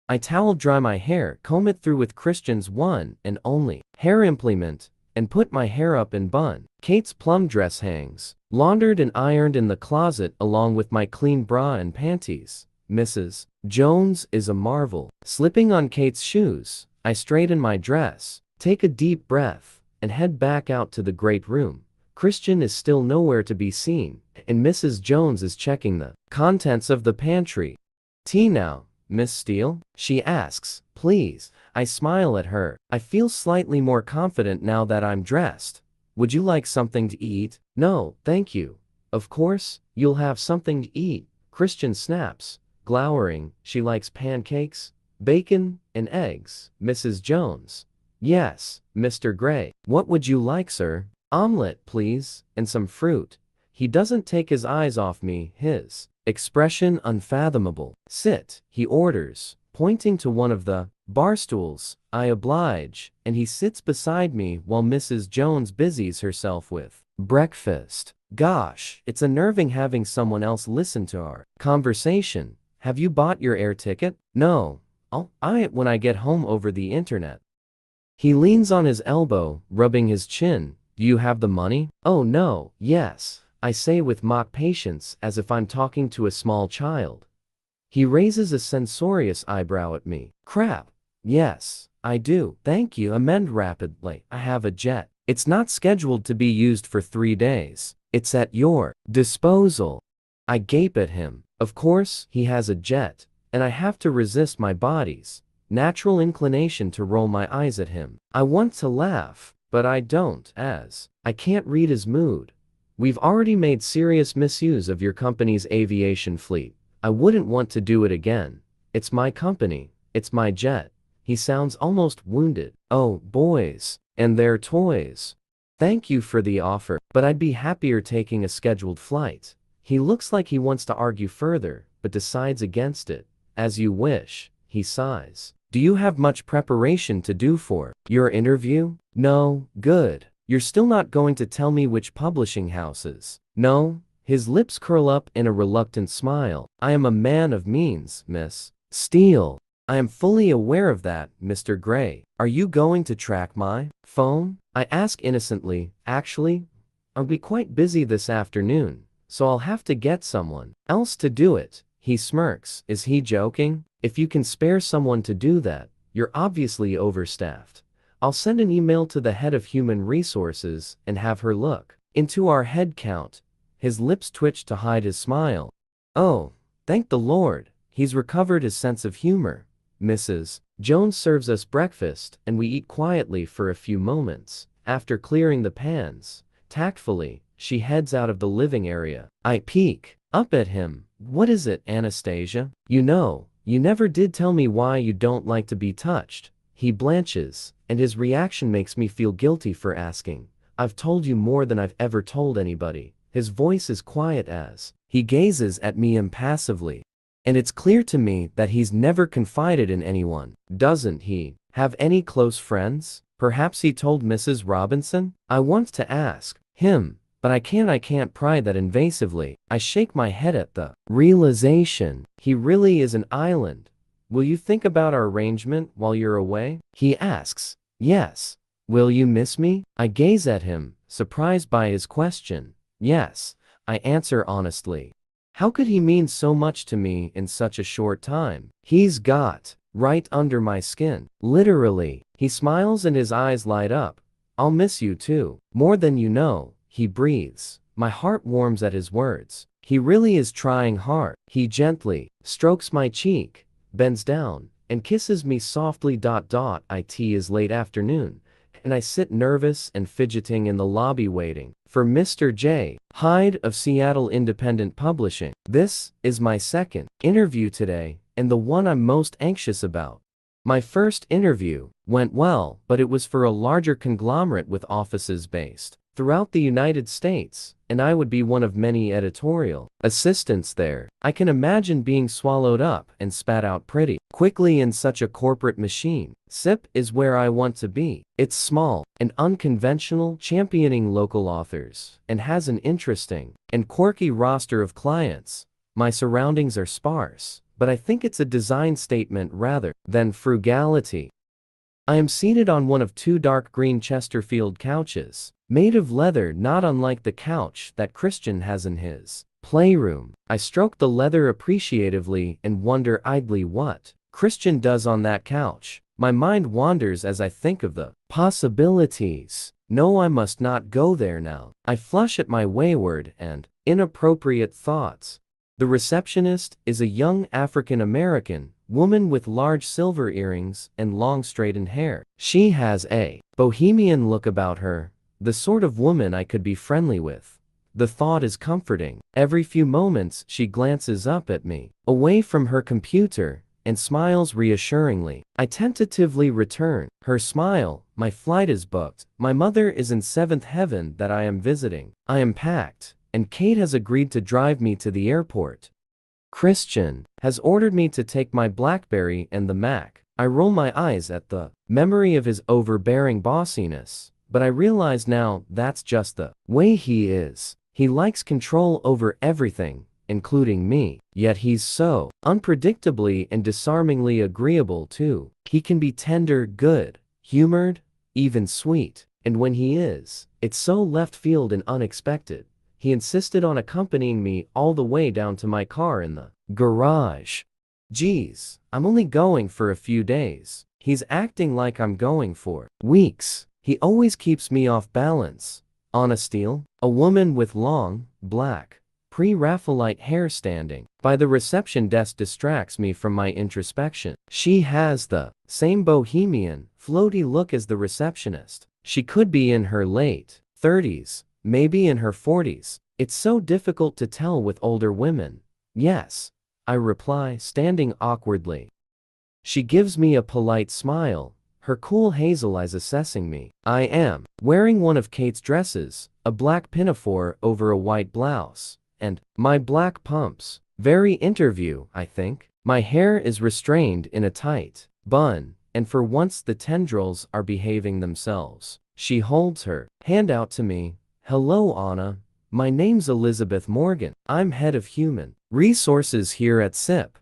I towel dry my hair, comb it through with Christian's one and only hair implement, and put my hair up in bun. Kate's plum dress hangs, laundered and ironed in the closet along with my clean bra and panties. Mrs. Jones is a marvel. Slipping on Kate's shoes, I straighten my dress, take a deep breath, and head back out to the great room. Christian is still nowhere to be seen, and Mrs. Jones is checking the contents of the pantry. Tea now, Miss Steele? She asks. Please. I smile at her. I feel slightly more confident now that I'm dressed. Would you like something to eat? No, thank you. Of course, you'll have something to eat. Christian snaps, glowering. She likes pancakes, bacon, and eggs. Mrs. Jones. Yes, Mr. Gray. What would you like, sir? Omelette, please, and some fruit. He doesn't take his eyes off me, his expression unfathomable. Sit, he orders, pointing to one of the bar stools. I oblige, and he sits beside me while Mrs. Jones busies herself with breakfast. Gosh, it's unnerving having someone else listen to our conversation. Have you bought your air ticket? No, I'll buy it when I get home over the internet. He leans on his elbow, rubbing his chin. Do you have the money? Oh no, yes, I say with mock patience as if I'm talking to a small child. He raises a censorious eyebrow at me. Crap. Yes, I do. Thank you. Amend rapidly. I have a jet It's not scheduled to be used for 3 days. It's at your disposal. I gape at him. Of course, he has a jet, and I have to resist my body's natural inclination to roll my eyes at him. I want to laugh, but I don't, as I can't read his mood. We've already made serious misuse of your company's aviation fleet. I wouldn't want to do it again. It's my company. It's my jet. He sounds almost wounded. Oh, boys. And their toys. Thank you for the offer, but I'd be happier taking a scheduled flight. He looks like he wants to argue further, but decides against it. As you wish, he sighs. Do you have much preparation to do for your interview? No, good. You're still not going to tell me which publishing houses? No. His lips curl up in a reluctant smile. I am a man of means, Miss Steele. I am fully aware of that, Mr. Gray. Are you going to track my phone? I ask innocently. Actually, I'll be quite busy this afternoon, so I'll have to get someone else to do it. He smirks. Is he joking? If you can spare someone to do that, you're obviously overstaffed. I'll send an email to the head of human resources and have her look into our head count. His lips twitch to hide his smile. Oh, thank the Lord, he's recovered his sense of humor. Mrs. Jones serves us breakfast, and we eat quietly for a few moments. After clearing the pans, tactfully, she heads out of the living area. I peek up at him. What is it, Anastasia? You know, you never did tell me why you don't like to be touched. He blanches, and his reaction makes me feel guilty for asking. I've told you more than I've ever told anybody. His voice is quiet as he gazes at me impassively. And it's clear to me that he's never confided in anyone. Doesn't he have any close friends? Perhaps he told Mrs. Robinson? I want to ask him, but I can't pry that invasively. I shake my head at the realization. He really is an island. Will you think about our arrangement while you're away? He asks. Yes. Will you miss me? I gaze at him, surprised by his question. Yes, I answer honestly. How could he mean so much to me in such a short time? He's got right under my skin. Literally. He smiles and his eyes light up. I'll miss you too. More than you know. He breathes. My heart warms at his words. He really is trying hard. He gently strokes my cheek, bends down, and kisses me softly. It is late afternoon, and I sit nervous and fidgeting in the lobby waiting for Mr. J. Hyde of Seattle Independent Publishing. This is my second interview today, and the one I'm most anxious about. My first interview went well, but it was for a larger conglomerate with offices based throughout the United States, and I would be one of many editorial assistants there. I can imagine being swallowed up and spat out pretty quickly in such a corporate machine. SIP is where I want to be. It's small and unconventional, championing local authors, and has an interesting and quirky roster of clients. My surroundings are sparse, but I think it's a design statement rather than frugality. I am seated on one of two dark green Chesterfield couches, made of leather not unlike the couch that Christian has in his playroom. I stroke the leather appreciatively and wonder idly what Christian does on that couch. My mind wanders as I think of the possibilities. No, I must not go there now. I flush at my wayward and inappropriate thoughts. The receptionist is a young African-American woman with large silver earrings and long straightened hair. She has a bohemian look about her, the sort of woman I could be friendly with. The thought is comforting. Every few moments she glances up at me, away from her computer, and smiles reassuringly. I tentatively return her smile. My flight is booked. My mother is in seventh heaven that I am visiting. I am packed, and Kate has agreed to drive me to the airport. Christian has ordered me to take my BlackBerry and the Mac. I roll my eyes at the memory of his overbearing bossiness, but I realize now that's just the way he is. He likes control over everything, including me. Yet he's so unpredictably and disarmingly agreeable too. He can be tender, good, humored, even sweet. And when he is, it's so left field and unexpected. He insisted on accompanying me all the way down to my car in the garage. Geez, I'm only going for a few days. He's acting like I'm going for weeks. He always keeps me off balance. Anna Steele, a woman with long, black, pre-Raphaelite hair standing by the reception desk distracts me from my introspection. She has the same bohemian, floaty look as the receptionist. She could be in her late 30s, maybe in her 40s. It's so difficult to tell with older women. Yes, I reply, standing awkwardly. She gives me a polite smile, her cool hazel eyes assessing me. I am wearing one of Kate's dresses, a black pinafore over a white blouse, and my black pumps. Very interview, I think. My hair is restrained in a tight bun, and for once the tendrils are behaving themselves. She holds her hand out to me. Hello, Anna. My name's Elizabeth Morgan. I'm head of human resources here at SIP.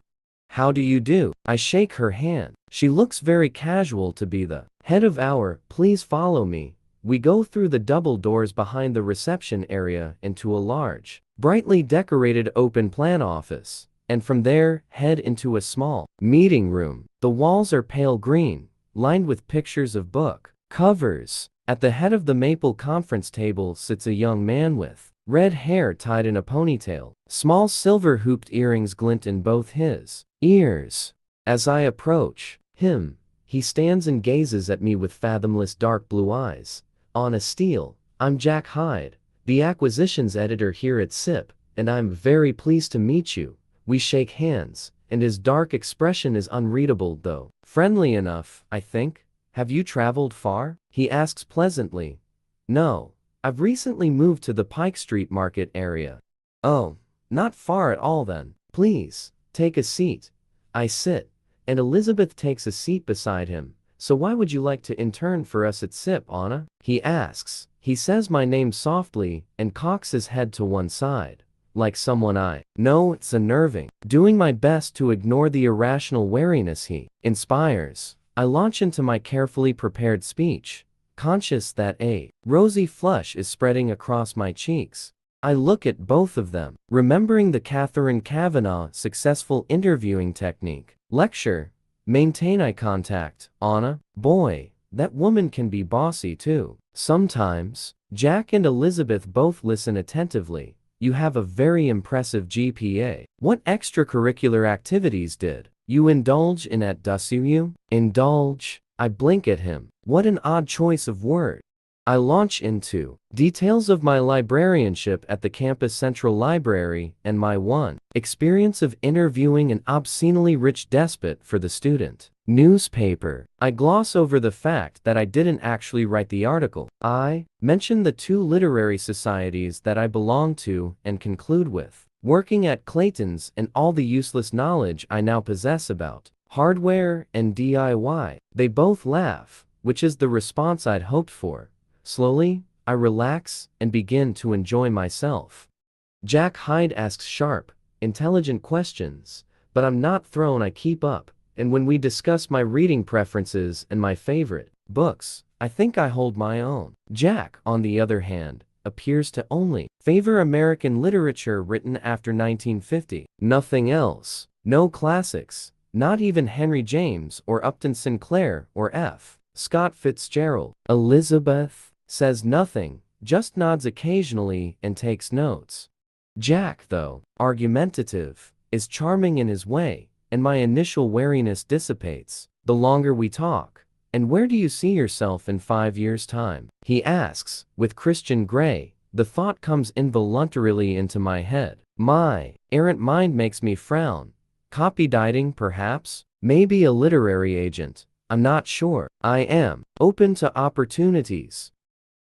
How do you do? I shake her hand. She looks very casual to be the head of our. Please follow me. We go through the double doors behind the reception area into a large, brightly decorated open plan office, and from there head into a small meeting room. The walls are pale green, lined with pictures of book covers. At the head of the maple conference table sits a young man with red hair tied in a ponytail. Small silver-hooped earrings glint in both his ears. As I approach him, he stands and gazes at me with fathomless dark blue eyes. Anna Steele, I'm Jack Hyde, the acquisitions editor here at SIP, and I'm very pleased to meet you. We shake hands, and his dark expression is unreadable though friendly enough, I think. Have you traveled far? He asks pleasantly. No, I've recently moved to the Pike Street Market area. Oh, not far at all then. Please, take a seat. I sit, and Elizabeth takes a seat beside him. So why would you like to intern for us at SIP, Anna? He asks. He says my name softly and cocks his head to one side, like someone I know. It's unnerving. Doing my best to ignore the irrational wariness he inspires, I launch into my carefully prepared speech, conscious that a rosy flush is spreading across my cheeks. I look at both of them, remembering the Catherine Kavanagh successful interviewing technique. Lecture. Maintain eye contact. Anna, boy, that woman can be bossy too. Sometimes. Jack and Elizabeth both listen attentively. You have a very impressive GPA. What extracurricular activities did you indulge in at DUSU? Indulge? I blink at him. What an odd choice of word. I launch into details of my librarianship at the campus central library and my experience of interviewing an obscenely rich despot for the student newspaper. I gloss over the fact that I didn't actually write the article. I mention the 2 literary societies that I belong to and conclude with working at Clayton's and all the useless knowledge I now possess about hardware and DIY. They both laugh, which is the response I'd hoped for. Slowly, I relax and begin to enjoy myself. Jack Hyde asks sharp, intelligent questions, but I'm not thrown. I keep up, and when we discuss my reading preferences and my favorite books, I think I hold my own. Jack, on the other hand, appears to only favor American literature written after 1950. Nothing else. No classics. Not even Henry James or Upton Sinclair or F. Scott Fitzgerald. Elizabeth says nothing, just nods occasionally and takes notes. Jack, though argumentative, is charming in his way, and my initial wariness dissipates the longer we talk. And where do you see yourself in 5 years' time? He asks, with Christian Grey. The thought comes involuntarily into my head. My errant mind makes me frown. Copywriting, perhaps? Maybe a literary agent. I'm not sure. I am open to opportunities.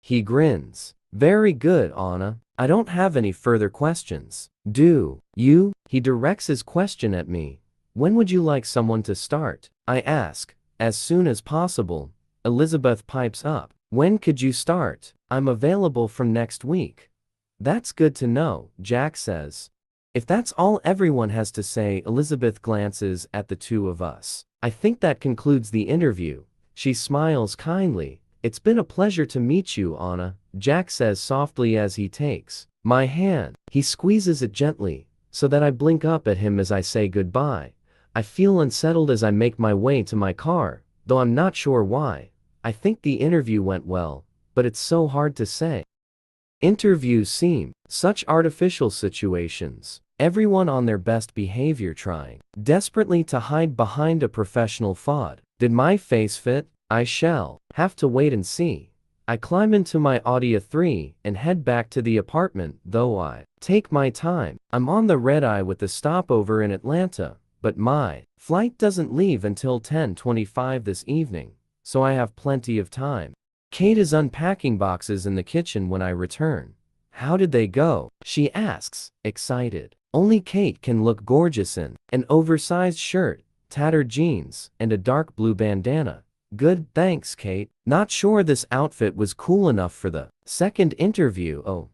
He grins. Very good, Anna. I don't have any further questions. Do you? He directs his question at me. When would you like someone to start? I ask. As soon as possible. Elizabeth pipes up. When could you start? I'm available from next week. That's good to know, Jack says. If that's all everyone has to say, Elizabeth glances at the 2 of us. I think that concludes the interview. She smiles kindly. It's been a pleasure to meet you, Anna, Jack says softly as he takes my hand. He squeezes it gently, so that I blink up at him as I say goodbye. I feel unsettled as I make my way to my car, though I'm not sure why. I think the interview went well, but it's so hard to say. Interviews seem such artificial situations. Everyone on their best behavior trying desperately to hide behind a professional facade. Did my face fit? I shall have to wait and see. I climb into my Audi A3 and head back to the apartment, though I take my time. I'm on the red-eye with the stopover in Atlanta, but my flight doesn't leave until 10:25 this evening, so I have plenty of time. Kate is unpacking boxes in the kitchen when I return. How did they go? She asks, excited. Only Kate can look gorgeous in an oversized shirt, tattered jeans, and a dark blue bandana. Good, thanks, Kate. Not sure this outfit was cool enough for the second interview. Oh,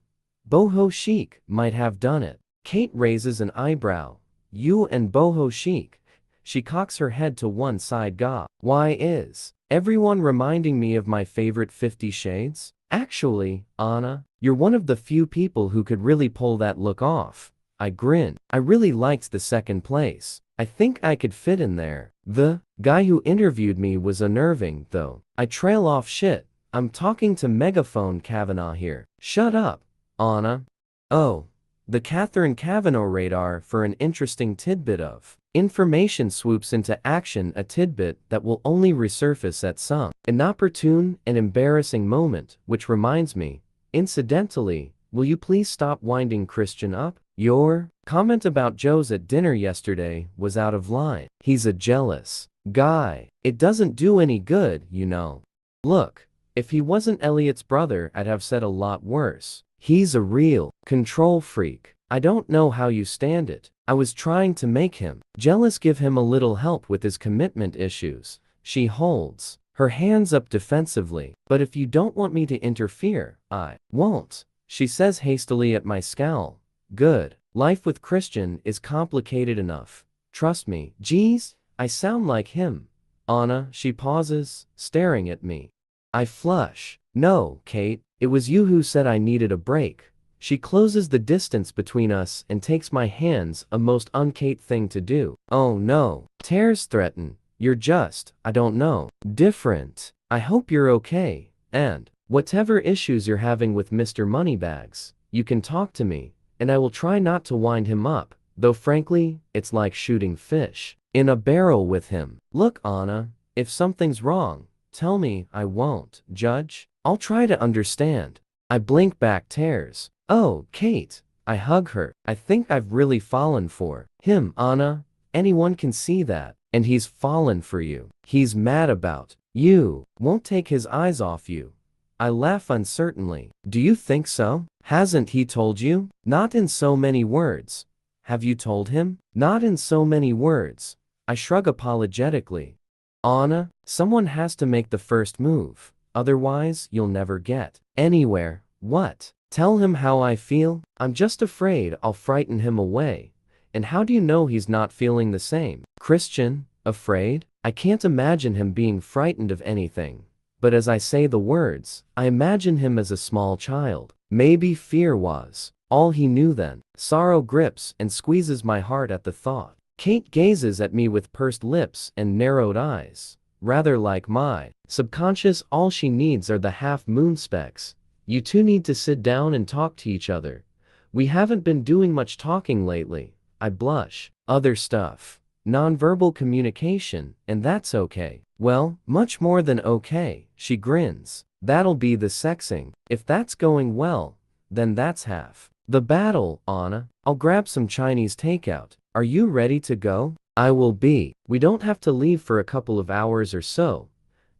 boho chic might have done it. Kate raises an eyebrow. You and boho chic. She cocks her head to one side. Gah. Why is everyone reminding me of my favorite 50 Shades? Actually, Anna, you're one of the few people who could really pull that look off. I grin. I really liked the second place. I think I could fit in there. The guy who interviewed me was unnerving, though. I trail off. Shit, I'm talking to Megaphone Kavanaugh here. Shut up, Anna. Oh, the Catherine Kavanaugh radar for an interesting tidbit of information swoops into action, a tidbit that will only resurface at some inopportune and embarrassing moment, which reminds me, incidentally, will you please stop winding Christian up? Your comment about Joe's at dinner yesterday was out of line. He's a jealous guy. It doesn't do any good, you know. Look, if he wasn't Elliot's brother, I'd have said a lot worse. He's a real control freak. I don't know how you stand it. I was trying to make him jealous, give him a little help with his commitment issues. She holds her hands up defensively. But if you don't want me to interfere, I won't, she says hastily at my scowl. Good. Life with Christian is complicated enough. Trust me. Geez, I sound like him. Anna, she pauses, staring at me. I flush. No, Kate, it was you who said I needed a break. She closes the distance between us and takes my hands, a most un-Kate thing to do. Oh no. Tears threaten. You're just, I don't know, different. I hope you're okay. And whatever issues you're having with Mr. Moneybags, you can talk to me, and I will try not to wind him up, though frankly, it's like shooting fish in a barrel with him. Look, Anna, if something's wrong, tell me. I won't judge. I'll try to understand. I blink back tears. Oh, Kate. I hug her. I think I've really fallen for him, Anna. Anyone can see that. And he's fallen for you. He's mad about you. Won't take his eyes off you. I laugh uncertainly. Do you think so? Hasn't he told you? Not in so many words. Have you told him? Not in so many words. I shrug apologetically. Anna, someone has to make the first move. Otherwise, you'll never get anywhere. What? Tell him how I feel? I'm just afraid I'll frighten him away. And how do you know he's not feeling the same? Christian, afraid? I can't imagine him being frightened of anything. But as I say the words, I imagine him as a small child. Maybe fear was all he knew then. Sorrow grips and squeezes my heart at the thought. Kate gazes at me with pursed lips and narrowed eyes. Rather like my subconscious. All she needs are the half-moon specks. You two need to sit down and talk to each other. We haven't been doing much talking lately. I blush. Other stuff. Nonverbal communication, and that's okay. Well, much more than okay, she grins. That'll be the sexing. If that's going well, then that's half the battle, Anna. I'll grab some Chinese takeout. Are you ready to go? I will be. We don't have to leave for a couple of hours or so.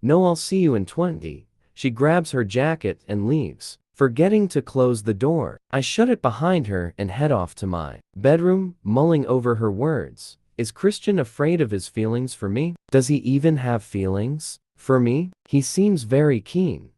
No, I'll see you in 20. She grabs her jacket and leaves, forgetting to close the door. I shut it behind her and head off to my bedroom, mulling over her words. Is Christian afraid of his feelings for me? Does he even have feelings for me? He seems very keen.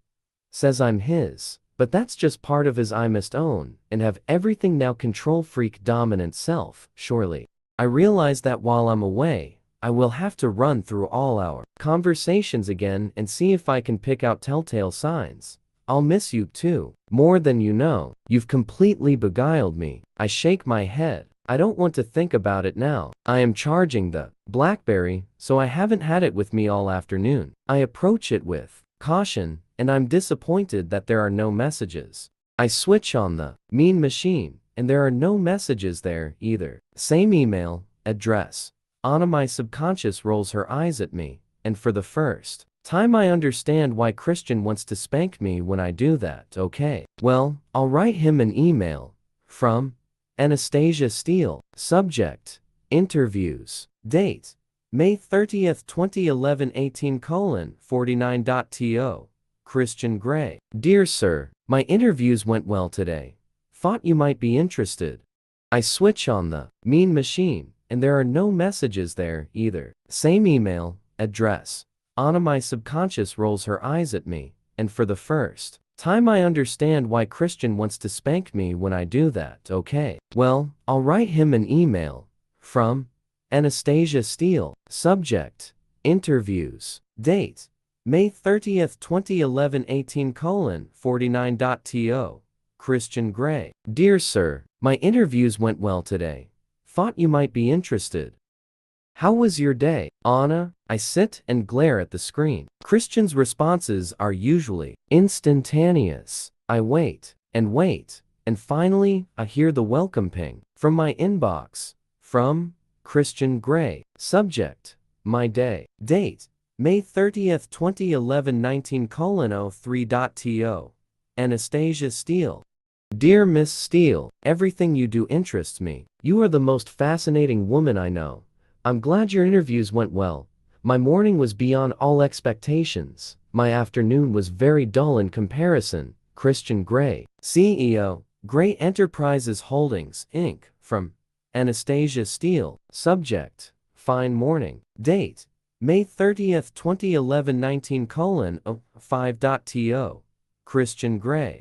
Says I'm his. But that's just part of his I must own and have everything now control freak dominant self, surely. I realize that while I'm away, I will have to run through all our conversations again and see if I can pick out telltale signs. I'll miss you too, more than you know. You've completely beguiled me. I shake my head. I don't want to think about it now. I am charging the BlackBerry, so I haven't had it with me all afternoon. I approach it with caution, and I'm disappointed that there are no messages. I switch on the mean machine, and there are no messages there either. Same email address. Anna, my subconscious rolls her eyes at me, and for the first time I understand why Christian wants to spank me when I do that. Okay, well, I'll write him an email. From Anastasia Steele. Subject: Interviews. Date: May 30th, 2011, 18:49.to. Christian Gray. Dear Sir, my interviews went well today. Thought you might be interested. I switch on the mean machine, and there are no messages there either. Same email address. Anna, my subconscious rolls her eyes at me, and for the first time I understand why Christian wants to spank me when I do that. Okay, well, I'll write him an email. From Anastasia Steele. Subject: Interviews. Date: May 30th, 2011, 18:49.to. Christian Gray. Dear Sir, my interviews went well today. Thought you might be interested. How was your day, Anna? I sit and glare at the screen. Christian's responses are usually instantaneous. I wait, and finally, I hear the welcome ping from my inbox. From Christian Gray. Subject: My day. Date: May 30th, 2011, 19:03.to. Anastasia Steele. Dear Miss Steele, everything you do interests me. You are the most fascinating woman I know. I'm glad your interviews went well. My morning was beyond all expectations. My afternoon was very dull in comparison. Christian Gray. CEO, Gray Enterprises Holdings, Inc. From Anastasia Steele. Subject: Fine morning. Date: May 30th, 2011, 19:05.to. Christian Gray.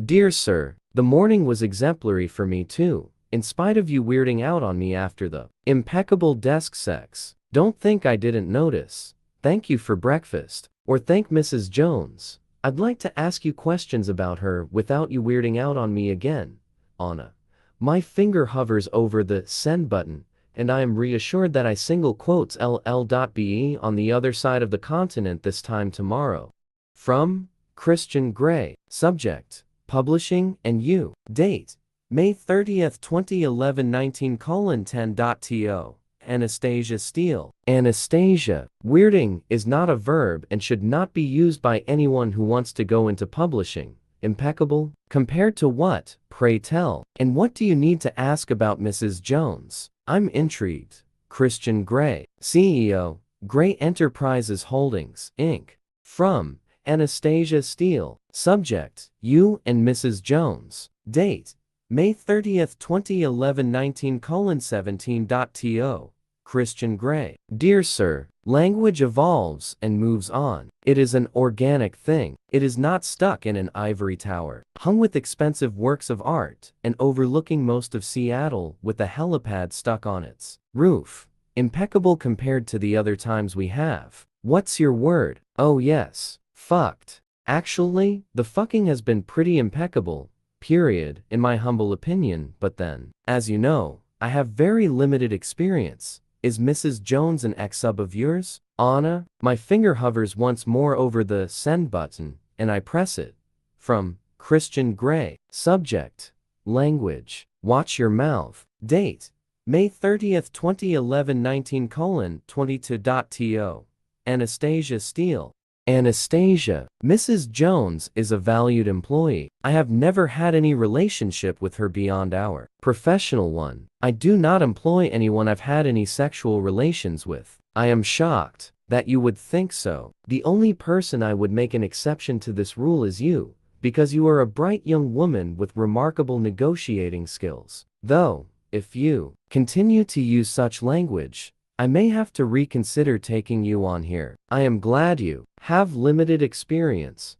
Dear Sir, the morning was exemplary for me too, in spite of you weirding out on me after the impeccable desk sex. Don't think I didn't notice. Thank you for breakfast. Or thank Mrs. Jones. I'd like to ask you questions about her without you weirding out on me again. Anna. My finger hovers over the send button, and I am reassured that I single quotes LL.be on the other side of the continent this time tomorrow. From Christian Gray. Subject: Publishing and you. Date: May 30th, 2011, 19:10.to. Anastasia Steele. Anastasia. Weirding is not a verb and should not be used by anyone who wants to go into publishing. Impeccable? Compared to what, pray tell? And what do you need to ask about Mrs. Jones? I'm intrigued. Christian Gray. CEO, Gray Enterprises Holdings, Inc. From Anastasia Steele. Subject: You and Mrs. Jones. Date: May 30th, 2011, 19:17.to. Christian Gray. Dear Sir, language evolves and moves on. It is an organic thing. It is not stuck in an ivory tower, hung with expensive works of art, and overlooking most of Seattle with a helipad stuck on its roof. Impeccable compared to the other times we have. What's your word? Oh yes, fucked. Actually, the fucking has been pretty impeccable, period, in my humble opinion, but then, as you know, I have very limited experience. Is Mrs. Jones an ex-sub of yours? Anna. My finger hovers once more over the send button, and I press it. From Christian Gray. Subject: Language. Watch your mouth. Date: May 30th, 2011, 19:22.to. Anastasia Steele. Anastasia. Mrs. Jones is a valued employee. I have never had any relationship with her beyond our professional one. I do not employ anyone I've had any sexual relations with. I am shocked that you would think so. The only person I would make an exception to this rule is you, because you are a bright young woman with remarkable negotiating skills. Though, if you continue to use such language, I may have to reconsider taking you on here. I am glad you have limited experience.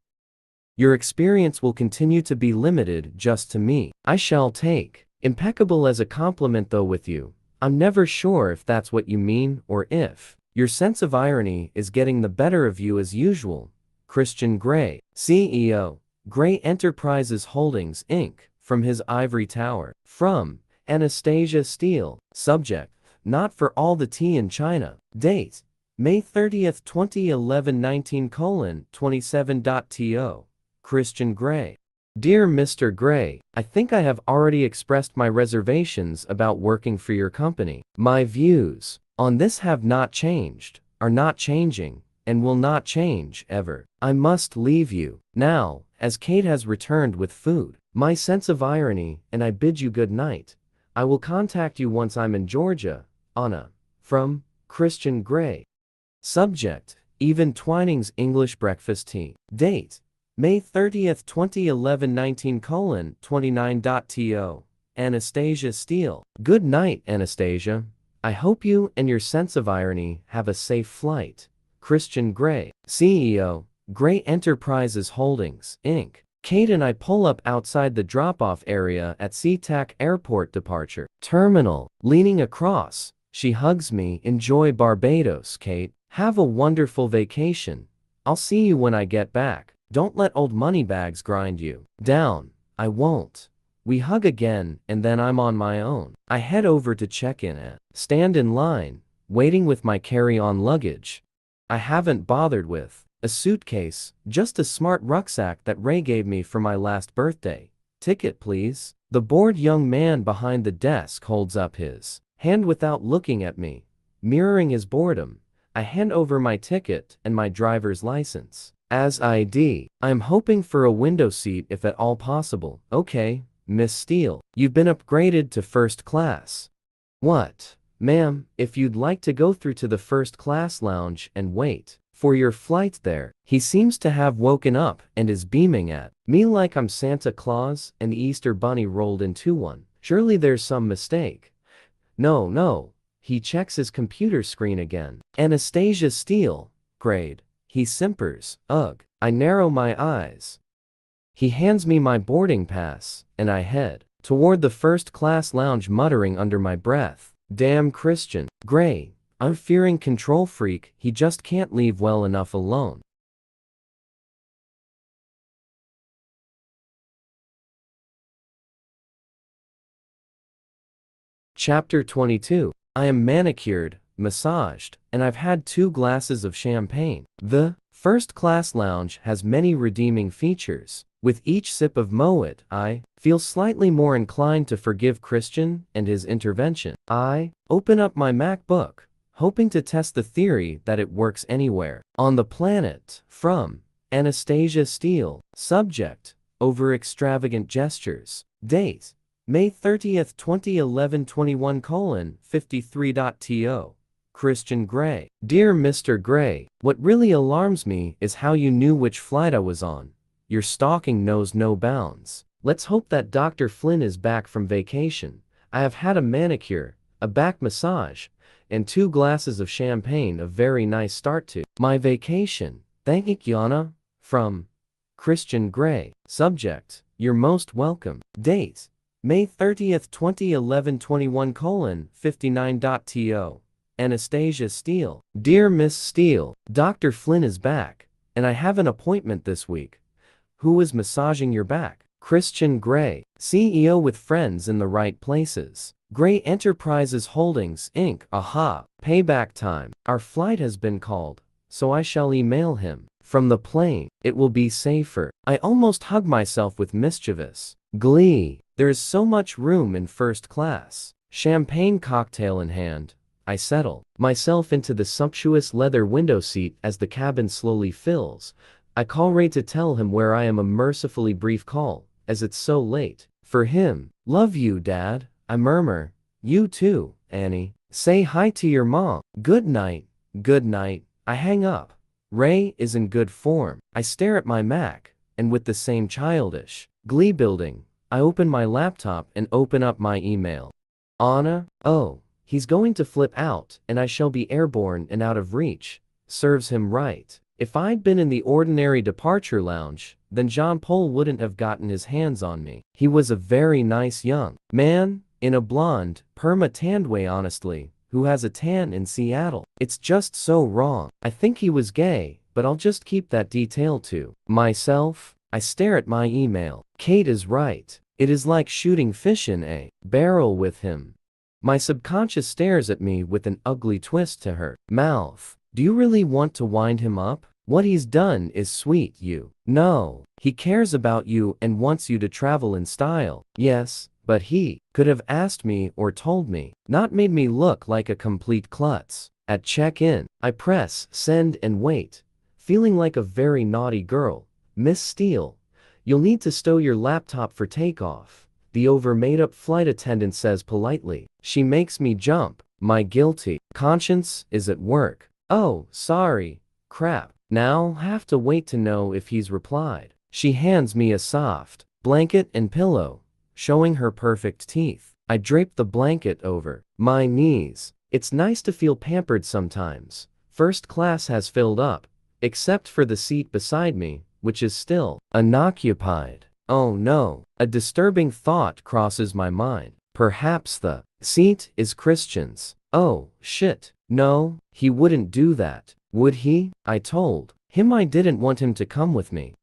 Your experience will continue to be limited just to me. I shall take impeccable as a compliment though with you. I'm never sure if that's what you mean or if your sense of irony is getting the better of you as usual. Christian Gray. CEO, Gray Enterprises Holdings, Inc. From his ivory tower. From Anastasia Steele. Subject: Not for all the tea in China. Date: May 30th, 2011 19:27.to. Christian Gray. Dear Mr. Gray, I think I have already expressed my reservations about working for your company. My views on this have not changed, are not changing, and will not change ever. I must leave you now, as Kate has returned with food. My sense of irony, and I bid you good night. I will contact you once I'm in Georgia. Anna. From Christian Gray. Subject: Even Twining's English Breakfast Tea. Date: May 30th, 2011 19:29.to. Anastasia Steele. Good night, Anastasia. I hope you and your sense of irony have a safe flight. Christian Gray. CEO, Gray Enterprises Holdings, Inc. Kate and I pull up outside the drop-off area at SeaTac Airport Departure Terminal. Leaning across, she hugs me. Enjoy Barbados, Kate. Have a wonderful vacation. I'll see you when I get back. Don't let old moneybags grind you down. I won't. We hug again, and then I'm on my own. I head over to check in and stand in line, waiting with my carry-on luggage. I haven't bothered with a suitcase, just a smart rucksack that Ray gave me for my last birthday. Ticket, please. The bored young man behind the desk holds up his hand without looking at me. Mirroring his boredom, I hand over my ticket and my driver's license. As ID, I'm hoping for a window seat if at all possible. Okay, Miss Steele, you've been upgraded to first class. What? Ma'am, if you'd like to go through to the first class lounge and wait for your flight there. He seems to have woken up and is beaming at me like I'm Santa Claus and the Easter Bunny rolled into one. Surely there's some mistake. No. He checks his computer screen again. Anastasia Steele, grade. He simpers. Ugh. I narrow my eyes. He hands me my boarding pass, and I head toward the first-class lounge muttering under my breath. Damn Christian Gray. I'm fearing control freak. He just can't leave well enough alone. Chapter 22. I am manicured, massaged, and I've had 2 glasses of champagne. The first-class lounge has many redeeming features. With each sip of Moet, I feel slightly more inclined to forgive Christian and his intervention. I open up my MacBook, hoping to test the theory that it works anywhere on the planet. From Anastasia Steele. Subject: Over extravagant gestures. Date: May 30th, 2011 21:53.to. Christian Gray. Dear Mr. Gray, what really alarms me is how you knew which flight I was on. Your stalking knows no bounds. Let's hope that Dr. Flynn is back from vacation. I have had a manicure, a back massage, and 2 glasses of champagne. A very nice start to my vacation. Thank you, Anna. From Christian Gray. Subject: You're most welcome. Date: May 30th, 2011 21:59.to. Anastasia Steele. Dear Miss Steele, Dr. Flynn is back, and I have an appointment this week. Who is massaging your back? Christian Gray. CEO with friends in the right places. Gray Enterprises Holdings, Inc. Aha. Payback time. Our flight has been called, so I shall email him from the plane. It will be safer. I almost hug myself with mischievous glee. There is so much room in first class. Champagne cocktail in hand, I settle myself into the sumptuous leather window seat as the cabin slowly fills. I call Ray to tell him where I am. A mercifully brief call, as it's so late for him. Love you, Dad, I murmur. You too, Annie. Say hi to your mom. Good night. Good night. I hang up. Ray is in good form. I stare at my Mac, and with the same childish glee building, I open my laptop and open up my email. Anna? Oh, he's going to flip out, and I shall be airborne and out of reach. Serves him right. If I'd been in the ordinary departure lounge, then Jean-Paul wouldn't have gotten his hands on me. He was a very nice young man, in a blonde, perma-tanned way, honestly, who has a tan in Seattle. It's just so wrong. I think he was gay, but I'll just keep that detail to myself. I stare at my email. Kate is right. It is like shooting fish in a barrel with him. My subconscious stares at me with an ugly twist to her mouth. Do you really want to wind him up? What he's done is sweet, you know. He cares about you and wants you to travel in style. Yes, but he could have asked me or told me, not made me look like a complete klutz. At check-in, I press send and wait, feeling like a very naughty girl. Miss Steele, you'll need to stow your laptop for takeoff, the over-made-up flight attendant says politely. She makes me jump. My guilty conscience is at work. Oh, sorry. Crap. Now have to wait to know if he's replied. She hands me a soft blanket and pillow, showing her perfect teeth. I drape the blanket over my knees. It's nice to feel pampered sometimes. First class has filled up, except for the seat beside me, which is still unoccupied. Oh no, a disturbing thought crosses my mind. Perhaps the seat is Christian's. Oh, shit. No, he wouldn't do that, would he? I told him I didn't want him to come with me.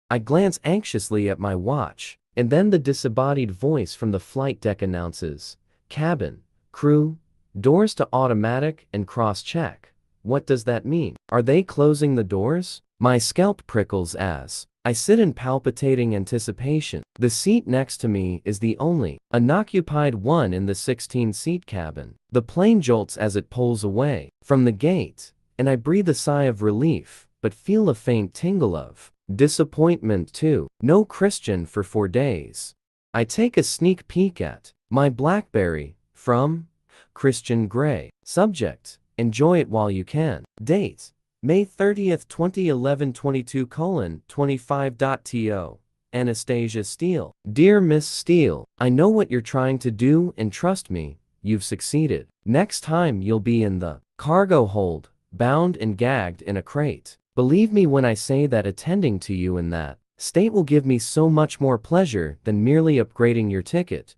I glance anxiously at my watch, and then the disembodied voice from the flight deck announces, cabin, crew, doors to automatic and cross-check. What does that mean? Are they closing the doors? My scalp prickles as I sit in palpitating anticipation. The seat next to me is the only unoccupied one in the 16-seat cabin. The plane jolts as it pulls away from the gate, and I breathe a sigh of relief, but feel a faint tingle of disappointment too. No Christian for 4 days. I take a sneak peek at my BlackBerry from Christian Grey. Subject: enjoy it while you can. Date: May 30th, 2011 22:25.to. Anastasia Steele. Dear Miss Steele, I know what you're trying to do and trust me, you've succeeded. Next time you'll be in the cargo hold, bound and gagged in a crate. Believe me when I say that attending to you in that state will give me so much more pleasure than merely upgrading your ticket.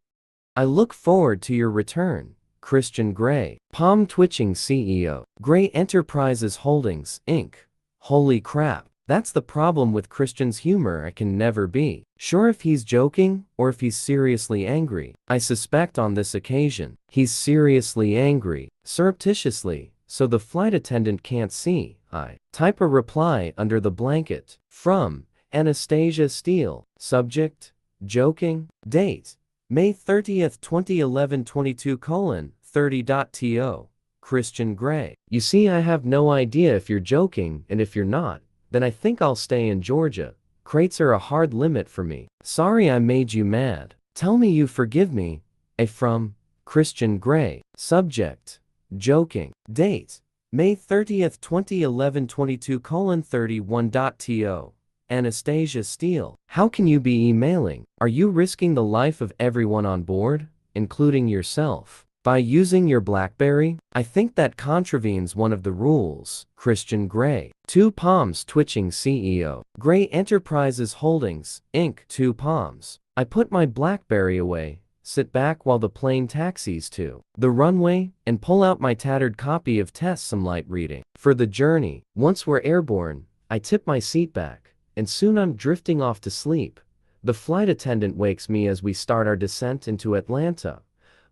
I look forward to your return. Christian Grey. Palm twitching CEO. Grey Enterprises Holdings, Inc. Holy crap. That's the problem with Christian's humor. I can never be sure if he's joking or if he's seriously angry. I suspect on this occasion, he's seriously angry, surreptitiously, so the flight attendant can't see. I type a reply under the blanket. From Anastasia Steele. Subject: joking. Date: May 30th, 2011 22:30.to. Christian Grey. You see, I have no idea if you're joking, and if you're not, then I think I'll stay in Georgia. Crates are a hard limit for me. Sorry I made you mad. Tell me you forgive me. A from Christian Grey. Subject: joking. Date: May 30th, 2011 22:31.to. Anastasia Steele. How can you be emailing? Are you risking the life of everyone on board, including yourself, by using your BlackBerry? I think that contravenes one of the rules. Christian Grey. Two Palms twitching CEO. Grey Enterprises Holdings, Inc. Two Palms. I put my BlackBerry away, sit back while the plane taxis to the runway, and pull out my tattered copy of Test Some Light Reading. For the journey, once we're airborne, I tip my seat back, and soon I'm drifting off to sleep. The flight attendant wakes me as we start our descent into Atlanta.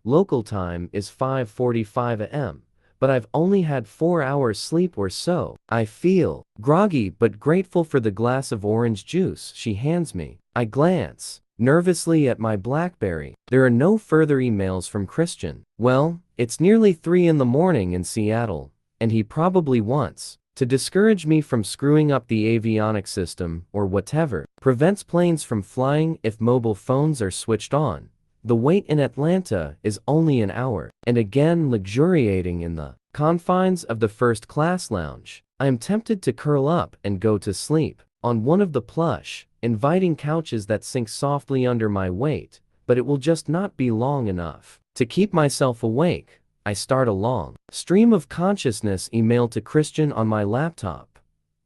Local time is 5:45 a.m., but I've only had 4 hours sleep or so. I feel groggy but grateful for the glass of orange juice she hands me. I glance nervously at my BlackBerry. There are no further emails from Christian. Well, it's nearly 3 in the morning in Seattle, and he probably wants to discourage me from screwing up the avionics system or whatever prevents planes from flying if mobile phones are switched on. The wait in Atlanta is only an hour, and again luxuriating in the confines of the first-class lounge, I am tempted to curl up and go to sleep on one of the plush, inviting couches that sink softly under my weight, but it will just not be long enough to keep myself awake. I start a long stream of consciousness email to Christian on my laptop.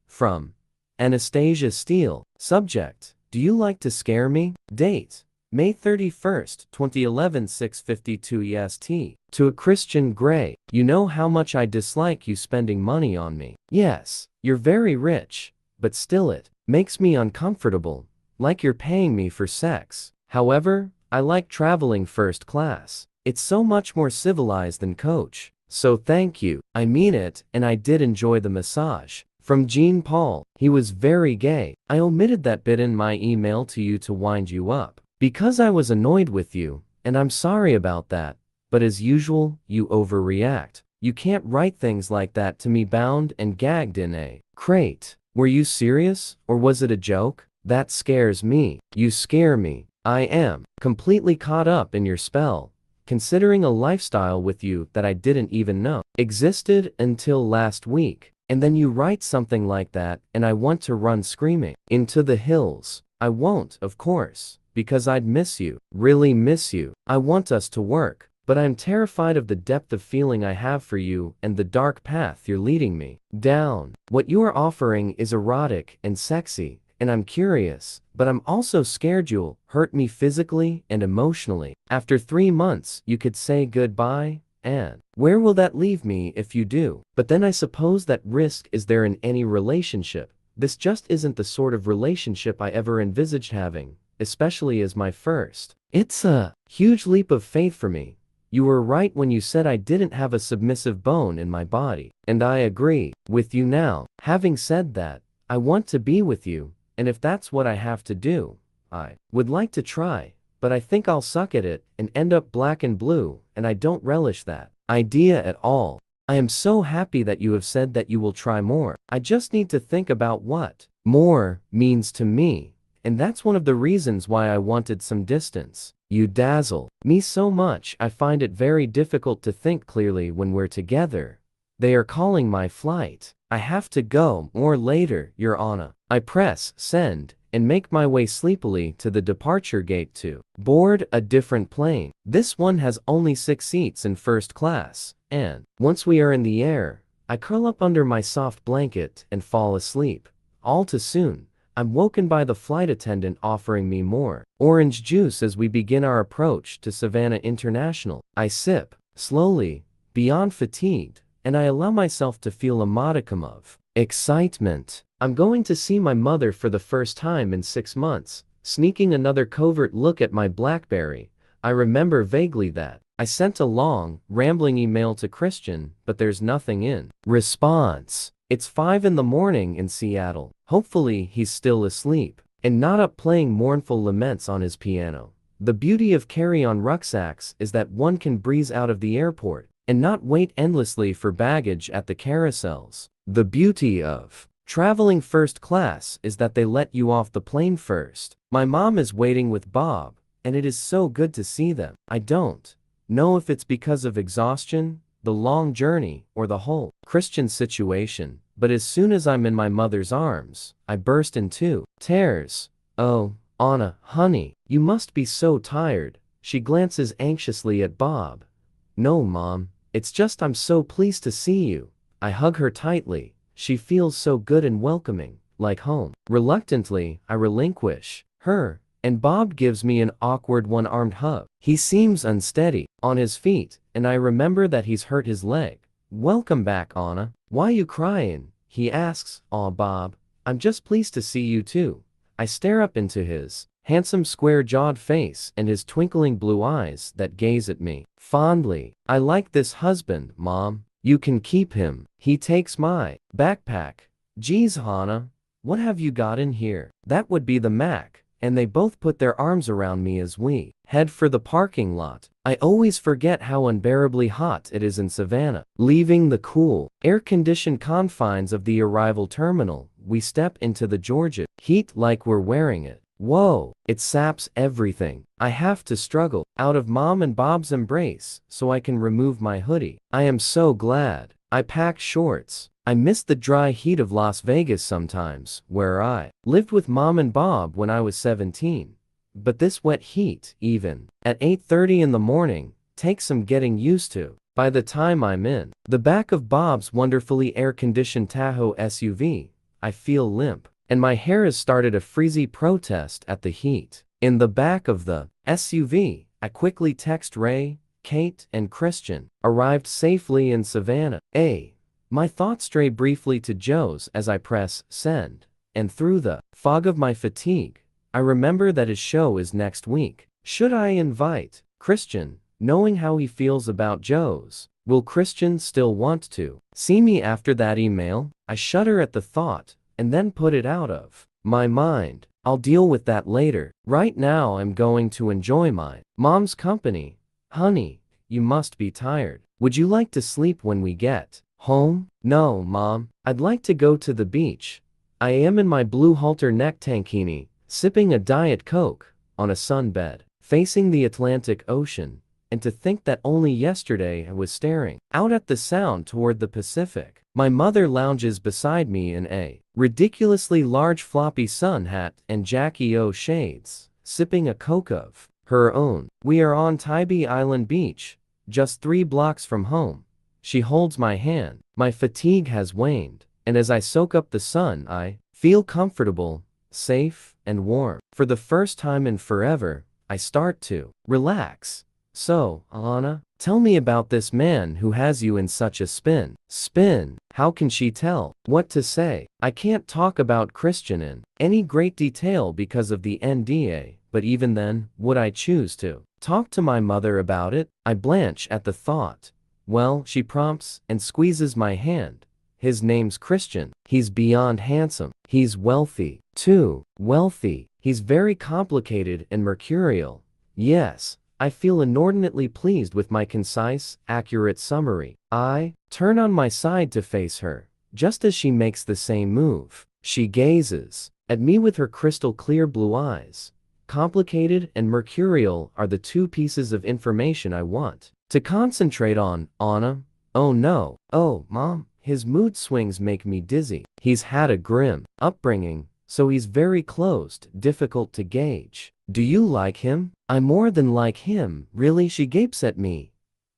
From Anastasia Steele. Subject: do you like to scare me? Date: May 31st, 2011 6:52 EST. To a Christian Grey. You know how much I dislike you spending money on me. Yes, you're very rich, but still it makes me uncomfortable, like you're paying me for sex. However, I like traveling first class. It's so much more civilized than coach. So thank you. I mean it, and I did enjoy the massage. From Jean Paul. He was very gay. I omitted that bit in my email to you to wind you up. Because I was annoyed with you, and I'm sorry about that. But as usual, you overreact. You can't write things like that to me bound and gagged in a crate. Were you serious, or was it a joke? That scares me. You scare me. I am completely caught up in your spell, considering a lifestyle with you that I didn't even know existed until last week. And then you write something like that, and I want to run screaming into the hills. I won't, of course, because I'd miss you, really miss you. I want us to work, but I'm terrified of the depth of feeling I have for you and the dark path you're leading me down. What you are offering is erotic and sexy, and I'm curious, but I'm also scared you'll hurt me physically and emotionally. After 3 months, you could say goodbye. And where will that leave me if you do? But then I suppose that risk is there in any relationship. This just isn't the sort of relationship I ever envisaged having, especially as my first. It's a huge leap of faith for me. You were right when you said I didn't have a submissive bone in my body. And I agree with you now. Having said that, I want to be with you, and if that's what I have to do, I would like to try. But I think I'll suck at it and end up black and blue, and I don't relish that idea at all. I am so happy that you have said that you will try more. I just need to think about what more means to me, and that's one of the reasons why I wanted some distance. You dazzle me so much I find it very difficult to think clearly when we're together. They are calling my flight. I have to go more later, Your Honor. I press send and make my way sleepily to the departure gate to board a different plane. This one has only 6 seats in first class, and once we are in the air, I curl up under my soft blanket and fall asleep. All too soon, I'm woken by the flight attendant offering me more orange juice as we begin our approach to Savannah International. I sip, slowly, beyond fatigued, and I allow myself to feel a modicum of excitement. I'm going to see my mother for the first time in 6 months. Sneaking another covert look at my BlackBerry, I remember vaguely that I sent a long, rambling email to Christian, but there's nothing in response. It's 5 in the morning in Seattle. Hopefully he's still asleep and not up playing mournful laments on his piano. The beauty of carry-on rucksacks is that one can breeze out of the airport and not wait endlessly for baggage at the carousels. The beauty of traveling first class is that they let you off the plane first. My mom is waiting with Bob, and it is so good to see them. I don't know if it's because of exhaustion, the long journey, or the whole Christian situation, but as soon as I'm in my mother's arms, I burst into tears. Oh, Anna, honey, you must be so tired. She glances anxiously at Bob. No, Mom, it's just I'm so pleased to see you. I hug her tightly. She feels so good and welcoming, like home. Reluctantly, I relinquish her, and Bob gives me an awkward one-armed hug. He seems unsteady on his feet, and I remember that he's hurt his leg. Welcome back, Anna. Why you crying? He asks. Aw, Bob, I'm just pleased to see you too. I stare up into his handsome square-jawed face and his twinkling blue eyes that gaze at me fondly. I like this husband, Mom. You can keep him. He takes my backpack. Geez, Hannah, what have you got in here? That would be the Mac. And they both put their arms around me as we head for the parking lot. I always forget how unbearably hot it is in Savannah. Leaving the cool, air-conditioned confines of the arrival terminal, we step into the Georgia heat like we're wearing it. Whoa, it saps everything. I have to struggle out of Mom and Bob's embrace so I can remove my hoodie. I am so glad I packed shorts. I miss the dry heat of Las Vegas sometimes, where I lived with Mom and Bob when I was 17. But this wet heat, even at 8:30 in the morning, takes some getting used to. By the time I'm in the back of Bob's wonderfully air-conditioned Tahoe SUV, I feel limp, and my hair has started a freezy protest at the heat. In the back of the SUV, I quickly text Ray, Kate, and Christian. Arrived safely in Savannah. My thoughts stray briefly to Joe's as I press send, and through the fog of my fatigue, I remember that his show is next week. Should I invite Christian, knowing how he feels about Joe's? Will Christian still want to see me after that email? I shudder at the thought, and then put it out of my mind. I'll deal with that later. Right now I'm going to enjoy my mom's company. Honey, you must be tired. Would you like to sleep when we get home? No, Mom. I'd like to go to the beach. I am in my blue halter neck tankini, sipping a Diet Coke, on a sunbed, facing the Atlantic Ocean, and to think that only yesterday I was staring out at the Sound toward the Pacific. My mother lounges beside me in a ridiculously large floppy sun hat and Jackie O shades, sipping a Coke of her own. We are on Tybee Island Beach, just 3 blocks from home. She holds my hand. My fatigue has waned, and as I soak up the sun, I feel comfortable, safe, and warm. For the first time in forever, I start to relax. So, Alana, tell me about this man who has you in such a spin. Spin? How can she tell what to say? I can't talk about Christian in any great detail because of the NDA, but even then, would I choose to talk to my mother about it? I blanch at the thought. Well, she prompts and squeezes my hand. His name's Christian. He's beyond handsome. He's wealthy, too. Wealthy. He's very complicated and mercurial. Yes, I feel inordinately pleased with my concise, accurate summary. I turn on my side to face her, just as she makes the same move. She gazes at me with her crystal clear blue eyes. Complicated and mercurial are the 2 pieces of information I want to concentrate on, Anna. Oh no. Oh, Mom. His mood swings make me dizzy. He's had a grim upbringing, so he's very closed, difficult to gauge. Do you like him? I more than like him, really? She gapes at me.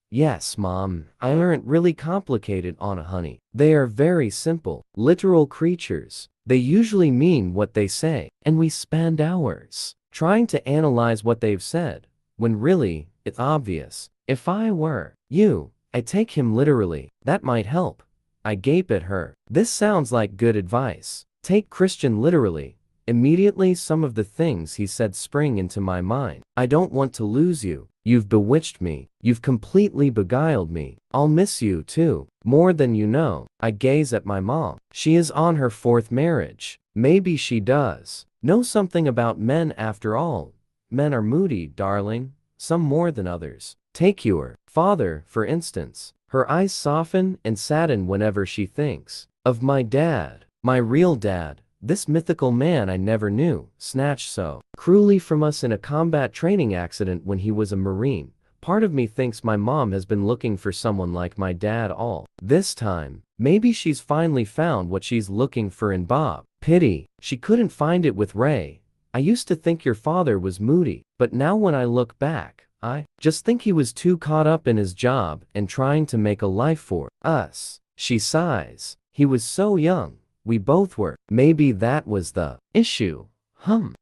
Yes, Mom, I aren't really complicated, Anna honey. They are very simple, literal creatures. They usually mean what they say, and we spend hours trying to analyze what they've said, when really, it's obvious. If I were you, I'd take him literally. That might help. I gape at her. This sounds like good advice. Take Christian literally. Immediately some of the things he said spring into my mind. I don't want to lose you. You've bewitched me. You've completely beguiled me. I'll miss you too, more than you know. I gaze at my mom. She is on her 4th marriage. Maybe she does know something about men after all. Men are moody, darling, some more than others. Take your father, for instance. Her eyes soften and sadden whenever she thinks of my dad, my real dad, this mythical man I never knew, snatched so cruelly from us in a combat training accident when he was a Marine. Part of me thinks my mom has been looking for someone like my dad all this time. Maybe she's finally found what she's looking for in Bob. Pity she couldn't find it with Ray. I used to think your father was moody, but now when I look back, I just think he was too caught up in his job and trying to make a life for us. She sighs. He was so young. We both were. Maybe that was the issue.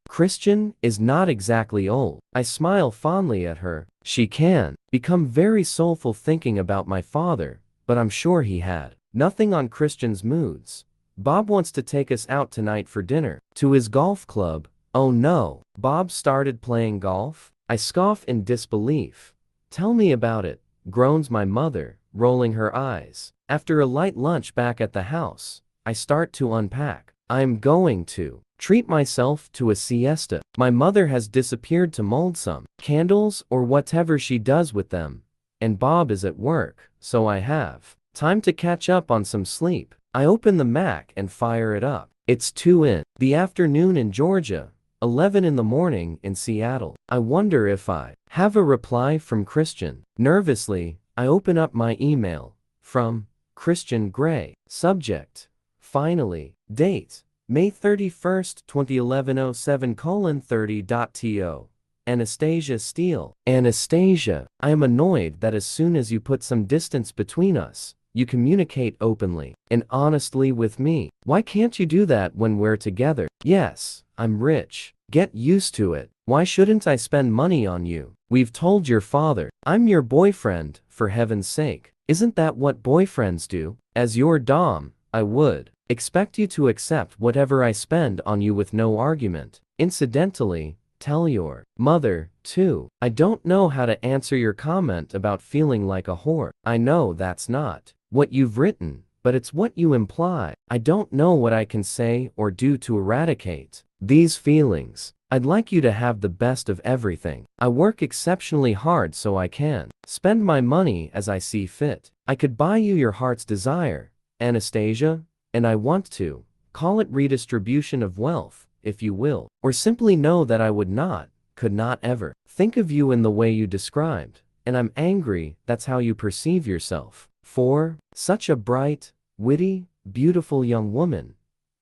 Christian is not exactly old. I smile fondly at her. She can become very soulful thinking about my father, but I'm sure he had nothing on Christian's moods. Bob wants to take us out tonight for dinner. To his golf club. Oh no. Bob started playing golf? I scoff in disbelief. Tell me about it, groans my mother, rolling her eyes. After a light lunch back at the house, I start to unpack. I'm going to treat myself to a siesta. My mother has disappeared to mold some candles or whatever she does with them, and Bob is at work, so I have time to catch up on some sleep. I open the Mac and fire it up. It's 2 in the afternoon in Georgia, 11 in the morning in Seattle. I wonder if I have a reply from Christian. Nervously, I open up my email. From Christian Gray. Subject: finally. Date: May 31st, 2011 07:30.to. Anastasia Steele. Anastasia, I am annoyed that as soon as you put some distance between us, you communicate openly and honestly with me. Why can't you do that when we're together? Yes, I'm rich. Get used to it. Why shouldn't I spend money on you? We've told your father. I'm your boyfriend, for heaven's sake. Isn't that what boyfriends do? As your dom, I would expect you to accept whatever I spend on you with no argument. Incidentally, Tell your mother, too. I don't know how to answer your comment about feeling like a whore. I know that's not what you've written, but it's what you imply. I don't know what I can say or do to eradicate these feelings. I'd like you to have the best of everything. I work exceptionally hard so I can spend my money as I see fit. I could buy you your heart's desire, Anastasia, and I want to call it redistribution of wealth, if you will, or simply know that I would not, could not ever think of you in the way you described, and I'm angry that's how you perceive yourself. For such a bright, witty, beautiful young woman,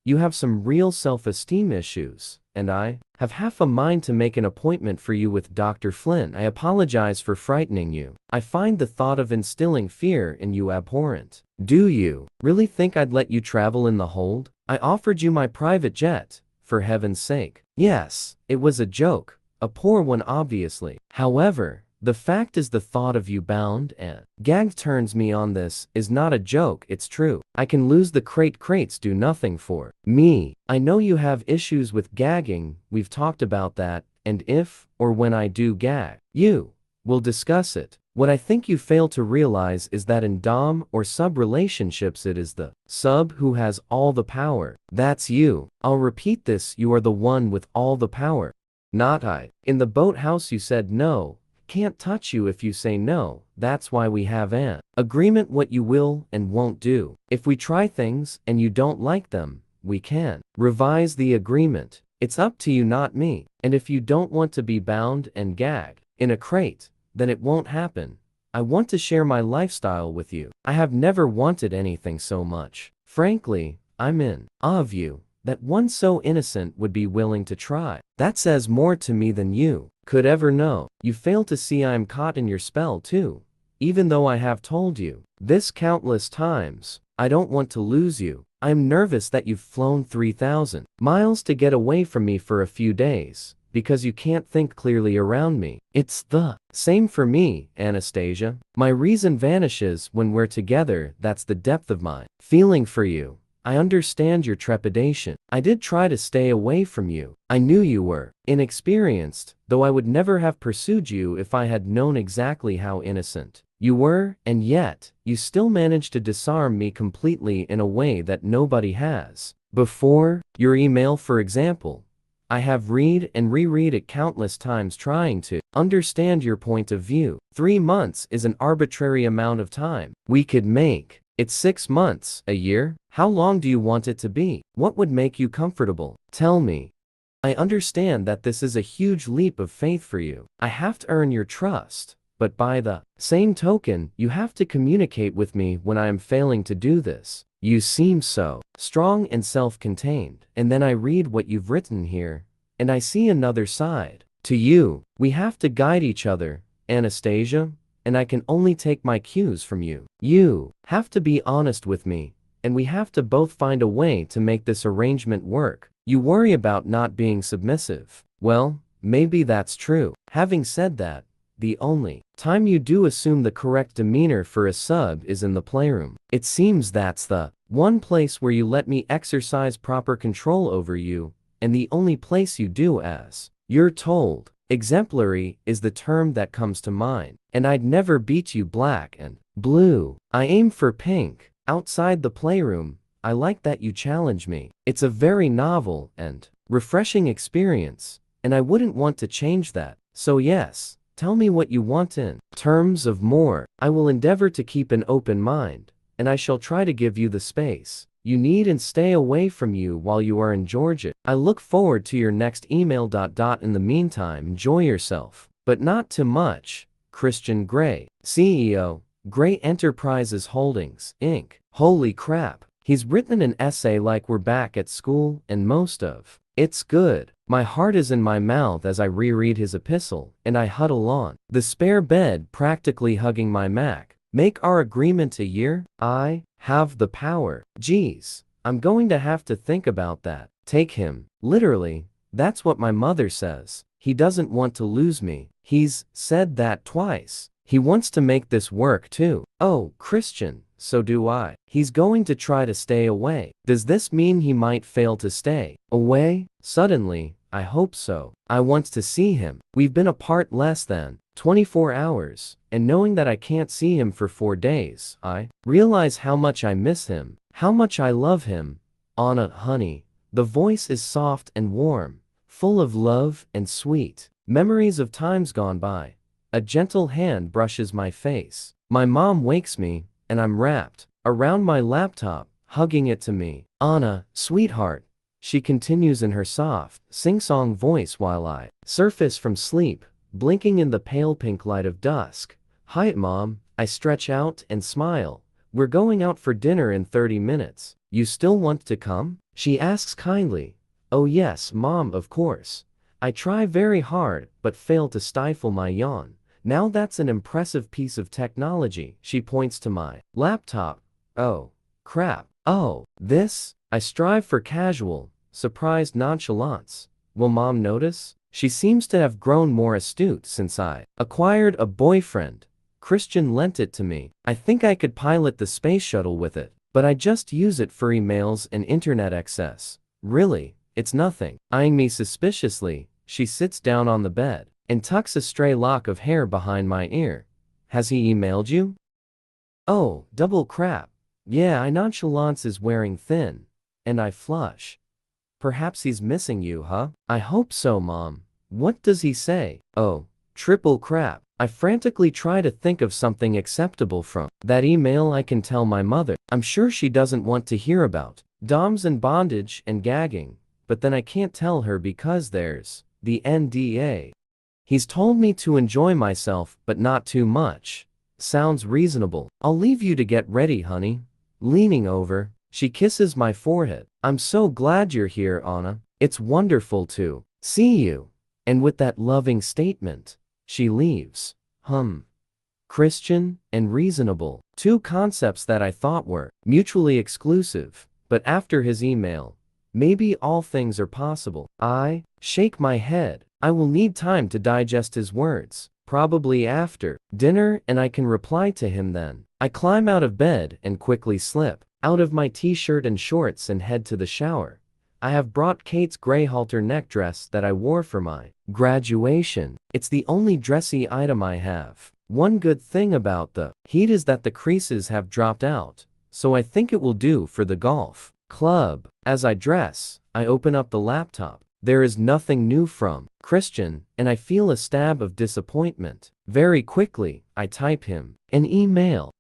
you have some real self-esteem issues, and I have half a mind to make an appointment for you with Dr. Flynn. I apologize for frightening you. I find the thought of instilling fear in you abhorrent. Do you really think I'd let you travel in the hold? I offered you my private jet, for heaven's sake. Yes, it was a joke, a poor one obviously. However, the fact is the thought of you bound and gagged turns me on. This is not a joke, it's true. I can lose the crates do nothing for me. I know you have issues with gagging, we've talked about that, and if, or when I do gag, you will discuss it. What I think you fail to realize is that in dom or sub relationships it is the sub who has all the power. That's you. I'll repeat this, you are the one with all the power. Not I. In the boathouse you said no. Can't touch you if you say no. That's why we have an agreement what you will and won't do. If we try things and you don't like them, we can revise the agreement. It's up to you, not me. And if you don't want to be bound and gagged in a crate, then it won't happen. I want to share my lifestyle with you. I have never wanted anything so much. Frankly, I'm in awe of you, that one so innocent would be willing to try. That says more to me than you could ever know. You fail to see I am caught in your spell too, even though I have told you this countless times. I don't want to lose you. I'm nervous that you've flown 3,000 miles to get away from me for a few days, because you can't think clearly around me. It's the same for me, Anastasia. My reason vanishes when we're together. That's the depth of my feeling for you. I understand your trepidation. I did try to stay away from you. I knew you were inexperienced, though I would never have pursued you if I had known exactly how innocent you were, and yet, you still managed to disarm me completely in a way that nobody has before. Your email, for example. I have read and reread it countless times trying to understand your point of view. 3 months is an arbitrary amount of time. We could make it 6 months, a year. How long do you want it to be? What would make you comfortable? Tell me. I understand that this is a huge leap of faith for you. I have to earn your trust, but by the same token, you have to communicate with me when I am failing to do this. You seem so strong and self-contained, and then I read what you've written here, and I see another side to you. We have to guide each other, Anastasia, and I can only take my cues from you. You have to be honest with me, and we have to both find a way to make this arrangement work. You worry about not being submissive. Well, maybe that's true. Having said that, the only time you do assume the correct demeanor for a sub is in the playroom. It seems that's the one place where you let me exercise proper control over you, and the only place you do as you're told. Exemplary is the term that comes to mind, and I'd never beat you black and blue. I aim for pink. Outside the playroom, I like that you challenge me. It's a very novel and refreshing experience, and I wouldn't want to change that. So yes, tell me what you want in terms of more. I will endeavor to keep an open mind, and I shall try to give you the space you need and stay away from you while you are in Georgia. I look forward to your next email. In the meantime, enjoy yourself, but not too much. Christian Gray, CEO, Gray Enterprises Holdings, Inc. Holy crap, he's written an essay like we're back at school, and most of it's good. My heart is in my mouth as I reread his epistle, and I huddle on the spare bed, practically hugging my Mac. Make our agreement a year? I have the power. Geez, I'm going to have to think about that. Take him. Literally, that's what my mother says. He doesn't want to lose me. He's said that twice. He wants to make this work too. Oh, Christian, so do I. He's going to try to stay away. Does this mean he might fail to stay away? Suddenly, I hope so. I want to see him. We've been apart less than 24 hours, and knowing that I can't see him for 4 days, I realize how much I miss him, how much I love him. Anna, honey. The voice is soft and warm, full of love and sweet memories of times gone by. A gentle hand brushes my face. My mom wakes me, and I'm wrapped around my laptop, hugging it to me. Anna, sweetheart, she continues in her soft, sing-song voice while I surface from sleep, blinking in the pale pink light of dusk. Hi, Mom. I stretch out and smile. We're going out for dinner in 30 minutes. You still want to come? She asks kindly. Oh yes, Mom, of course. I try very hard, but fail to stifle my yawn. Now that's an impressive piece of technology. She points to my laptop. Oh, crap. Oh, this? I strive for casual, surprised nonchalance. Will Mom notice? She seems to have grown more astute since I acquired a boyfriend. Christian lent it to me. I think I could pilot the space shuttle with it, but I just use it for emails and internet access. Really, it's nothing. Eyeing me suspiciously, she sits down on the bed and tucks a stray lock of hair behind my ear. Has he emailed you? Oh, double crap. Yeah, I nonchalance is wearing thin, and I flush. Perhaps he's missing you, huh? I hope so, Mom. What does he say? Oh, triple crap. I frantically try to think of something acceptable from that email I can tell my mother. I'm sure she doesn't want to hear about DOMs and bondage and gagging, but then I can't tell her because there's the NDA. He's told me to enjoy myself, but not too much. Sounds reasonable. I'll leave you to get ready, honey. Leaning over, she kisses my forehead. I'm so glad you're here, Anna. It's wonderful to see you. And with that loving statement, she leaves. Christian and reasonable. Two concepts that I thought were mutually exclusive, but after his email, maybe all things are possible. I shake my head. I will need time to digest his words, probably after dinner, and I can reply to him then. I climb out of bed and quickly slip out of my t-shirt and shorts and head to the shower. I have brought Kate's gray halter neck dress that I wore for my graduation. It's the only dressy item I have. One good thing about the heat is that the creases have dropped out, so I think it will do for the golf club. As I dress, I open up the laptop. There is nothing new from Christian, and I feel a stab of disappointment. Very quickly, I type him an email.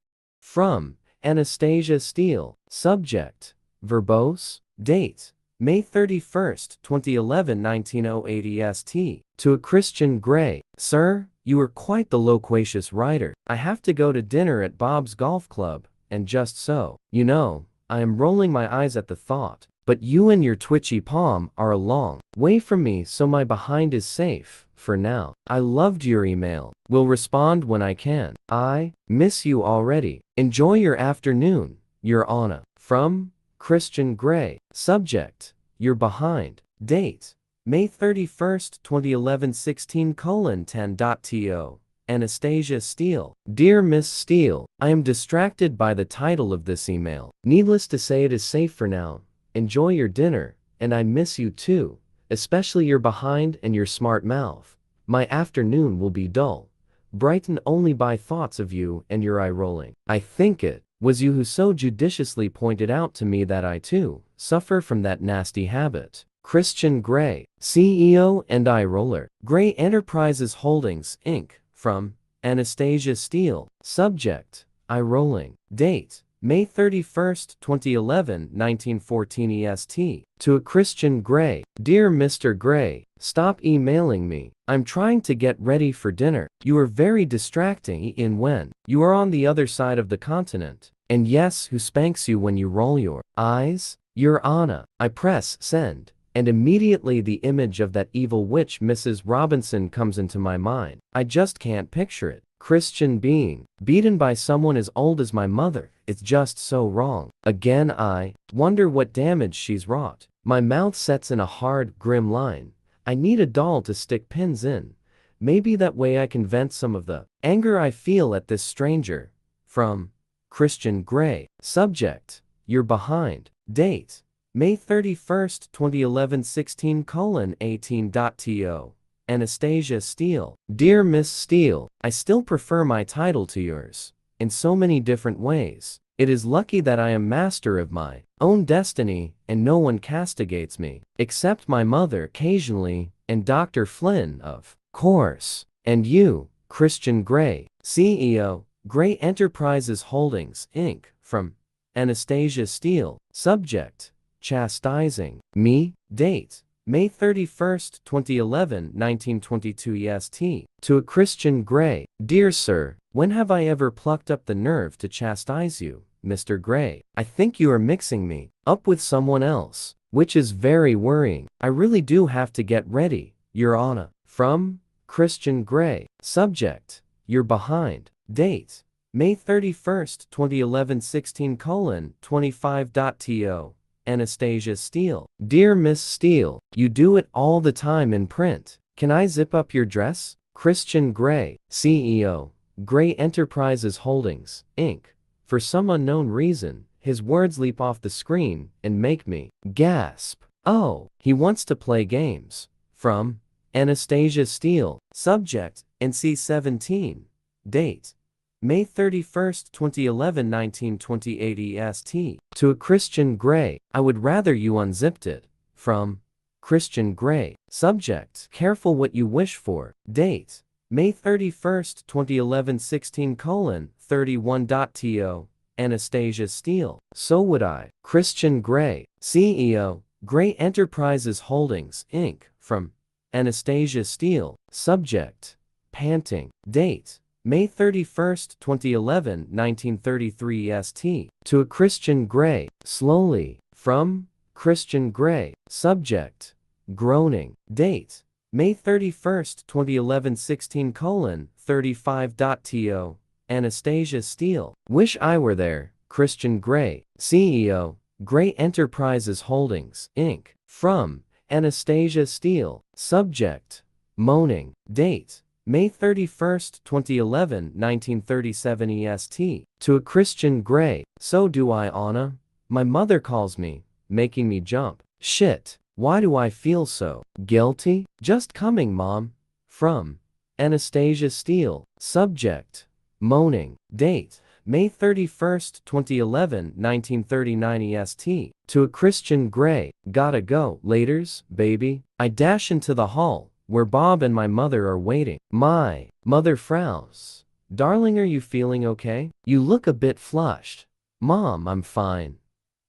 From Anastasia Steele. Subject: verbose. Date: May 31st, 2011, 1908 EST. To a Christian Gray. Sir, you are quite the loquacious writer. I have to go to dinner at Bob's Golf Club, and just so you know, I am rolling my eyes at the thought. But you and your twitchy palm are a long way from me, so my behind is safe, for now. I loved your email. Will respond when I can. I miss you already. Enjoy your afternoon. Your Anna. From Christian Gray. Subject: you're behind. Date: May 31st, 2011, 16:10.to. Anastasia Steele. Dear Miss Steele, I am distracted by the title of this email. Needless to say, it is safe for now. Enjoy your dinner, and I miss you too, especially your behind and your smart mouth. My afternoon will be dull, brightened only by thoughts of you and your eye rolling. I think it was you who so judiciously pointed out to me that I too suffer from that nasty habit. Christian Gray, CEO and eye roller. Gray Enterprises Holdings, Inc. From Anastasia Steele. Subject: eye rolling. Date: May 31st, 2011, 1914 EST. To a Christian Gray. Dear Mr. Gray, stop emailing me. I'm trying to get ready for dinner. You are very distracting in when you are on the other side of the continent. And yes, who spanks you when you roll your eyes? Your Anna. I press send, and immediately the image of that evil witch Mrs. Robinson comes into my mind. I just can't picture it. Christian being beaten by someone as old as my mother. It's just so wrong. Again, I wonder what damage she's wrought. My mouth sets in a hard, grim line. I need a doll to stick pins in. Maybe that way I can vent some of the anger I feel at this stranger. From Christian Gray. Subject: you're behind. Date: May 31, 2011 16:18.to. Anastasia Steele. Dear Miss Steele, I still prefer my title to yours. In so many different ways. It is lucky that I am master of my own destiny, and no one castigates me, except my mother occasionally, and Dr. Flynn, of course. And you, Christian Gray, CEO, Gray Enterprises Holdings, Inc., from Anastasia Steele. Subject: chastising me. Date: May 31, 2011 1922 EST. To a Christian Gray. Dear Sir, when have I ever plucked up the nerve to chastise you, Mr. Gray? I think you are mixing me up with someone else, which is very worrying. I really do have to get ready, Your Honor. From Christian Gray. Subject: you're behind. Date: May 31, 2011 16:25.to. Anastasia Steele. Dear Miss Steele, you do it all the time in print. Can I zip up your dress? Christian Gray, CEO, Gray Enterprises Holdings, Inc. For some unknown reason, his words leap off the screen and make me gasp. Oh, he wants to play games. From Anastasia Steele. Subject: NC-17. Date: May 31, 2011 1928 EST. To a Christian Gray. I would rather you unzipped it. From Christian Gray. Subject: careful what you wish for. Date: May 31, 2011 16:31.to. Anastasia Steele. So would I. Christian Gray, CEO, Gray Enterprises Holdings, Inc., from Anastasia Steele. Subject: panting. Date: May 31, 2011 1933 EST. To a Christian Gray. Slowly. From Christian Gray. Subject: groaning. Date: May 31, 2011 16:35.to. Anastasia Steele. Wish I were there. Christian Gray, CEO, Gray Enterprises Holdings, Inc., from Anastasia Steele. Subject: moaning. Date: May 31, 2011 1937 EST. To a Christian Gray. So do I, Anna. My mother calls me, making me jump. Shit. Why do I feel so guilty? Just coming, Mom. From Anastasia Steele. Subject: moaning. Date: May 31, 2011 1939 EST. To a Christian Gray. Gotta go. Laters, baby. I dash into the hall, where Bob and my mother are waiting. My mother frowns. Darling, are you feeling okay? You look a bit flushed. Mom, I'm fine.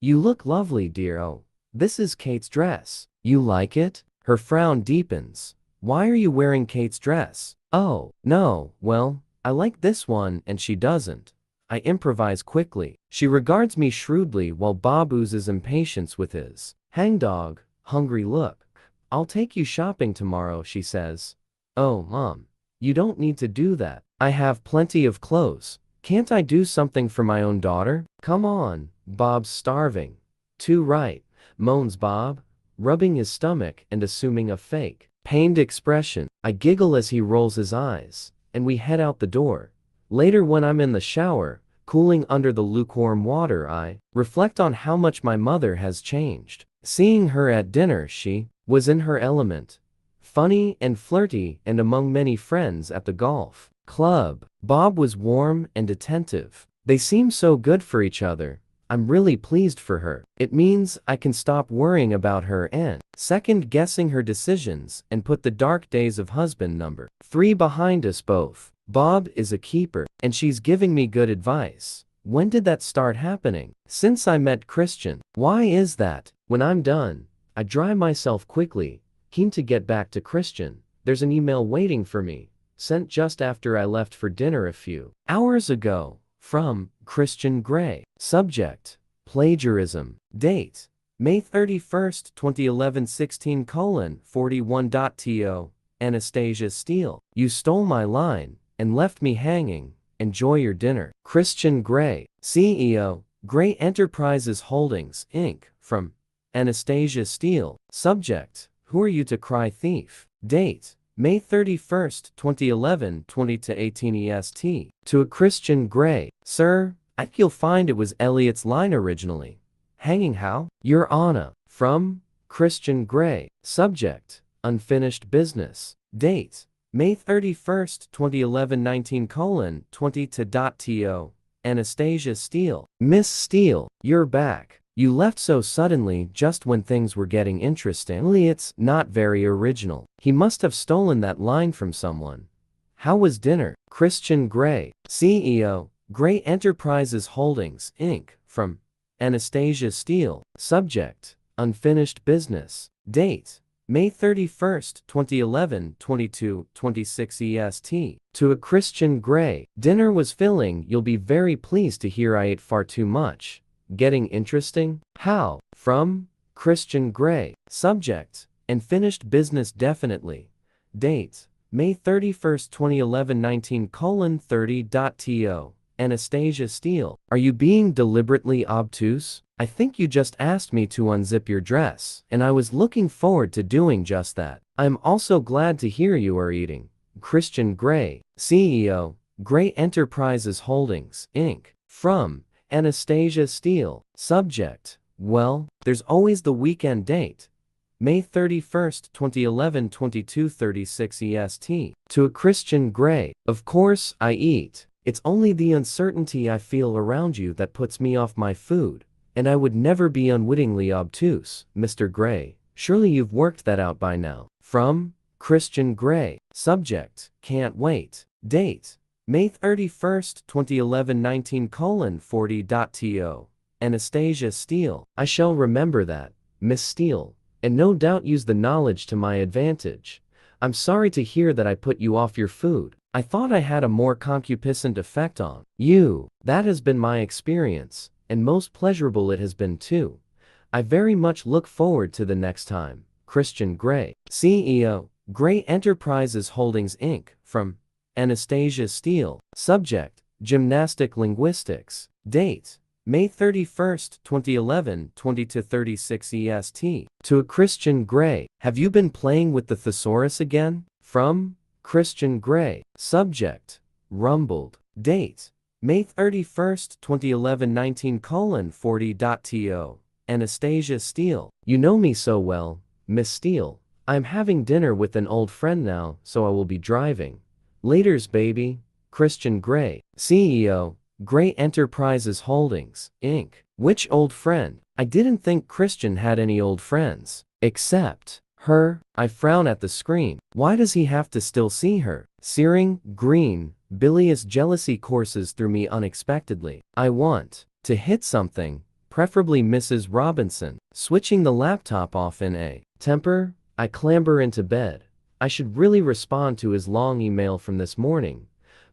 You look lovely, dear. Oh, this is Kate's dress. You like it? Her frown deepens. Why are you wearing Kate's dress? Oh, no, well, I like this one and she doesn't. I improvise quickly. She regards me shrewdly while Bob oozes impatience with his hangdog, hungry look. I'll take you shopping tomorrow, she says. Oh, Mom, you don't need to do that. I have plenty of clothes. Can't I do something for my own daughter? Come on, Bob's starving. Too right, moans Bob, rubbing his stomach and assuming a fake, pained expression. I giggle as he rolls his eyes, and we head out the door. Later, when I'm in the shower, cooling under the lukewarm water, I reflect on how much my mother has changed. Seeing her at dinner, she was in her element, funny and flirty, and among many friends at the golf club. Bob was warm and attentive. They seem so good for each other. I'm really pleased for her. It means I can stop worrying about her and second-guessing her decisions and put the dark days of husband number 3 behind us both. Bob is a keeper, and she's giving me good advice. When did that start happening? Since I met Christian. Why is that? When I'm done, I dry myself quickly, keen to get back to Christian. There's an email waiting for me, sent just after I left for dinner a few hours ago. From Christian Gray. Subject: plagiarism. Date: May 31, 2011 16:41.to. Anastasia Steele. You stole my line and left me hanging. Enjoy your dinner. Christian Gray, CEO, Gray Enterprises Holdings, Inc., from Anastasia Steele. Subject: who are you to cry thief? Date: May 31, 2011 20-18 EST. To a Christian Gray. Sir, I think you'll find it was Eliot's line originally. Hanging how? Your Honor. From Christian Grey. Subject: unfinished business. Date: May 31st, 2011 19:20 Anastasia Steele. Miss Steele, you're back. You left so suddenly just when things were getting interesting. It's not very original. He must have stolen that line from someone. How was dinner? Christian Grey, CEO, Grey Enterprises Holdings, Inc., from Anastasia Steele. Subject: unfinished business. Date: May 31st, 2011 22:26 EST. To a Christian Grey. Dinner was filling. You'll be very pleased to hear I ate far too much. Getting interesting? How? From Christian Grey. Subject: unfinished business definitely. Date: May 31st, 2011 19:30 Anastasia Steele. Are you being deliberately obtuse? I think you just asked me to unzip your dress, and I was looking forward to doing just that. I'm also glad to hear you are eating. Christian Grey, CEO, Grey Enterprises Holdings, Inc., from Anastasia Steele. Subject: well, there's always the weekend. Date: May 31st, 2011 22:36 EST. To a Christian Grey. Of course I eat. It's only the uncertainty I feel around you that puts me off my food, and I would never be unwittingly obtuse, Mr. Grey. Surely you've worked that out by now. From Christian Grey. Subject: can't wait. Date: May 31st, 2011 19:40 Anastasia Steele. I shall remember that, Miss Steele, and no doubt use the knowledge to my advantage. I'm sorry to hear that I put you off your food. I thought I had a more concupiscent effect on you. That has been my experience, and most pleasurable it has been too. I very much look forward to the next time. Christian Grey, CEO, Grey Enterprises Holdings, Inc., from Anastasia Steele. Subject: gymnastic linguistics. Date: May 31st, 2011 20:36 EST. To a Christian Grey. Have you been playing with the thesaurus again? From Christian Grey. Subject: rumbled. Date: May 31st, 2011 19:40 Anastasia Steele. You know me so well, Miss Steele. I'm having dinner with an old friend now, so I will be driving. Laters, baby. Christian Grey, CEO, Grey Enterprises Holdings, Inc. Which old friend? I didn't think Christian had any old friends. Except her. I frown at the screen. Why does he have to still see her? Searing, green, bilious jealousy courses through me unexpectedly. I want to hit something, preferably Mrs. Robinson. Switching the laptop off in a temper, I clamber into bed. I should really respond to his long email from this morning,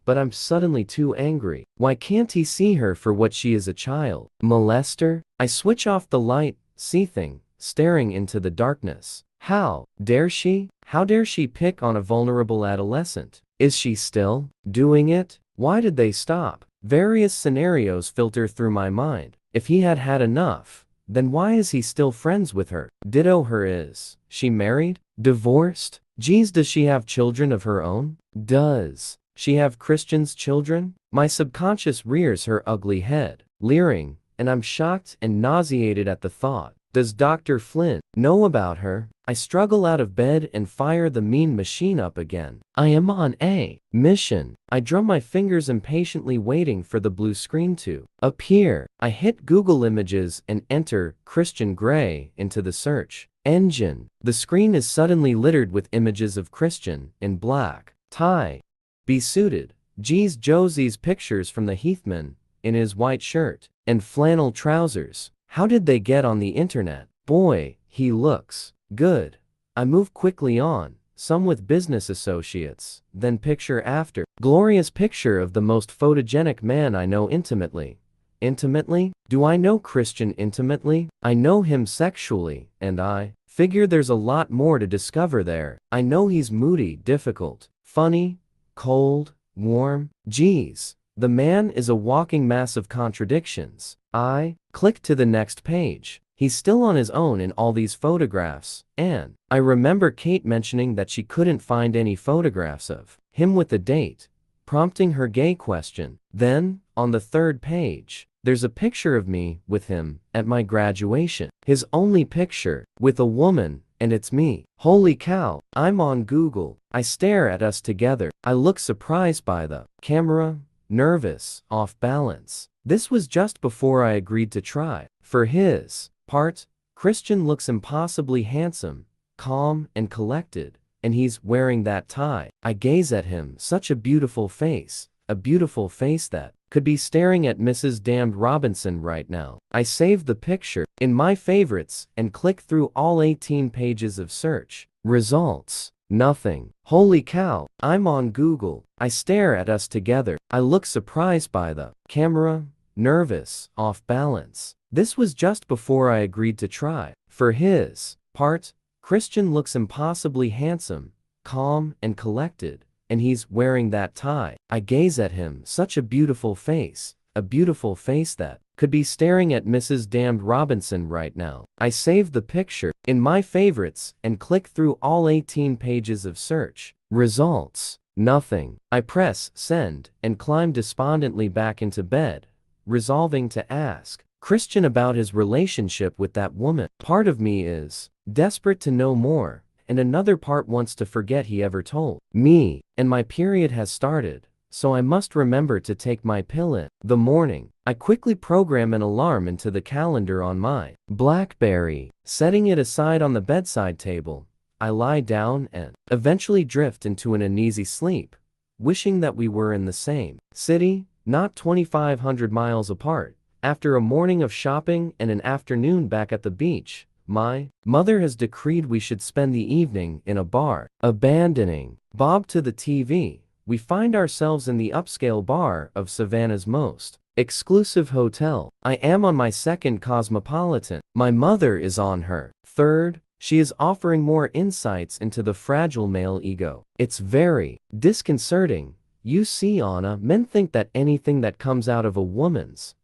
but I'm suddenly too angry. Why can't he see her for what she is, a child? Molester? I switch off the light, seething, staring into the darkness. How dare she? How dare she pick on a vulnerable adolescent? Is she still doing it? Why did they stop? Various scenarios filter through my mind. If he had had enough, then why is he still friends with her? Ditto her. Is she married? Divorced? Geez, does she have children of her own? Does she have Christian's children? My subconscious rears her ugly head, leering, and I'm shocked and nauseated at the thought. Does Dr. Flynn know about her? I struggle out of bed and fire the mean machine up again. I am on a mission. I drum my fingers impatiently, waiting for the blue screen to appear. I hit Google Images and enter Christian Grey into the search engine. The screen is suddenly littered with images of Christian in black tie, besuited. Geez, Josie's pictures from the Heathman in his white shirt and flannel trousers. How did they get on the internet? Boy, he looks good. I move quickly on, some with business associates, then picture after glorious picture of the most photogenic man I know intimately. Intimately? Do I know Christian intimately? I know him sexually, and I figure there's a lot more to discover there. I know he's moody, difficult, funny, cold, warm. Geez, the man is a walking mass of contradictions. I click to the next page. He's still on his own in all these photographs, and I remember Kate mentioning that she couldn't find any photographs of him with a date, prompting her gay question. Then, on the third page, There's a picture of me with him at my graduation. His only picture, with a woman, and it's me. Holy cow, I'm on Google. I stare at us together. I look surprised by the camera, nervous, off balance. This was just before I agreed to try. For his part, Christian looks impossibly handsome, calm and collected, and he's wearing that tie. I gaze at him, such a beautiful face that could be staring at Mrs. Damned Robinson right now. I save the picture in my favorites and click through all 18 pages of search results. Nothing. Holy cow, I'm on Google. I stare at us together. I look surprised by the camera, nervous, off balance. This was just before I agreed to try. For his part, Christian looks impossibly handsome, calm and collected, and he's wearing that tie. I gaze at him, such a beautiful face that could be staring at Mrs. Damned Robinson right now. I save the picture in my favorites and click through all 18 pages of search results. Nothing. I press send and climb despondently back into bed, resolving to ask Christian about his relationship with that woman. Part of me is desperate to know more, and another part wants to forget he ever told me, and my period has started, so I must remember to take my pill in the morning. I quickly program an alarm into the calendar on my BlackBerry, setting it aside on the bedside table. I lie down and eventually drift into an uneasy sleep, wishing that we were in the same city, not 2,500 miles apart. After a morning of shopping and an afternoon back at the beach, my mother has decreed we should spend the evening in a bar. Abandoning Bob to the TV, we find ourselves in the upscale bar of Savannah's most exclusive hotel. I am on my second Cosmopolitan. My mother is on her third. She is offering more insights into the fragile male ego. It's very disconcerting. You see, Anna, men think that anything that comes out of a woman's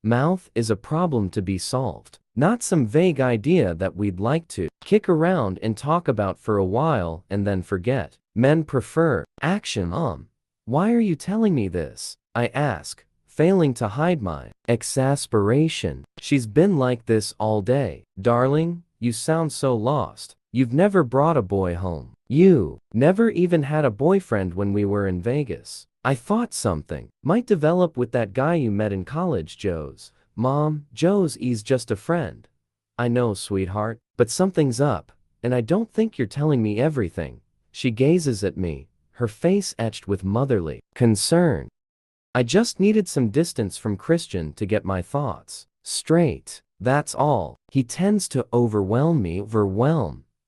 mouth is a problem to be solved, not some vague idea that we'd like to kick around and talk about for a while and then forget. Men prefer action. Why are you telling me this? I ask, failing to hide my exasperation. She's been like this all day. Darling, you sound so lost. You've never brought a boy home. You never even had a boyfriend when we were in Vegas. I thought something might develop with that guy you met in college, Joe's. Mom, Joe's just a friend. I know, sweetheart, but something's up, and I don't think you're telling me everything. She gazes at me, her face etched with motherly concern. I just needed some distance from Christian to get my thoughts straight. That's all. He tends to overwhelm me.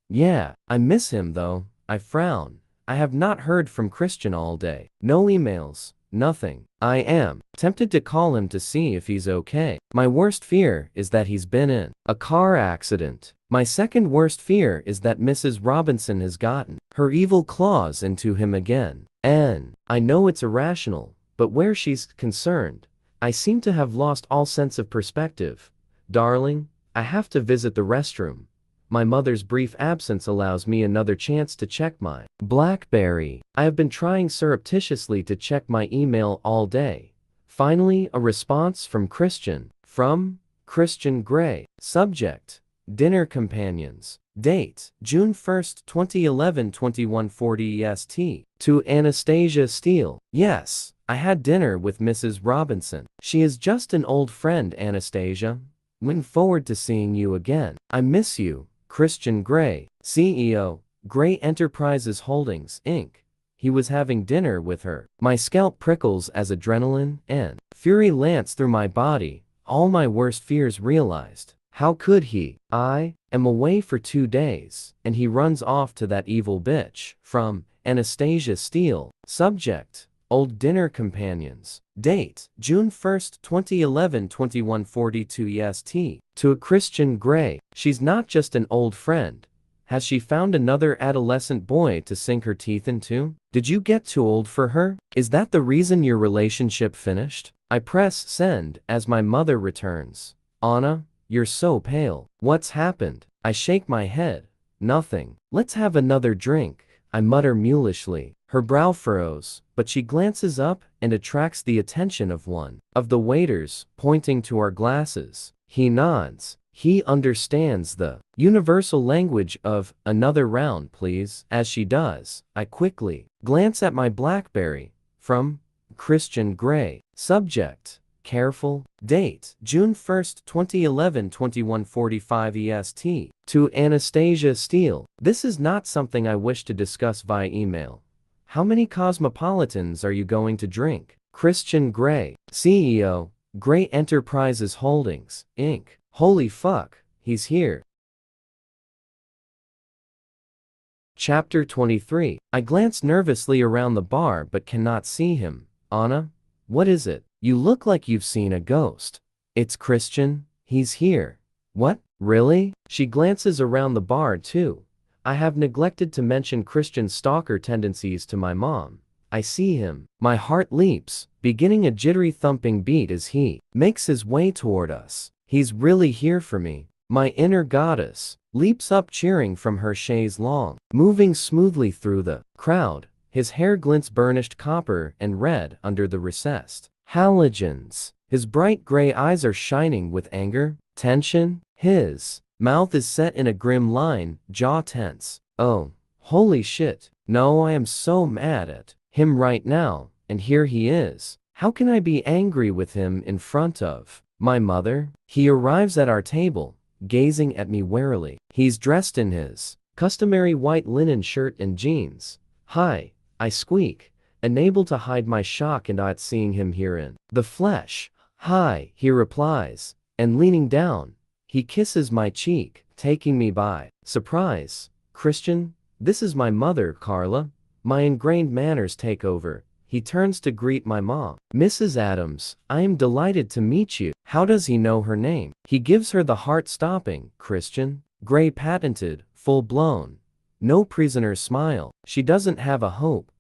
Yeah, I miss him though. I frown. I have not heard from Christian all day. No emails, nothing. I am tempted to call him to see if he's okay. My worst fear is that he's been in a car accident. My second worst fear is that Mrs. Robinson has gotten her evil claws into him again. And I know it's irrational, but where she's concerned, I seem to have lost all sense of perspective. Darling, I have to visit the restroom. My mother's brief absence allows me another chance to check my BlackBerry. I have been trying surreptitiously to check my email all day. Finally, a response from Christian. From Christian Gray. Subject: Dinner Companions. Date: June 1st, 2011, 21:40 EST. To Anastasia Steele. Yes, I had dinner with Mrs. Robinson. She is just an old friend, Anastasia. Looking forward to seeing you again. I miss you. Christian Gray, CEO, Gray Enterprises Holdings, Inc. He was having dinner with her. My scalp prickles as adrenaline and fury lance through my body, all my worst fears realized. How could he? I am away for 2 days, and he runs off to that evil bitch. From Anastasia Steele. Subject: Old Dinner Companions. Date: June 1st, 2011, 21:42 EST. To a Christian Gray. She's not just an old friend. Has she found another adolescent boy to sink her teeth into? Did you get too old for her? Is that the reason your relationship finished? I press send as my mother returns. Anna, you're so pale. What's happened? I shake my head. Nothing. Let's have another drink. I mutter mulishly. Her brow furrows, but she glances up and attracts the attention of one of the waiters, pointing to our glasses. He nods. He understands the universal language of "another round, please." As she does, I quickly glance at my BlackBerry. From Christian Grey. Subject: careful. Date: June 1st, 2011, 21:45 EST. To Anastasia Steele. This is not something I wish to discuss via email. How many cosmopolitans are you going to drink? Christian Grey. CEO, Grey Enterprises Holdings, Inc. Holy fuck, he's here. Chapter 23. I glance nervously around the bar but cannot see him. Anna? What is it? You look like you've seen a ghost. It's Christian. He's here. What? Really? She glances around the bar too. I have neglected to mention Christian's stalker tendencies to my mom. I see him. My heart leaps, beginning a jittery thumping beat as he makes his way toward us. He's really here for me. My inner goddess leaps up cheering from her chaise longue, moving smoothly through the crowd. His hair glints burnished copper and red under the recessed halogens. His bright gray eyes are shining with anger, tension. His mouth is set in a grim line, jaw tense. Oh, holy shit. No, I am so mad at him right now, and here he is. How can I be angry with him in front of my mother? He arrives at our table, gazing at me warily. He's dressed in his customary white linen shirt and jeans. Hi, I squeak, unable to hide my shock and awe at seeing him here in the flesh. Hi, he replies, and leaning down, he kisses my cheek, taking me by surprise. Christian, this is my mother, Carla. My ingrained manners take over. He turns to greet my mom. Mrs. Adams, I am delighted to meet you. How does he know her name? He gives her the heart-stopping, Christian Grey patented, full-blown, no prisoner smile. She doesn't have a hope.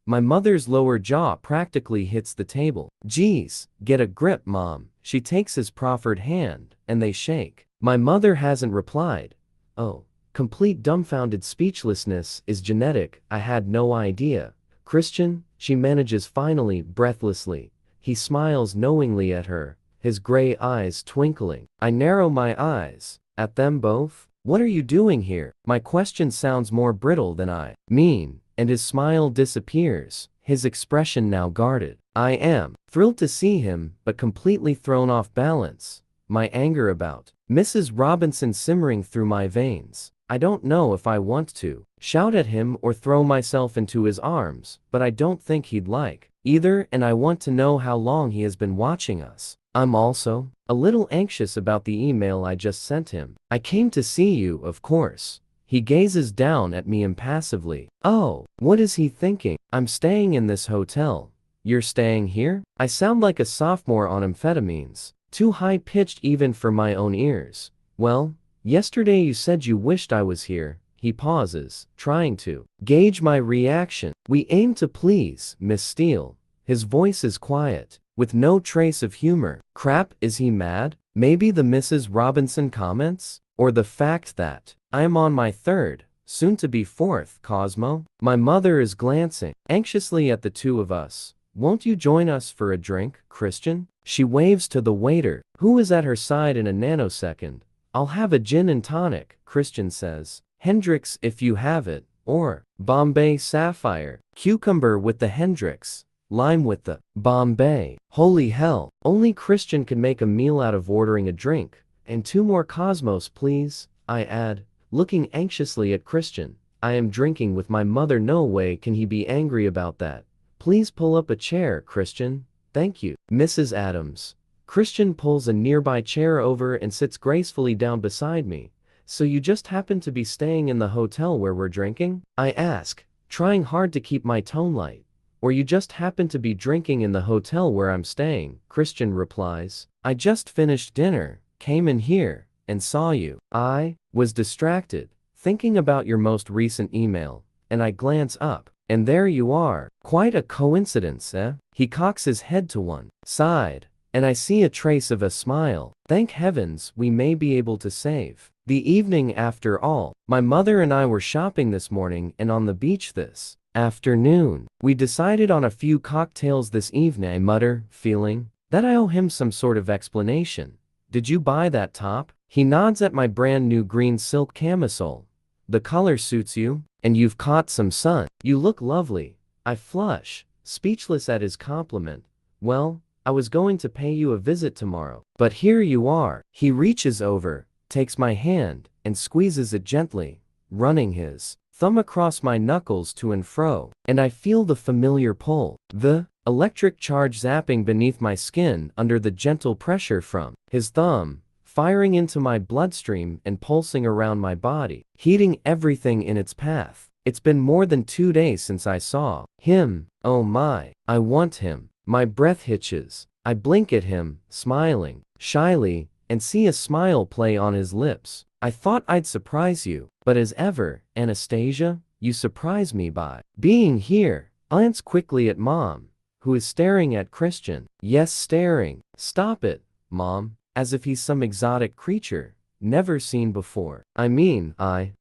My mother's lower jaw practically hits the table. Geez, get a grip, Mom. She takes his proffered hand, and they shake. My mother hasn't replied. Oh, complete dumbfounded speechlessness is genetic. I had no idea. Christian, she manages finally, breathlessly. He smiles knowingly at her, his gray eyes twinkling. I narrow my eyes at them both. What are you doing here? My question sounds more brittle than I mean, and his smile disappears, his expression now guarded. I am thrilled to see him, but completely thrown off balance. My anger about Mrs. Robinson simmering through my veins. I don't know if I want to shout at him or throw myself into his arms, but I don't think he'd like either, and I want to know how long he has been watching us. I'm also a little anxious about the email I just sent him. I came to see you, of course. He gazes down at me impassively. Oh, what is he thinking? I'm staying in this hotel. You're staying here? I sound like a sophomore on amphetamines, too high-pitched even for my own ears. Well, yesterday you said you wished I was here. He pauses, trying to gauge my reaction. We aim to please, Miss Steele. His voice is quiet, with no trace of humor. Crap, is he mad? Maybe the Mrs. Robinson comments? Or the fact that I am on my third, soon-to-be fourth, Cosmo? My mother is glancing anxiously at the two of us. Won't you join us for a drink, Christian? She waves to the waiter, who is at her side in a nanosecond. I'll have a gin and tonic, Christian says. Hendrix if you have it, or Bombay Sapphire. Cucumber with the Hendrix, lime with the Bombay. Holy hell, only Christian could make a meal out of ordering a drink. And 2 more Cosmos, please, I add, looking anxiously at Christian. I am drinking with my mother. No way can he be angry about that. Please pull up a chair, Christian. Thank you, Mrs. Adams. Christian pulls a nearby chair over and sits gracefully down beside me. So you just happen to be staying in the hotel where we're drinking? I ask, trying hard to keep my tone light. Or you just happen to be drinking in the hotel where I'm staying? Christian replies, I just finished dinner, came in here, and saw you. I was distracted, thinking about your most recent email, and I glance up, and there you are. Quite a coincidence, eh? He cocks his head to one side, and I see a trace of a smile. Thank heavens, we may be able to save The evening after all. My mother and I were shopping this morning and on the beach this afternoon. We decided on a few cocktails this evening. I mutter, feeling that I owe him some sort of explanation. Did you buy that top? He nods at my brand new green silk camisole. The color suits you, and you've caught some sun. You look lovely. I flush, speechless at his compliment. Well, I was going to pay you a visit tomorrow, but here you are. He reaches over, takes my hand, and squeezes it gently, running his thumb across my knuckles to and fro, and I feel the familiar pull, the electric charge zapping beneath my skin under the gentle pressure from his thumb, firing into my bloodstream and pulsing around my body, heating everything in its path. It's been more than 2 days since I saw him. Oh my, I want him. My breath hitches. I blink at him, smiling shyly, and see a smile play on his lips. I thought I'd surprise you, but as ever, Anastasia, you surprise me by being here. I glance quickly at Mom, who is staring at Christian. Yes, staring. Stop it, Mom, as if he's some exotic creature, never seen before. I mean,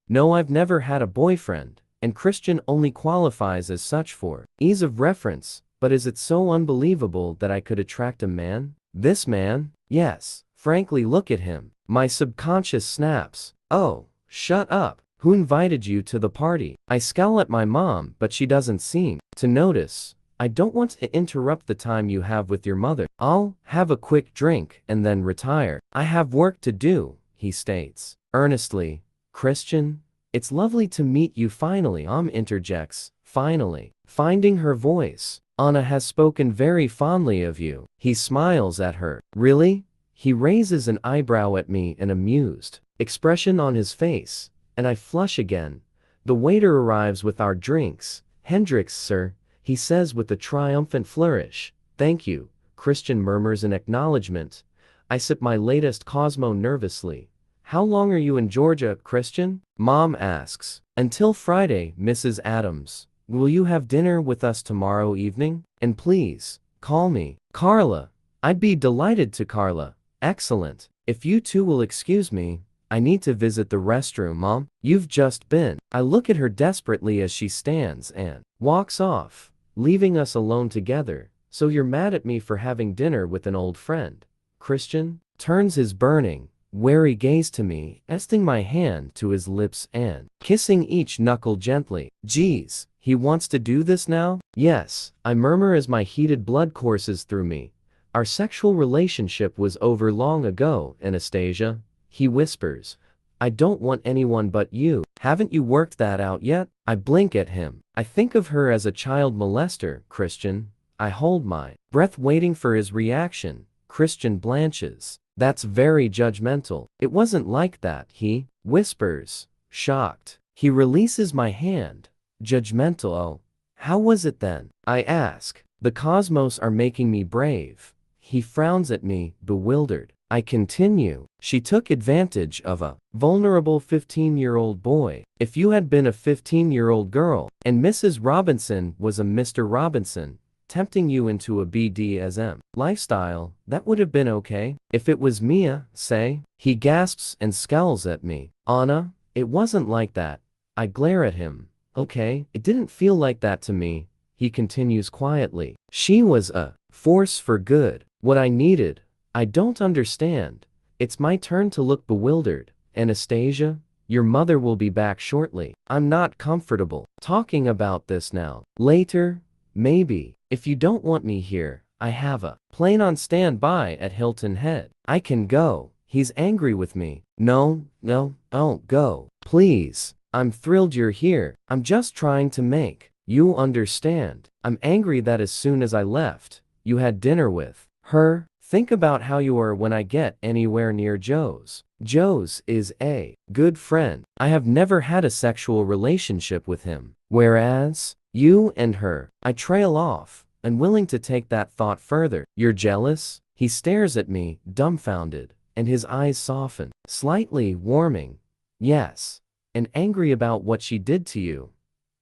no, I've never had a boyfriend, and Christian only qualifies as such for ease of reference, but is it so unbelievable that I could attract a man? This man? Yes. Frankly, look at him. My subconscious snaps. Oh, shut up. Who invited you to the party? I scowl at my mom, but she doesn't seem to notice. I don't want to interrupt the time you have with your mother. I'll have a quick drink and then retire. I have work to do, he states earnestly. Christian, it's lovely to meet you finally. Interjects, finally, finding her voice. Anna has spoken very fondly of you. He smiles at her. Really? He raises an eyebrow at me, an amused expression on his face, and I flush again. The waiter arrives with our drinks. Hendricks, sir, he says with a triumphant flourish. Thank you, Christian murmurs in acknowledgement. I sip my latest Cosmo nervously. How long are you in Georgia, Christian? Mom asks. Until Friday, Mrs. Adams. Will you have dinner with us tomorrow evening? And please, call me Carla. I'd be delighted to, Carla. Excellent. If you two will excuse me, I need to visit the restroom, Mom. You've just been. I look at her desperately as she stands and walks off, leaving us alone together. So you're mad at me for having dinner with an old friend? Christian turns his burning, wary gaze to me, resting my hand to his lips and kissing each knuckle gently. Geez, he wants to do this now? Yes, I murmur as my heated blood courses through me. Our sexual relationship was over long ago, Anastasia, he whispers. I don't want anyone but you. Haven't you worked that out yet? I blink at him. I think of her as a child molester, Christian. I hold my breath waiting for his reaction. Christian blanches. That's very judgmental. It wasn't like that, he whispers, shocked. He releases my hand. Judgmental, oh. How was it then? I ask. The cosmos are making me brave. He frowns at me, bewildered. I continue. She took advantage of a vulnerable 15-year-old boy. If you had been a 15-year-old girl, and Mrs. Robinson was a Mr. Robinson, tempting you into a BDSM lifestyle, that would have been okay. If it was Mia, say, he gasps and scowls at me. Anna, it wasn't like that. I glare at him. Okay, it didn't feel like that to me, he continues quietly. She was a force for good. What I needed. I don't understand. It's my turn to look bewildered. Anastasia, your mother will be back shortly. I'm not comfortable talking about this now. Later, maybe. If you don't want me here, I have a plane on standby at Hilton Head. I can go. He's angry with me. No, don't go. Please. I'm thrilled you're here. I'm just trying to make you understand. I'm angry that as soon as I left, you had dinner with her. Think about how you are when I get anywhere near Joe's. Joe's is a good friend. I have never had a sexual relationship with him. Whereas, you and her, I trail off, unwilling to take that thought further. You're jealous? He stares at me, dumbfounded, and his eyes soften, slightly warming. Yes. And angry about what she did to you.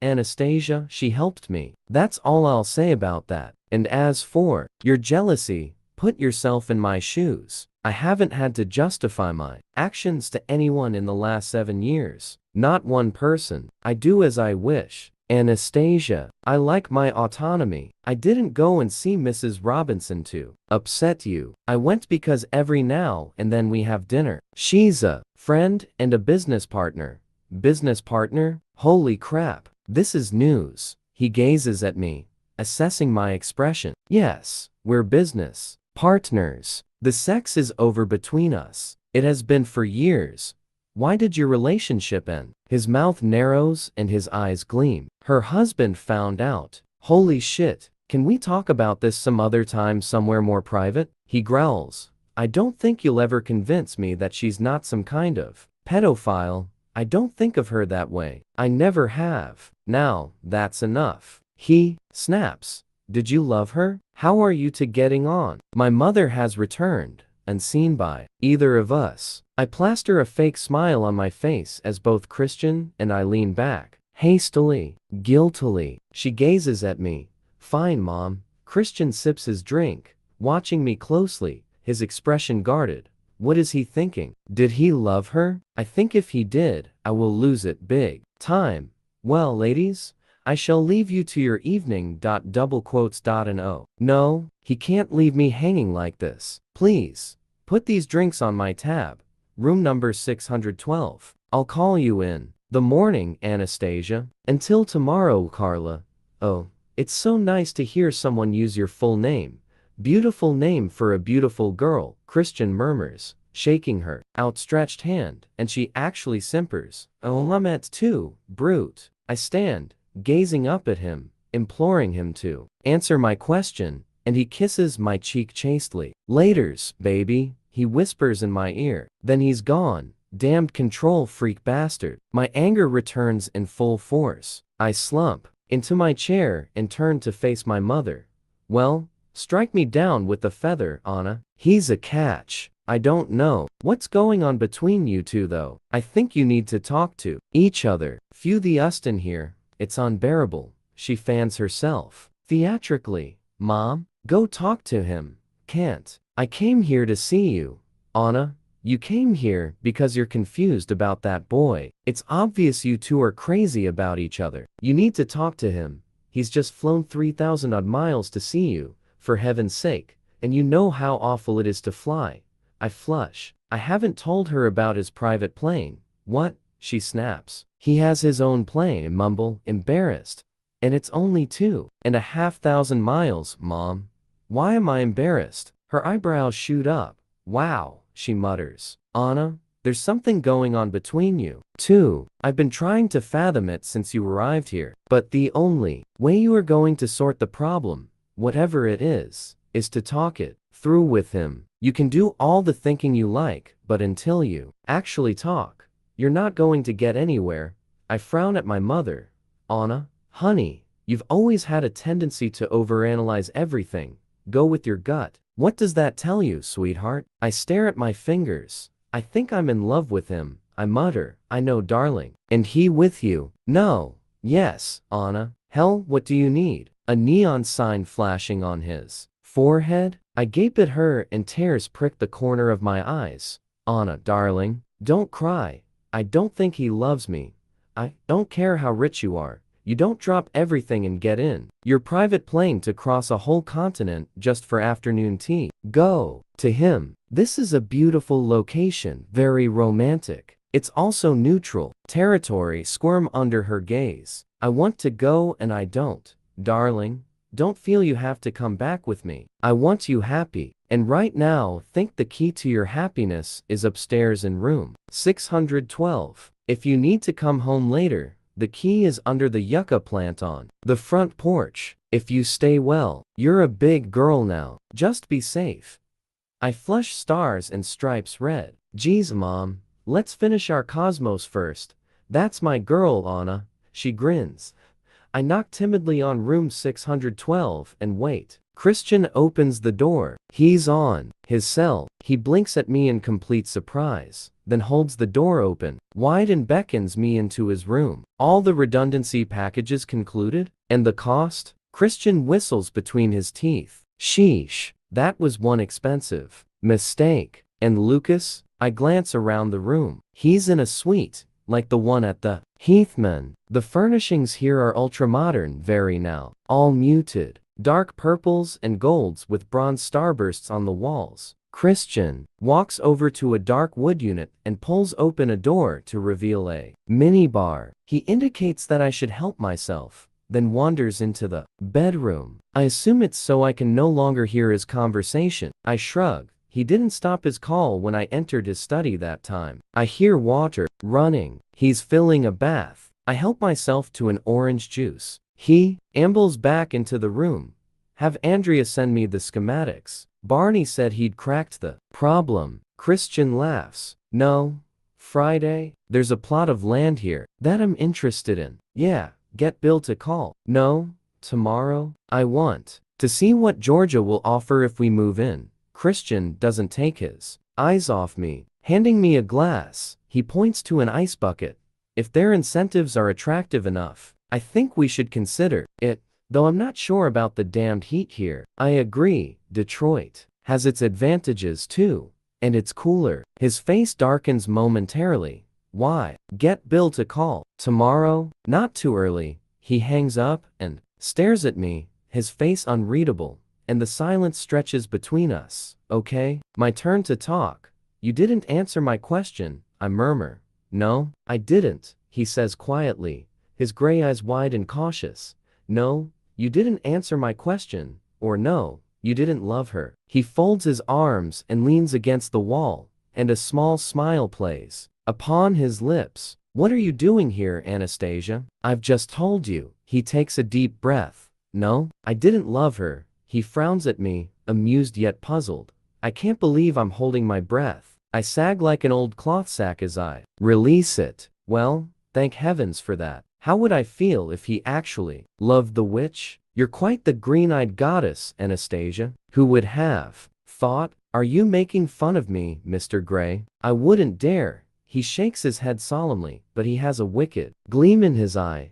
Anastasia, she helped me. That's all I'll say about that. And as for your jealousy, put yourself in my shoes. I haven't had to justify my actions to anyone in the last 7 years. Not one person. I do as I wish. Anastasia, I like my autonomy. I didn't go and see Mrs. Robinson to upset you. I went because every now and then we have dinner. She's a friend and a business partner. Business partner? Holy crap. This is news. He gazes at me, assessing my expression. Yes, we're business partners. The sex is over between us. It has been for years. Why did your relationship end? His mouth narrows and his eyes gleam. Her husband found out. Holy shit. Can we talk about this some other time somewhere more private? He growls. I don't think you'll ever convince me that she's not some kind of pedophile. I don't think of her that way. I never have. Now, that's enough. He snaps. Did you love her? How are you two getting on? My mother has returned, unseen by either of us. I plaster a fake smile on my face as both Christian and I lean back. Hastily, guiltily, she gazes at me. Fine, Mom. Christian sips his drink, watching me closely, his expression guarded. What is he thinking? Did he love her? I think if he did, I will lose it big time. Well, ladies, I shall leave you to your evening. No, he can't leave me hanging like this. Please, put these drinks on my tab. Room number 612. I'll call you in the morning, Anastasia. Until tomorrow, Carla. Oh, it's so nice to hear someone use your full name. Beautiful name for a beautiful girl, Christian murmurs, shaking her outstretched hand, and she actually simpers. Oh, Lamet too, brute. I stand, gazing up at him, imploring him to answer my question, and he kisses my cheek chastely. Laters, baby, he whispers in my ear. Then he's gone. Damned control freak bastard. My anger returns in full force. I slump into my chair and turn to face my mother. Well, strike me down with the feather, Anna. He's a catch. I don't know what's going on between you two though. I think you need to talk to each other. Few the us in here. It's unbearable. She fans herself theatrically. Mom, go talk to him. Can't. I came here to see you. Anna, you came here because you're confused about that boy. It's obvious you two are crazy about each other. You need to talk to him. He's just flown 3,000 odd miles to see you, for heaven's sake, and you know how awful it is to fly. I flush. I haven't told her about his private plane. What? She snaps. He has his own plane, mumble, embarrassed. And it's only 2,500 miles, Mom. Why am I embarrassed? Her eyebrows shoot up. Wow, she mutters. Anna, there's something going on between you two. I've been trying to fathom it since you arrived here. But the only way you are going to sort the problem, whatever it is to talk it through with him. You can do all the thinking you like, but until you actually talk, you're not going to get anywhere. I frown at my mother. Anna, honey, you've always had a tendency to overanalyze everything. Go with your gut. What does that tell you, sweetheart? I stare at my fingers. I think I'm in love with him. I mutter. I know, darling. And he with you? No. Yes, Anna. Hell, what do you need? A neon sign flashing on his forehead? I gape at her and tears prick the corner of my eyes. Anna, darling, don't cry. I don't think he loves me. I don't care how rich you are. You don't drop everything and get in your private plane to cross a whole continent just for afternoon tea. Go to him. This is a beautiful location, very romantic. It's also neutral territory. Squirm under her gaze. I want to go and I don't. Darling, don't feel you have to come back with me. I want you happy. And right now, think the key to your happiness is upstairs in room 612. If you need to come home later, the key is under the yucca plant on the front porch. If you stay well, you're a big girl now. Just be safe. I flush stars and stripes red. Geez, Mom, let's finish our cosmos first. That's my girl, Anna. She grins. I knock timidly on room 612 and wait. Christian opens the door. He's on his cell. He blinks at me in complete surprise, then holds the door open wide and beckons me into his room. All the redundancy packages concluded? And the cost? Christian whistles between his teeth. Sheesh, that was one expensive mistake. And Lucas? I glance around the room. He's in a suite, like the one at the Heathman. The furnishings here are ultramodern, very now. All muted. Dark purples and golds with bronze starbursts on the walls. Christian walks over to a dark wood unit and pulls open a door to reveal a minibar. He indicates that I should help myself, then wanders into the bedroom. I assume it's so I can no longer hear his conversation. I shrug. He didn't stop his call when I entered his study that time. I hear water running. He's filling a bath. I help myself to an orange juice. He ambles back into the room. Have Andrea send me the schematics. Barney said he'd cracked the problem. Christian laughs. No. Friday? There's a plot of land here that I'm interested in. Yeah, get Bill to call. No. Tomorrow? I want to see what Georgia will offer if we move in. Christian doesn't take his eyes off me. Handing me a glass, he points to an ice bucket. If their incentives are attractive enough, I think we should consider it. Though I'm not sure about the damned heat here. I agree, Detroit has its advantages too. And it's cooler. His face darkens momentarily. Why? Get Bill to call. Tomorrow? Not too early. He hangs up and stares at me, his face unreadable, and the silence stretches between us. Okay? My turn to talk. You didn't answer my question, I murmur. No, I didn't, he says quietly, his gray eyes wide and cautious. No, you didn't answer my question, or no, you didn't love her. He folds his arms and leans against the wall, and a small smile plays upon his lips. What are you doing here, Anastasia? I've just told you. He takes a deep breath. No, I didn't love her. He frowns at me, amused yet puzzled. I can't believe I'm holding my breath. I sag like an old cloth sack as I release it. Well, thank heavens for that. How would I feel if he actually loved the witch? You're quite the green-eyed goddess, Anastasia. Who would have thought? Are you making fun of me, Mr. Gray? I wouldn't dare. He shakes his head solemnly, but he has a wicked gleam in his eye.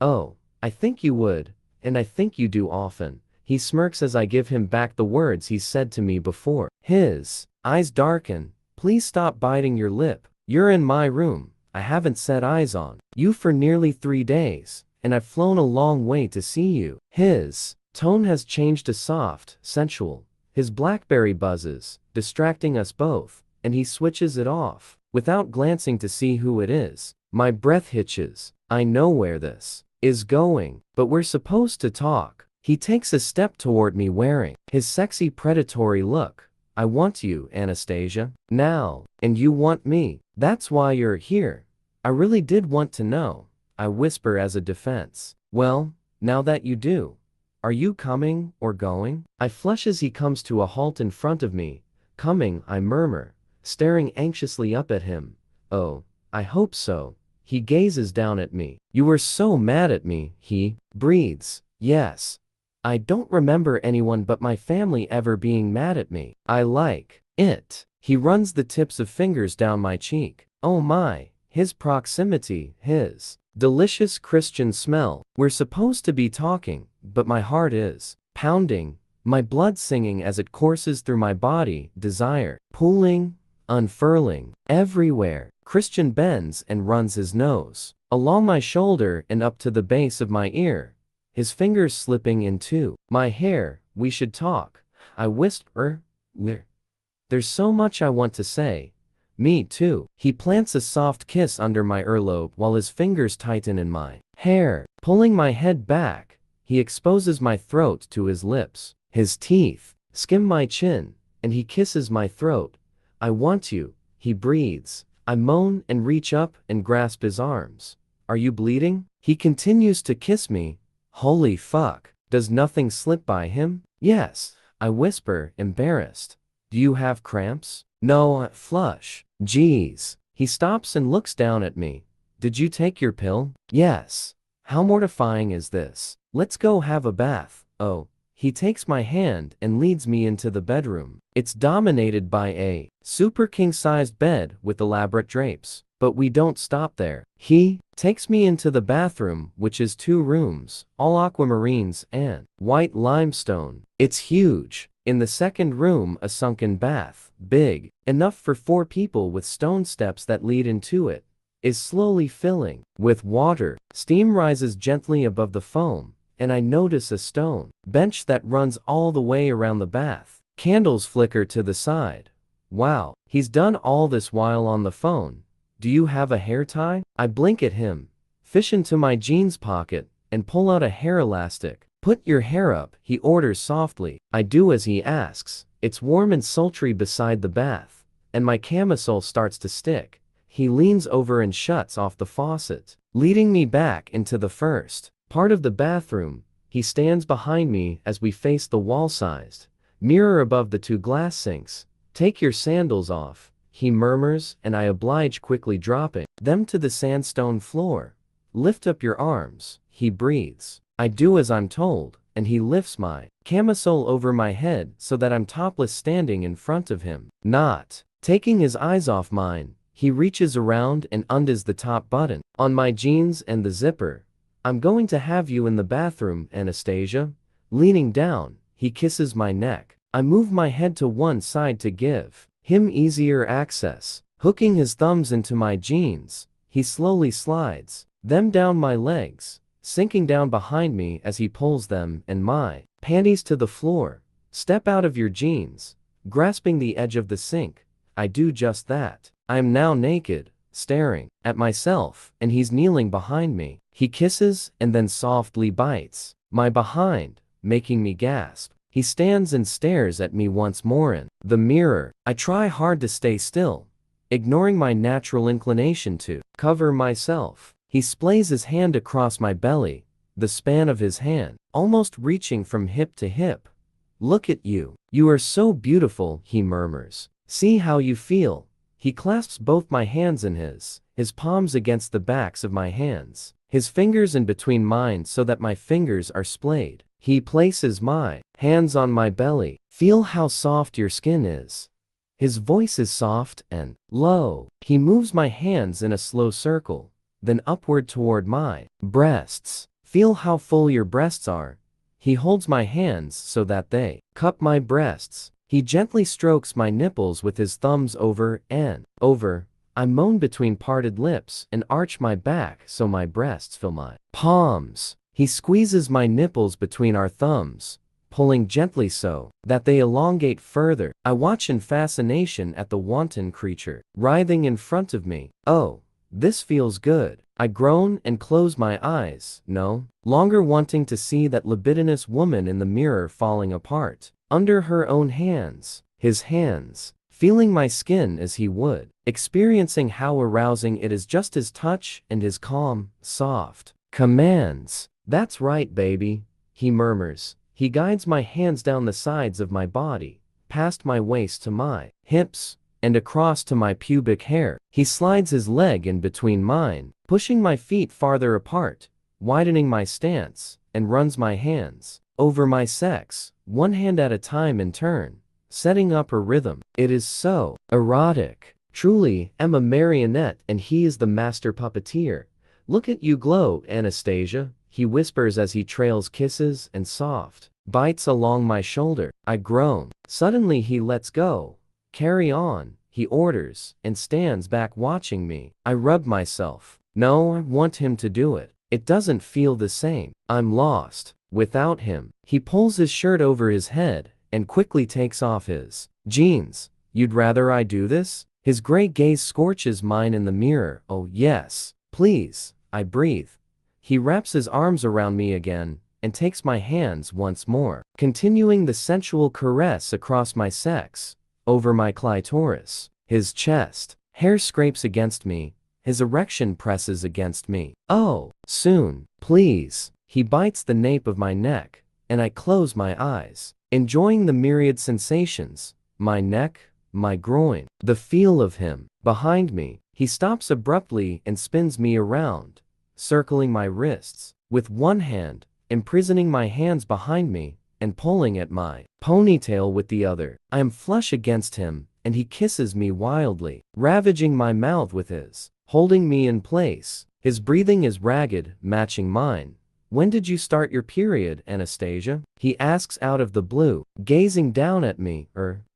Oh, I think you would, and I think you do often. He smirks as I give him back the words he's said to me before. His eyes darken. Please stop biting your lip. You're in my room. I haven't set eyes on you for nearly 3 days, and I've flown a long way to see you. His tone has changed to soft, sensual. His BlackBerry buzzes, distracting us both, and he switches it off, without glancing to see who it is. My breath hitches. I know where this is going, but we're supposed to talk. He takes a step toward me wearing his sexy predatory look. I want you, Anastasia. Now. And you want me. That's why you're here. I really did want to know. I whisper as a defense. Well, now that you do. Are you coming or going? I flush as he comes to a halt in front of me. Coming, I murmur, staring anxiously up at him. Oh, I hope so. He gazes down at me. You were so mad at me, he breathes. Yes. I don't remember anyone but my family ever being mad at me. I like it. He runs the tips of fingers down my cheek. Oh my, his proximity, his delicious Christian smell. We're supposed to be talking, but my heart is pounding, my blood singing as it courses through my body, desire, pulling, unfurling, everywhere. Christian bends and runs his nose along my shoulder and up to the base of my ear, his fingers slipping into my hair. We should talk, I whisper. There's so much I want to say. Me too. He plants a soft kiss under my earlobe while his fingers tighten in my hair. Pulling my head back, he exposes my throat to his lips. His teeth skim my chin, and he kisses my throat. I want you, he breathes. I moan and reach up and grasp his arms. Are you bleeding? He continues to kiss me. Holy fuck. Does nothing slip by him? Yes, I whisper, embarrassed. Do you have cramps? No, I flush. Geez. He stops and looks down at me. Did you take your pill? Yes. How mortifying is this? Let's go have a bath. Oh. He takes my hand and leads me into the bedroom. It's dominated by a super king-sized bed with elaborate drapes. But we don't stop there. He takes me into the bathroom, which is 2 rooms, all aquamarines and white limestone. It's huge. In the second room, a sunken bath, big enough for 4 people with stone steps that lead into it, is slowly filling with water. Steam rises gently above the foam, and I notice a stone bench that runs all the way around the bath. Candles flicker to the side. Wow, he's done all this while on the phone. Do you have a hair tie? I blink at him, fish into my jeans pocket, and pull out a hair elastic. Put your hair up, he orders softly. I do as he asks. It's warm and sultry beside the bath, and my camisole starts to stick. He leans over and shuts off the faucet, leading me back into the first part of the bathroom. He stands behind me as we face the wall-sized mirror above the 2 glass sinks. Take your sandals off, he murmurs, and I oblige, quickly dropping them to the sandstone floor. Lift up your arms, he breathes. I do as I'm told, and he lifts my camisole over my head so that I'm topless standing in front of him. Not taking his eyes off mine, he reaches around and undoes the top button on my jeans and the zipper. I'm going to have you in the bathroom, Anastasia. Leaning down, he kisses my neck. I move my head to one side to give him easier access. Hooking his thumbs into my jeans, he slowly slides them down my legs, sinking down behind me as he pulls them and my panties to the floor. Step out of your jeans. Grasping the edge of the sink, I do just that. I am now naked, staring at myself, and he's kneeling behind me. He kisses and then softly bites my behind, making me gasp. He stands and stares at me once more in the mirror. I try hard to stay still, ignoring my natural inclination to cover myself. He splays his hand across my belly, the span of his hand almost reaching from hip to hip. Look at you. You are so beautiful, he murmurs. See how you feel. He clasps both my hands in his palms against the backs of my hands, his fingers in between mine so that my fingers are splayed. He places my hands on my belly. Feel how soft your skin is. His voice is soft and low. He moves my hands in a slow circle, then upward toward my breasts. Feel how full your breasts are. He holds my hands so that they cup my breasts. He gently strokes my nipples with his thumbs over and over. I moan between parted lips and arch my back so my breasts fill my palms. He squeezes my nipples between our thumbs, pulling gently so that they elongate further. I watch in fascination at the wanton creature writhing in front of me. Oh, this feels good. I groan and close my eyes, no longer wanting to see that libidinous woman in the mirror falling apart under her own hands. His hands, feeling my skin as he would, experiencing how arousing it is, just his touch and his calm, soft commands. That's right, baby, he murmurs. He guides my hands down the sides of my body, past my waist to my hips, and across to my pubic hair. He slides his leg in between mine, pushing my feet farther apart, widening my stance, and runs my hands over my sex, one hand at a time in turn, setting up a rhythm. It is so erotic. Truly, I'm a marionette and he is the master puppeteer. Look at you glow, Anastasia, he whispers as he trails kisses and soft bites along my shoulder. I groan. Suddenly he lets go. Carry on, he orders, and stands back watching me. I rub myself. No, I want him to do it. It doesn't feel the same. I'm lost without him. He pulls his shirt over his head and quickly takes off his jeans. You'd rather I do this? His gray gaze scorches mine in the mirror. Oh yes, please, I breathe. He wraps his arms around me again and takes my hands once more, continuing the sensual caress across my sex, over my clitoris. His chest hair scrapes against me, his erection presses against me. Oh, soon, please. He bites the nape of my neck, and I close my eyes, enjoying the myriad sensations, my neck, my groin, the feel of him behind me. He stops abruptly and spins me around, circling my wrists, with one hand, imprisoning my hands behind me, and pulling at my ponytail with the other. I am flush against him, and he kisses me wildly, ravaging my mouth with his, holding me in place. His breathing is ragged, matching mine, When did you start your period, Anastasia? He asks out of the blue, gazing down at me.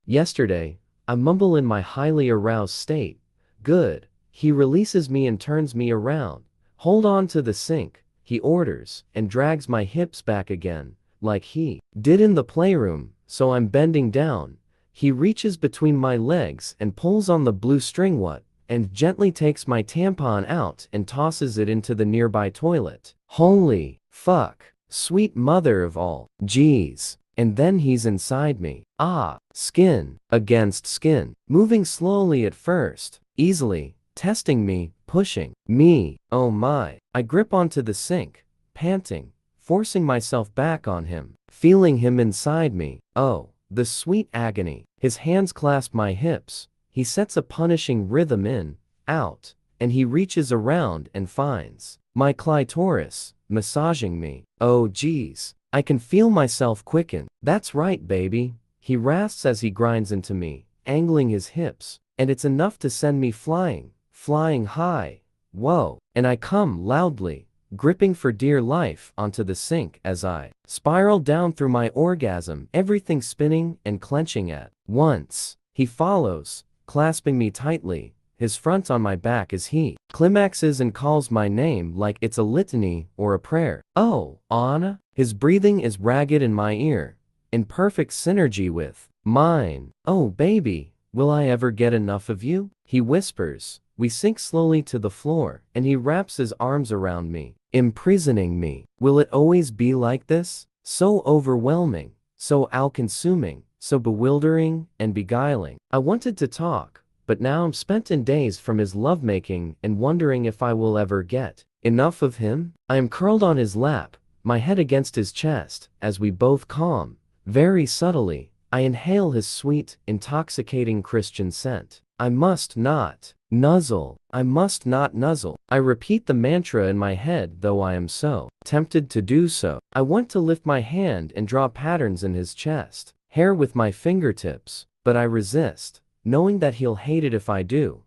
Yesterday, I mumble in my highly aroused state. Good. He releases me and turns me around. Hold on to the sink, he orders, and drags my hips back again, like he did in the playroom, so I'm bending down. He reaches between my legs and pulls on the blue string and gently takes my tampon out and tosses it into the nearby toilet. Holy fuck. Sweet mother of all. Geez. And then he's inside me. Ah. Skin against skin. Moving slowly at first. Easily. Testing me. Pushing me. Oh my. I grip onto the sink. Panting. Forcing myself back on him. Feeling him inside me. Oh. The sweet agony. His hands clasp my hips. He sets a punishing rhythm in, out, and he reaches around and finds my clitoris, massaging me. Oh geez. I can feel myself quicken. That's right, baby. He rasps as he grinds into me, angling his hips, and it's enough to send me flying high. Whoa. And I come loudly, gripping for dear life onto the sink as I spiral down through my orgasm, everything spinning and clenching at once. He follows, clasping me tightly, his front on my back as he climaxes and calls my name like it's a litany or a prayer. Oh, Anna? His breathing is ragged in my ear, in perfect synergy with mine. Oh baby, will I ever get enough of you? He whispers. We sink slowly to the floor, and he wraps his arms around me, imprisoning me. Will it always be like this? So overwhelming, so all-consuming, so bewildering and beguiling. I wanted to talk, but now I'm spent and dazed from his lovemaking and wondering if I will ever get enough of him. I am curled on his lap, my head against his chest, as we both calm. Very subtly, I inhale his sweet, intoxicating Christian scent. I must not nuzzle. I must not nuzzle. I repeat the mantra in my head, though I am so tempted to do so. I want to lift my hand and draw patterns in his chest, hair with my fingertips, but I resist, knowing that he'll hate it if I do.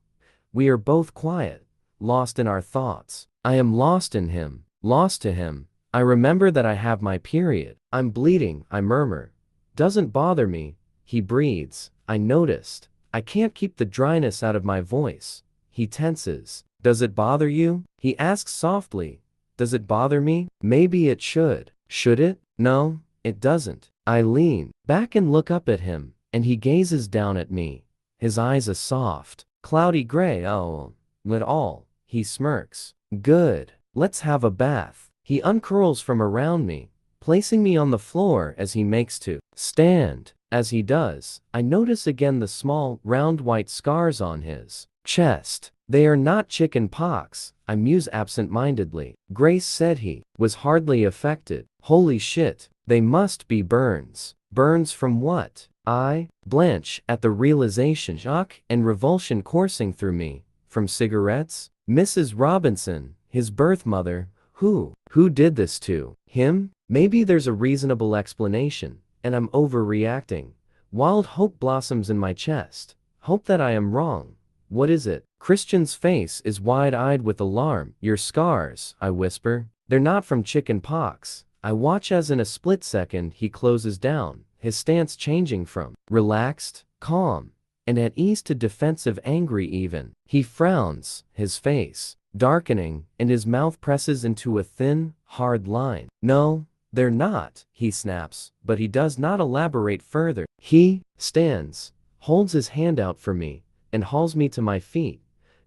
We are both quiet, lost in our thoughts. I am lost in him, lost to him. I remember that I have my period. I'm bleeding, I murmur. Doesn't bother me. He breathes. I noticed. I can't keep the dryness out of my voice. He tenses. Does it bother you? He asks softly. Does it bother me? Maybe it should. Should it? No, it doesn't. I lean back and look up at him, and he gazes down at me. His eyes a soft, cloudy gray. Oh, at all. He smirks. Good. Let's have a bath. He uncurls from around me, placing me on the floor as he makes to stand. As he does, I notice again the small, round white scars on his chest. They are not chicken pox, I muse absent-mindedly. Grace said he was hardly affected. Holy shit, they must be burns. Burns from what? I blanch at the realization, shock and revulsion coursing through me. From cigarettes? Mrs. Robinson, his birth mother. Who did this to him? Maybe there's a reasonable explanation, and I'm overreacting. Wild hope blossoms in my chest. Hope that I am wrong. What is it? Christian's face is wide-eyed with alarm. Your scars, I whisper. They're not from chicken pox. I watch as in a split second he closes down, his stance changing from relaxed, calm, and at ease to defensive, angry even. He frowns, his face darkening, and his mouth presses into a thin, hard line. No, they're not, he snaps, but he does not elaborate further. He stands, holds his hand out for me, and hauls me to my feet.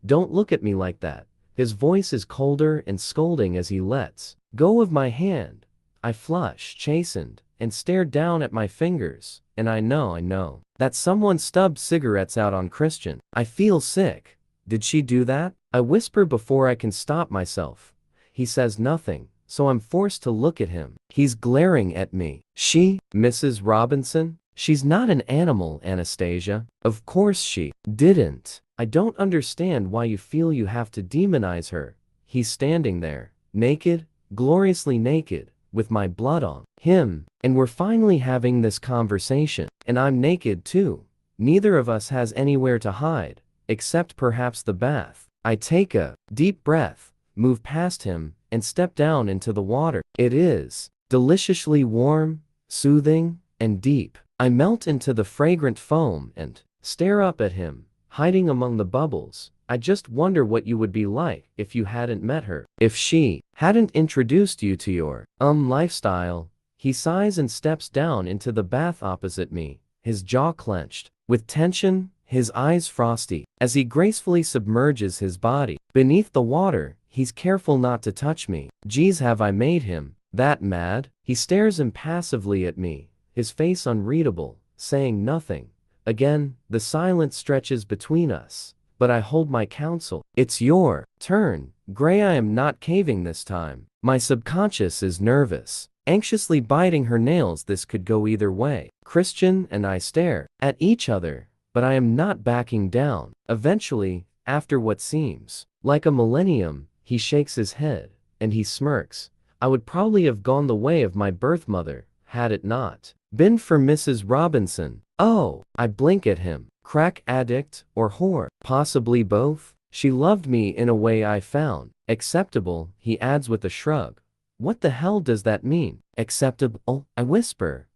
Don't look at me like that. His voice is colder and scolding as he lets go of my hand. I flush, chastened, and stare down at my fingers, and I know, that someone stubbed cigarettes out on Christian. I feel sick. Did she do that? I whisper before I can stop myself. He says nothing, so I'm forced to look at him. He's glaring at me. She, Mrs. Robinson? She's not an animal, Anastasia. Of course she didn't. I don't understand why you feel you have to demonize her. He's standing there, naked, gloriously naked, with my blood on him, and we're finally having this conversation. And I'm naked too. Neither of us has anywhere to hide, except perhaps the bath. I take a deep breath, move past him, and step down into the water. It is deliciously warm, soothing, and deep. I melt into the fragrant foam and stare up at him, hiding among the bubbles. I just wonder what you would be like if you hadn't met her. If she hadn't introduced you to your lifestyle. He sighs and steps down into the bath opposite me, his jaw clenched with tension, his eyes frosty. As he gracefully submerges his body beneath the water, he's careful not to touch me. Geez, have I made him that mad? He stares impassively at me, his face unreadable, saying nothing. Again, the silence stretches between us, but I hold my counsel. It's your turn, Gray. I am not caving this time. My subconscious is nervous, anxiously biting her nails. This could go either way. Christian and I stare at each other, but I am not backing down. Eventually, after what seems like a millennium, he shakes his head, and he smirks. I would probably have gone the way of my birth mother, had it not been for Mrs. Robinson. Oh, I blink at him. Crack addict or whore? Possibly both. She loved me in a way I found acceptable, he adds with a shrug. What the hell does that mean? Acceptable? I whisper.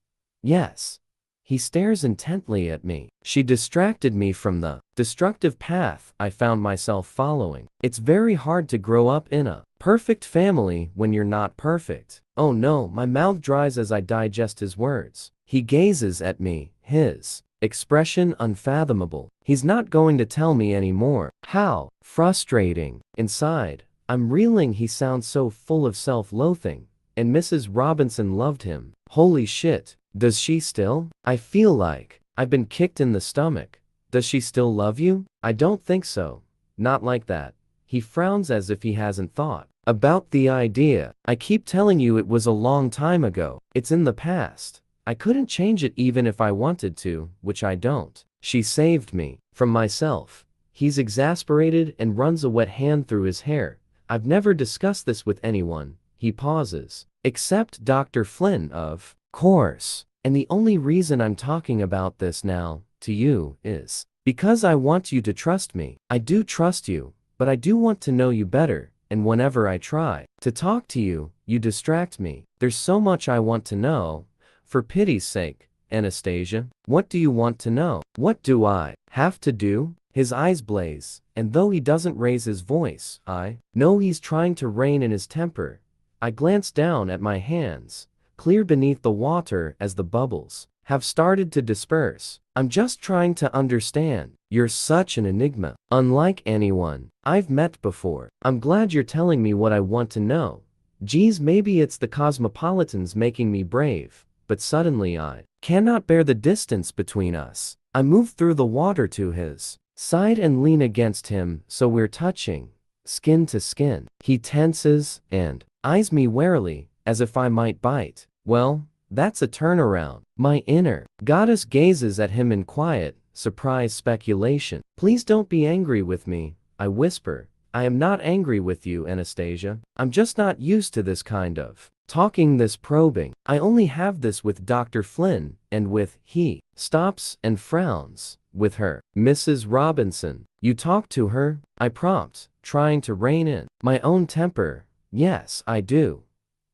Yes. He stares intently at me. She distracted me from the destructive path I found myself following. It's very hard to grow up in a perfect family when you're not perfect. Oh no, my mouth dries as I digest his words. He gazes at me, his expression unfathomable. He's not going to tell me anymore. How frustrating. Inside, I'm reeling. He sounds so full of self-loathing. And Mrs. Robinson loved him. Holy shit. Does she still? I feel like I've been kicked in the stomach. Does she still love you? I don't think so. Not like that. He frowns as if he hasn't thought about the idea. I keep telling you it was a long time ago. It's in the past. I couldn't change it even if I wanted to, which I don't. She saved me from myself. He's exasperated and runs a wet hand through his hair. I've never discussed this with anyone. He pauses. Except Dr. Flynn, of course. And the only reason I'm talking about this now, to you, is because I want you to trust me. I do trust you, but I do want to know you better, and whenever I try to talk to you, you distract me. There's so much I want to know. For pity's sake, Anastasia, what do you want to know? What do I have to do? His eyes blaze, and though he doesn't raise his voice, I know he's trying to rein in his temper. I glance down at my hands, clear beneath the water as the bubbles have started to disperse. I'm just trying to understand. You're such an enigma, unlike anyone I've met before. I'm glad you're telling me what I want to know. Geez, maybe it's the cosmopolitans making me brave. But suddenly I cannot bear the distance between us. I move through the water to his side and lean against him so we're touching, skin to skin. He tenses and eyes me warily, as if I might bite. Well, that's a turnaround. My inner goddess gazes at him in quiet, surprised speculation. Please don't be angry with me, I whisper. I am not angry with you, Anastasia. I'm just not used to this kind of talking, this probing. I only have this with Dr. Flynn, and with, he stops and frowns, with her. Mrs. Robinson. You talk to her? I prompt, trying to rein in my own temper. Yes, I do.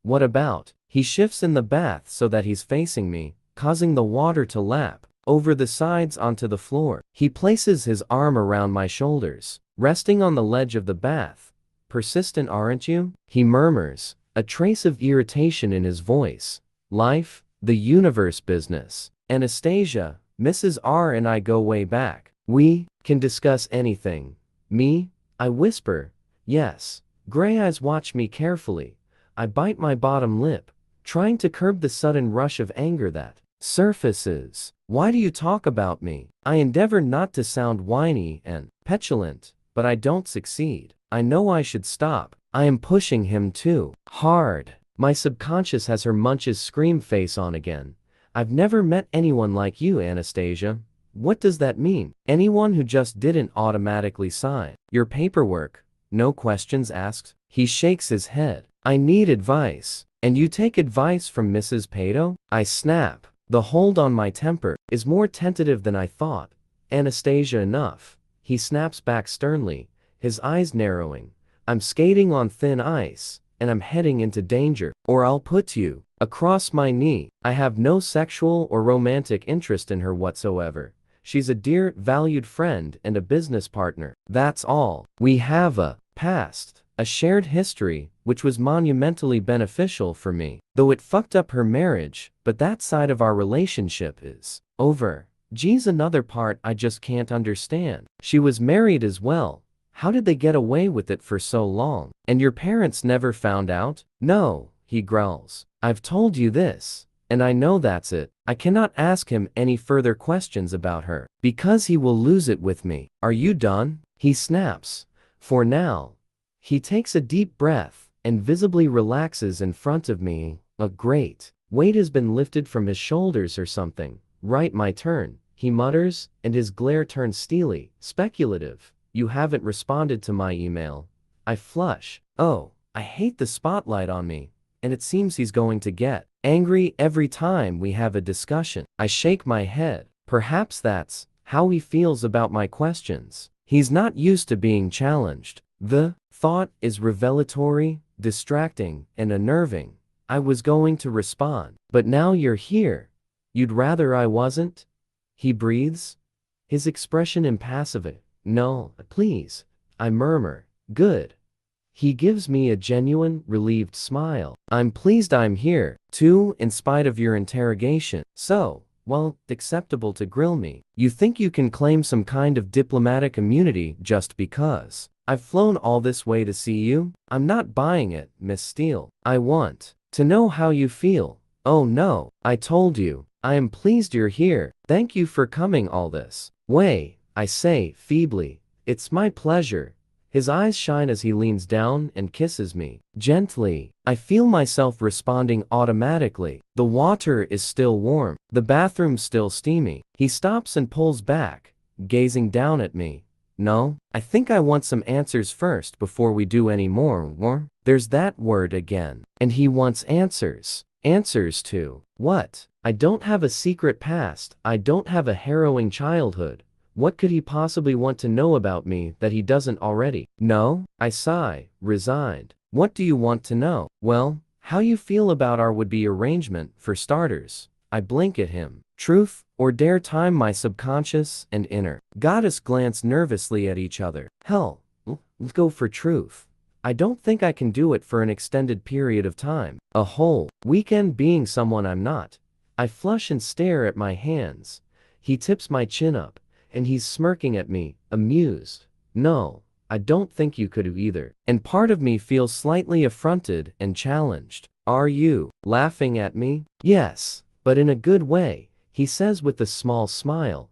What about? He shifts in the bath so that he's facing me, causing the water to lap over the sides onto the floor. He places his arm around my shoulders, resting on the ledge of the bath. Persistent, aren't you? He murmurs, a trace of irritation in his voice. Life, the universe business. Anastasia, Mrs. R and I go way back. We can discuss anything. Me? I whisper. Yes. Gray eyes watch me carefully. I bite my bottom lip, trying to curb the sudden rush of anger that surfaces. Why do you talk about me? I endeavor not to sound whiny and petulant, but I don't succeed. I know I should stop. I am pushing him too hard. My subconscious has her Munch's scream face on again. I've never met anyone like you, Anastasia. What does that mean? Anyone who just didn't automatically sign your paperwork. No questions asked. He shakes his head. I need advice. And you take advice from Mrs. Pato? I snap. The hold on my temper is more tentative than I thought. Anastasia, enough. He snaps back sternly, his eyes narrowing. I'm skating on thin ice, and I'm heading into danger, or I'll put you across my knee. I have no sexual or romantic interest in her whatsoever. She's a dear, valued friend and a business partner. That's all. We have a past, a shared history, which was monumentally beneficial for me. Though it fucked up her marriage, but that side of our relationship is over. Geez, another part I just can't understand. She was married as well. How did they get away with it for so long? And your parents never found out? No, he growls. I've told you this. And I know that's it. I cannot ask him any further questions about her, because he will lose it with me. Are you done? He snaps. For now. He takes a deep breath, and visibly relaxes in front of me. A great weight has been lifted from his shoulders or something. Right, my turn, he mutters, and his glare turns steely, speculative. You haven't responded to my email. I flush. Oh, I hate the spotlight on me. And it seems he's going to get angry every time we have a discussion. I shake my head. Perhaps that's how he feels about my questions. He's not used to being challenged. The thought is revelatory, distracting, and unnerving. I was going to respond, but now you're here. You'd rather I wasn't? He breathes, his expression impassive. No, please, I murmur. Good. He gives me a genuine, relieved smile. I'm pleased I'm here, too, in spite of your interrogation. So, well, acceptable to grill me. You think you can claim some kind of diplomatic immunity just because I've flown all this way to see you? I'm not buying it, Miss Steele. I want to know how you feel. Oh no, I told you. I am pleased you're here. Thank you for coming all this way, I say, feebly. It's my pleasure. His eyes shine as he leans down and kisses me. Gently, I feel myself responding automatically. The water is still warm. The bathroom's still steamy. He stops and pulls back, gazing down at me. No, I think I want some answers first before we do any more. There's that word again. And he wants answers. Answers to what? I don't have a secret past. I don't have a harrowing childhood. What could he possibly want to know about me that he doesn't already? No, I sigh, resigned. What do you want to know? Well, how you feel about our would-be arrangement, for starters. I blink at him. Truth, or dare time my subconscious and inner goddess glance nervously at each other. Hell, let's go for truth. I don't think I can do it for an extended period of time. A whole weekend being someone I'm not. I flush and stare at my hands. He tips my chin up, and he's smirking at me, amused. No, I don't think you could either. And part of me feels slightly affronted and challenged. Are you laughing at me? Yes, but in a good way, he says with a small smile.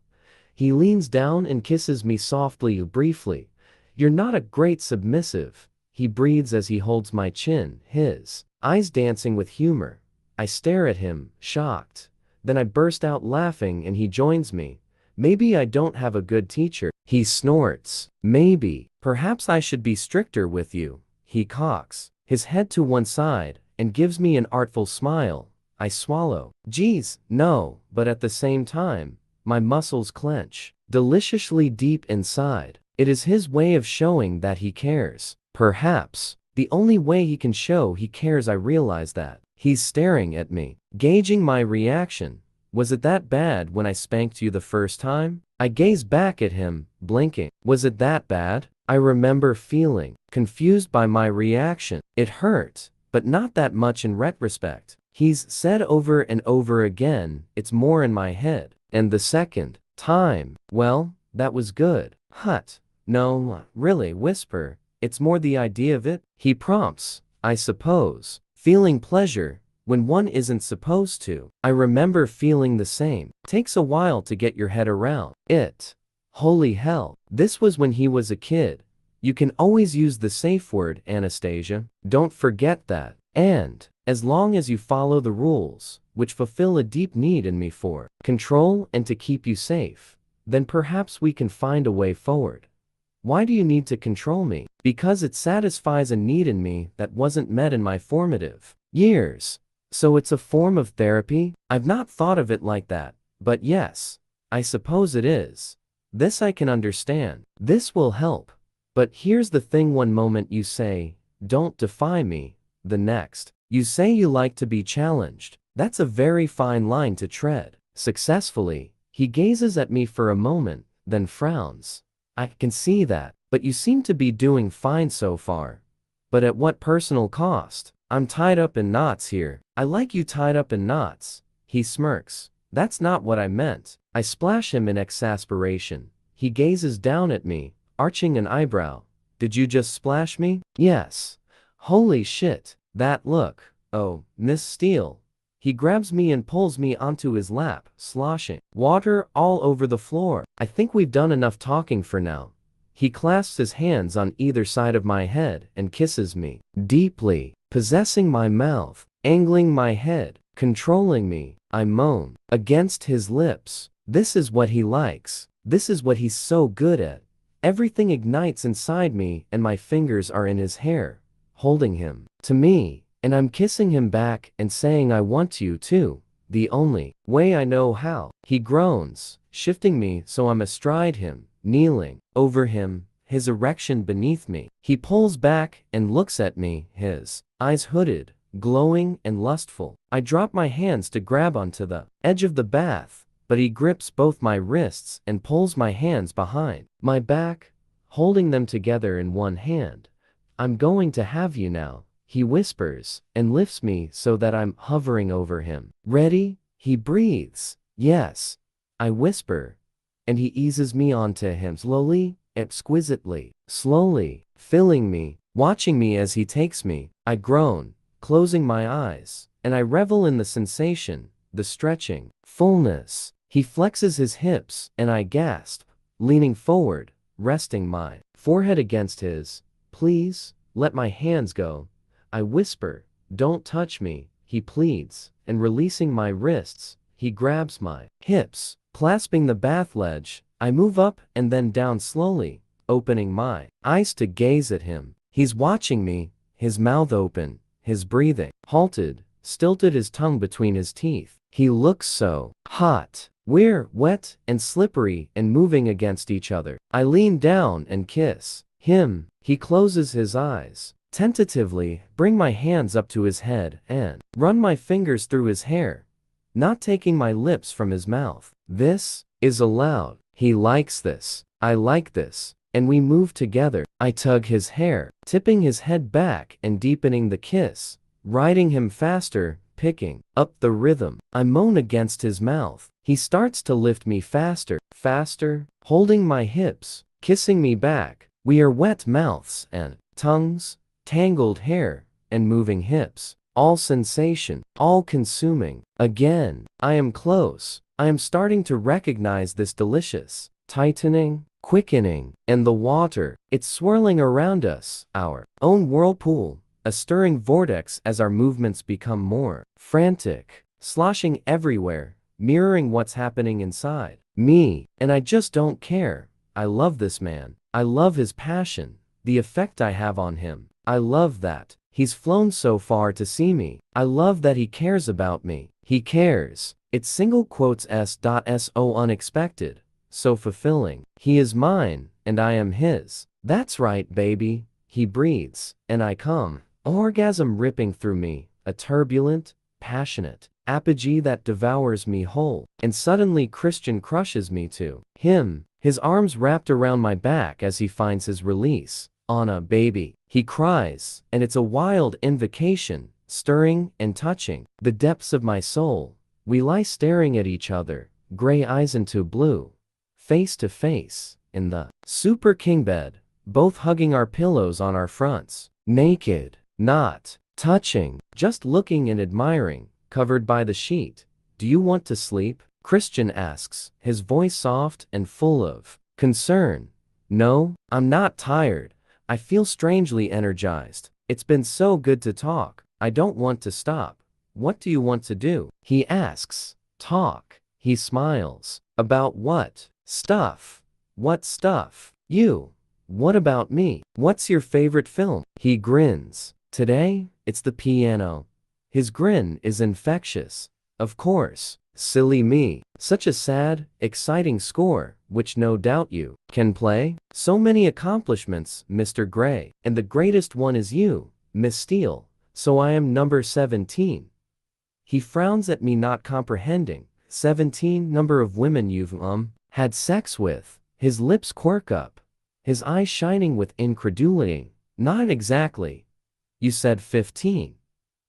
He leans down and kisses me softly, briefly. You're not a great submissive. He breathes as he holds my chin, his eyes dancing with humor. I stare at him, shocked. Then I burst out laughing and he joins me. Maybe I don't have a good teacher. He snorts. Maybe. Perhaps I should be stricter with you. He cocks his head to one side and gives me an artful smile. I swallow. Geez, no, but at the same time, my muscles clench. Deliciously deep inside. It is his way of showing that he cares. Perhaps the only way he can show he cares. I realize that. He's staring at me, gauging my reaction. Was it that bad when I spanked you the first time? I gaze back at him, blinking. Was it that bad? I remember feeling confused by my reaction. It hurt, but not that much in retrospect. He's said over and over again, it's more in my head. And the second time, well, that was good. Hut. No, really, whisper. It's more the idea of it. He prompts, I suppose. Feeling pleasure when one isn't supposed to. I remember feeling the same. Takes a while to get your head around it. Holy hell. This was when he was a kid. You can always use the safe word, Anastasia. Don't forget that. And, as long as you follow the rules, which fulfill a deep need in me for control and to keep you safe, then perhaps we can find a way forward. Why do you need to control me? Because it satisfies a need in me that wasn't met in my formative years. So it's a form of therapy? I've not thought of it like that, but yes, I suppose it is. This I can understand. This will help. But here's the thing, one moment you say, don't defy me, The next. You say you like to be challenged. That's a very fine line to tread successfully. He gazes at me for a moment, then frowns. I can see that, but you seem to be doing fine so far. But at what personal cost? I'm tied up in knots here. I like you tied up in knots. He smirks. That's not what I meant. I splash him in exasperation. He gazes down at me, arching an eyebrow. Did you just splash me? Yes. Holy shit. That look. Oh, Miss Steele. He grabs me and pulls me onto his lap, sloshing water all over the floor. I think we've done enough talking for now. He clasps his hands on either side of my head and kisses me deeply, possessing my mouth, angling my head, controlling me. I moan against his lips. This is what he likes. This is what he's so good at. Everything ignites inside me and my fingers are in his hair, holding him to me, and I'm kissing him back and saying I want you too, the only way I know how. He groans, shifting me so I'm astride him, kneeling over him, his erection beneath me. He pulls back and looks at me, his eyes hooded, glowing and lustful. I drop my hands to grab onto the edge of the bath, but he grips both my wrists and pulls my hands behind my back, holding them together in one hand. I'm going to have you now, he whispers, and lifts me so that I'm hovering over him. Ready? He breathes. Yes, I whisper, and he eases me onto him slowly, exquisitely, slowly, filling me, watching me as he takes me. I groan, closing my eyes, and I revel in the sensation, the stretching, fullness. He flexes his hips, and I gasp, leaning forward, resting my forehead against his. Please, let my hands go. I whisper, don't touch me, he pleads, and releasing my wrists, he grabs my hips, clasping the bath ledge. I move up and then down slowly, opening my eyes to gaze at him. He's watching me, his mouth open, his breathing halted, stilted, his tongue between his teeth. He looks so hot. We're wet and slippery and moving against each other. I lean down and kiss him. He closes his eyes, tentatively, bring my hands up to his head and run my fingers through his hair, not taking my lips from his mouth. This is allowed. He likes this. I like this. And we move together. I tug his hair, tipping his head back and deepening the kiss, riding him faster, picking up the rhythm. I moan against his mouth. He starts to lift me faster, faster, holding my hips, kissing me back. We are wet mouths and tongues, tangled hair, and moving hips. All sensation, all consuming. Again, I am close. I am starting to recognize this delicious, tightening, quickening, and the water. It's swirling around us, our own whirlpool, a stirring vortex as our movements become more frantic, sloshing everywhere, mirroring what's happening inside me. And I just don't care. I love this man. I love his passion, the effect I have on him. I love that he's flown so far to see me. I love that he cares about me. He cares. It's single quotes so unexpected, so fulfilling. He is mine, and I am his. That's right, baby. He breathes, and I come. Orgasm ripping through me, a turbulent, passionate apogee that devours me whole. And suddenly Christian crushes me to him, his arms wrapped around my back as he finds his release. Anna, baby, he cries, and it's a wild invocation, stirring and touching the depths of my soul. We lie staring at each other, gray eyes into blue, face to face, in the super king bed, both hugging our pillows on our fronts, naked, not touching, just looking and admiring, covered by the sheet. Do you want to sleep? Christian asks, his voice soft and full of concern. No, I'm not tired. I feel strangely energized. It's been so good to talk. I don't want to stop. What do you want to do? He asks. Talk. He smiles. About what? Stuff. What stuff? You. What about me? What's your favorite film? He grins. Today, it's the piano. His grin is infectious. Of course. Silly me. Such a sad, exciting score, which no doubt you can play. So many accomplishments, Mr. Gray. And the greatest one is you, Miss Steele. So I am number 17. He frowns at me, not comprehending. 17, number of women you've, had sex with. His lips quirk up, his eyes shining with incredulity. Not exactly. You said 15.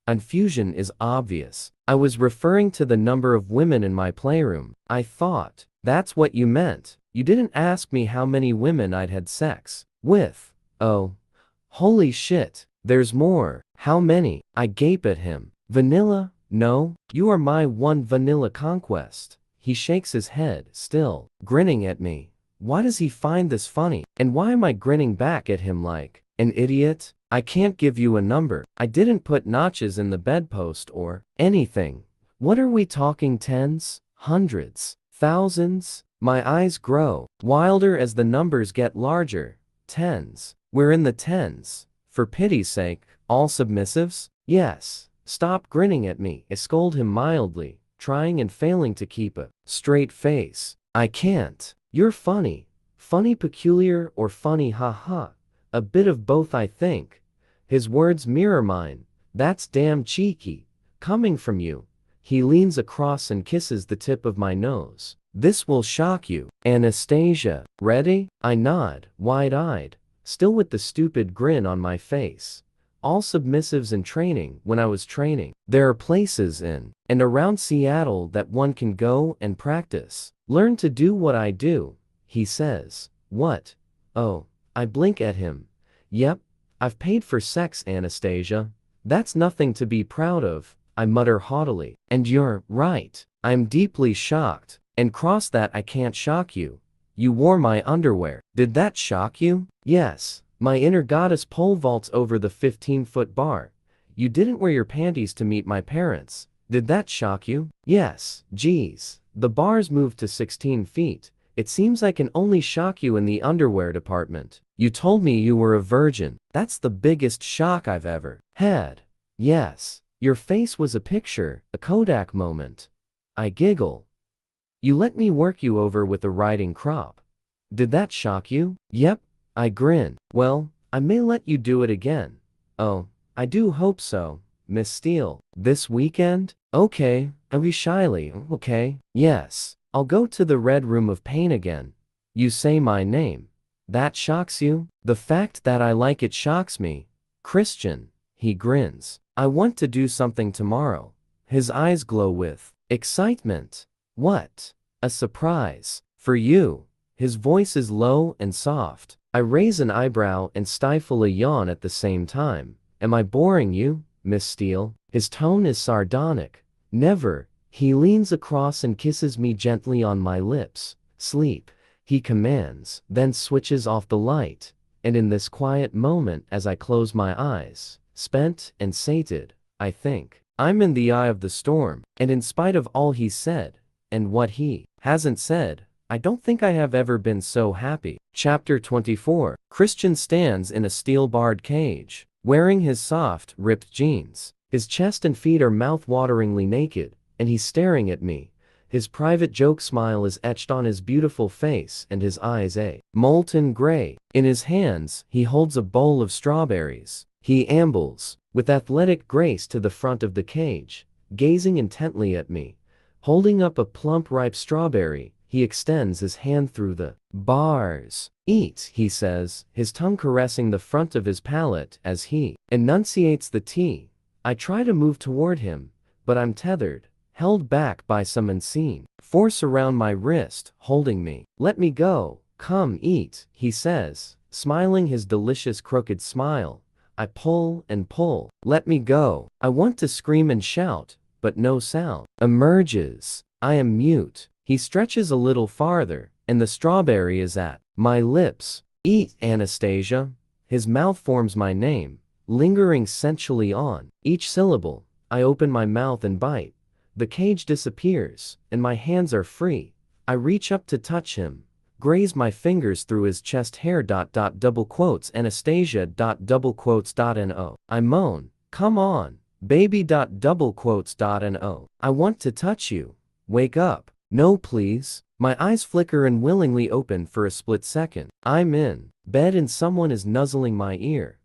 Confusion is obvious. I was referring to the number of women in my playroom. I thought that's what you meant. You didn't ask me how many women I'd had sex with. Oh. Holy shit. There's more. How many? I gape at him. Vanilla? No. You are my one vanilla conquest. He shakes his head, still grinning at me. Why does he find this funny? And why am I grinning back at him like an idiot? I can't give you a number. I didn't put notches in the bedpost or anything. What are we talking, tens? Hundreds? Thousands? My eyes grow wilder as the numbers get larger. Tens. We're in the tens. For pity's sake, all submissives? Yes. Stop grinning at me, I scold him mildly, trying and failing to keep a straight face. I can't. You're funny. Funny peculiar or funny ha. A bit of both, I think. His words mirror mine. That's damn cheeky. Coming from you. He leans across and kisses the tip of my nose. This will shock you. Anastasia. Ready? I nod, wide-eyed, still with the stupid grin on my face. All submissives in training. When I was training, there are places in and around Seattle that one can go and practice. Learn to do what I do, he says. What? Oh. I blink at him. Yep. I've paid for sex, Anastasia. That's nothing to be proud of, I mutter haughtily. And you're right. I'm deeply shocked. And cross that, I can't shock you. You wore my underwear. Did that shock you? Yes. My inner goddess pole vaults over the 15-foot bar. You didn't wear your panties to meet my parents. Did that shock you? Yes. Geez. The bars moved to 16 feet. It seems I can only shock you in the underwear department. You told me you were a virgin. That's the biggest shock I've ever had. Yes. Your face was a picture, a Kodak moment. I giggle. You let me work you over with a riding crop. Did that shock you? Yep. I grin. Well, I may let you do it again. Oh, I do hope so, Miss Steele. This weekend? Okay. I'll be shyly. Okay. Yes. I'll go to the Red Room of Pain again. You say my name. That shocks you? The fact that I like it shocks me. Christian. He grins. I want to do something tomorrow. His eyes glow with excitement. What? A surprise. For you. His voice is low and soft. I raise an eyebrow and stifle a yawn at the same time. Am I boring you, Miss Steele? His tone is sardonic. Never. He leans across and kisses me gently on my lips. Sleep, he commands, then switches off the light. And in this quiet moment, as I close my eyes, spent and sated, I think, I'm in the eye of the storm. And in spite of all he said, and what he hasn't said, I don't think I have ever been so happy. Chapter 24. Christian stands in a steel-barred cage, wearing his soft, ripped jeans. His chest and feet are mouth-wateringly naked, and he's staring at me. His private joke smile is etched on his beautiful face, and his eyes a molten gray. In his hands, he holds a bowl of strawberries. He ambles, with athletic grace, to the front of the cage, gazing intently at me. Holding up a plump, ripe strawberry, he extends his hand through the bars. Eat, he says, his tongue caressing the front of his palate as he enunciates the tea. I try to move toward him, but I'm tethered, held back by some unseen force around my wrist, holding me. Let me go. Come eat, he says, smiling his delicious crooked smile. I pull and pull. Let me go. I want to scream and shout, but no sound emerges. I am mute. He stretches a little farther, and the strawberry is at my lips. Eat, Anastasia. His mouth forms my name, lingering sensually on each syllable. I open my mouth and bite. The cage disappears, and my hands are free. I reach up to touch him, graze my fingers through his chest hair. Double quotes Anastasia. Double quotes. No. I moan. Come on, baby. Double quotes. No. I want to touch you. Wake up. No, please. My eyes flicker and willingly open for a split second. I'm in bed and someone is nuzzling my ear.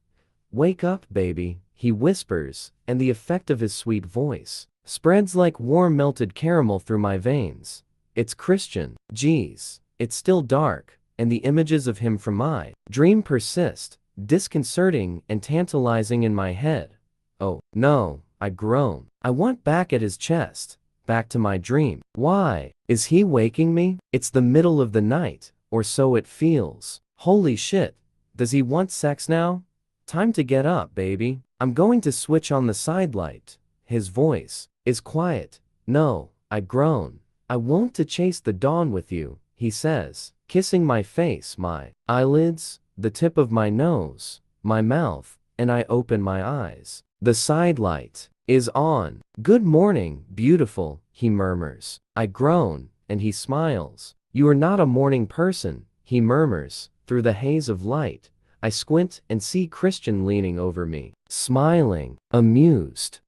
Wake up, baby, he whispers, and the effect of his sweet voice spreads like warm melted caramel through my veins. It's Christian. Geez, it's still dark, and the images of him from my dream persist, disconcerting and tantalizing in my head. Oh, no, I groan. I want back at his chest, back to my dream. Why? Is he waking me? It's the middle of the night, or so it feels. Holy shit, does he want sex now? Time to get up, baby. I'm going to switch on the sidelight. His voice is quiet. No, I groan. I want to chase the dawn with you, he says, kissing my face, my eyelids, the tip of my nose, my mouth, and I open my eyes. The sidelight is on. Good morning, beautiful, he murmurs. I groan, and he smiles. You are not a morning person, he murmurs, through the haze of light. I squint and see Christian leaning over me, smiling, amused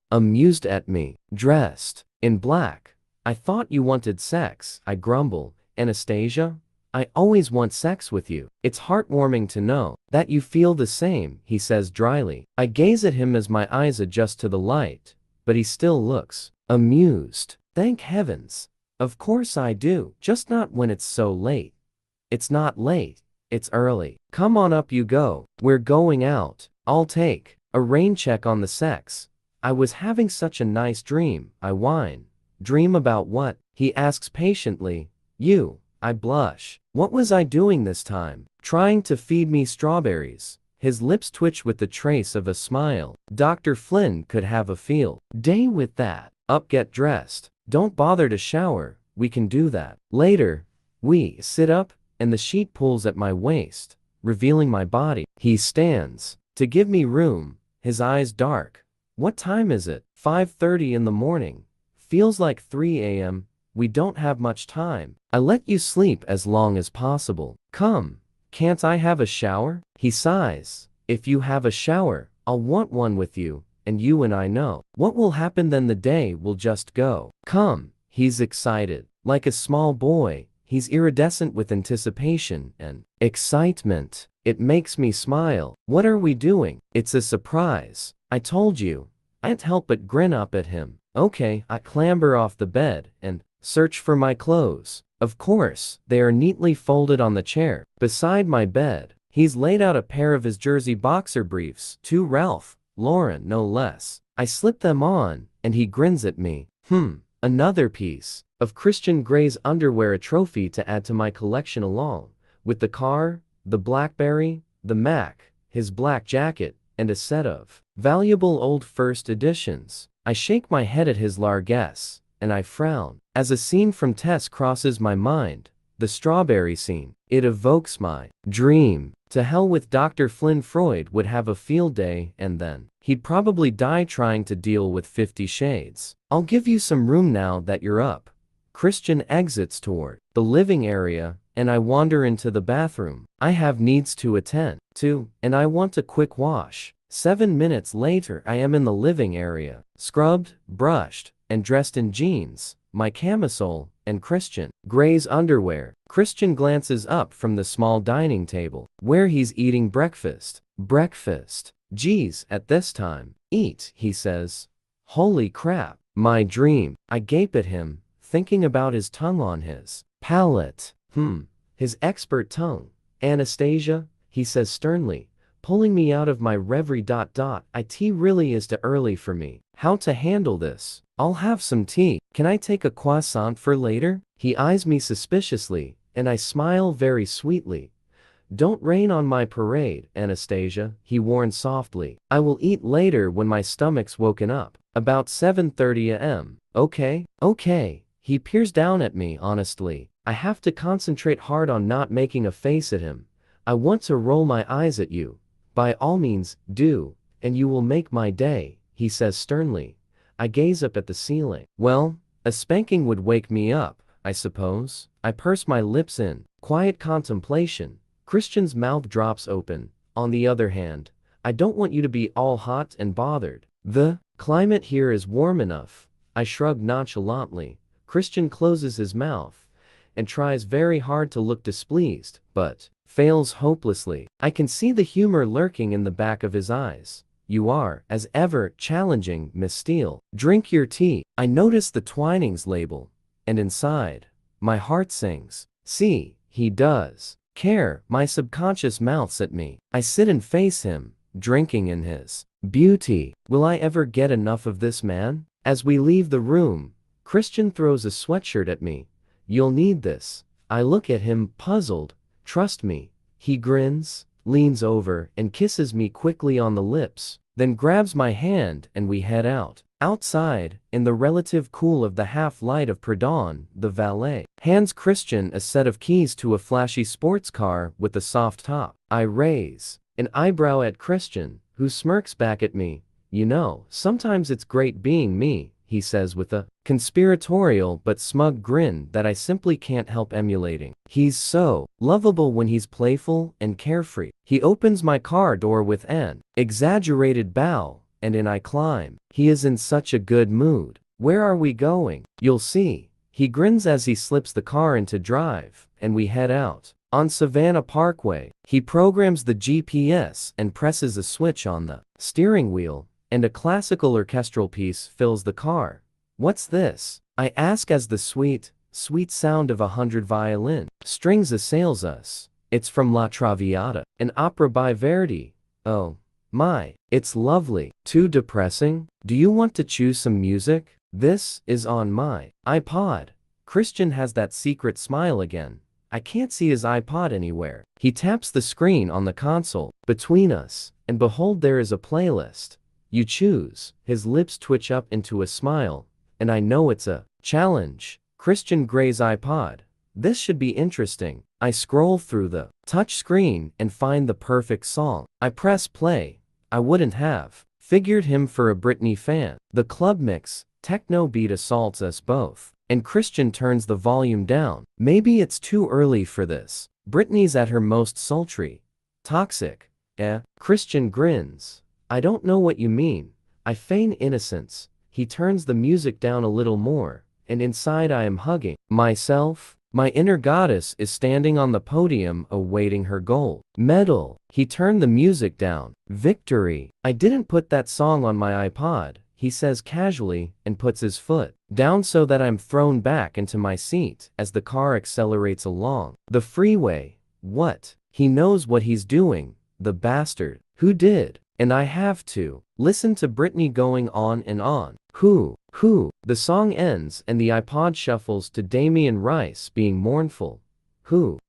at me, dressed in black. I thought you wanted sex, I grumble. Anastasia? I always want sex with you. It's heartwarming to know that you feel the same, he says dryly. I gaze at him as my eyes adjust to the light, but he still looks amused. Thank heavens. Of course I do, just not when it's so late. It's not late, it's early. Come on up you go. We're going out. I'll take a rain check on the sex. I was having such a nice dream, I whine. Dream about what? He asks patiently. You. I blush. What was I doing this time? Trying to feed me strawberries. His lips twitch with the trace of a smile. Dr. Flynn could have a field day with that. Up, get dressed. Don't bother to shower. We can do that later. We sit up, and the sheet pulls at my waist, revealing my body. He stands to give me room, his eyes dark. What time is it? 5:30 in the morning. Feels like 3 a.m. We don't have much time. I let you sleep as long as possible. Come, can't I have a shower? He sighs. If you have a shower, I'll want one with you, and you and I know what will happen then. The day will just go. Come, he's excited. Like a small boy, he's iridescent with anticipation and excitement. It makes me smile. What are we doing? It's a surprise. I told you. I can't help but grin up at him. Okay, I clamber off the bed and search for my clothes. Of course, they are neatly folded on the chair beside my bed. He's laid out a pair of his jersey boxer briefs, to Ralph Lauren no less. I slip them on, and he grins at me. Another piece of Christian Grey's underwear, a trophy to add to my collection along with the car, the BlackBerry, the Mac, his black jacket, and a set of valuable old first editions. I shake my head at his largesse, and I frown as a scene from Tess crosses my mind. The strawberry scene. It evokes my dream. To hell with Dr. Flynn. Freud would have a field day, and then he'd probably die trying to deal with 50 Shades. I'll give you some room now that you're up. Christian exits toward the living area, and I wander into the bathroom. I have needs to attend to, and I want a quick wash. 7 minutes later, I am in the living area, scrubbed, brushed, and dressed in jeans, my camisole, and Christian Grey's underwear. Christian glances up from the small dining table, where he's eating breakfast. Breakfast? Geez, at this time. Eat, he says. Holy crap, my dream. I gape at him, thinking about his tongue on his palate. His expert tongue. Anastasia, he says sternly, pulling me out of my reverie. It really is too early for me. How to handle this? I'll have some tea. Can I take a croissant for later? He eyes me suspiciously, and I smile very sweetly. Don't rain on my parade, Anastasia, he warns softly. I will eat later when my stomach's woken up. About 7:30 a.m. Okay? Okay. He peers down at me honestly. I have to concentrate hard on not making a face at him. I want to roll my eyes at you. By all means, do, and you will make my day, he says sternly. I gaze up at the ceiling. Well, a spanking would wake me up, I suppose. I purse my lips in quiet contemplation. Christian's mouth drops open. On the other hand, I don't want you to be all hot and bothered. The climate here is warm enough. I shrug nonchalantly. Christian closes his mouth and tries very hard to look displeased, but fails hopelessly. I can see the humor lurking in the back of his eyes. You are, as ever, challenging, Miss Steele. Drink your tea. I notice the Twinings label, and inside, my heart sings. See, he does care. My subconscious mouths at me. I sit and face him, drinking in his beauty. Will I ever get enough of this man? As we leave the room, Christian throws a sweatshirt at me. You'll need this. I look at him, puzzled. Trust me. He grins, leans over, and kisses me quickly on the lips, then grabs my hand and we head out. Outside, in the relative cool of the half-light of pre-dawn, the valet hands Christian a set of keys to a flashy sports car with a soft top. I raise an eyebrow at Christian, who smirks back at me. You know, sometimes it's great being me, he says with a conspiratorial but smug grin that I simply can't help emulating. He's so lovable when he's playful and carefree. He opens my car door with an exaggerated bow, and in I climb. He is in such a good mood. Where are we going? You'll see. He grins as he slips the car into drive, and we head out. On Savannah Parkway, he programs the GPS and presses a switch on the steering wheel, and a classical orchestral piece fills the car. What's this? I ask as the sweet, sweet sound of 100 violin strings assails us. It's from La Traviata, an opera by Verdi. Oh my, it's lovely. Too depressing? Do you want to choose some music? This is on my iPod. Christian has that secret smile again. I can't see his iPod anywhere. He taps the screen on the console between us, and behold, there is a playlist. You choose. His lips twitch up into a smile, and I know it's a challenge. Christian Gray's iPod. This should be interesting. I scroll through the touch screen and find the perfect song. I press play. I wouldn't have figured him for a Britney fan. The club mix, techno beat assaults us both, and Christian turns the volume down. Maybe it's too early for this. Britney's at her most sultry. Toxic. Christian grins. I don't know what you mean. I feign innocence. He turns the music down a little more, and inside I am hugging myself. My inner goddess is standing on the podium awaiting her gold medal. He turned the music down. Victory. I didn't put that song on my iPod, he says casually, and puts his foot down so that I'm thrown back into my seat as the car accelerates along the freeway. What? He knows what he's doing, the bastard. Who did? And I have to listen to Britney going on and on. Who? The song ends and the iPod shuffles to Damien Rice being mournful. Who?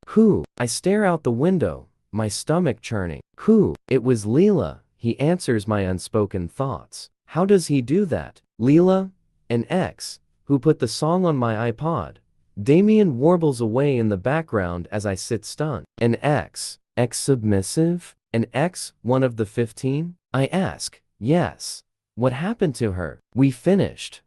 I stare out the window, my stomach churning. Who? It was Leela. He answers my unspoken thoughts. How does he do that? Leela? An ex, who put the song on my iPod. Damien warbles away in the background as I sit stunned. An ex? Ex-submissive? An ex, one of the 15? I ask. Yes. What happened to her? We finished.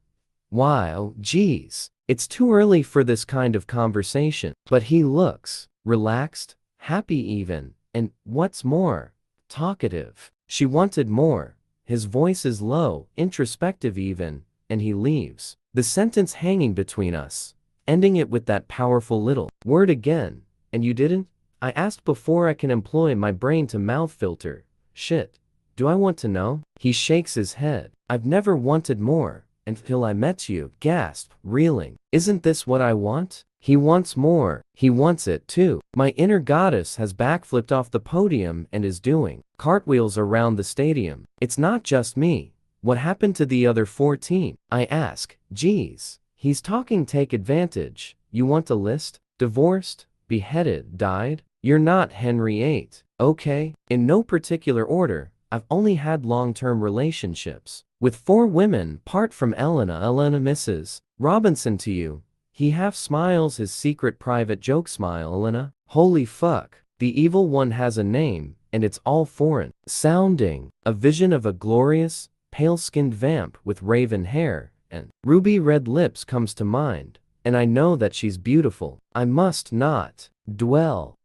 Wow, geez. It's too early for this kind of conversation. But he looks relaxed, happy even, and, what's more, talkative. She wanted more. His voice is low, introspective even, and he leaves the sentence hanging between us, ending it with that powerful little word again. And you didn't? I asked before I can employ my brain to mouth filter. Shit. Do I want to know? He shakes his head. I've never wanted more, until I met you. Gasp, reeling. Isn't this what I want? He wants more. He wants it too. My inner goddess has backflipped off the podium and is doing cartwheels around the stadium. It's not just me. What happened to the other 14? I ask. Geez. He's talking take advantage. You want a list? Divorced? Beheaded? Died? You're not Henry VIII. Okay. In no particular order. I've only had long-term relationships with 4 women, part from Elena Mrs. Robinson to you. He half smiles his secret private joke smile. Elena? Holy fuck. The evil one has a name, and it's all foreign sounding. A vision of a glorious, pale-skinned vamp with raven hair and ruby red lips comes to mind, and I know that she's beautiful. I must not dwell.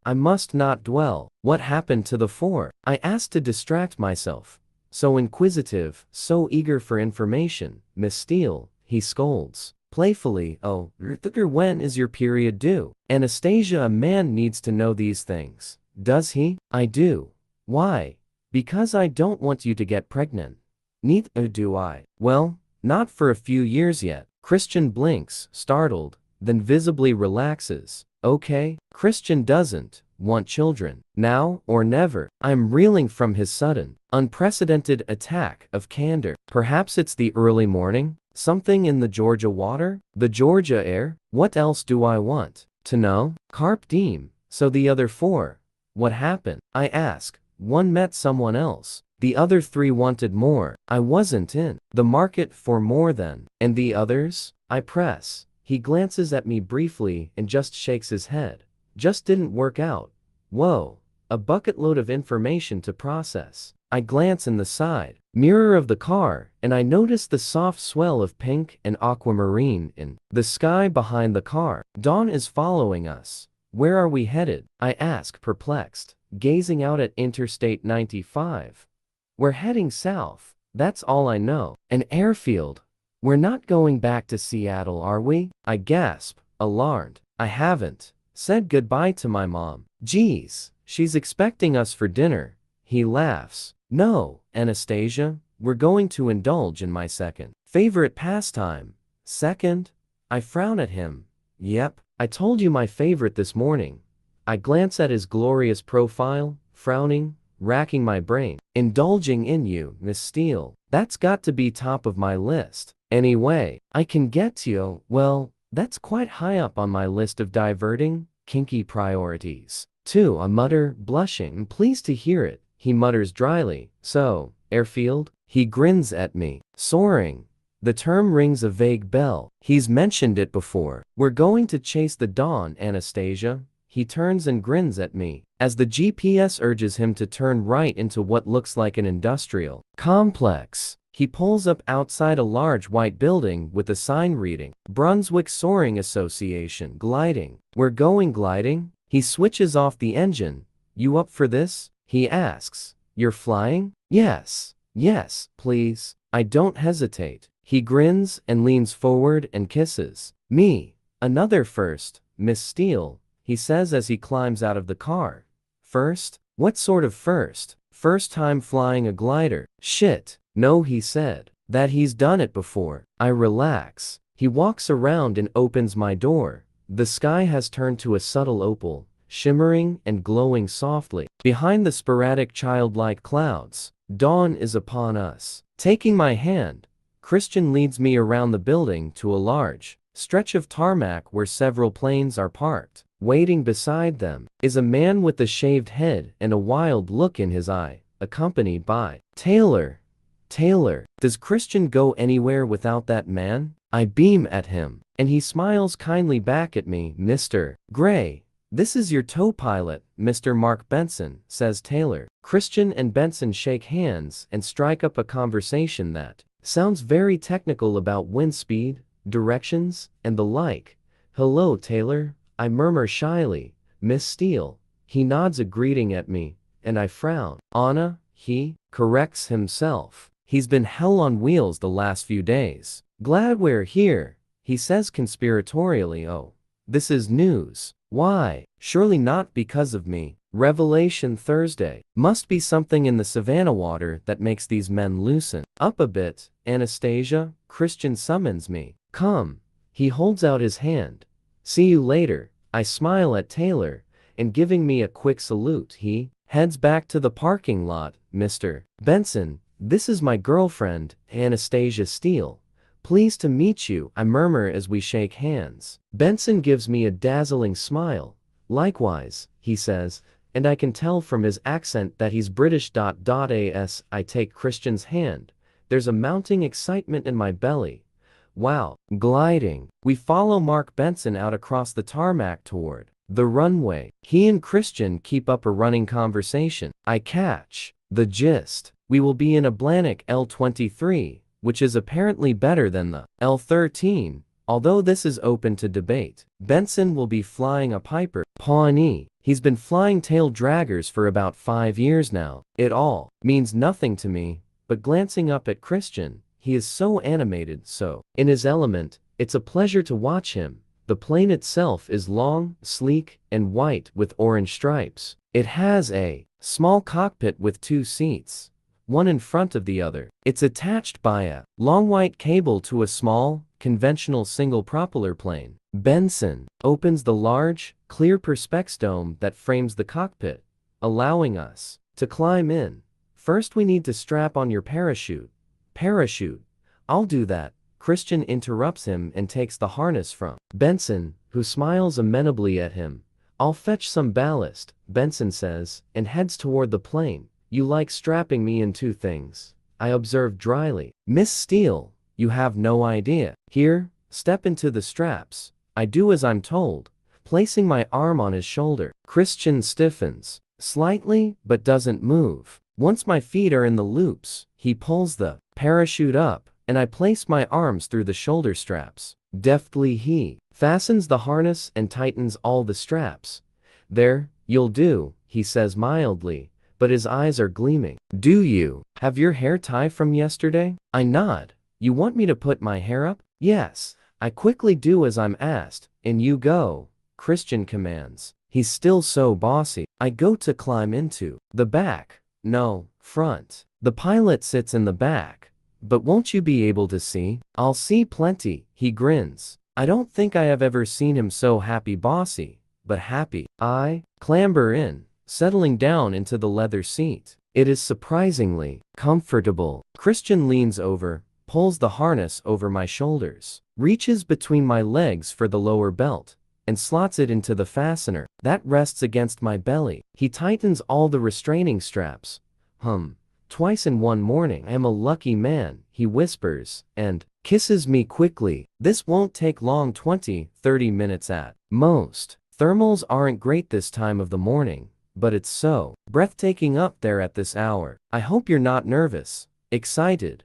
What happened to the 4? I asked to distract myself. So inquisitive, so eager for information. Miss Steele, he scolds playfully. Oh, when is your period due? Anastasia, a man needs to know these things. Does he? I do. Why? Because I don't want you to get pregnant. Neither do I. Well, not for a few years yet. Christian blinks, startled, then visibly relaxes. Okay, Christian doesn't want children. Now or never. I'm reeling from his sudden, unprecedented attack of candor. Perhaps it's the early morning? Something in the Georgia water? The Georgia air? What else do I want to know? Carpe diem. So the other four. What happened? I ask. One met someone else. The other three wanted more. I wasn't in the market for more than. And the others? I press. He glances at me briefly and just shakes his head. Just didn't work out. Whoa. A bucket load of information to process. I glance in the side mirror of the car, and I notice the soft swell of pink and aquamarine in the sky behind the car. Dawn is following us. Where are we headed? I ask, perplexed, gazing out at Interstate 95. We're heading south. That's all I know. An airfield. We're not going back to Seattle, are we? I gasp, alarmed. I haven't said goodbye to my mom. Geez, she's expecting us for dinner. He laughs. No, Anastasia, we're going to indulge in my second favorite pastime. Second? I frown at him. Yep, I told you my favorite this morning. I glance at his glorious profile, frowning, racking my brain. Indulging in you, Miss Steele. That's got to be top of my list. Anyway, I can get to you, well, that's quite high up on my list of diverting, kinky priorities. 2. I mutter, blushing, pleased to hear it. He mutters dryly. So, airfield? He grins at me. Soaring. The term rings a vague bell. He's mentioned it before. We're going to chase the dawn, Anastasia. He turns and grins at me, as the GPS urges him to turn right into what looks like an industrial complex. He pulls up outside a large white building with a sign reading, Brunswick Soaring Association Gliding. We're going gliding? He switches off the engine. You up for this? He asks. You're flying? Yes. Yes, please. I don't hesitate. He grins and leans forward and kisses me. Another first, Miss Steele, he says as he climbs out of the car. First? What sort of first? First time flying a glider. Shit. No, he said. That he's done it before. I relax. He walks around and opens my door. The sky has turned to a subtle opal, shimmering and glowing softly. Behind the sporadic childlike clouds, dawn is upon us. Taking my hand, Christian leads me around the building to a large stretch of tarmac where several planes are parked. Waiting beside them is a man with a shaved head and a wild look in his eye, accompanied by Taylor. Taylor, does Christian go anywhere without that man? I beam at him, and he smiles kindly back at me. Mr. Gray, this is your tow pilot, Mr. Mark Benson, says Taylor. Christian and Benson shake hands and strike up a conversation that sounds very technical about wind speed, directions, and the like. Hello, Taylor, I murmur shyly. Miss Steele. He nods a greeting at me, and I frown. Anna, he corrects himself. He's been hell on wheels the last few days. Glad we're here, he says conspiratorially. Oh, this is news. Why? Surely not because of me. Revelation Thursday. Must be something in the Savannah water that makes these men loosen up a bit. Anastasia, Christian summons me. Come. He holds out his hand. See you later. I smile at Taylor, and giving me a quick salute, he heads back to the parking lot. Mr. Benson, this is my girlfriend, Anastasia Steele. Pleased to meet you, I murmur as we shake hands. Benson gives me a dazzling smile. Likewise, he says, and I can tell from his accent that he's British. As I take Christian's hand, there's a mounting excitement in my belly. Wow. Gliding. We follow Mark Benson out across the tarmac toward the runway. He and Christian keep up a running conversation. I catch the gist. We will be in a Blanik L-23, which is apparently better than the L-13, although this is open to debate. Benson will be flying a Piper Pawnee. He's been flying tail draggers for about 5 years now. It all means nothing to me, but glancing up at Christian, he is so animated, so in his element, it's a pleasure to watch him. The plane itself is long, sleek, and white with orange stripes. It has a small cockpit with 2 seats, one in front of the other. It's attached by a long white cable to a small, conventional single propeller plane. Benson opens the large, clear perspex dome that frames the cockpit, allowing us to climb in. First we need to strap on your parachute. Parachute? I'll do that. Christian interrupts him and takes the harness from Benson, who smiles amenably at him. I'll fetch some ballast, Benson says, and heads toward the plane. You like strapping me into things, I observed dryly. Miss Steele, you have no idea. Here, step into the straps. I do as I'm told, placing my arm on his shoulder. Christian stiffens slightly but doesn't move. Once my feet are in the loops, he pulls the parachute up, and I place my arms through the shoulder straps. Deftly he fastens the harness and tightens all the straps. There, you'll do, he says mildly, but his eyes are gleaming. Do you have your hair tie from yesterday? I nod. You want me to put my hair up? Yes. I quickly do as I'm asked, and you go, Christian commands. He's still so bossy. I go to climb into the back. No, front. The pilot sits in the back. But won't you be able to see? I'll see plenty, he grins. I don't think I have ever seen him so happy bossy, but happy. I clamber in, settling down into the leather seat. It is surprisingly comfortable. Christian leans over, pulls the harness over my shoulders, reaches between my legs for the lower belt, and slots it into the fastener that rests against my belly. He tightens all the restraining straps. Twice in one morning. I am a lucky man, he whispers, and kisses me quickly. This won't take long, 20-30 minutes at most. Thermals aren't great this time of the morning, but it's so breathtaking up there at this hour. I hope you're not nervous. Excited.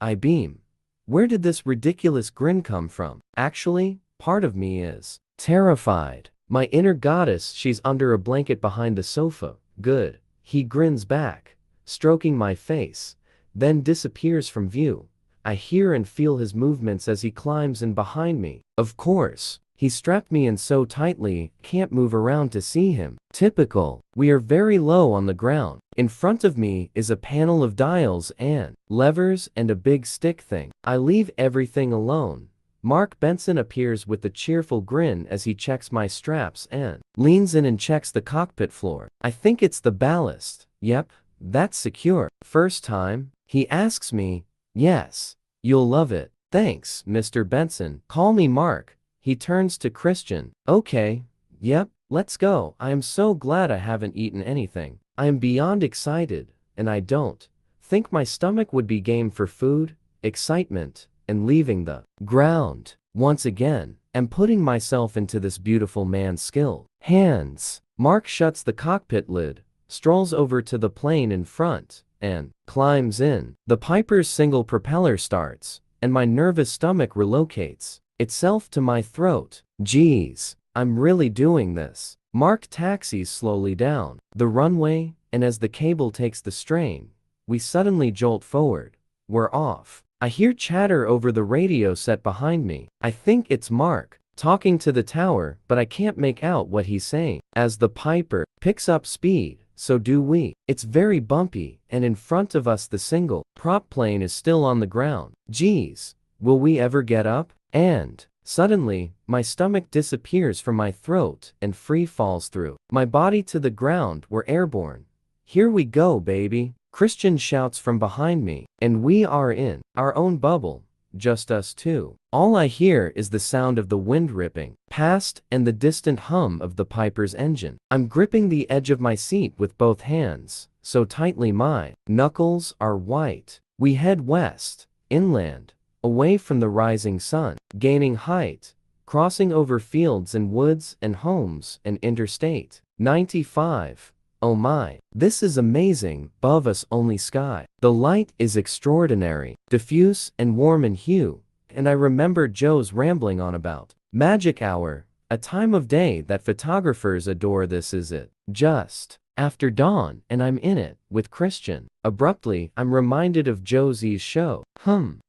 I beam. Where did this ridiculous grin come from? Actually, part of me is terrified. My inner goddess, she's under a blanket behind the sofa. Good. He grins back, stroking my face, then disappears from view. I hear and feel his movements as he climbs in behind me. Of course, he strapped me in so tightly, can't move around to see him. Typical. We are very low on the ground. In front of me is a panel of dials and levers and a big stick thing. I leave everything alone. Mark Benson appears with a cheerful grin as he checks my straps and leans in and checks the cockpit floor. I think it's the ballast. Yep. That's secure. First time? He asks me. Yes. You'll love it. Thanks, Mr. Benson. Call me Mark. He turns to Christian. Okay. Yep. Let's go. I am so glad I haven't eaten anything. I am beyond excited, and I don't think my stomach would be game for food, excitement, and leaving the ground once again, and putting myself into this beautiful man's skilled hands. Mark shuts the cockpit lid, strolls over to the plane in front, and climbs in. The Piper's single propeller starts, and my nervous stomach relocates itself to my throat. Geez, I'm really doing this. Mark taxis slowly down the runway, and as the cable takes the strain, we suddenly jolt forward. We're off. I hear chatter over the radio set behind me. I think it's Mark talking to the tower, but I can't make out what he's saying. As the Piper picks up speed, so do we. It's very bumpy, and in front of us the single prop plane is still on the ground. Geez, will we ever get up? And suddenly, my stomach disappears from my throat and free falls through my body to the ground. We're airborne. Here we go, baby. Christian shouts from behind me, and we are in our own bubble, just us two. All I hear is the sound of the wind ripping past and the distant hum of the Piper's engine. I'm gripping the edge of my seat with both hands, so tightly my knuckles are white. We head west, inland, away from the rising sun, gaining height, crossing over fields and woods and homes and Interstate 95. Oh my, this is amazing. Above us only sky. The light is extraordinary, diffuse and warm in hue, and I remember Joe's rambling on about magic hour, a time of day that photographers adore. This is it. Just after dawn, and I'm in it with Christian. Abruptly, I'm reminded of Josie's show.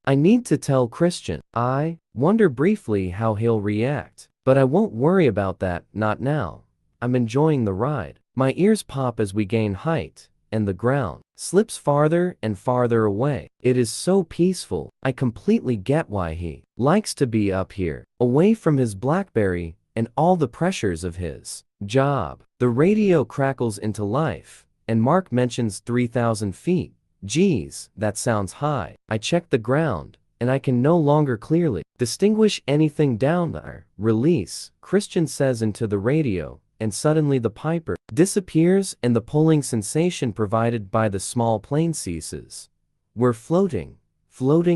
I need to tell Christian. I wonder briefly how he'll react, but I won't worry about that, not now. I'm enjoying the ride. My ears pop as we gain height, and the ground slips farther and farther away. It is so peaceful. I completely get why he likes to be up here, away from his BlackBerry and all the pressures of his job. The radio crackles into life, and Mark mentions 3,000 feet. Geez, that sounds high. I check the ground, and I can no longer clearly distinguish anything down there. Release, Christian says into the radio, and suddenly the piper disappears and the pulling sensation provided by the small plane ceases. We're floating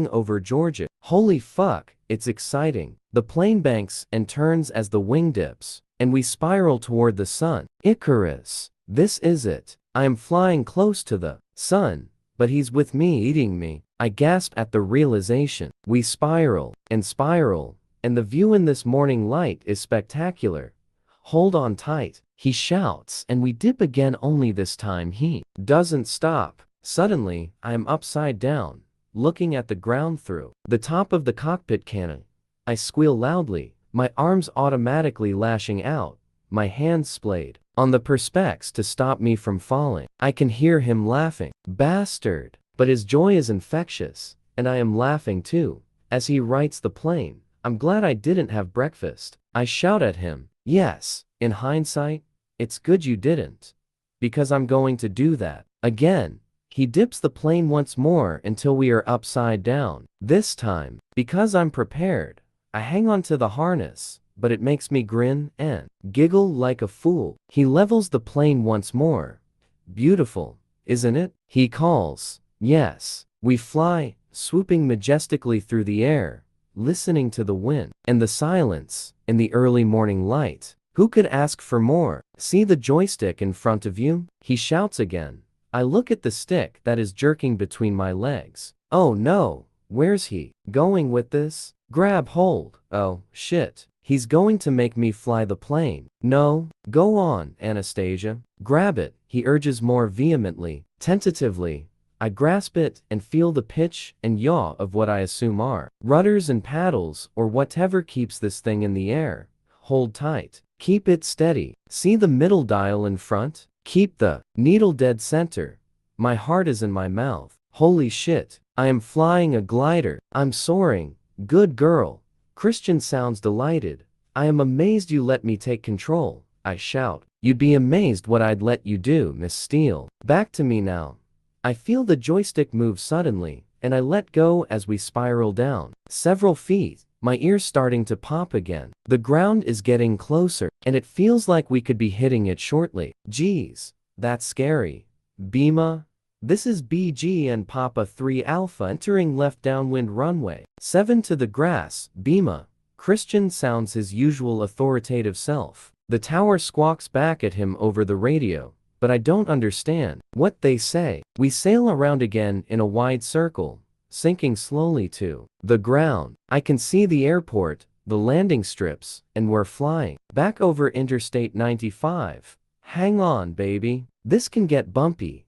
over Georgia. Holy fuck, it's exciting. The plane banks and turns as the wing dips, and we spiral toward the sun. Icarus, this is it. I am flying close to the sun, but he's with me eating me. I gasp at the realization. We spiral, and the view in this morning light is spectacular. Hold on tight, he shouts, and we dip again, only this time he doesn't stop. Suddenly, I am upside down, looking at the ground through the top of the cockpit cannon. I squeal loudly, my arms automatically lashing out, my hands splayed on the perspex to stop me from falling. I can hear him laughing. Bastard! But his joy is infectious, and I am laughing too. As he rights the plane, I'm glad I didn't have breakfast. I shout at him. Yes, in hindsight, it's good you didn't. Because I'm going to do that again. He dips the plane once more until we are upside down. This time, because I'm prepared, I hang on to the harness, but it makes me grin and giggle like a fool. He levels the plane once more. Beautiful, isn't it? He calls. Yes. We fly, swooping majestically through the air, listening to the wind and the silence in the early morning light. Who could ask for more? See the joystick in front of you? He shouts again. I look at the stick that is jerking between my legs. Oh no, where's he going with this? Grab hold. Oh, shit. He's going to make me fly the plane. No, go on, Anastasia. Grab it, he urges more vehemently. Tentatively, I grasp it and feel the pitch and yaw of what I assume are rudders and paddles or whatever keeps this thing in the air. Hold tight. Keep it steady. See the middle dial in front? Keep the needle dead center. My heart is in my mouth. Holy shit, I am flying a glider. I'm soaring. Good girl. Christian sounds delighted. I am amazed you let me take control, I shout. You'd be amazed what I'd let you do, Miss Steele. Back to me now. I feel the joystick move suddenly, and I let go as we spiral down several feet, my ears starting to pop again. The ground is getting closer, and it feels like we could be hitting it shortly. Geez, that's scary. Bima? This is BG and Papa 3 Alpha entering left downwind runway 7 to the grass. Bima. Christian sounds his usual authoritative self. The tower squawks back at him over the radio, but I don't understand what they say. We sail around again in a wide circle, sinking slowly to the ground. I can see the airport, the landing strips, and we're flying back over Interstate 95. Hang on, baby. This can get bumpy.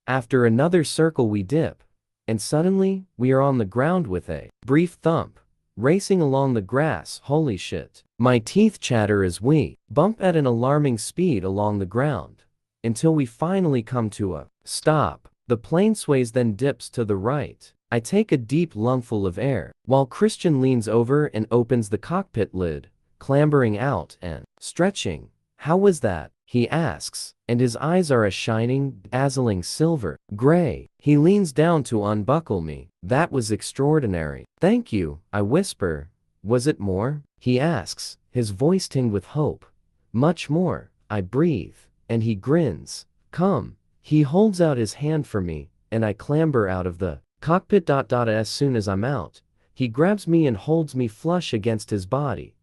After another circle we dip, and suddenly, we are on the ground with a brief thump, racing along the grass. Holy shit. My teeth chatter as we bump at an alarming speed along the ground, until we finally come to a stop. The plane sways then dips to the right. I take a deep lungful of air, while Christian leans over and opens the cockpit lid, clambering out and stretching. How was that? He asks, and his eyes are a shining, dazzling silver gray. He leans down to unbuckle me. That was extraordinary. Thank you, I whisper. Was it more? He asks, his voice tinged with hope. Much more, I breathe, and he grins. Come. He holds out his hand for me, and I clamber out of the cockpit. As soon as I'm out, he grabs me and holds me flush against his body.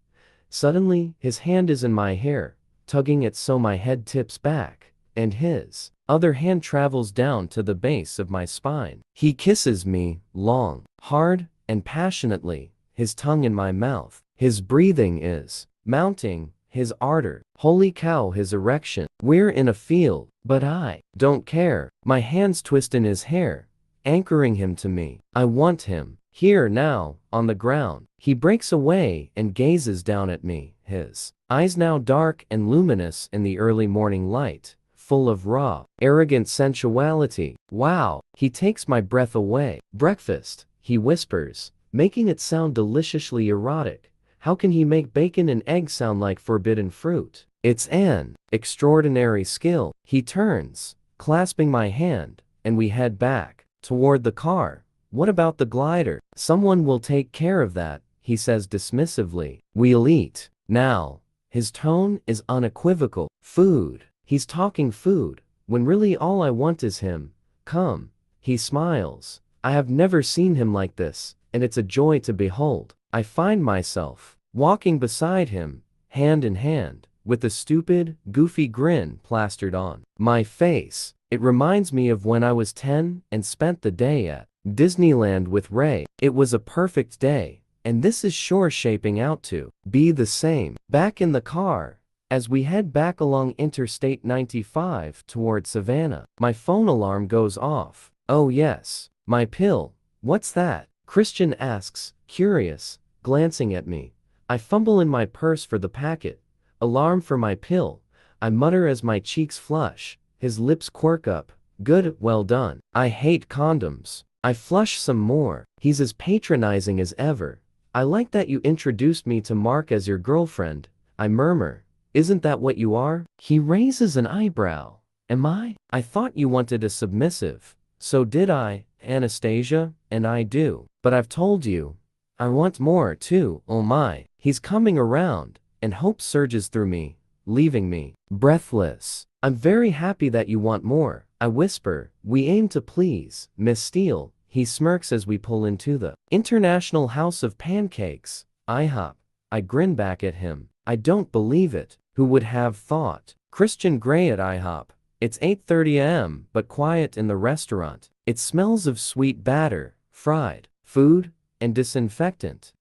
Suddenly, his hand is in my hair, tugging it so my head tips back, and his other hand travels down to the base of my spine. He kisses me, long, hard, and passionately, his tongue in my mouth. His breathing is mounting, his ardor. Holy cow, his erection. We're in a field, but I don't care. My hands twist in his hair, anchoring him to me. I want him. Here now, on the ground. He breaks away and gazes down at me, his eyes now dark and luminous in the early morning light. full of raw, arrogant sensuality. Wow, he takes my breath away. Breakfast, he whispers, making it sound deliciously erotic. How can he make bacon and eggs sound like forbidden fruit? It's an extraordinary skill. He turns, clasping my hand, and we head back toward the car. What about the glider? Someone will take care of that, he says dismissively. We'll eat. Now. His tone is unequivocal. Food. He's talking food, when really all I want is him. Come. He smiles. I have never seen him like this, and it's a joy to behold. I find myself walking beside him, hand in hand, with a stupid, goofy grin plastered on my face. It reminds me of when I was 10 and spent the day at Disneyland with Ray. It was a perfect day, and this is sure shaping out to be the same. Back in the car, as we head back along Interstate 95 toward Savannah, my phone alarm goes off. Oh yes, my pill. What's that? Christian asks, curious, glancing at me. I fumble in my purse for the packet. Alarm for my pill, I mutter as my cheeks flush. His lips quirk up. Good, well done. I hate condoms. I flush some more. He's as patronizing as ever. I like that you introduced me to Mark as your girlfriend, I murmur. Isn't that what you are? He raises an eyebrow. Am I? I thought you wanted a submissive. So did I, Anastasia, and I do. But I've told you. I want more too, oh my. He's coming around, and hope surges through me, leaving me breathless. I'm very happy that you want more, I whisper. We aim to please, Miss Steele. He smirks as we pull into the International House of Pancakes, IHOP. I grin back at him. I don't believe it. Who would have thought? Christian Grey at IHOP. It's 8:30 a.m., but quiet in the restaurant. It smells of sweet batter, fried food, and disinfectant.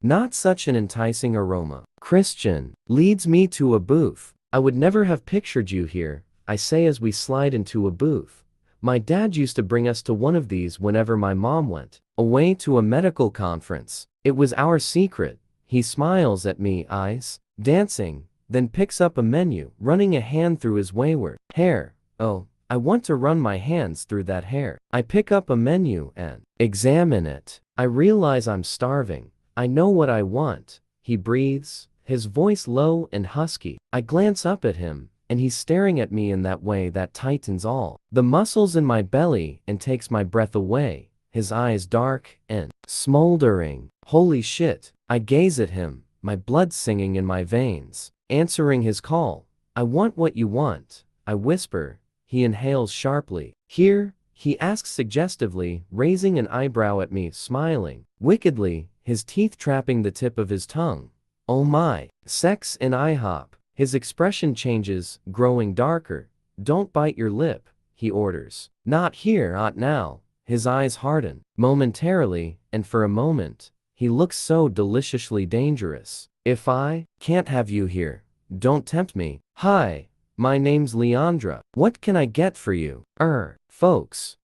Not such an enticing aroma. Christian leads me to a booth. I would never have pictured you here, I say as we slide into a booth. My dad used to bring us to one of these whenever my mom went away to a medical conference. It was our secret. He smiles at me, eyes dancing, then picks up a menu, running a hand through his wayward hair. Oh, I want to run my hands through that hair. I pick up a menu and examine it. I realize I'm starving. I know what I want. He breathes, his voice low and husky. I glance up at him, and he's staring at me in that way that tightens all the muscles in my belly and takes my breath away. His eyes dark and smoldering. Holy shit. I gaze at him, my blood singing in my veins. Answering his call. I want what you want, I whisper. He inhales sharply. Here? He asks suggestively, raising an eyebrow at me, smiling wickedly, his teeth trapping the tip of his tongue. Oh my. Sex in IHOP. His expression changes, growing darker. Don't bite your lip, he orders. Not here, not now. His eyes harden, momentarily, and for a moment, he looks so deliciously dangerous. If I can't have you here, don't tempt me. Hi, my name's Leandra. What can I get for you? Folks,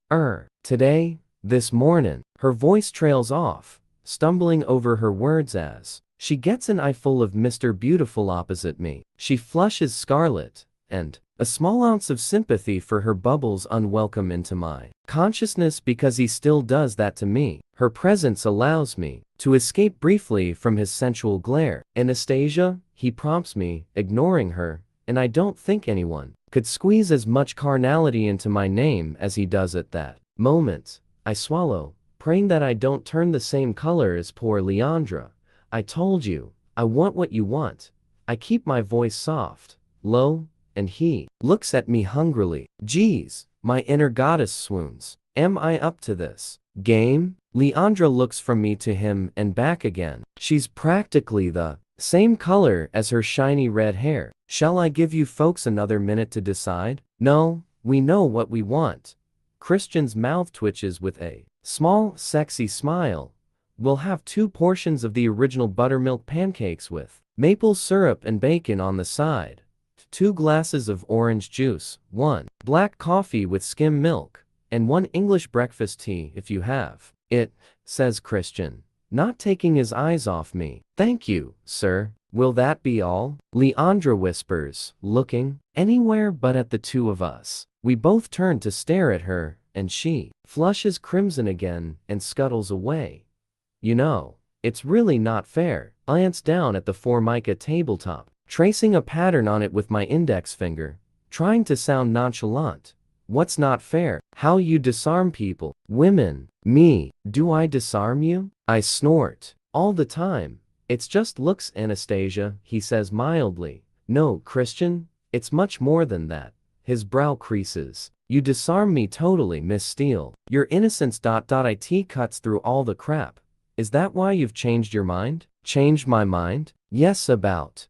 today, this morning. Her voice trails off, stumbling over her words as she gets an eyeful of Mr. Beautiful opposite me. She flushes scarlet, and a small ounce of sympathy for her bubbles unwelcome into my consciousness because he still does that to me. Her presence allows me to escape briefly from his sensual glare. Anastasia, he prompts me, ignoring her, and I don't think anyone could squeeze as much carnality into my name as he does at that moment. I swallow, praying that I don't turn the same color as poor Leandra. I told you, I want what you want. I keep my voice soft, low, and he looks at me hungrily. Geez, my inner goddess swoons. Am I up to this game? Leandra looks from me to him and back again. She's practically the same color as her shiny red hair. Shall I give you folks another minute to decide? No, we know what we want. Christian's mouth twitches with a small, sexy smile. We'll have 2 portions of the original buttermilk pancakes with maple syrup and bacon on the side. 2 glasses of orange juice, 1 black coffee with skim milk, and 1 English breakfast tea if you have it, says Christian, not taking his eyes off me. Thank you, sir. Will that be all? Leandra whispers, looking anywhere but at the two of us. We both turn to stare at her, and she flushes crimson again and scuttles away. You know, it's really not fair. I glance down at the Formica tabletop, tracing a pattern on it with my index finger, trying to sound nonchalant. What's not fair? How you disarm people. Women. Me. Do I disarm you? I snort. All the time. It's just looks, Anastasia, he says mildly. No, Christian, it's much more than that. His brow creases. You disarm me totally, Miss Steele. Your innocence. It cuts through all the crap. Is that why you've changed your mind? Changed my mind? Yes, about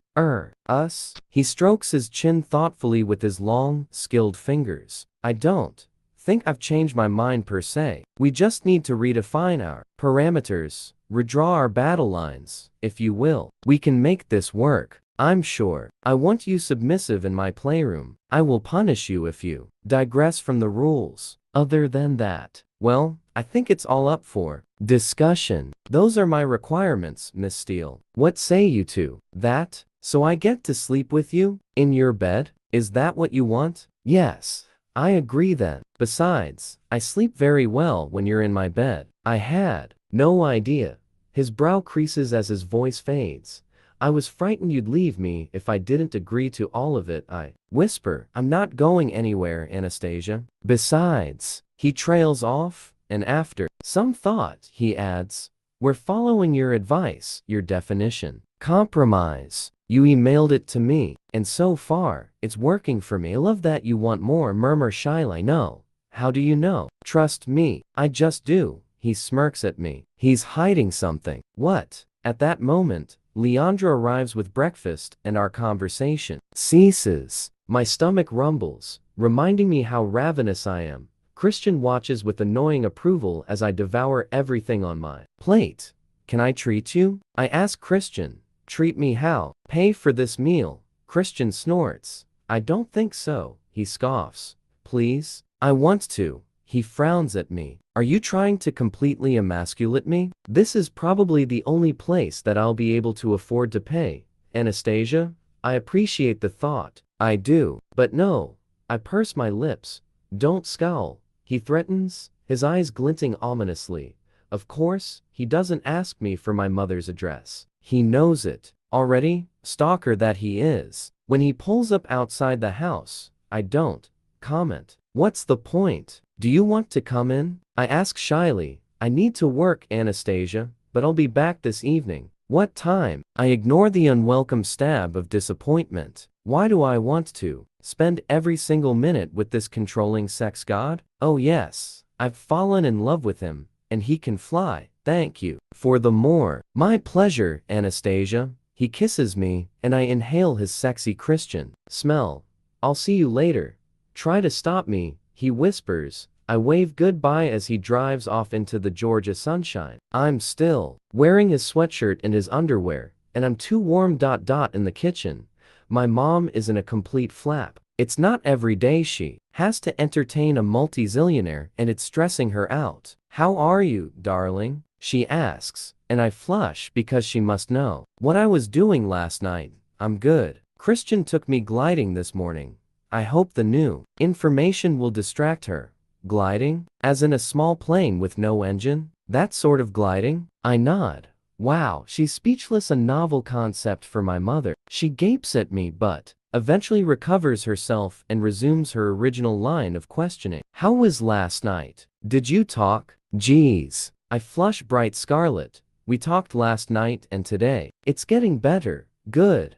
us? He strokes his chin thoughtfully with his long, skilled fingers. I don't think I've changed my mind per se. We just need to redefine our parameters, redraw our battle lines, if you will. We can make this work. I'm sure. I want you submissive in my playroom. I will punish you if you digress from the rules. Other than that, well, I think it's all up for discussion. Those are my requirements, Miss Steele. What say you to that? So I get to sleep with you? In your bed? Is that what you want? Yes. I agree then. Besides, I sleep very well when you're in my bed. I had no idea. His brow creases as his voice fades. I was frightened you'd leave me if I didn't agree to all of it. I whisper, I'm not going anywhere, Anastasia. Besides, he trails off, and after some thought, he adds, we're following your advice, your definition. Compromise. You emailed it to me, and so far, it's working for me. I love that you want more, murmur shyly. No. How do you know? Trust me, I just do. He smirks at me. He's hiding something. What? At that moment, Leandra arrives with breakfast, and our conversation ceases. My stomach rumbles, reminding me how ravenous I am. Christian watches with annoying approval as I devour everything on my plate. Can I treat you? I ask Christian. Treat me how? Pay for this meal. Christian snorts. I don't think so. He scoffs. Please? I want to. He frowns at me. Are you trying to completely emasculate me? This is probably the only place that I'll be able to afford to pay. Anastasia? I appreciate the thought. I do. But no. I purse my lips. Don't scowl. He threatens, his eyes glinting ominously. Of course, he doesn't ask me for my mother's address. He knows it already, stalker that he is. When he pulls up outside the house, I don't comment. What's the point? Do you want to come in? I ask shyly. I need to work, Anastasia, but I'll be back this evening. What time? I ignore the unwelcome stab of disappointment. Why do I want to spend every single minute with this controlling sex god? Oh yes, I've fallen in love with him, and he can fly. Thank you for the more. My pleasure, Anastasia. He kisses me, and I inhale his sexy Christian smell. I'll see you later. Try to stop me, he whispers. I wave goodbye as he drives off into the Georgia sunshine. I'm still wearing his sweatshirt and his underwear, and I'm too warm. In the kitchen. My mom is in a complete flap. It's not every day she has to entertain a multi-zillionaire, and it's stressing her out. How are you, darling? She asks, and I flush because she must know what I was doing last night. I'm good. Christian took me gliding this morning. I hope the new information will distract her. Gliding? As in a small plane with no engine? That sort of gliding? I nod. Wow, she's speechless. A novel concept for my mother. She gapes at me but eventually recovers herself and resumes her original line of questioning. How was last night? Did you talk? Geez. I flush bright scarlet. We talked last night and today. It's getting better. Good.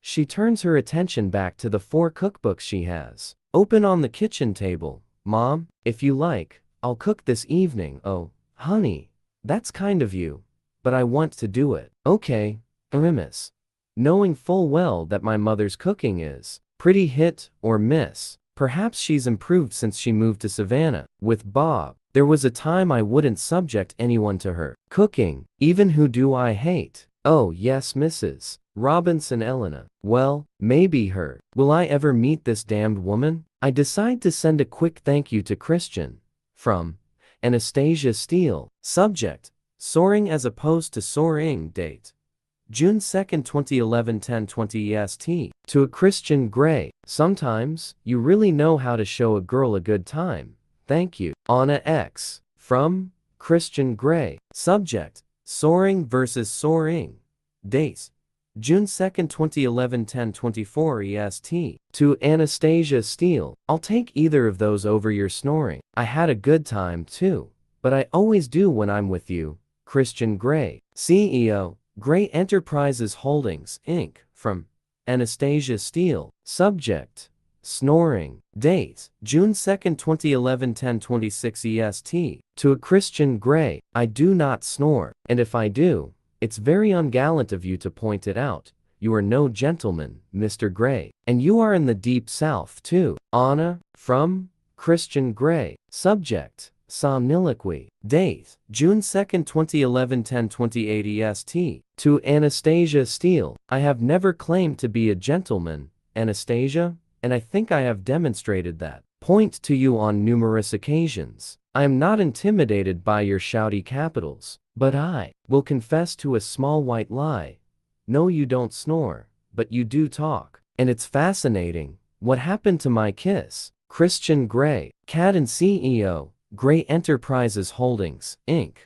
She turns her attention back to the 4 cookbooks she has open on the kitchen table. Mom, if you like, I'll cook this evening. Oh, honey, that's kind of you. But I want to do it. Okay, grimace. Knowing full well that my mother's cooking is pretty hit or miss. Perhaps she's improved since she moved to Savannah with Bob. There was a time I wouldn't subject anyone to her cooking. Even who do I hate? Oh yes, Mrs. Robinson Elena. Well, maybe her. Will I ever meet this damned woman? I decide to send a quick thank you to Christian. From Anastasia Steele. Subject: soaring as opposed to soaring. Date: June 2, 2011, 10:20 EST. To a Christian Grey, sometimes, you really know how to show a girl a good time. Thank you. Anna X. From Christian Grey. Subject: Soaring versus Soaring. Date: June 2, 2011, 10:24 EST. To Anastasia Steele, I'll take either of those over your snoring. I had a good time too. But I always do when I'm with you. Christian Grey. CEO, Grey Enterprises Holdings, Inc. From Anastasia Steele. Subject: Snoring. Date: June 2, 2011, 10:26 EST. To a Christian Grey, I do not snore, and if I do, it's very ungallant of you to point it out. You are no gentleman, Mr. Grey, and you are in the deep south too. Anna, from Christian Grey. Subject: Somniloquy. Date: June 2, 2011, 10:28 EST. To Anastasia Steele, I have never claimed to be a gentleman, Anastasia, and I think I have demonstrated that point to you on numerous occasions. I am not intimidated by your shouty capitals, but I will confess to a small white lie. No, you don't snore, but you do talk, and it's fascinating. What happened to my kiss? Christian Grey. CAD and CEO, Grey Enterprises Holdings, Inc.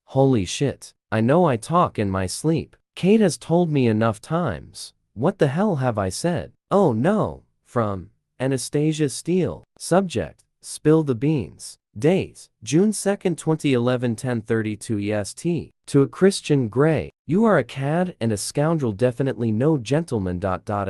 Holy shit, I know I talk in my sleep. Kate has told me enough times. What the hell have I said? Oh no. From Anastasia Steele. Subject: Spill the beans. Date: June 2, 2011, 10:32 EST. To a Christian Grey, you are a cad and a scoundrel, definitely no gentleman.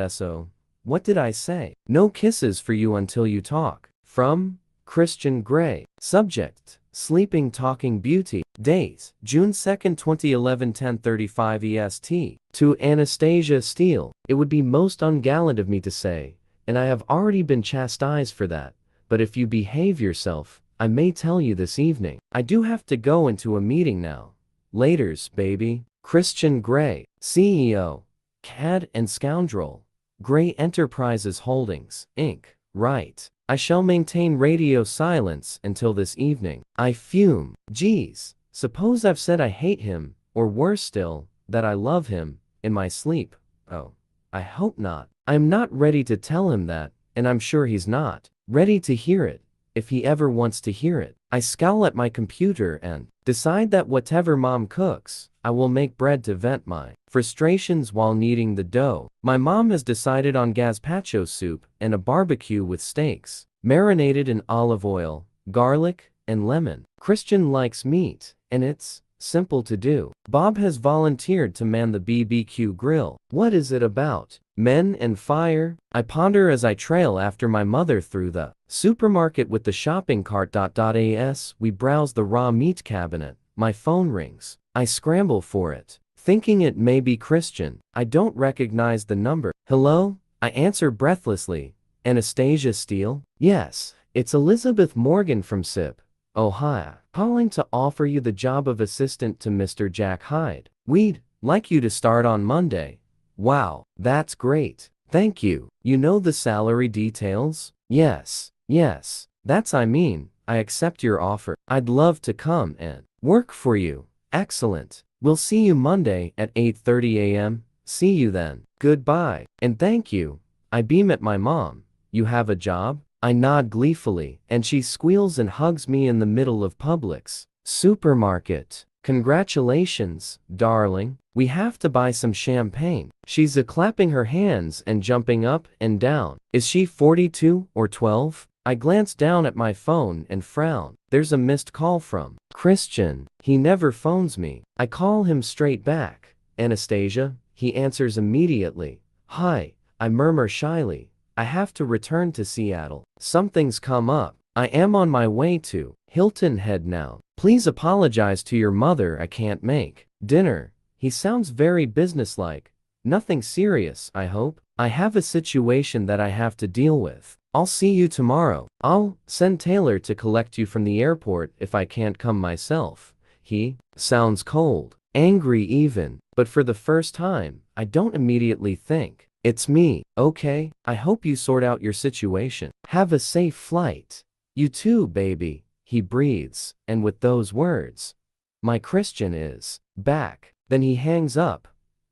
So, what did I say? No kisses for you until you talk. From Christian Grey. Subject: Sleeping Talking Beauty. Date: June 2, 2011, 10:35 EST. To Anastasia Steele, it would be most ungallant of me to say, and I have already been chastised for that, but if you behave yourself, I may tell you this evening. I do have to go into a meeting now. Laters, baby. Christian Grey. CEO, Cad and Scoundrel, Grey Enterprises Holdings, Inc. Right. I shall maintain radio silence until this evening. I fume. Geez, suppose I've said I hate him, or worse still, that I love him, in my sleep. Oh, I hope not. I'm not ready to tell him that, and I'm sure he's not ready to hear it, if he ever wants to hear it. I scowl at my computer and decide that whatever mom cooks, I will make bread to vent my frustrations while kneading the dough. My mom has decided on gazpacho soup and a barbecue with steaks, marinated in olive oil, garlic, and lemon. Christian likes meat, and it's simple to do. Bob has volunteered to man the BBQ grill. What is it about? Men and fire? I ponder as I trail after my mother through the supermarket with the shopping cart. As we browse the raw meat cabinet, my phone rings. I scramble for it, thinking it may be Christian. I don't recognize the number. Hello? I answer breathlessly. Anastasia Steele? Yes, it's Elizabeth Morgan from SIP. Oh hi, calling to offer you the job of assistant to Mr. Jack Hyde. We'd like you to start on Monday. Wow, that's great. Thank you. You know the salary details? Yes, that's I accept your offer. I'd love to come and work for you. Excellent. We'll see you Monday at 8:30 a.m. See you then. Goodbye. And thank you. I beam at my mom. You have a job? I nod gleefully, and she squeals and hugs me in the middle of Publix supermarket. Congratulations, darling. We have to buy some champagne. She's clapping her hands and jumping up and down. Is she 42 or 12? I glance down at my phone and frown. There's a missed call from Christian. He never phones me. I call him straight back. Anastasia? He answers immediately. Hi, I murmur shyly. I have to return to Seattle. Something's come up. I am on my way to Hilton Head now. Please apologize to your mother, I can't make dinner. He sounds very businesslike. Nothing serious, I hope. I have a situation that I have to deal with. I'll see you tomorrow. I'll send Taylor to collect you from the airport if I can't come myself. He sounds cold, angry even, but for the first time, I don't immediately think it's me. Okay, I hope you sort out your situation. Have a safe flight. You too, baby, he breathes, and with those words, my Christian is back. Then he hangs up.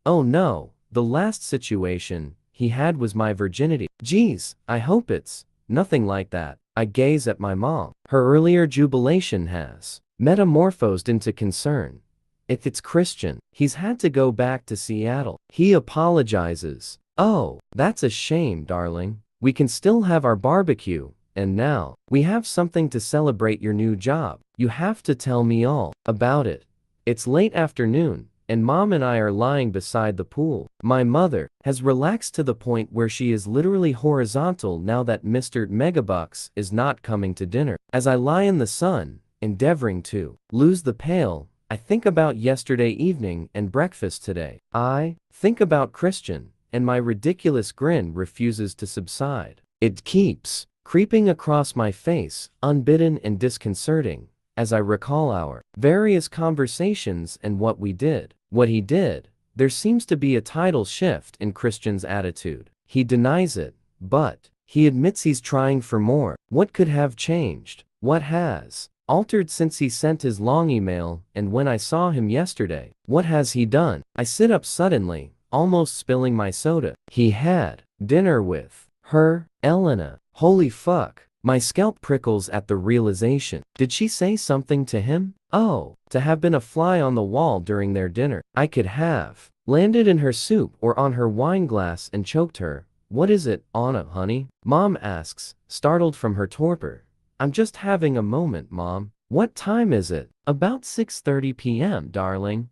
Oh no, the last situation he had was my virginity. Geez, I hope it's nothing like that. I gaze at my mom. Her earlier jubilation has metamorphosed into concern. If it's Christian, he's had to go back to Seattle. He apologizes. Oh, that's a shame, darling. We can still have our barbecue, and now we have something to celebrate your new job. You have to tell me all about it. It's late afternoon, and Mom and I are lying beside the pool. My mother has relaxed to the point where she is literally horizontal now that Mr. Megabucks is not coming to dinner. As I lie in the sun, endeavoring to lose the pail, I think about yesterday evening and breakfast today. I think about Christian, and my ridiculous grin refuses to subside. It keeps creeping across my face, unbidden and disconcerting, as I recall our various conversations and what we did. What he did. There seems to be a tidal shift in Christian's attitude. He denies it, but he admits he's trying for more. What could have changed? What has altered since he sent his long email and when I saw him yesterday? What has he done? I sit up suddenly, almost spilling my soda. He had dinner with her, Elena. Holy fuck. My scalp prickles at the realization. Did she say something to him? Oh, to have been a fly on the wall during their dinner. I could have landed in her soup or on her wine glass and choked her. What is it, Anna, honey? Mom asks, startled from her torpor. I'm just having a moment, Mom. What time is it? About 6:30 p.m., darling.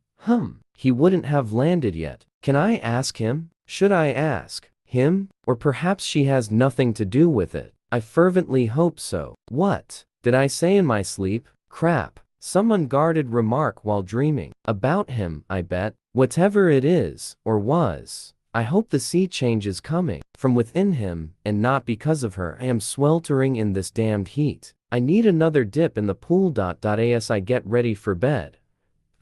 He wouldn't have landed yet. Can I ask him? Should I ask him? Or perhaps she has nothing to do with it. I fervently hope so. What did I say in my sleep? Crap. Some unguarded remark while dreaming. About him, I bet. Whatever it is, or was. I hope the sea change is coming from within him, and not because of her. I am sweltering in this damned heat. I need another dip in the pool. As I get ready for bed,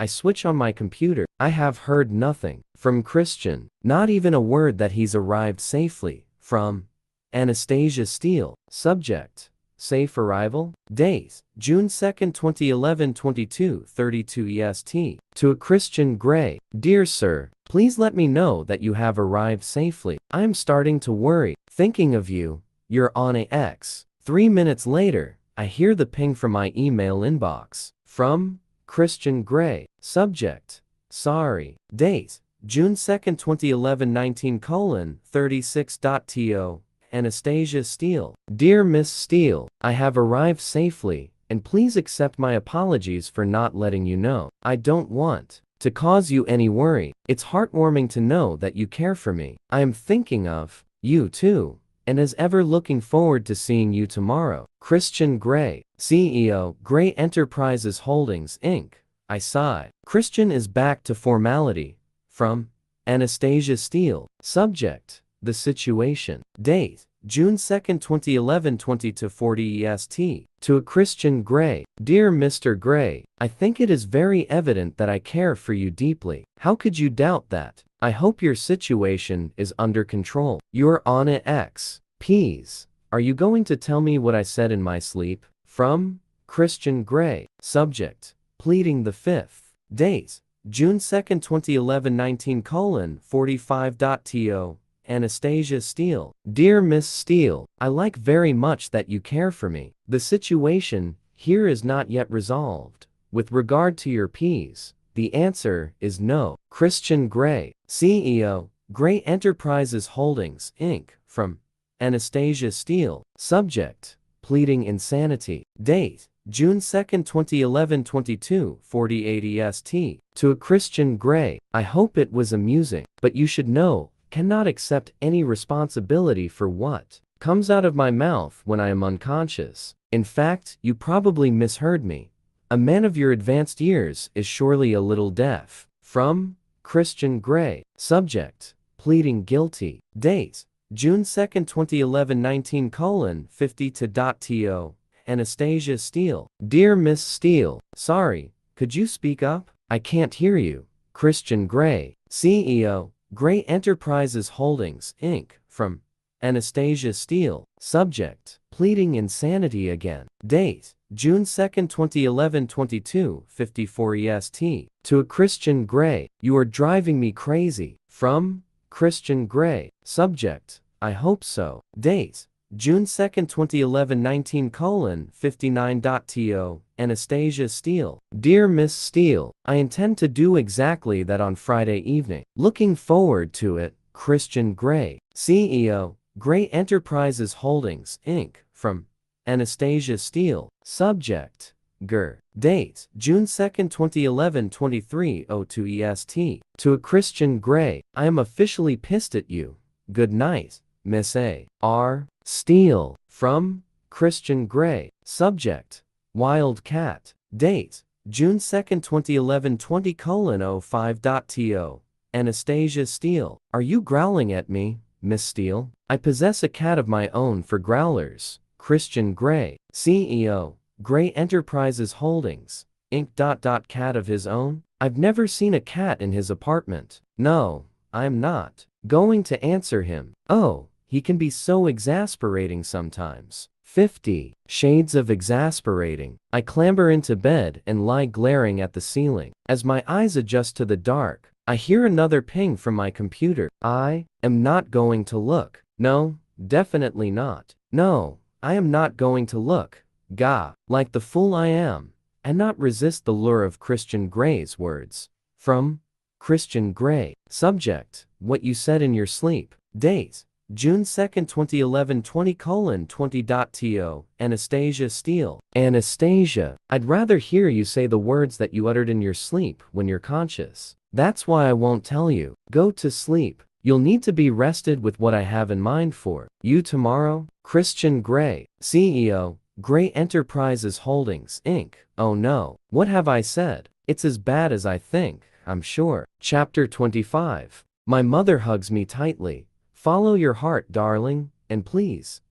I switch on my computer. I have heard nothing from Christian. Not even a word that he's arrived safely. From Anastasia Steele. Subject: safe arrival. Date: June 2nd, 2011, 22:32 EST. To a Christian Gray. Dear Sir, please let me know that you have arrived safely. I am starting to worry. Thinking of you. You're on a X. 3 minutes later, I hear the ping from my email inbox. From Christian Gray. Subject: sorry. Date: June 2nd, 2011, 19:36. Anastasia Steele. Dear Miss Steele, I have arrived safely, and please accept my apologies for not letting you know. I don't want to cause you any worry. It's heartwarming to know that you care for me. I am thinking of you too, and as ever looking forward to seeing you tomorrow. Christian Gray. CEO, Gray Enterprises Holdings, Inc. I sigh. Christian is back to formality. From Anastasia Steele. Subject: the situation. Date: June 2nd, 2011, 20:40 EST. To a Christian Gray. Dear Mr. Gray, I think it is very evident that I care for you deeply. How could you doubt that? I hope your situation is under control. You're on it X. P's. Are you going to tell me what I said in my sleep? From Christian Gray. Subject: pleading the fifth. Date: June 2nd, 2011, 19:45. Anastasia Steele. Dear Miss Steele, I like very much that you care for me. The situation here is not yet resolved. With regard to your P's, the answer is no. Christian Gray. CEO, Gray Enterprises Holdings, Inc. From Anastasia Steele. Subject: pleading insanity. Date: June 2nd, 2011, 22:48 EST. To a Christian Gray. I hope it was amusing, but you should know, cannot accept any responsibility for what comes out of my mouth when I am unconscious. In fact, you probably misheard me. A man of your advanced years is surely a little deaf. From Christian Gray. Subject: pleading guilty. Date: June 2nd, 2011, 19:52. Anastasia Steele. Dear Miss Steele, sorry, could you speak up? I can't hear you. Christian Gray. CEO, Gray Enterprises Holdings, Inc. From Anastasia Steele. Subject: pleading insanity again. Date: June 2, 2011 22:54 EST. To a Christian Grey, you are driving me crazy. From Christian Grey. Subject, I hope so. Date, June 2, 2011 19:59.to, Anastasia Steele. Dear Miss Steele, I intend to do exactly that on Friday evening. Looking forward to it, Christian Grey. CEO, Grey Enterprises Holdings, Inc. From Anastasia Steele. Subject, Ger. Date, June 2, 2011 23:02 EST. To a Christian Grey, I am officially pissed at you. Good night, Miss A. R. Steele. From Christian Grey. Subject, Wild Cat. Date, June 2, 2011 20:05.to, Anastasia Steele. Are you growling at me, Miss Steele? I possess a cat of my own for growlers. Christian Grey. CEO, Grey Enterprises Holdings, Inc. Cat of his own? I've never seen a cat in his apartment. No, I'm not going to answer him. Oh, he can be so exasperating sometimes. 50 Shades of Exasperating. I clamber into bed and lie glaring at the ceiling. As my eyes adjust to the dark, I hear another ping from my computer. I am not going to look. No, definitely not. No, I am not going to look. Gah, like the fool I am, and not resist the lure of Christian Grey's words. From Christian Grey. Subject, what you said in your sleep. Date, June 2, 2011 20:20.to, Anastasia Steele. Anastasia, I'd rather hear you say the words that you uttered in your sleep when you're conscious. That's why I won't tell you. Go to sleep. You'll need to be rested with what I have in mind for you tomorrow. Christian Grey. CEO, Grey Enterprises Holdings, Inc. Oh no, what have I said? It's as bad as I think, I'm sure. Chapter 25. My mother hugs me tightly. Follow your heart, darling, and please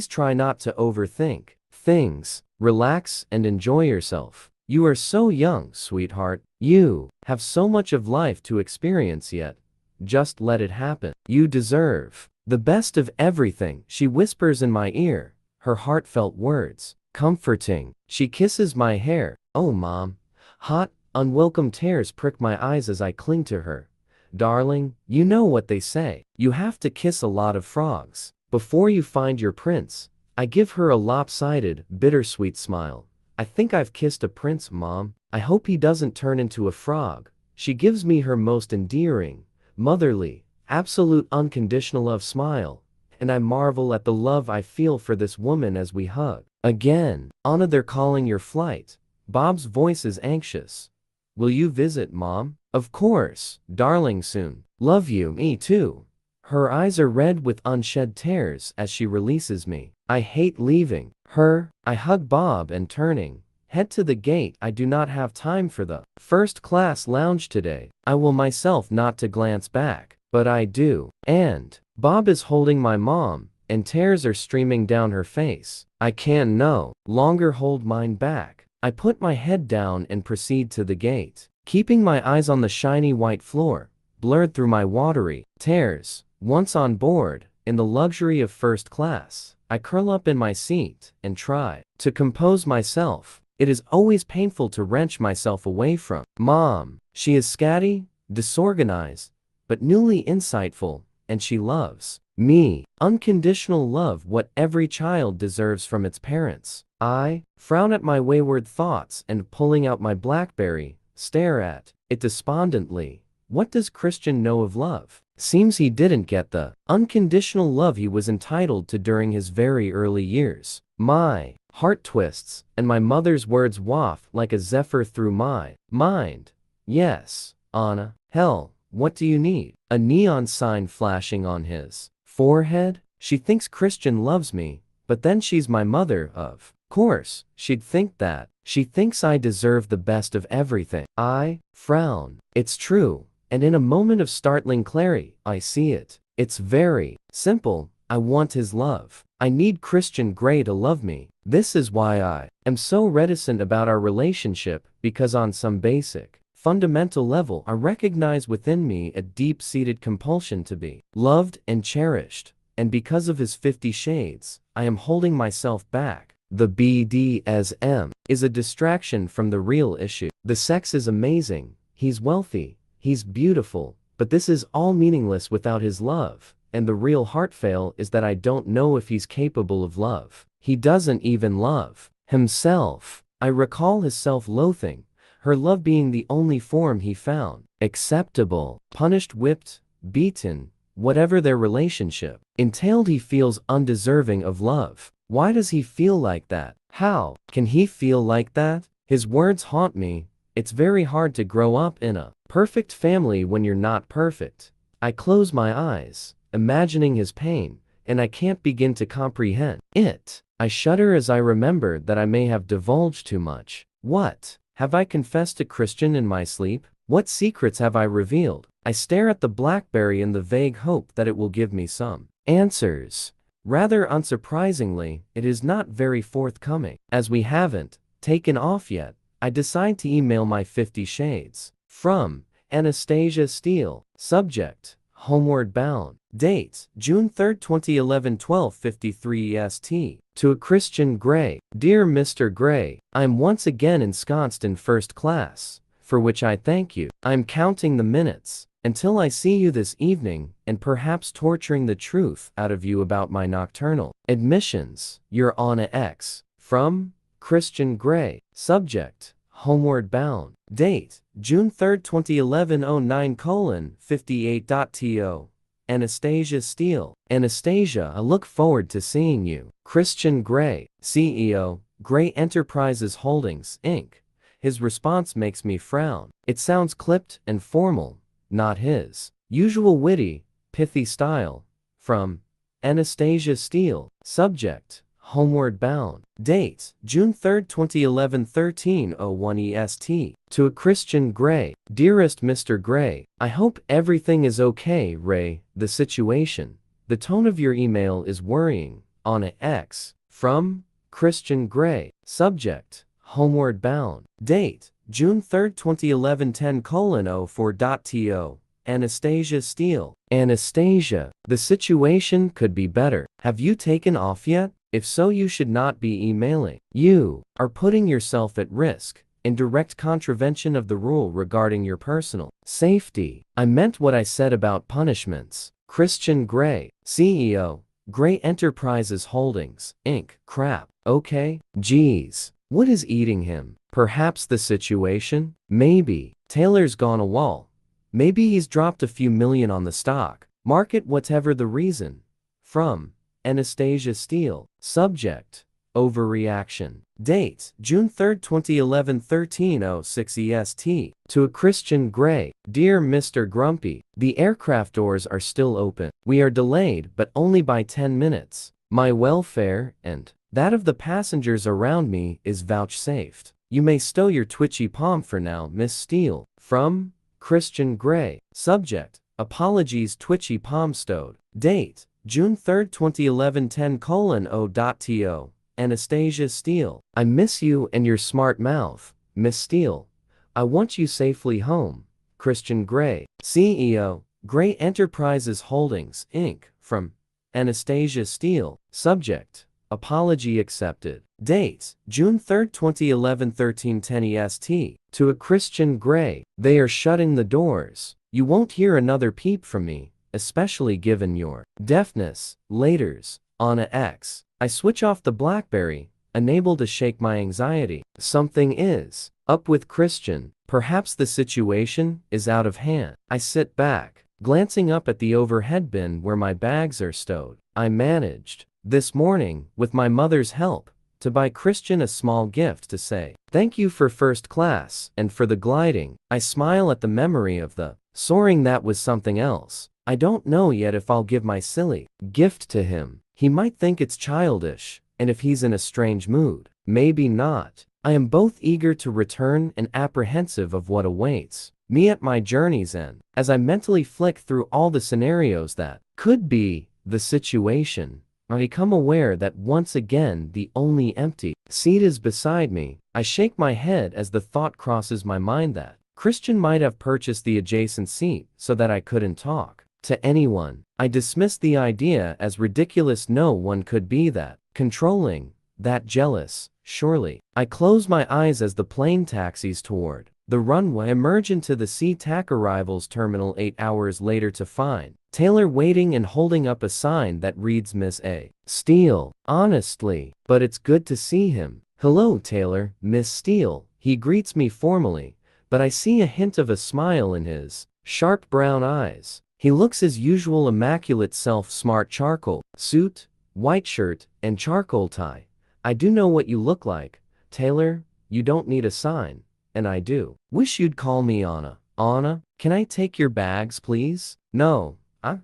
try not to overthink things. Relax and enjoy yourself. You are so young, sweetheart. You have so much of life to experience yet. Just let it happen. You deserve the best of everything, she whispers in my ear, her heartfelt words comforting. She kisses my hair. Oh, Mom. Hot, unwelcome tears prick my eyes as I cling to her. Darling, you know what they say. You have to kiss a lot of frogs before you find your prince. I give her a lopsided, bittersweet smile. I think I've kissed a prince, Mom. I hope he doesn't turn into a frog. She gives me her most endearing, motherly, absolute unconditional love smile, and I marvel at the love I feel for this woman as we hug. Again, Anna, they're calling your flight. Bob's voice is anxious. Will you visit, Mom? Of course, darling, soon. Love you, me too. Her eyes are red with unshed tears as she releases me. I hate leaving her. I hug Bob and turning, head to the gate. I do not have time for the first-class lounge today. I will myself not to glance back, but I do. And Bob is holding my mom, and tears are streaming down her face. I can no longer hold mine back. I put my head down and proceed to the gate, keeping my eyes on the shiny white floor, blurred through my watery tears. Once on board, in the luxury of first class, I curl up in my seat and try to compose myself. It is always painful to wrench myself away from Mom. She is scatty, disorganized, but newly insightful, and she loves me. Unconditional love, what every child deserves from its parents. I frown at my wayward thoughts and, pulling out my BlackBerry, stare at it despondently. What does Christian know of love? Seems he didn't get the unconditional love he was entitled to during his very early years. My heart twists, and my mother's words waft like a zephyr through my mind. Yes, Anna. Hell, what do you need? A neon sign flashing on his forehead? She thinks Christian loves me, but then she's my mother. Of course, she'd think that. She thinks I deserve the best of everything. I frown. It's true. And in a moment of startling clarity, I see it. It's very simple. I want his love. I need Christian Grey to love me. This is why I am so reticent about our relationship, because on some basic, fundamental level, I recognize within me a deep-seated compulsion to be loved and cherished. And because of his 50 shades, I am holding myself back. The BDSM is a distraction from the real issue. The sex is amazing, he's wealthy, he's beautiful, but this is all meaningless without his love, and the real heart fail is that I don't know if he's capable of love. He doesn't even love himself. I recall his self-loathing, her love being the only form he found acceptable. Punished, whipped, beaten, whatever their relationship entailed, he feels undeserving of love. Why does he feel like that? How can he feel like that? His words haunt me. It's very hard to grow up in a perfect family when you're not perfect. I close my eyes, imagining his pain, and I can't begin to comprehend it. I shudder as I remember that I may have divulged too much. What? Have I confessed to Christian in my sleep? What secrets have I revealed? I stare at the BlackBerry in the vague hope that it will give me some answers. Rather unsurprisingly, it is not very forthcoming. As we haven't taken off yet, I decide to email my 50 Shades. From Anastasia Steele. Subject: Homeward Bound. Date: June 3, 2011, 12:53 EST. To a Christian Gray. Dear Mr. Gray, I am once again ensconced in first class, for which I thank you. I am counting the minutes until I see you this evening, and perhaps torturing the truth out of you about my nocturnal admissions. Your Anna X. From Christian Gray. Subject: Homeward Bound. Date: June 3, 2011, 09:58.to. Anastasia Steele. Anastasia, I look forward to seeing you. Christian Gray, CEO, Gray Enterprises Holdings, Inc. His response makes me frown. It sounds clipped and formal, not his usual witty, pithy style. From Anastasia Steele. Subject: Homeward Bound. Date: June 3, 2011, 13:01 EST. To a Christian Gray. Dearest Mr. Gray, I hope everything is okay. Ray, the situation. The tone of your email is worrying. Anna X. From Christian Gray. Subject: Homeward Bound. Date: June 3, 2011, 10:04.to. Anastasia Steele. Anastasia, the situation could be better. Have you taken off yet? If so, you should not be emailing. You are putting yourself at risk, in direct contravention of the rule regarding your personal safety. I meant what I said about punishments. Christian Gray, CEO, Gray Enterprises Holdings, Inc. Crap. Okay? Geez. What is eating him? Perhaps the situation? Maybe. Taylor's gone AWOL. Maybe he's dropped a few million on the stock market, whatever the reason. From Anastasia Steele. Subject: Overreaction. Date: June 3, 2011, 13:06 EST. To a Christian Gray. Dear Mr. Grumpy, the aircraft doors are still open. We are delayed, but only by 10 minutes. My welfare, and that of the passengers around me, is vouchsafed. You may stow your twitchy palm for now, Miss Steele. From Christian Gray. Subject: Apologies, twitchy palm stowed. Date: June 3, 2011, 10:0.to. Anastasia Steele. I miss you and your smart mouth, Miss Steele. I want you safely home. Christian Gray, CEO, Gray Enterprises Holdings, Inc. From Anastasia Steele. Subject: Apology accepted. Date: June 3, 2011, 13:10 EST. To a Christian Gray. They are shutting the doors. You won't hear another peep from me, especially given your deafness. Laters. Anna X. I switch off the BlackBerry, unable to shake my anxiety. Something is up with Christian. Perhaps the situation is out of hand. I sit back, glancing up at the overhead bin where my bags are stowed. I managed, this morning, with my mother's help, to buy Christian a small gift to say thank you for first class and for the gliding. I smile at the memory of the soaring. That was something else. I don't know yet if I'll give my silly gift to him. He might think it's childish, and if he's in a strange mood, maybe not. I am both eager to return and apprehensive of what awaits me at my journey's end. As I mentally flick through all the scenarios that could be the situation, I become aware that once again the only empty seat is beside me. I shake my head as the thought crosses my mind that Christian might have purchased the adjacent seat so that I couldn't talk to anyone. I dismiss the idea as ridiculous. No one could be that controlling, that jealous, surely. I close my eyes as the plane taxis toward the runway, emerge into the SeaTac arrivals terminal 8 hours later to find Taylor waiting and holding up a sign that reads Miss A. Steele. Honestly, but it's good to see him. Hello Taylor, Miss Steele. He greets me formally, but I see a hint of a smile in his sharp brown eyes. He looks his usual immaculate self, smart charcoal suit, white shirt, and charcoal tie. I do know what you look like, Taylor. You don't need a sign, and I do. Wish you'd call me Anna. Anna, can I take your bags, please? No,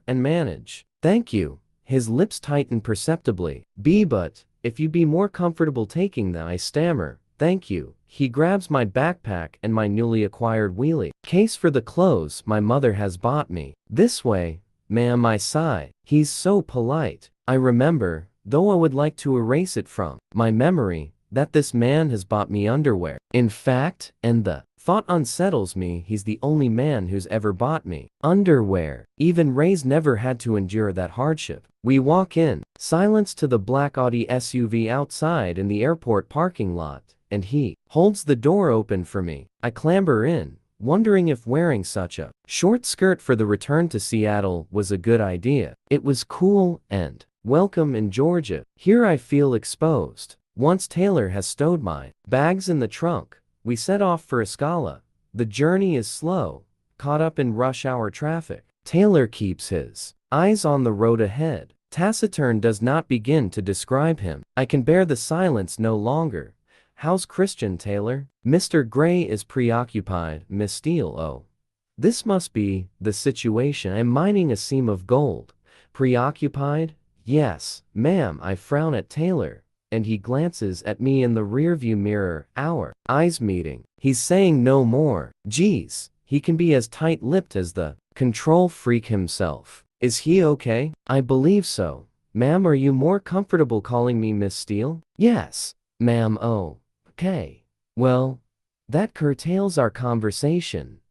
and manage. Thank you. His lips tighten perceptibly. But if you'd be more comfortable taking them, I stammer. Thank you. He grabs my backpack and my newly acquired wheelie case for the clothes my mother has bought me. This way, ma'am, I sigh. He's so polite. I remember, though I would like to erase it from my memory, that this man has bought me underwear. In fact, and the thought unsettles me, he's the only man who's ever bought me underwear. Even Ray's never had to endure that hardship. We walk in silence to the black Audi SUV outside in the airport parking lot, and he holds the door open for me. I clamber in, wondering if wearing such a short skirt for the return to Seattle was a good idea. It was cool and welcome in Georgia. Here I feel exposed. Once Taylor has stowed my bags in the trunk, we set off for Escala. The journey is slow, caught up in rush hour traffic. Taylor keeps his eyes on the road ahead. Taciturn does not begin to describe him. I can bear the silence no longer. How's Christian, Taylor? Mr. Gray is preoccupied, Miss Steele. Oh, this must be the situation. I'm mining a seam of gold. Preoccupied? Yes, ma'am. I frown at Taylor, and he glances at me in the rearview mirror. Our eyes meeting. He's saying no more. Geez, he can be as tight-lipped as the control freak himself. Is he okay? I believe so. Ma'am, are you more comfortable calling me Miss Steele? Yes, ma'am. Oh, okay. Well, that curtails our conversation,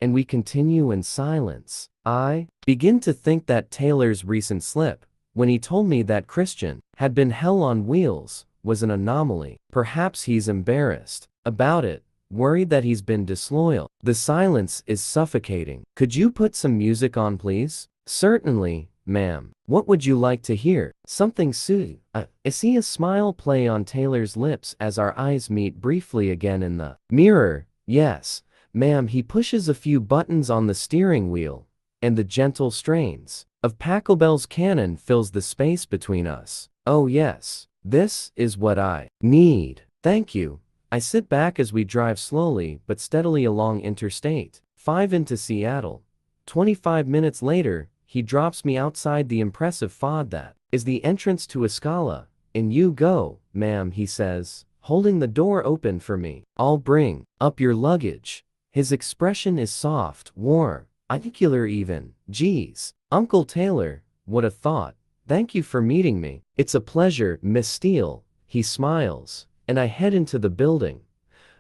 and we continue in silence. I begin to think that Taylor's recent slip, when he told me that Christian had been hell on wheels, was an anomaly. Perhaps he's embarrassed about it, worried that he's been disloyal. The silence is suffocating. Could you put some music on, please? Certainly, ma'am. What would you like to hear? Something soothing. I see a smile play on Taylor's lips as our eyes meet briefly again in the mirror. Yes, ma'am. He pushes a few buttons on the steering wheel, and the gentle strains of Pachelbel's canon fills the space between us. Oh yes, this is what I need. Thank you. I sit back as we drive slowly but steadily along Interstate 5 into Seattle. 25 minutes later, he drops me outside the impressive FOD that is the entrance to Escala. In you go, ma'am, he says, holding the door open for me. I'll bring up your luggage. His expression is soft, warm, articular even. Geez, Uncle Taylor, what a thought. Thank you for meeting me. It's a pleasure, Miss Steele. He smiles, and I head into the building.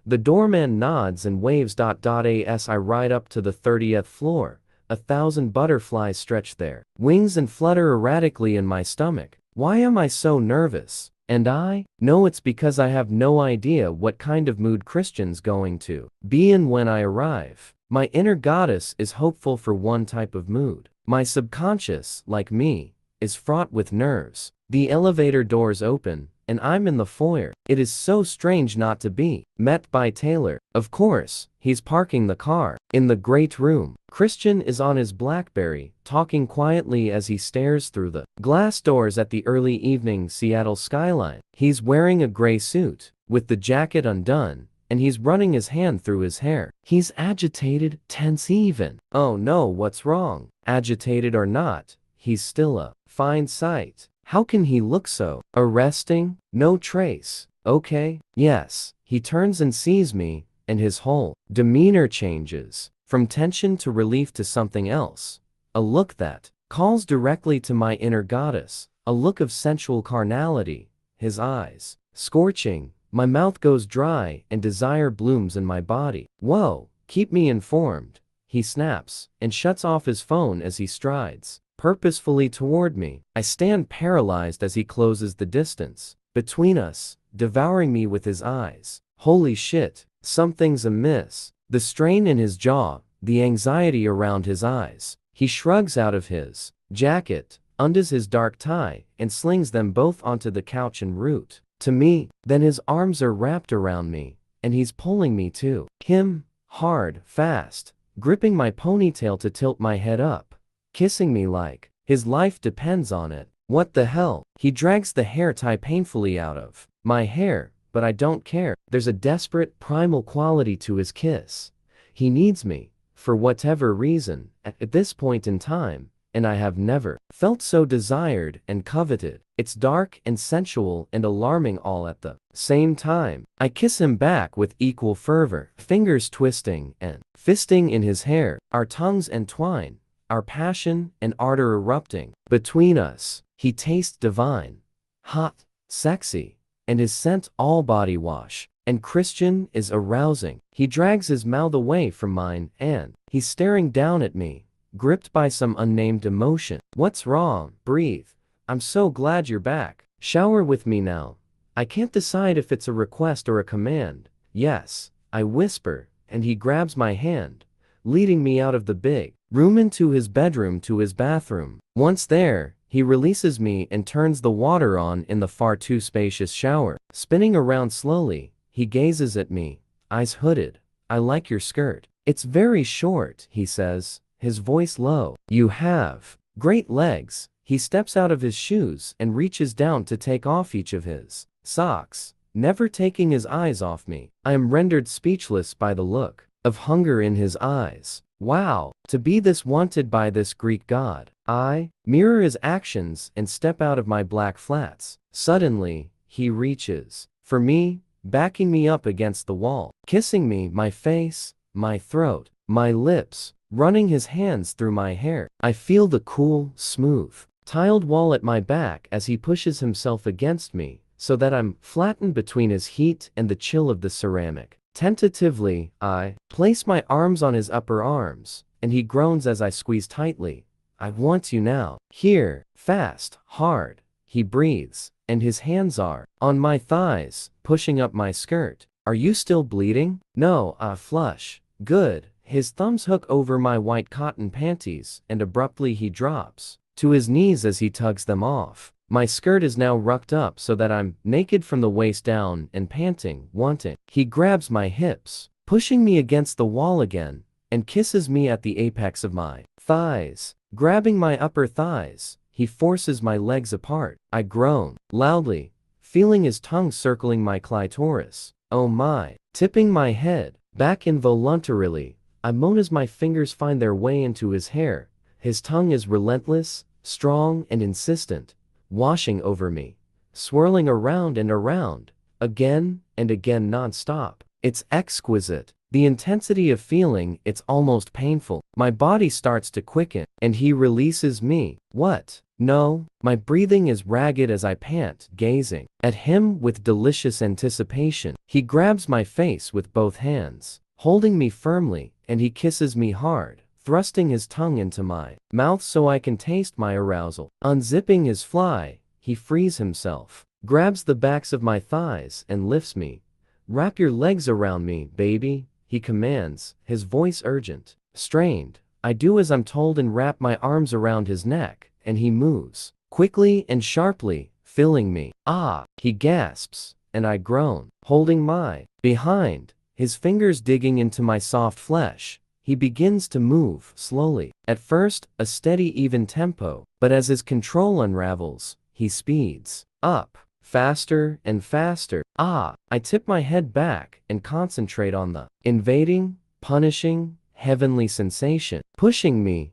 The doorman nods and waves. As I ride up to the 30th floor. 1,000 butterflies stretch their wings and flutter erratically in my stomach. Why am I so nervous? And I know it's because I have no idea what kind of mood Christian's going to be in when I arrive. My inner goddess is hopeful for one type of mood. My subconscious, like me, is fraught with nerves. The elevator doors open, and I'm in the foyer. It is so strange not to be met by Taylor. Of course, he's parking the car in the great room. Christian is on his BlackBerry, talking quietly as he stares through the glass doors at the early evening Seattle skyline. He's wearing a gray suit, with the jacket undone, and he's running his hand through his hair. He's agitated, tense even. Oh no, what's wrong? Agitated or not, he's still a fine sight. How can he look so arresting? No trace. Okay? Yes. He turns and sees me, and his whole demeanor changes, from tension to relief to something else. A look that calls directly to my inner goddess, a look of sensual carnality. His eyes scorching, my mouth goes dry, and desire blooms in my body. Whoa, keep me informed. He snaps, and shuts off his phone as he strides purposefully toward me. I stand paralyzed as he closes the distance. between us, devouring me with his eyes. Holy shit, something's amiss. The strain in his jaw, the anxiety around his eyes. He shrugs out of his jacket, undoes his dark tie, and slings them both onto the couch en route to me. Then his arms are wrapped around me, and he's pulling me to him, hard, fast, gripping my ponytail to tilt my head up, kissing me like his life depends on it. What the hell? He drags the hair tie painfully out of my hair, but I don't care. There's a desperate, primal quality to his kiss. He needs me, for whatever reason, at this point in time, and I have never felt so desired and coveted. It's dark and sensual and alarming all at the same time. I kiss him back with equal fervor, fingers twisting and fisting in his hair, our tongues entwine, our passion and ardor erupting between us. He tastes divine, hot, sexy, and his scent all body wash. And Christian is arousing. He drags his mouth away from mine and he's staring down at me, gripped by some unnamed emotion. What's wrong? Breathe. I'm so glad you're back. Shower with me now. I can't decide if it's a request or a command. Yes, I whisper, and he grabs my hand, leading me out of the big room into his bedroom to his bathroom. Once there, he releases me and turns the water on in the far too spacious shower. Spinning around slowly, he gazes at me, eyes hooded. I like your skirt. It's very short, he says, his voice low. You have great legs. He steps out of his shoes and reaches down to take off each of his socks, never taking his eyes off me. I am rendered speechless by the look of hunger in his eyes. Wow, to be this wanted by this Greek god. I mirror his actions and step out of my black flats. Suddenly, he reaches for me, backing me up against the wall, kissing me, my face, my throat, my lips, running his hands through my hair. I feel the cool, smooth, tiled wall at my back as he pushes himself against me, so that I'm flattened between his heat and the chill of the ceramic. Tentatively, I place my arms on his upper arms, and he groans as I squeeze tightly. I want you now. Here, fast, hard. He breathes, and his hands are on my thighs, pushing up my skirt. Are you still bleeding? No, flush. Good. His thumbs hook over my white cotton panties, and abruptly he drops to his knees as he tugs them off. My skirt is now rucked up so that I'm naked from the waist down and panting, wanting. He grabs my hips, pushing me against the wall again, and kisses me at the apex of my thighs. Grabbing my upper thighs, he forces my legs apart. I groan loudly, feeling his tongue circling my clitoris. Oh my. Tipping my head back involuntarily, I moan as my fingers find their way into his hair. His tongue is relentless, strong and insistent, washing over me, swirling around and around, again and again non-stop. It's exquisite. The intensity of feeling, it's almost painful. My body starts to quicken, and he releases me. What? No. My breathing is ragged as I pant, gazing at him with delicious anticipation. He grabs my face with both hands, holding me firmly, and he kisses me hard, thrusting his tongue into my mouth so I can taste my arousal. Unzipping his fly, he frees himself, grabs the backs of my thighs and lifts me. Wrap your legs around me, baby, he commands, his voice urgent, strained. I do as I'm told and wrap my arms around his neck, and he moves, quickly and sharply, filling me. Ah, he gasps, and I groan, holding my behind, his fingers digging into my soft flesh. He begins to move, slowly. At first, a steady even tempo, but as his control unravels, he speeds up, faster and faster. Ah, I tip my head back and concentrate on the invading, punishing, heavenly sensation, pushing me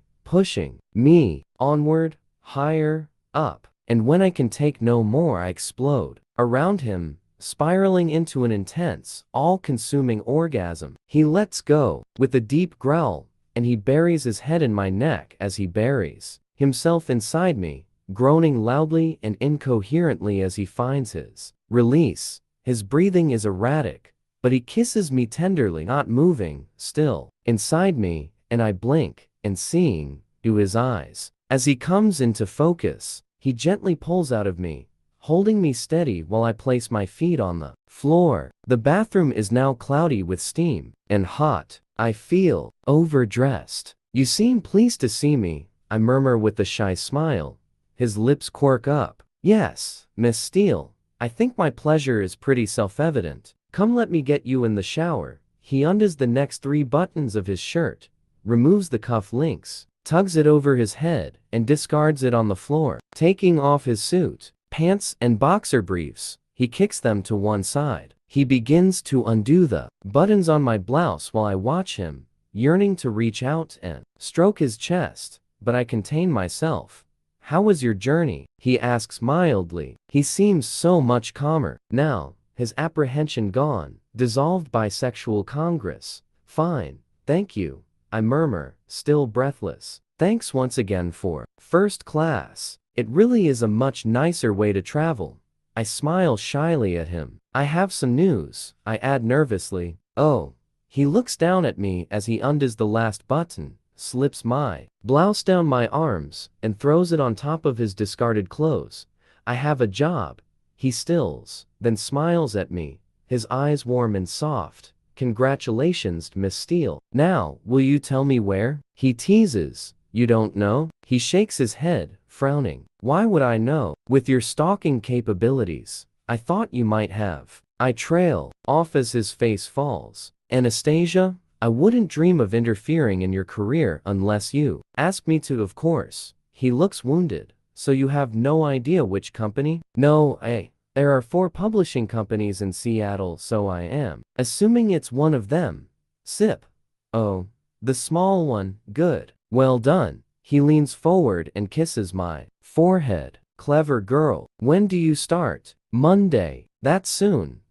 onward, higher, up. And when I can take no more, I explode around him, spiraling into an intense, all-consuming orgasm. He lets go with a deep growl, and he buries his head in my neck as he buries himself inside me, groaning loudly and incoherently as he finds his release. His breathing is erratic, but he kisses me tenderly, not moving, still, inside me, and I blink, and seeing, to his eyes. As he comes into focus, he gently pulls out of me, holding me steady while I place my feet on the floor. The bathroom is now cloudy with steam and hot. I feel overdressed. You seem pleased to see me, I murmur with a shy smile. His lips quirk up. Yes, Miss Steele. I think my pleasure is pretty self-evident. Come, let me get you in the shower. He undoes the next 3 buttons of his shirt, removes the cuff links, tugs it over his head, and discards it on the floor. Taking off his suit, pants, and boxer briefs, he kicks them to one side. He begins to undo the buttons on my blouse while I watch him, yearning to reach out and stroke his chest, but I contain myself. How was your journey? He asks mildly. He seems so much calmer now, his apprehension gone, dissolved by sexual congress. Fine, thank you, I murmur, still breathless. Thanks once again for first class. It really is a much nicer way to travel. I smile shyly at him. I have some news, I add nervously. Oh. He looks down at me as he undoes the last button, slips my blouse down my arms, and throws it on top of his discarded clothes. I have a job. He stills, then smiles at me, his eyes warm and soft. Congratulations, Miss Steele. Now, will you tell me where? He teases. You don't know? He shakes his head, frowning. Why would I know? With your stalking capabilities, I thought you might have. I trail off as his face falls. Anastasia, I wouldn't dream of interfering in your career unless you ask me to, of course. He looks wounded. So you have no idea which company? No, there are 4 publishing companies in Seattle, so I am assuming it's one of them. Sip. Oh, the small one, good. Well done. He leans forward and kisses my forehead. Clever girl. When do you start? Monday. That's soon.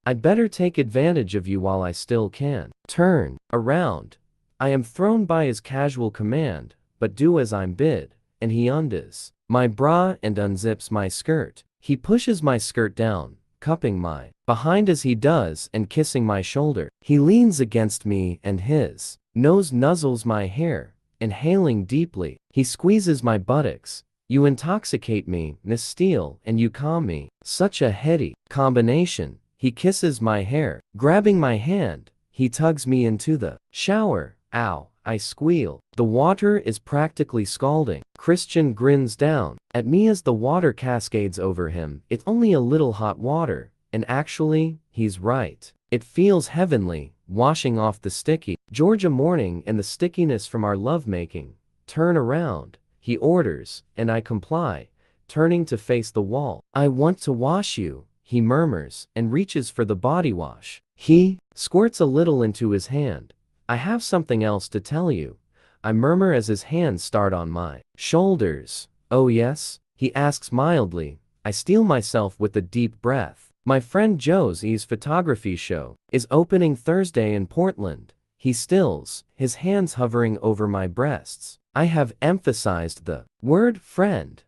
I'd better take advantage of you while I still can. Turn around. I am thrown by his casual command, but do as I'm bid, and he undoes my bra and unzips my skirt. He pushes my skirt down, cupping my behind as he does and kissing my shoulder. He leans against me and his nose nuzzles my hair, inhaling deeply. He squeezes my buttocks. You intoxicate me, Miss Steele, and you calm me. Such a heady combination. He kisses my hair. Grabbing my hand, he tugs me into the shower. Ow, I squeal. The water is practically scalding. Christian grins down at me as the water cascades over him. It's only a little hot water, and actually, he's right. It feels heavenly, washing off the sticky Georgia morning and the stickiness from our lovemaking. Turn around, he orders, and I comply, turning to face the wall. I want to wash you, he murmurs, and reaches for the body wash. He squirts a little into his hand. I have something else to tell you, I murmur as his hands start on my shoulders. Oh yes? He asks mildly. I steel myself with a deep breath. My friend Josie's photography show is opening Thursday in Portland. He stills, his hands hovering over my breasts. I have emphasized the word friend.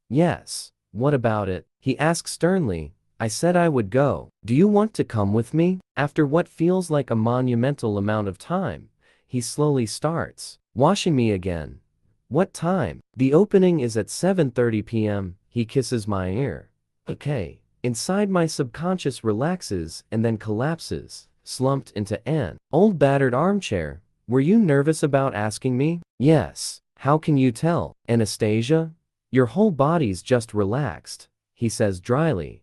Yes, what about it? He asks sternly. I said I would go. Do you want to come with me? After what feels like a monumental amount of time, he slowly starts washing me again. What time? The opening is at 7:30 p.m. He kisses my ear. Okay. Inside my subconscious relaxes and then collapses, slumped into an old battered armchair. Were you nervous about asking me? Yes. How can you tell? Anastasia? Your whole body's just relaxed, he says dryly.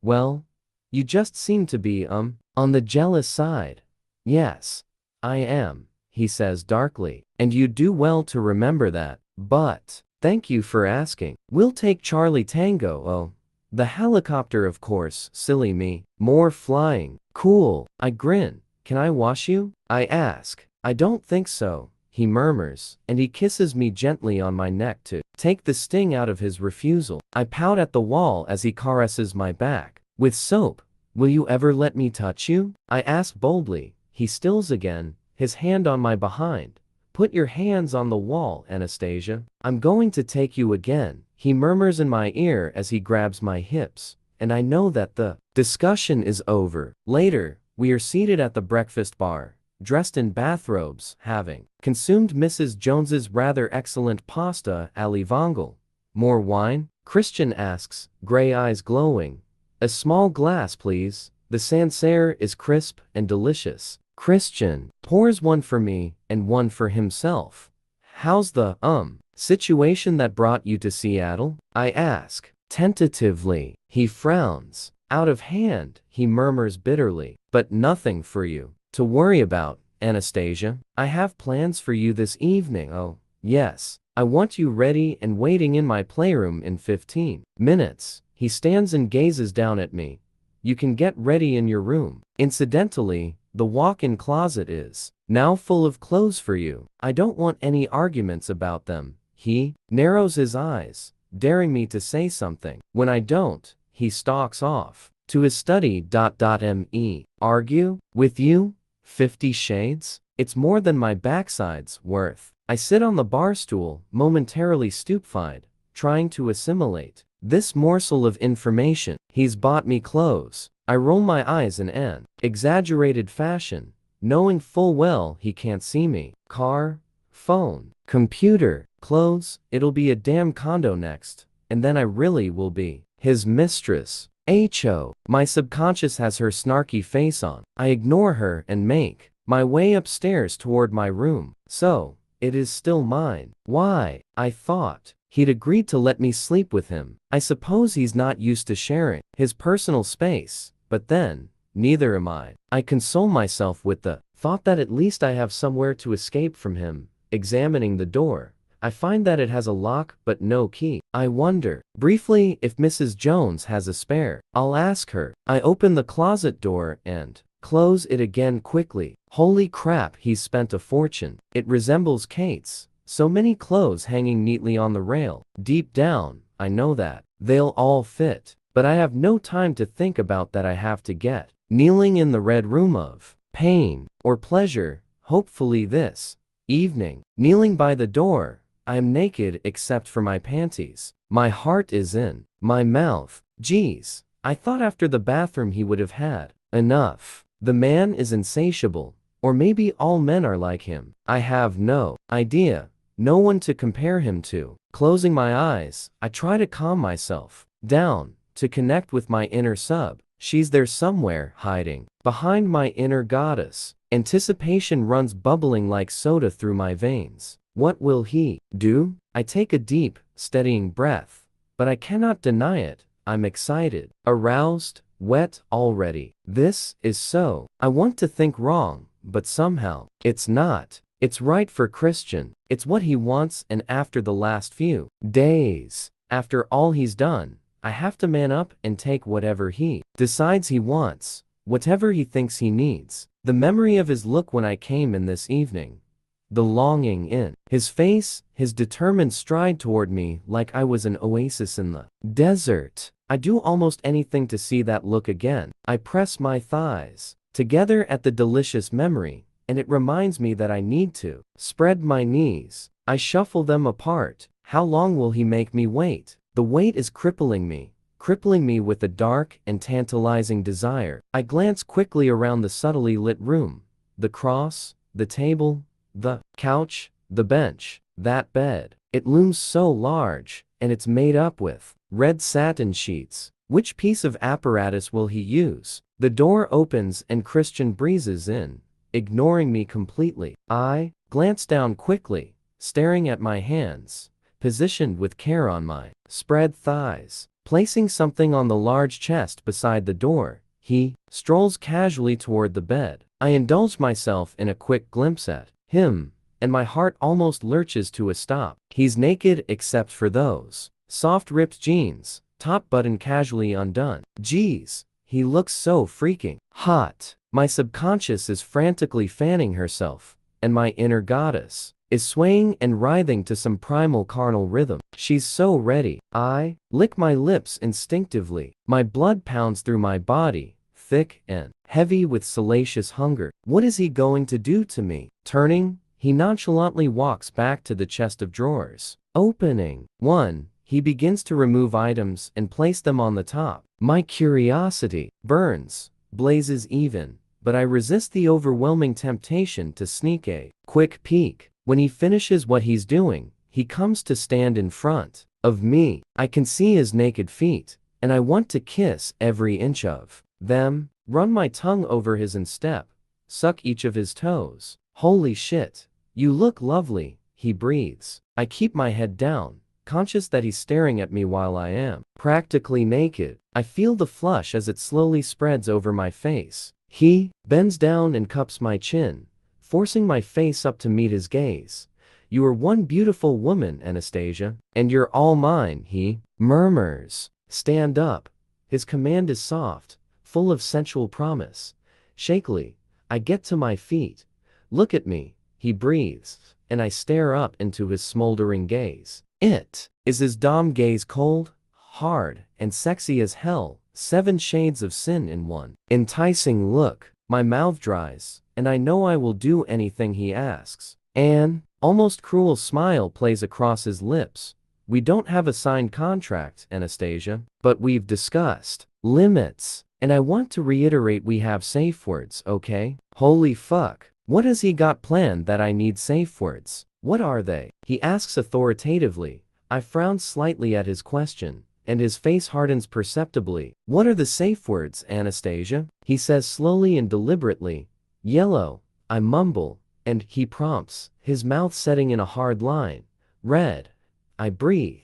Well, you just seem to be, on the jealous side. Yes, I am, he says darkly, and you do well to remember that. But, thank you for asking. We'll take Charlie Tango. Oh, the helicopter, of course, silly me. More flying. Cool. I grin. Can I wash you? I ask. I don't think so, he murmurs, and he kisses me gently on my neck to take the sting out of his refusal. I pout at the wall as he caresses my back. With soap. Will you ever let me touch you? I ask boldly. He stills again, his hand on my behind. Put your hands on the wall, Anastasia. I'm going to take you again, he murmurs in my ear as he grabs my hips, and I know that the discussion is over. Later, we are seated at the breakfast bar, dressed in bathrobes, having consumed Mrs. Jones's rather excellent pasta alle vongole. More wine? Christian asks, gray eyes glowing. A small glass, please. The Sancerre is crisp and delicious. Christian pours one for me and one for himself. How's the, situation that brought you to Seattle? I ask. Tentatively, he frowns. Out of hand, he murmurs bitterly. But nothing for you to worry about, Anastasia. I have plans for you this evening. Oh, yes. I want you ready and waiting in my playroom in 15 minutes. He stands and gazes down at me. You can get ready in your room. Incidentally, the walk-in closet is now full of clothes for you. I don't want any arguments about them. He narrows his eyes, daring me to say something. When I don't, he stalks off to his study. Me. Argue? With you? 50 Shades? It's more than my backside's worth. I sit on the bar stool, momentarily stupefied, trying to assimilate this morsel of information. He's bought me clothes. I roll my eyes in an exaggerated fashion, knowing full well he can't see me. Car, phone, computer, clothes, it'll be a damn condo next, and then I really will be his mistress. Ho. My subconscious has her snarky face on. I ignore her and make my way upstairs toward my room. So, it is still mine. Why? I thought he'd agreed to let me sleep with him. I suppose he's not used to sharing his personal space, but then, neither am I. I console myself with the thought that at least I have somewhere to escape from him. Examining the door, I find that it has a lock but no key. I wonder briefly if Mrs. Jones has a spare. I'll ask her. I open the closet door and close it again quickly. Holy crap, he's spent a fortune. It resembles Kate's. So many clothes hanging neatly on the rail. Deep down, I know that they'll all fit, but I have no time to think about that. I have to get kneeling in the red room of pain or pleasure, hopefully this evening. Kneeling by the door, I am naked except for my panties. My heart is in my mouth. Geez, I thought after the bathroom he would have had enough. The man is insatiable, or maybe all men are like him. I have no idea, no one to compare him to. Closing my eyes, I try to calm myself down, to connect with my inner sub. She's there somewhere, hiding behind my inner goddess. Anticipation runs bubbling like soda through my veins. What will he do? I take a deep, steadying breath, but I cannot deny it. I'm excited, aroused, wet already. This is so. I want to think wrong, but somehow, it's not. It's right for Christian. It's what he wants, and after the last few days, after all he's done, I have to man up and take whatever he decides he wants, whatever he thinks he needs. The memory of his look when I came in this evening, the longing in his face, his determined stride toward me like I was an oasis in the desert. I do almost anything to see that look again. I press my thighs together at the delicious memory, and it reminds me that I need to spread my knees. I shuffle them apart. How long will he make me wait? The weight is crippling me with a dark and tantalizing desire. I glance quickly around the subtly lit room. The cross, the table, the couch, the bench, that bed. It looms so large, and it's made up with red satin sheets. Which piece of apparatus will he use? The door opens and Christian breezes in, ignoring me completely. I glance down quickly, staring at my hands, positioned with care on my spread thighs. Placing something on the large chest beside the door, he strolls casually toward the bed. I indulge myself in a quick glimpse at him, and my heart almost lurches to a stop. He's naked except for those soft ripped jeans, top button casually undone. Geez, he looks so freaking hot. My subconscious is frantically fanning herself, and my inner goddess is swaying and writhing to some primal carnal rhythm. She's so ready. I lick my lips instinctively. My blood pounds through my body, thick and heavy with salacious hunger. What is he going to do to me? Turning, he nonchalantly walks back to the chest of drawers. Opening one, he begins to remove items and place them on the top. My curiosity burns, blazes even, but I resist the overwhelming temptation to sneak a quick peek. When he finishes what he's doing, he comes to stand in front of me. I can see his naked feet, and I want to kiss every inch of them, run my tongue over his instep, suck each of his toes. Holy shit. You look lovely, he breathes. I keep my head down, conscious that he's staring at me while I am practically naked. I feel the flush as it slowly spreads over my face. He bends down and cups my chin, forcing my face up to meet his gaze. You are one beautiful woman, Anastasia, and you're all mine, he murmurs. Stand up. His command is soft, full of sensual promise. Shakily, I get to my feet. Look at me, he breathes, and I stare up into his smoldering gaze. Is his dom gaze cold, hard, and sexy as hell, 7 shades of sin in one enticing look. My mouth dries, and I know I will do anything he asks. An almost cruel smile plays across his lips. We don't have a signed contract, Anastasia, but we've discussed limits, and I want to reiterate we have safe words, okay? Holy fuck. What has he got planned that I need safe words? What are they? He asks authoritatively. I frown slightly at his question, and his face hardens perceptibly. What are the safe words, Anastasia? He says slowly and deliberately. Yellow. I mumble, and he prompts, his mouth setting in a hard line. Red. I breathe.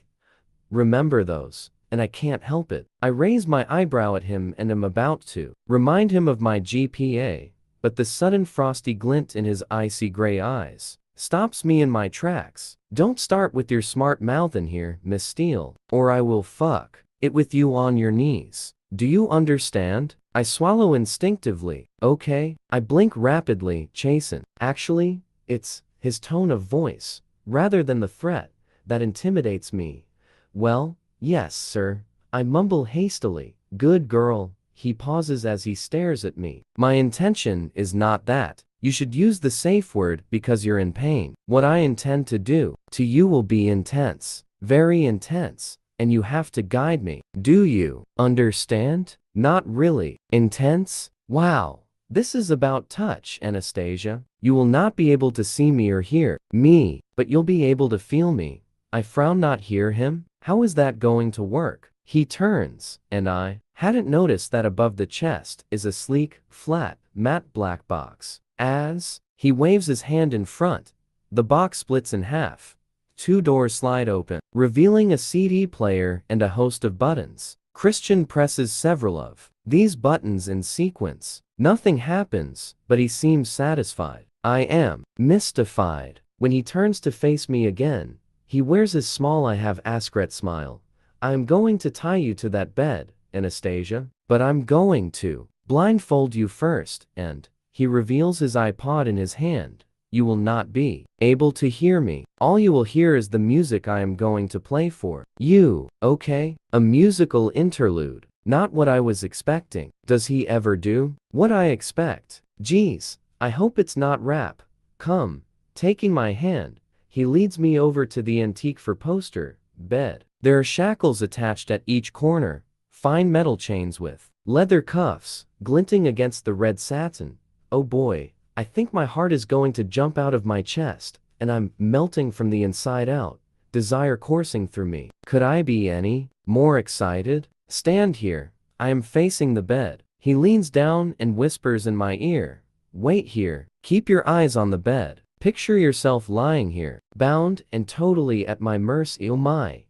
Remember those, and I can't help it. I raise my eyebrow at him and am about to remind him of my GPA, but the sudden frosty glint in his icy gray eyes stops me in my tracks. Don't start with your smart mouth in here, Miss Steele, or I will fuck it with you on your knees. Do you understand? I swallow instinctively. Okay. I blink rapidly, chastened. Actually, it's his tone of voice, rather than the threat, that intimidates me. Well, yes, sir. I mumble hastily. Good girl. He pauses as he stares at me. My intention is not that. You should use the safe word because you're in pain. What I intend to do to you will be intense. Very intense. And you have to guide me. Do you understand? Not really. Intense? Wow. This is about touch, Anastasia. You will not be able to see me or hear me, but you'll be able to feel me. I frown. Not hear him? How is that going to work? He turns, and I hadn't noticed that above the chest is a sleek, flat, matte black box. As he waves his hand in front, the box splits in half. 2 doors slide open, revealing a CD player and a host of buttons. Christian presses several of these buttons in sequence. Nothing happens, but he seems satisfied. I am mystified. When he turns to face me again, he wears his small I have Ascret smile. I'm going to tie you to that bed, Anastasia, but I'm going to blindfold you first, and he reveals his iPod in his hand. You will not be able to hear me. All you will hear is the music I am going to play for you, okay? A musical interlude. Not what I was expecting. Does he ever do what I expect? Geez, I hope it's not rap. Come. Taking my hand, he leads me over to the antique four-poster bed. There are shackles attached at each corner, fine metal chains with leather cuffs, glinting against the red satin. Oh boy, I think my heart is going to jump out of my chest, and I'm melting from the inside out, desire coursing through me. Could I be any more excited? Stand here. I am facing the bed. He leans down and whispers in my ear. Wait here. Keep your eyes on the bed. Picture yourself lying here, bound and totally at my mercy. Oh my.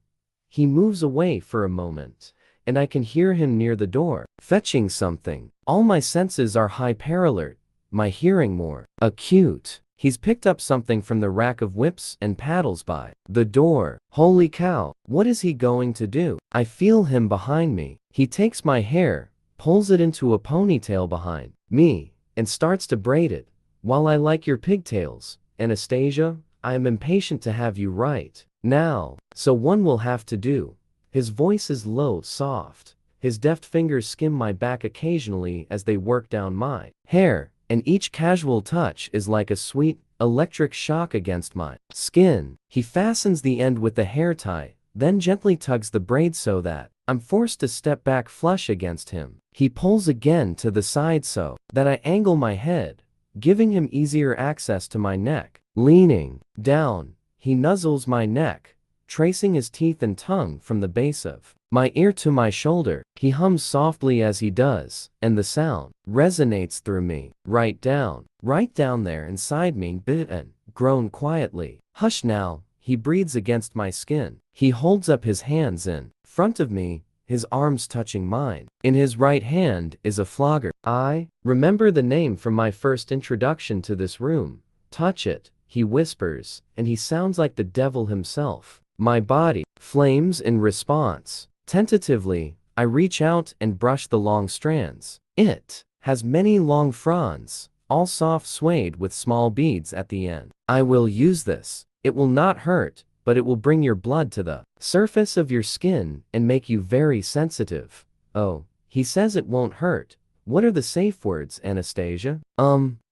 He moves away for a moment, and I can hear him near the door, fetching something. All my senses are hyper-alert, my hearing more acute. He's picked up something from the rack of whips and paddles by the door. Holy cow, what is he going to do? I feel him behind me. He takes my hair, pulls it into a ponytail behind me, and starts to braid it. While I like your pigtails, Anastasia, I am impatient to have you right now. So one will have to do. His voice is low, soft. His deft fingers skim my back occasionally as they work down my hair, and each casual touch is like a sweet, electric shock against my skin. He fastens the end with the hair tie, then gently tugs the braid so that I'm forced to step back flush against him. He pulls again to the side so that I angle my head, giving him easier access to my neck. Leaning down, he nuzzles my neck, tracing his teeth and tongue from the base of my ear to my shoulder. He hums softly as he does, and the sound resonates through me. Right down there inside me, bit and groan quietly. Hush now, he breathes against my skin. He holds up his hands in front of me, his arms touching mine. In his right hand is a flogger. I remember the name from my first introduction to this room. Touch it, he whispers, and he sounds like the devil himself. My body flames in response. Tentatively, I reach out and brush the long strands. It has many long fronds, all soft suede with small beads at the end. I will use this. It will not hurt, but it will bring your blood to the surface of your skin and make you very sensitive. Oh, he says it won't hurt. What are the safe words, Anastasia?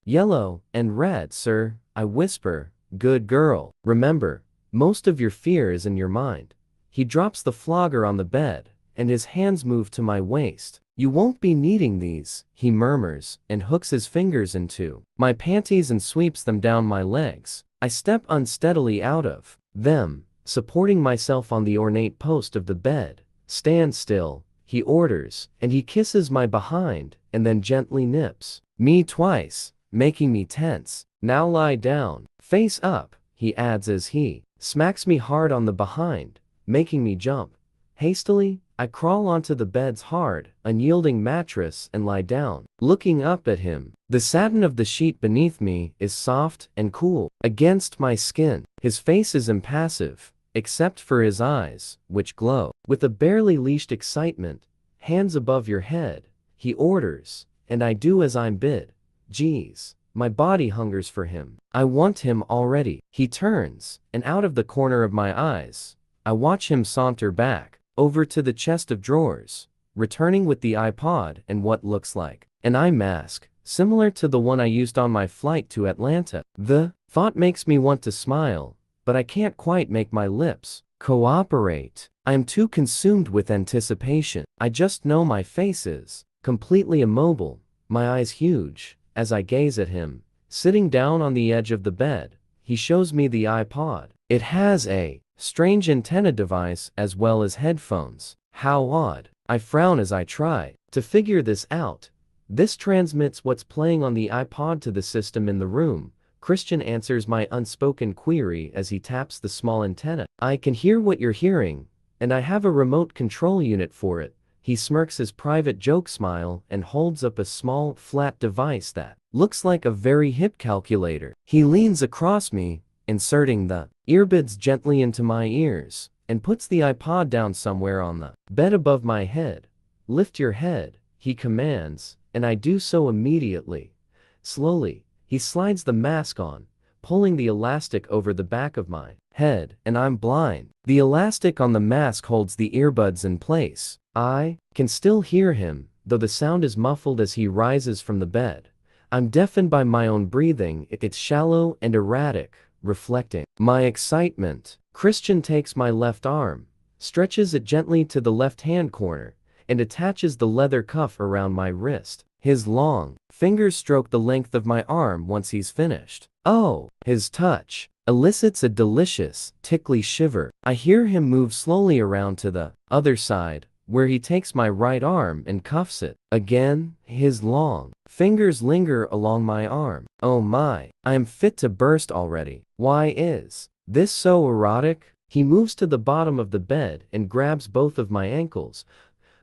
Yellow and red, sir, I whisper. Good girl. Remember, most of your fear is in your mind. He drops the flogger on the bed, and his hands move to my waist. You won't be needing these, he murmurs, and hooks his fingers into my panties and sweeps them down my legs. I step unsteadily out of them, supporting myself on the ornate post of the bed. Stand still, he orders, and he kisses my behind, and then gently nips me twice, making me tense. Now lie down, face up, he adds as he smacks me hard on the behind, making me jump. Hastily, I crawl onto the bed's hard, unyielding mattress and lie down, looking up at him. The satin of the sheet beneath me is soft and cool against my skin. His face is impassive, except for his eyes, which glow with a barely leashed excitement. Hands above your head, he orders, and I do as I'm bid. Geez, my body hungers for him. I want him already. He turns, and out of the corner of my eyes, I watch him saunter back over to the chest of drawers, returning with the iPod and what looks like an eye mask, similar to the one I used on my flight to Atlanta. The thought makes me want to smile, but I can't quite make my lips cooperate. I am too consumed with anticipation. I just know my face is completely immobile, my eyes huge, as I gaze at him. Sitting down on the edge of the bed, he shows me the iPod. It has a strange antenna device as well as headphones. How odd. I frown as I try to figure this out. This transmits what's playing on the iPod to the system in the room. Christian answers my unspoken query as he taps the small antenna. I can hear what you're hearing, and I have a remote control unit for it. He smirks his private joke smile and holds up a small, flat device that looks like a very hip calculator. He leans across me, inserting the earbuds gently into my ears, and puts the iPod down somewhere on the bed above my head. Lift your head, he commands, and I do so immediately. Slowly, he slides the mask on, pulling the elastic over the back of my head, and I'm blind. The elastic on the mask holds the earbuds in place. I can still hear him, though the sound is muffled as he rises from the bed. I'm deafened by my own breathing. It's shallow and erratic, reflecting my excitement. Christian takes my left arm, stretches it gently to the left-hand corner, and attaches the leather cuff around my wrist. His long fingers stroke the length of my arm once he's finished. Oh, his touch elicits a delicious, tickly shiver. I hear him move slowly around to the other side, where he takes my right arm and cuffs it. Again, his long fingers linger along my arm. Oh my, I am fit to burst already. Why is this so erotic? He moves to the bottom of the bed and grabs both of my ankles.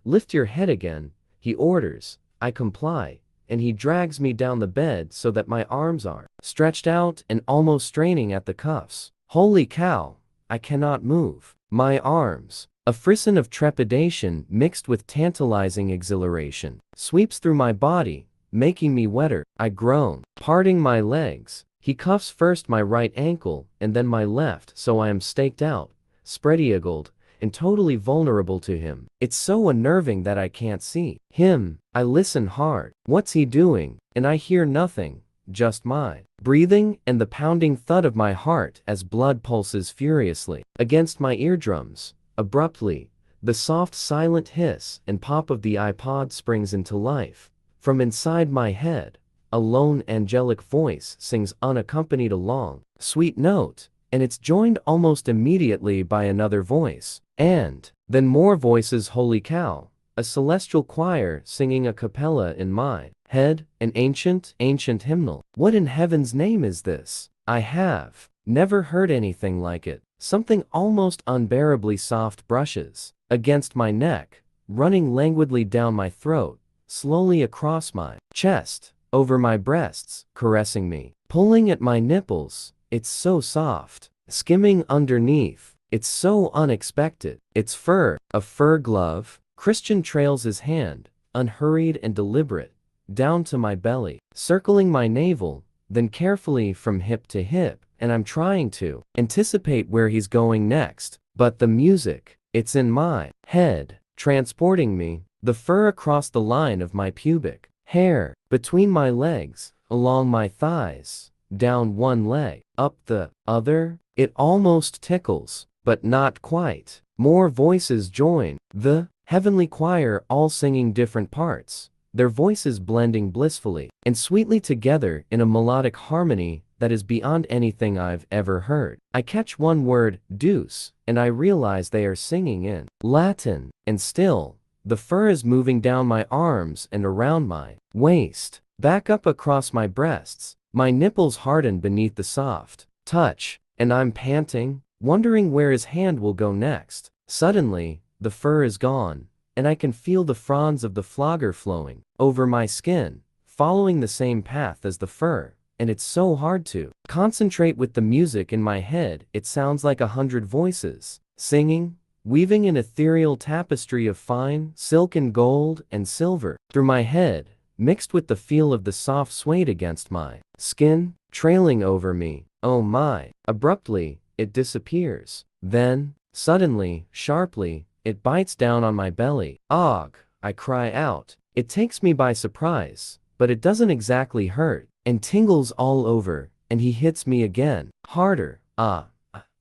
Lift your head again, he orders. I comply, and he drags me down the bed so that my arms are stretched out and almost straining at the cuffs. Holy cow, I cannot move my arms. A frisson of trepidation mixed with tantalizing exhilaration sweeps through my body, making me wetter. I groan, parting my legs. He cuffs first my right ankle and then my left, so I am staked out, spread-eagled, and totally vulnerable to him. It's so unnerving that I can't see him. I listen hard. What's he doing? And I hear nothing, just my breathing and the pounding thud of my heart as blood pulses furiously against my eardrums. Abruptly, the soft silent hiss and pop of the iPod springs into life. From inside my head, a lone angelic voice sings unaccompanied a long, sweet note. and it's joined almost immediately by another voice. And then more voices. Holy cow! A celestial choir singing a cappella in my head, an ancient hymnal. What in heaven's name is this? I have never heard anything like it. Something almost unbearably soft brushes against my neck, running languidly down my throat, slowly across my chest, over my breasts, caressing me, pulling at my nipples. It's so soft, skimming underneath. It's so unexpected. It's fur, a fur glove. Christian trails his hand, unhurried and deliberate, down to my belly, circling my navel, then carefully from hip to hip, and I'm trying to anticipate where he's going next. But the music, it's in my head, transporting me, the fur across the line of my pubic hair, between my legs, along my thighs, down one leg, up the other. It almost tickles, but not quite. More voices join the heavenly choir, all singing different parts, their voices blending blissfully and sweetly together in a melodic harmony that is beyond anything I've ever heard. I catch one word, deuce, and I realize they are singing in Latin, and still, the fur is moving down my arms and around my waist, back up across my breasts. My nipples harden beneath the soft touch, and I'm panting, wondering where his hand will go next. Suddenly, the fur is gone, and I can feel the fronds of the flogger flowing over my skin, following the same path as the fur, and it's so hard to concentrate with the music in my head. It sounds like 100 voices, singing, weaving an ethereal tapestry of fine silk and gold and silver through my head, mixed with the feel of the soft suede against my skin, trailing over me. Oh my! Abruptly, it disappears. Then, suddenly, sharply, it bites down on my belly. Ugh! I cry out. It takes me by surprise, but it doesn't exactly hurt, and tingles all over, and he hits me again, harder. I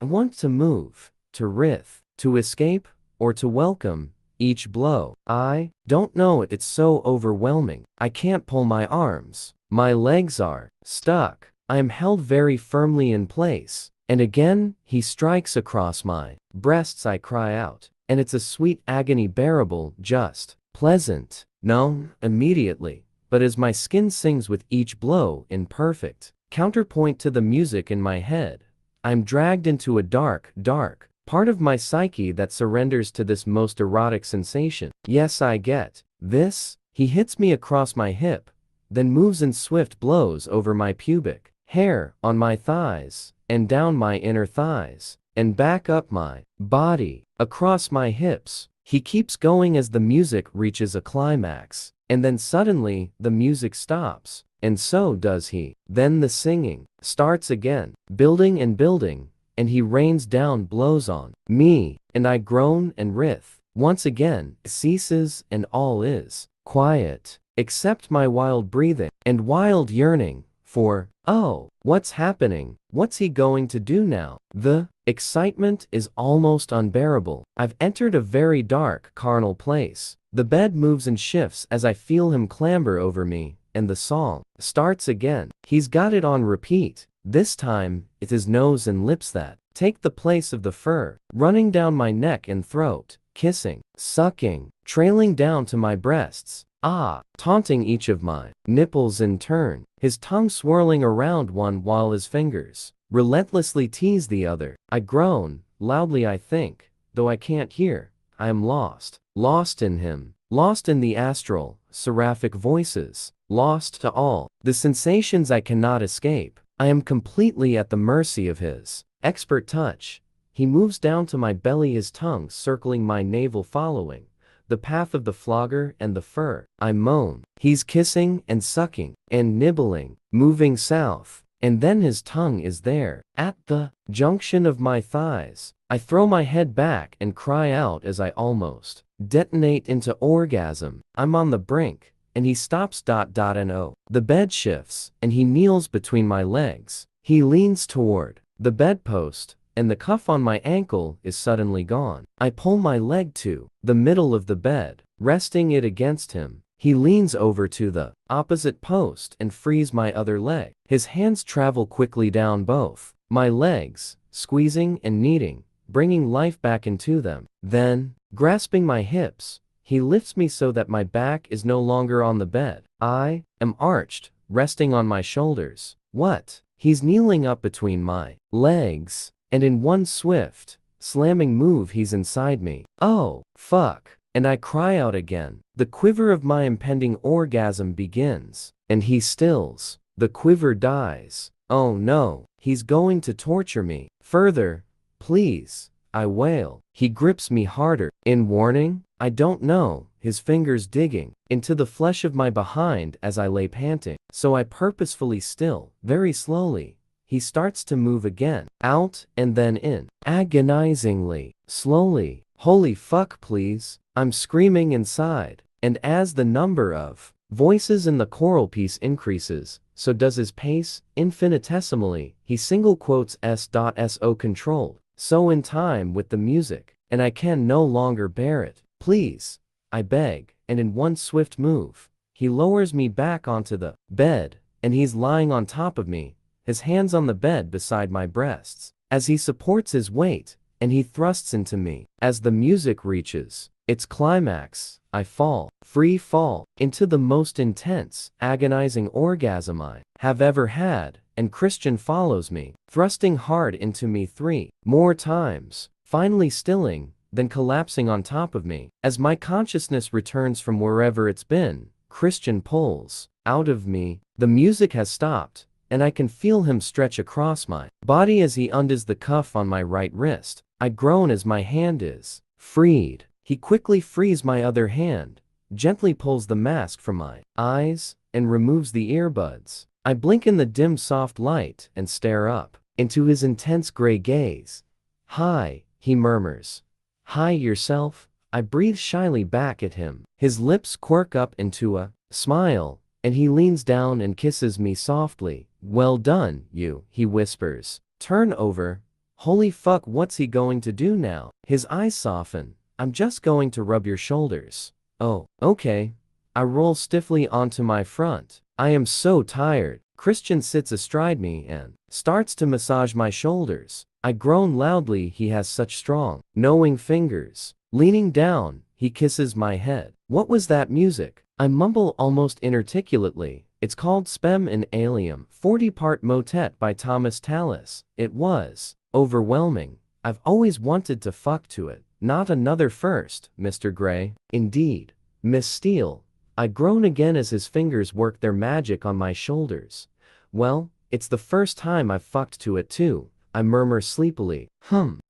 want to move, to writhe, to escape, or to welcome each blow. I don't know, it's so overwhelming. I can't pull my arms. My legs are stuck. I am held very firmly in place. And again, he strikes across my breasts. I cry out, and it's a sweet agony, bearable, just pleasant. No, immediately, but as my skin sings with each blow in perfect counterpoint to the music in my head, I'm dragged into a dark part of my psyche that surrenders to this most erotic sensation. Yes, I get this. He hits me across my hip, then moves in swift blows over my pubic hair, on my thighs, and down my inner thighs, and back up my body, across my hips. He keeps going as the music reaches a climax, and then suddenly, the music stops, and so does he. Then the singing starts again, building and building, and he rains down blows on me, and I groan and writhe. Once again, it ceases, and all is quiet, except my wild breathing, and wild yearning for, oh, what's happening? What's he going to do now? The excitement is almost unbearable. I've entered a very dark, carnal place. The bed moves and shifts as I feel him clamber over me, and the song starts again. He's got it on repeat. This time, it's his nose and lips that take the place of the fur, running down my neck and throat, kissing, sucking, trailing down to my breasts, taunting each of my nipples in turn, his tongue swirling around one while his fingers relentlessly tease the other. I groan, loudly I think, though I can't hear. I am lost in him, lost in the astral, seraphic voices, lost to all the sensations I cannot escape. I am completely at the mercy of his expert touch. He moves down to my belly, his tongue circling my navel, following the path of the flogger and the fur. I moan. He's kissing and sucking and nibbling, moving south, and then his tongue is there, at the junction of my thighs. I throw my head back and cry out as I almost detonate into orgasm. I'm on the brink, and he stops. The bed shifts, and he kneels between my legs. He leans toward the bedpost, and the cuff on my ankle is suddenly gone. I pull my leg to the middle of the bed, resting it against him. He leans over to the opposite post and frees my other leg. His hands travel quickly down both my legs, squeezing and kneading, bringing life back into them. Then, grasping my hips, he lifts me so that my back is no longer on the bed. I am arched, resting on my shoulders. What? He's kneeling up between my legs, and in one swift, slamming move he's inside me. Oh, fuck. And I cry out again. The quiver of my impending orgasm begins, and he stills. The quiver dies. Oh no, he's going to torture me further. Please, I wail. He grips me harder. In warning? I don't know, his fingers digging into the flesh of my behind as I lay panting. So I purposefully still, very slowly. He starts to move again, out and then in, agonizingly, slowly. Holy fuck, please. I'm screaming inside, and as the number of voices in the choral piece increases, so does his pace, infinitesimally. He single quotes S.So controlled, so in time with the music, and I can no longer bear it. Please, I beg, and in one swift move, he lowers me back onto the bed, and he's lying on top of me, his hands on the bed beside my breasts. As he supports his weight, and he thrusts into me, as the music reaches its climax, I fall, free fall, into the most intense, agonizing orgasm I have ever had, and Christian follows me, thrusting hard into me 3 more times, finally stilling, then collapsing on top of me. As my consciousness returns from wherever it's been, Christian pulls out of me. The music has stopped, and I can feel him stretch across my body as he undoes the cuff on my right wrist. I groan as my hand is freed. He quickly frees my other hand, gently pulls the mask from my eyes, and removes the earbuds. I blink in the dim soft light and stare up into his intense gray gaze. Hi, he murmurs. Hi yourself. I breathe shyly back at him. His lips quirk up into a smile, and he leans down and kisses me softly. Well done, you, he whispers. Turn over. Holy fuck, what's he going to do now? His eyes soften. I'm just going to rub your shoulders. Oh, okay. I roll stiffly onto my front. I am so tired. Christian sits astride me and starts to massage my shoulders. I groan loudly. He has such strong, knowing fingers. Leaning down, he kisses my head. What was that music? I mumble almost inarticulately. It's called Spem in Alium, 40-part motet by Thomas Tallis. It was overwhelming. I've always wanted to fuck to it. Not another first, Mr. Gray. Indeed. Miss Steele. I groan again as his fingers work their magic on my shoulders. Well, it's the first time I've fucked to it too, I murmur sleepily.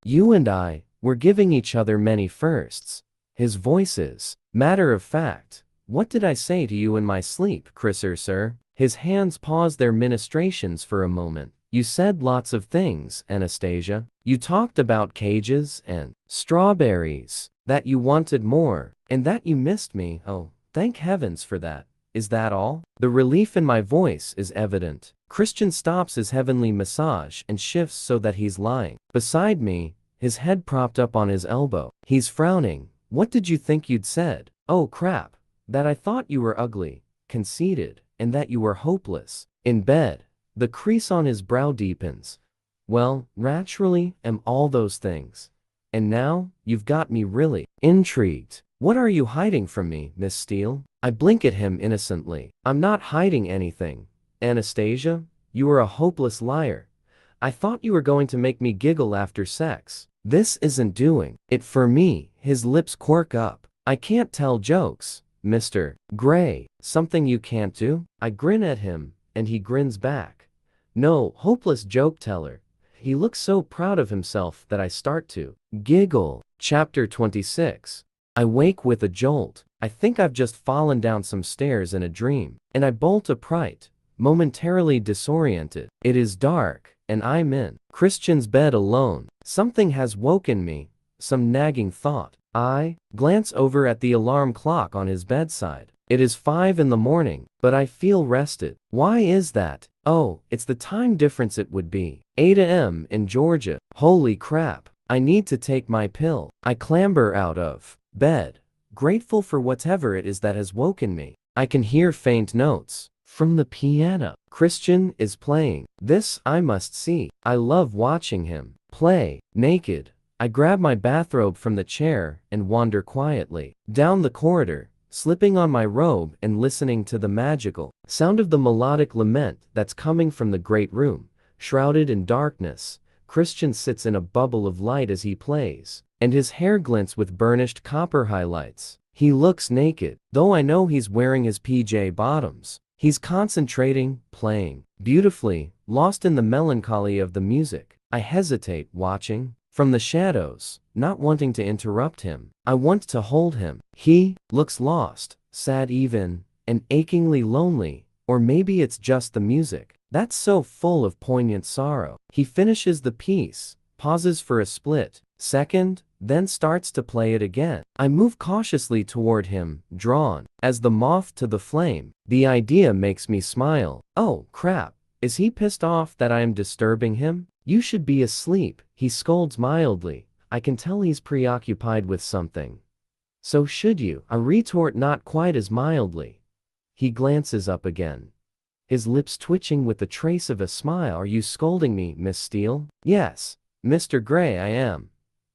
You and I, we're giving each other many firsts. His voice is matter of fact. What did I say to you in my sleep, Chrisser, sir? His hands pause their ministrations for a moment. You said lots of things, Anastasia. You talked about cages and strawberries, that you wanted more, and that you missed me. Oh, thank heavens for that. Is that all? The relief in my voice is evident. Christian stops his heavenly massage and shifts so that he's lying beside me, his head propped up on his elbow. He's frowning. What did you think you'd said? Oh crap. That I thought you were ugly, conceited, and that you were hopeless. In bed. The crease on his brow deepens. Well, naturally, am all those things. And now, you've got me really intrigued. What are you hiding from me, Miss Steele? I blink at him innocently. I'm not hiding anything. Anastasia, you are a hopeless liar. I thought you were going to make me giggle after sex. This isn't doing it for me. His lips quirk up. I can't tell jokes, Mr. Gray. Something you can't do? I grin at him, and he grins back. No, hopeless joke teller. He looks so proud of himself that I start to giggle. Chapter 26. I wake with a jolt. I think I've just fallen down some stairs in a dream, and I bolt upright, momentarily disoriented. It is dark, and I'm in Christian's bed alone. Something has woken me, some nagging thought. I glance over at the alarm clock on his bedside. It is 5 in the morning, but I feel rested. Why is that? Oh, it's the time difference. It would be 8 a.m. in Georgia. Holy crap. I need to take my pill. I clamber out of bed, grateful for whatever it is that has woken me. I can hear faint notes from the piano. Christian is playing. This I must see. I love watching him. Play, naked. I grab my bathrobe from the chair and wander quietly down the corridor, slipping on my robe and listening to the magical sound of the melodic lament that's coming from the great room. Shrouded in darkness, Christian sits in a bubble of light as he plays, and his hair glints with burnished copper highlights. He looks naked, though I know he's wearing his PJ bottoms. He's concentrating, playing beautifully, lost in the melancholy of the music. I hesitate, watching from the shadows, not wanting to interrupt him. I want to hold him. He looks lost, sad even, and achingly lonely. Or maybe it's just the music that's so full of poignant sorrow. He finishes the piece, pauses for a split second, then starts to play it again. I move cautiously toward him, drawn as the moth to the flame. The idea makes me smile. Oh, crap. Is he pissed off that I am disturbing him? You should be asleep, he scolds mildly. I can tell he's preoccupied with something. So should you, I retort, not quite as mildly. He glances up again, his lips twitching with a trace of a smile. Are you scolding me, Miss Steele? Yes, Mr. Gray, I am.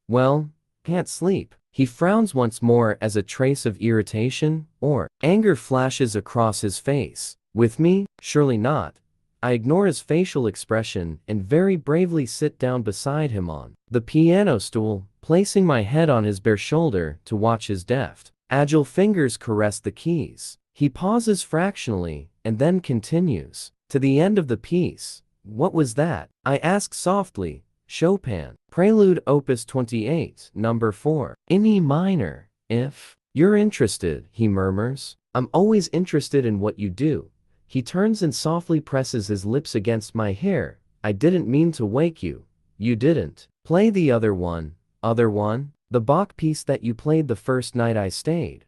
Well, can't sleep. He frowns once more as a trace of irritation or anger flashes across his face. With me? Surely not. I ignore his facial expression and very bravely sit down beside him on the piano stool, placing my head on his bare shoulder to watch his deft, agile fingers caress the keys. He pauses fractionally and then continues to the end of the piece. What was that? I ask softly. Chopin, Prelude Opus 28, number 4, in E minor. If you're interested, he murmurs. I'm always interested in what you do. He turns and softly presses his lips against my hair. I didn't mean to wake you. You didn't. Play the other one. Other one? The Bach piece that you played the first night I stayed.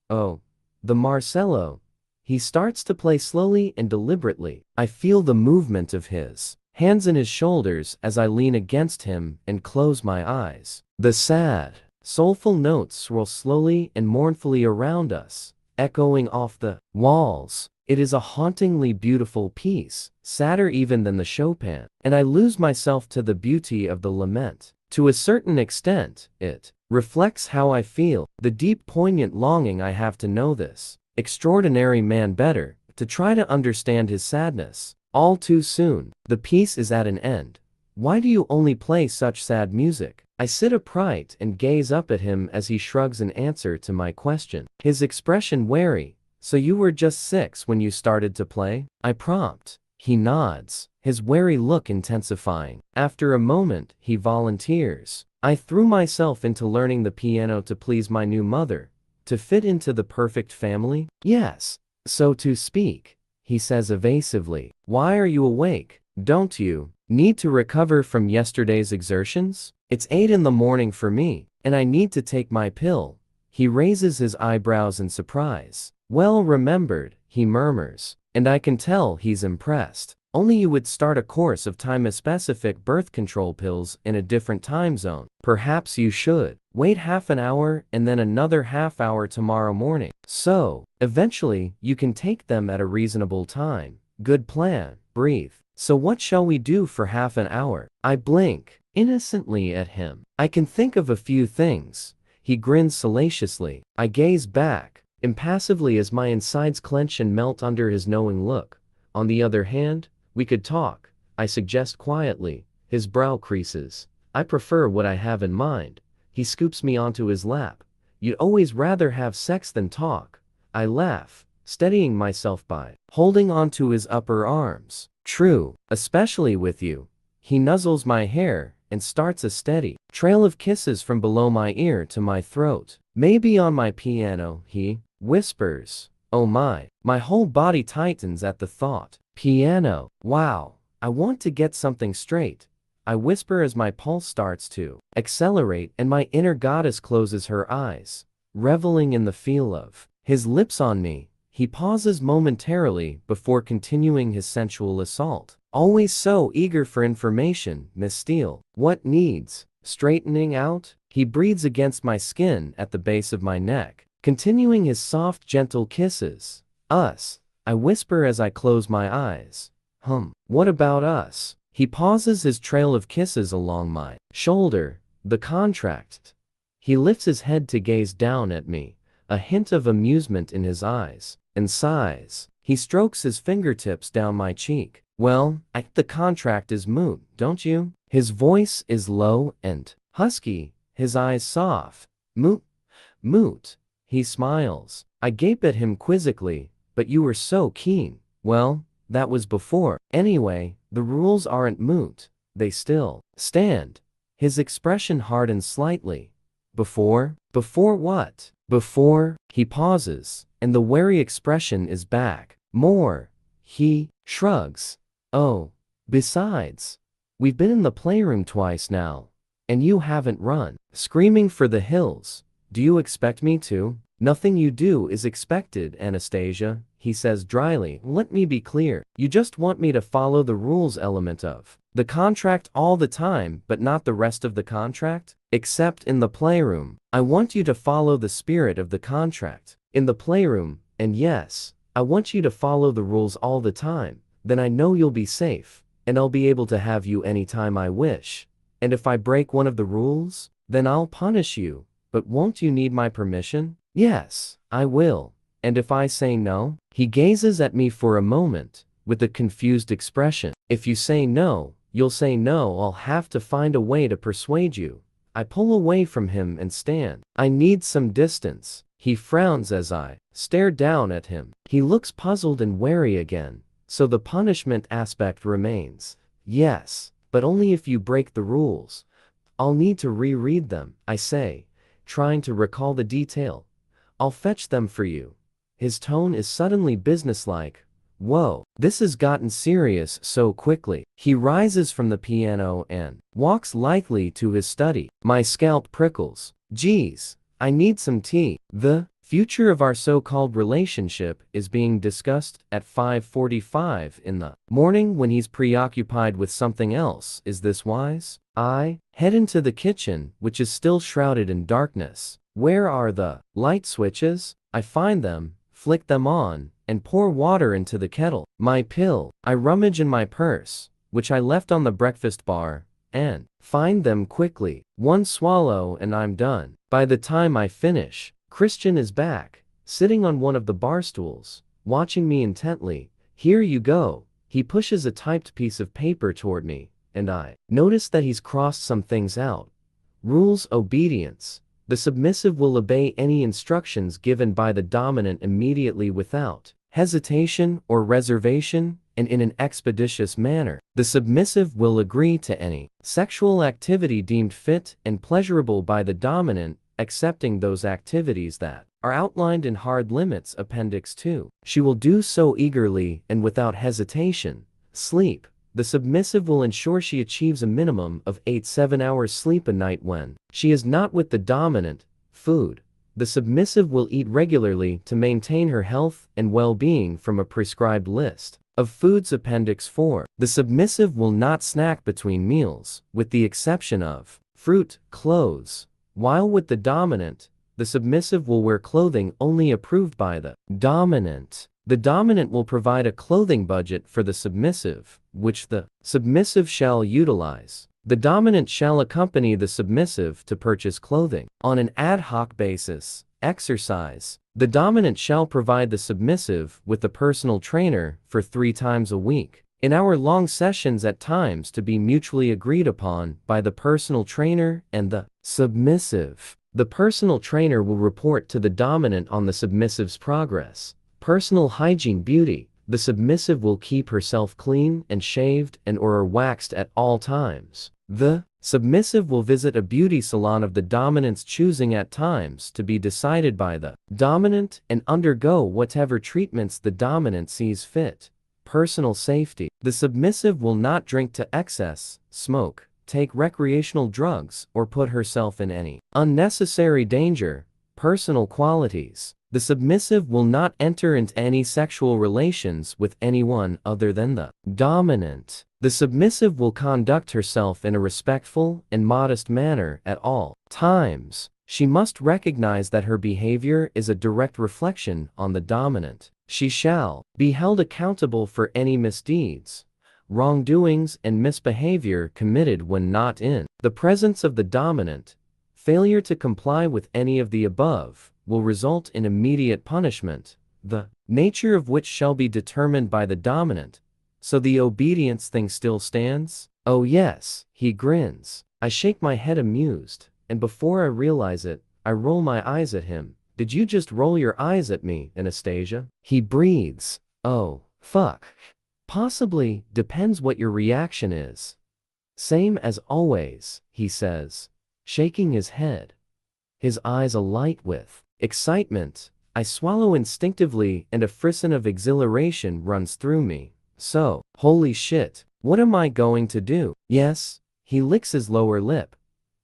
Oh, the Marcello. He starts to play slowly and deliberately. I feel the movement of his hands in his shoulders as I lean against him and close my eyes. The sad, soulful notes swirl slowly and mournfully around us, echoing off the walls. It is a hauntingly beautiful piece, sadder even than the Chopin, and I lose myself to the beauty of the lament. To a certain extent, it reflects how I feel, the deep poignant longing I have to know this extraordinary man better, to try to understand his sadness. All too soon, the piece is at an end. Why do you only play such sad music? I sit upright and gaze up at him as he shrugs in answer to my question, his expression wary. So you were just 6 when you started to play? I prompt. He nods, his wary look intensifying. After a moment, he volunteers. I threw myself into learning the piano to please my new mother, to fit into the perfect family? Yes, so to speak, he says evasively. Why are you awake? Don't you need to recover from yesterday's exertions? It's 8 in the morning for me, and I need to take my pill. He raises his eyebrows in surprise. Well remembered, he murmurs, and I can tell he's impressed. Only you would start a course of time-specific birth control pills in a different time zone. Perhaps you should wait half an hour and then another half hour tomorrow morning. So, eventually, you can take them at a reasonable time. Good plan. Breathe. So what shall we do for half an hour? I blink innocently at him. I can think of a few things. He grins salaciously. I gaze back impassively as my insides clench and melt under his knowing look. On the other hand, we could talk, I suggest quietly. His brow creases. I prefer what I have in mind. He scoops me onto his lap. You'd always rather have sex than talk. I laugh, steadying myself by holding onto his upper arms. True, especially with you. He nuzzles my hair and starts a steady trail of kisses from below my ear to my throat. Maybe on my piano, he whispers. Oh my whole body tightens at the thought. Piano. Wow. I want to get something straight. I whisper as my pulse starts to accelerate and my inner goddess closes her eyes, reveling in the feel of his lips on me. He pauses momentarily before continuing his sensual assault. Always so eager for information, Miss Steele. What needs straightening out? He breathes against my skin at the base of my neck, continuing his soft, gentle kisses. Us. I whisper as I close my eyes. What about us? He pauses his trail of kisses along my shoulder. The contract. He lifts his head to gaze down at me, a hint of amusement in his eyes, and sighs. He strokes his fingertips down my cheek. Well, the contract is moot, don't you? His voice is low and husky, his eyes soft. Moot? Moot. He smiles. I gape at him quizzically. But you were so keen. Well, that was before. Anyway, the rules aren't moot. They still stand. His expression hardens slightly. Before? Before what? Before, he pauses, and the wary expression is back. More. He shrugs. Oh, besides, we've been in the playroom twice now, and you haven't run screaming for the hills. Do you expect me to? Nothing you do is expected, Anastasia, he says dryly. Let me be clear. You just want me to follow the rules element of the contract all the time, but not the rest of the contract? Except in the playroom. I want you to follow the spirit of the contract in the playroom, and yes, I want you to follow the rules all the time. Then I know you'll be safe, and I'll be able to have you anytime I wish. And if I break one of the rules, then I'll punish you. But won't you need my permission? Yes, I will. And if I say no? He gazes at me for a moment, with a confused expression. If you say no, you'll say no. I'll have to find a way to persuade you. I pull away from him and stand. I need some distance. He frowns as I stare down at him. He looks puzzled and wary again. So the punishment aspect remains. Yes, but only if you break the rules. I'll need to reread them, I say, trying to recall the detail. I'll fetch them for you. His tone is suddenly businesslike. Whoa, this has gotten serious so quickly. He rises from the piano and walks lithely to his study. My scalp prickles. Geez, I need some tea. The future of our so-called relationship is being discussed at 5:45 in the morning when he's preoccupied with something else. Is this wise? I head into the kitchen, which is still shrouded in darkness. Where are the light switches? I find them, flick them on, and pour water into the kettle. My pill. I rummage in my purse, which I left on the breakfast bar, and find them quickly. One swallow and I'm done. By the time I finish, Christian is back, sitting on one of the bar stools, watching me intently. Here you go. He pushes a typed piece of paper toward me, and I notice that he's crossed some things out. Rules: obedience. The submissive will obey any instructions given by the dominant immediately without hesitation or reservation, and in an expeditious manner. The submissive will agree to any sexual activity deemed fit and pleasurable by the dominant, excepting those activities that are outlined in hard limits, Appendix 2. She will do so eagerly and without hesitation. Sleep. The submissive will ensure she achieves a minimum of 8-7 hours sleep a night when she is not with the dominant. Food. The submissive will eat regularly to maintain her health and well-being from a prescribed list of foods, Appendix 4. The submissive will not snack between meals, with the exception of fruit, clothes. While with the dominant, the submissive will wear clothing only approved by the dominant. The dominant will provide a clothing budget for the submissive, which the submissive shall utilize. The dominant shall accompany the submissive to purchase clothing on an ad hoc basis. Exercise. The dominant shall provide the submissive with a personal trainer for 3 times a week, in hour-long sessions at times to be mutually agreed upon by the personal trainer and the submissive. The personal trainer will report to the dominant on the submissive's progress. Personal hygiene. Beauty. The submissive will keep herself clean and shaved and/or waxed at all times. The submissive will visit a beauty salon of the dominant's choosing at times to be decided by the dominant and undergo whatever treatments the dominant sees fit. Personal safety. The submissive will not drink to excess, smoke, take recreational drugs, or put herself in any unnecessary danger. Personal qualities. The submissive will not enter into any sexual relations with anyone other than the dominant. The submissive will conduct herself in a respectful and modest manner at all times. She must recognize that her behavior is a direct reflection on the dominant. She shall be held accountable for any misdeeds, wrongdoings and misbehavior committed when not in the presence of the dominant. Failure to comply with any of the above will result in immediate punishment, the nature of which shall be determined by the dominant. So the obedience thing still stands? Oh yes, he grins. I shake my head amused, and before I realize it, I roll my eyes at him. Did you just roll your eyes at me, Anastasia? He breathes. Oh, fuck. Possibly, depends what your reaction is. Same as always, he says, shaking his head. His eyes alight with excitement. I swallow instinctively and a frisson of exhilaration runs through me. So, holy shit, what am I going to do? Yes, he licks his lower lip.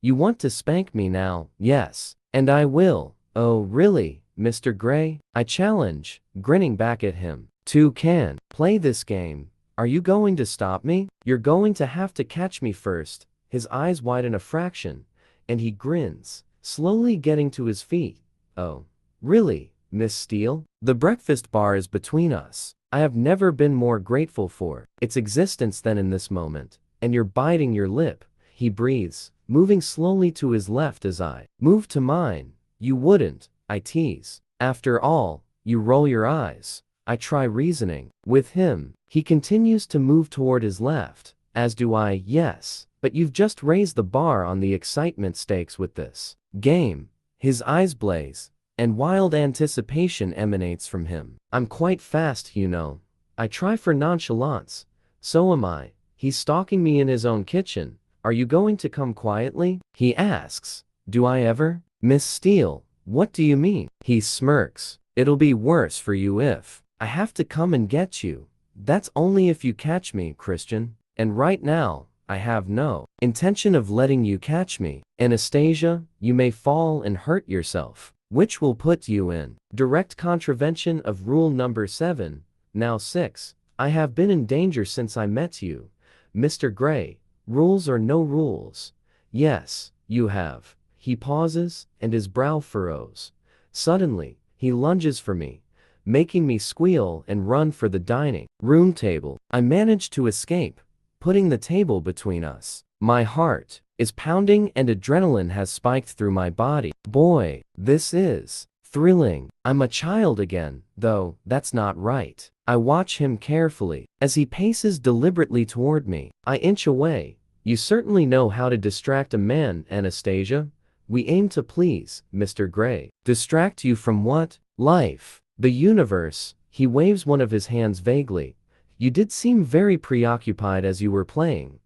You want to spank me now? Yes, and I will. Oh really, Mr. Gray? I challenge, grinning back at him. Two can play this game. Are you going to stop me? You're going to have to catch me first. His eyes widen a fraction, and he grins, slowly getting to his feet. Oh, really, Miss Steele? The breakfast bar is between us. I have never been more grateful for its existence than in this moment. And you're biting your lip. He breathes, moving slowly to his left as I move to mine. You wouldn't, I tease. After all, you roll your eyes. I try reasoning with him. He continues to move toward his left, as do I. Yes, but you've just raised the bar on the excitement stakes with this game. His eyes blaze, and wild anticipation emanates from him. I'm quite fast, you know. I try for nonchalance. So am I. He's stalking me in his own kitchen. Are you going to come quietly? He asks. Do I ever? Miss Steele, what do you mean? He smirks. It'll be worse for you if I have to come and get you. That's only if you catch me, Christian. And right now, I have no intention of letting you catch me. Anastasia, you may fall and hurt yourself, which will put you in direct contravention of rule number 7, now 6. I have been in danger since I met you. Mr. Gray, rules or no rules? Yes, you have. He pauses, and his brow furrows. Suddenly, he lunges for me, making me squeal and run for the dining room table. I manage to escape, putting the table between us. My heart is pounding and adrenaline has spiked through my body. Boy, this is thrilling. I'm a child again, though that's not right. I watch him carefully as he paces deliberately toward me. I inch away. You certainly know how to distract a man, Anastasia. We aim to please, Mr. Gray. Distract you from what? Life. The universe. He waves one of his hands vaguely. You did seem very preoccupied as you were playing.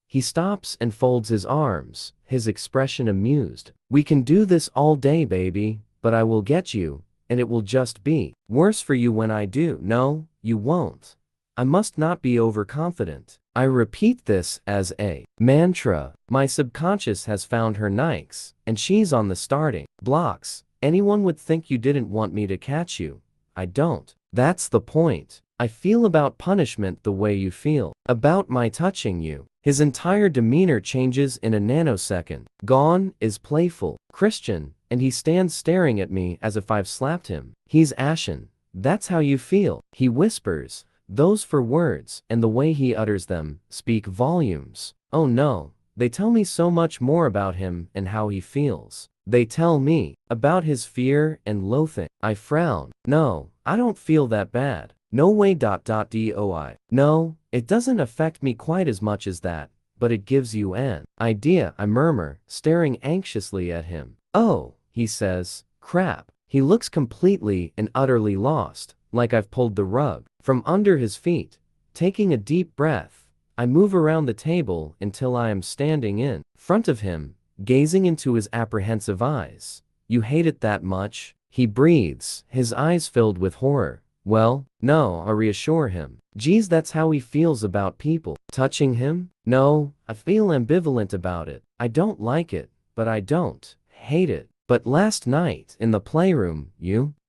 He stops and folds his arms, his expression amused. We can do this all day, baby, but I will get you, and it will just be worse for you when I do. No, you won't. I must not be overconfident. I repeat this as a mantra. My subconscious has found her Nikes, and she's on the starting blocks. Anyone would think you didn't want me to catch you. I don't. That's the point. I feel about punishment the way you feel about my touching you. His entire demeanor changes in a nanosecond. Gone is playful, Christian, and he stands staring at me as if I've slapped him. He's ashen. That's how you feel, he whispers. Those four words, and the way he utters them, speak volumes. Oh no, they tell me so much more about him and how he feels. They tell me about his fear and loathing. I frown. No, I don't feel that bad. No way. Doi. No, it doesn't affect me quite as much as that, but it gives you an idea, I murmur, staring anxiously at him. Oh, he says, crap. He looks completely and utterly lost, like I've pulled the rug from under his feet. Taking a deep breath, I move around the table until I am standing in front of him, gazing into his apprehensive eyes. You hate it that much? He breathes, his eyes filled with horror. Well, no, I reassure him. Geez, that's how he feels about people touching him? No, I feel ambivalent about it. I don't like it, but I don't hate it. But last night, in the playroom,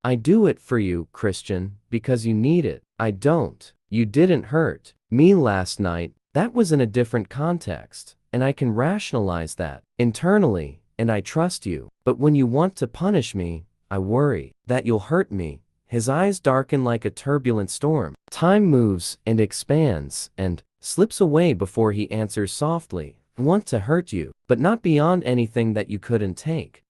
I do it for you, Christian, because you need it. I don't. You didn't hurt me last night. That was in a different context, and I can rationalize that internally, and I trust you. But when you want to punish me, I worry that you'll hurt me. His eyes darken like a turbulent storm. Time moves and expands, and slips away before he answers softly, "I want to hurt you, but not beyond anything that you couldn't take."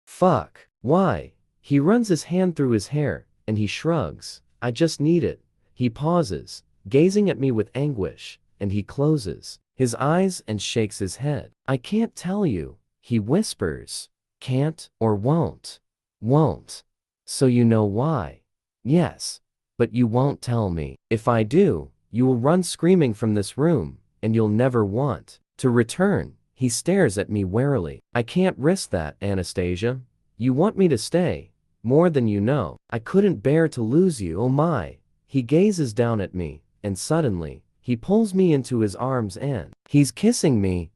Fuck. Why? He runs his hand through his hair, and he shrugs. "I just need it." He pauses, gazing at me with anguish, and he closes his eyes and shakes his head. "I can't tell you," he whispers. "Can't or won't?" "Won't. So you know why?" "Yes. But you won't tell me. If I do, you will run screaming from this room, and you'll never want to return." He stares at me warily. "I can't risk that, Anastasia. You want me to stay. More than you know. I couldn't bear to lose you, oh my." He gazes down at me, and suddenly, he pulls me into his arms and he's kissing me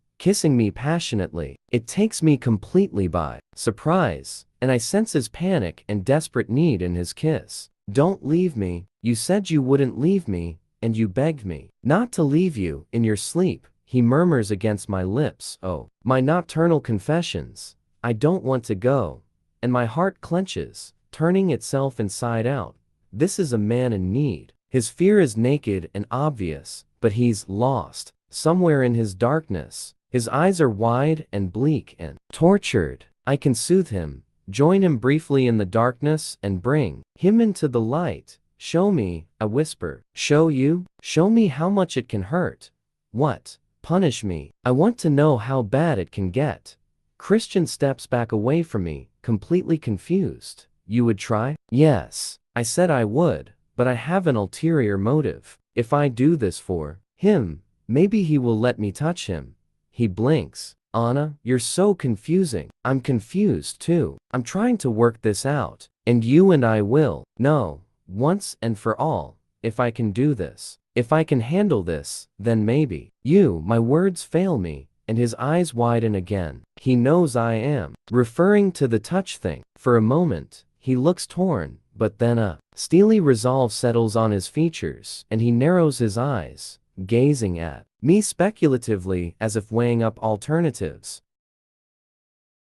passionately. It takes me completely by surprise, and I sense his panic and desperate need in his kiss. "Don't leave me. You said you wouldn't leave me, and you begged me not to leave you in your sleep," he murmurs against my lips. "Oh, my nocturnal confessions. I don't want to go." And my heart clenches, turning itself inside out. This is a man in need. His fear is naked and obvious, but he's lost somewhere in his darkness. His eyes are wide and bleak and tortured. I can soothe him, join him briefly in the darkness, and bring him into the light. "Show me," I whisper. "Show you? Show me how much it can hurt." "What? Punish me? I want to know how bad it can get." Christian steps back away from me, completely confused. "You would try?" "Yes. I said I would, but I have an ulterior motive. If I do this for him, maybe he will let me touch him." He blinks. "Anna, you're so confusing." "I'm confused too. I'm trying to work this out. And you and I will know, once and for all, if I can do this. If I can handle this, then maybe you." My words fail me, and his eyes widen again. He knows I am referring to the touch thing. For a moment, he looks torn, but then a steely resolve settles on his features, and he narrows his eyes, gazing at me speculatively as if weighing up alternatives.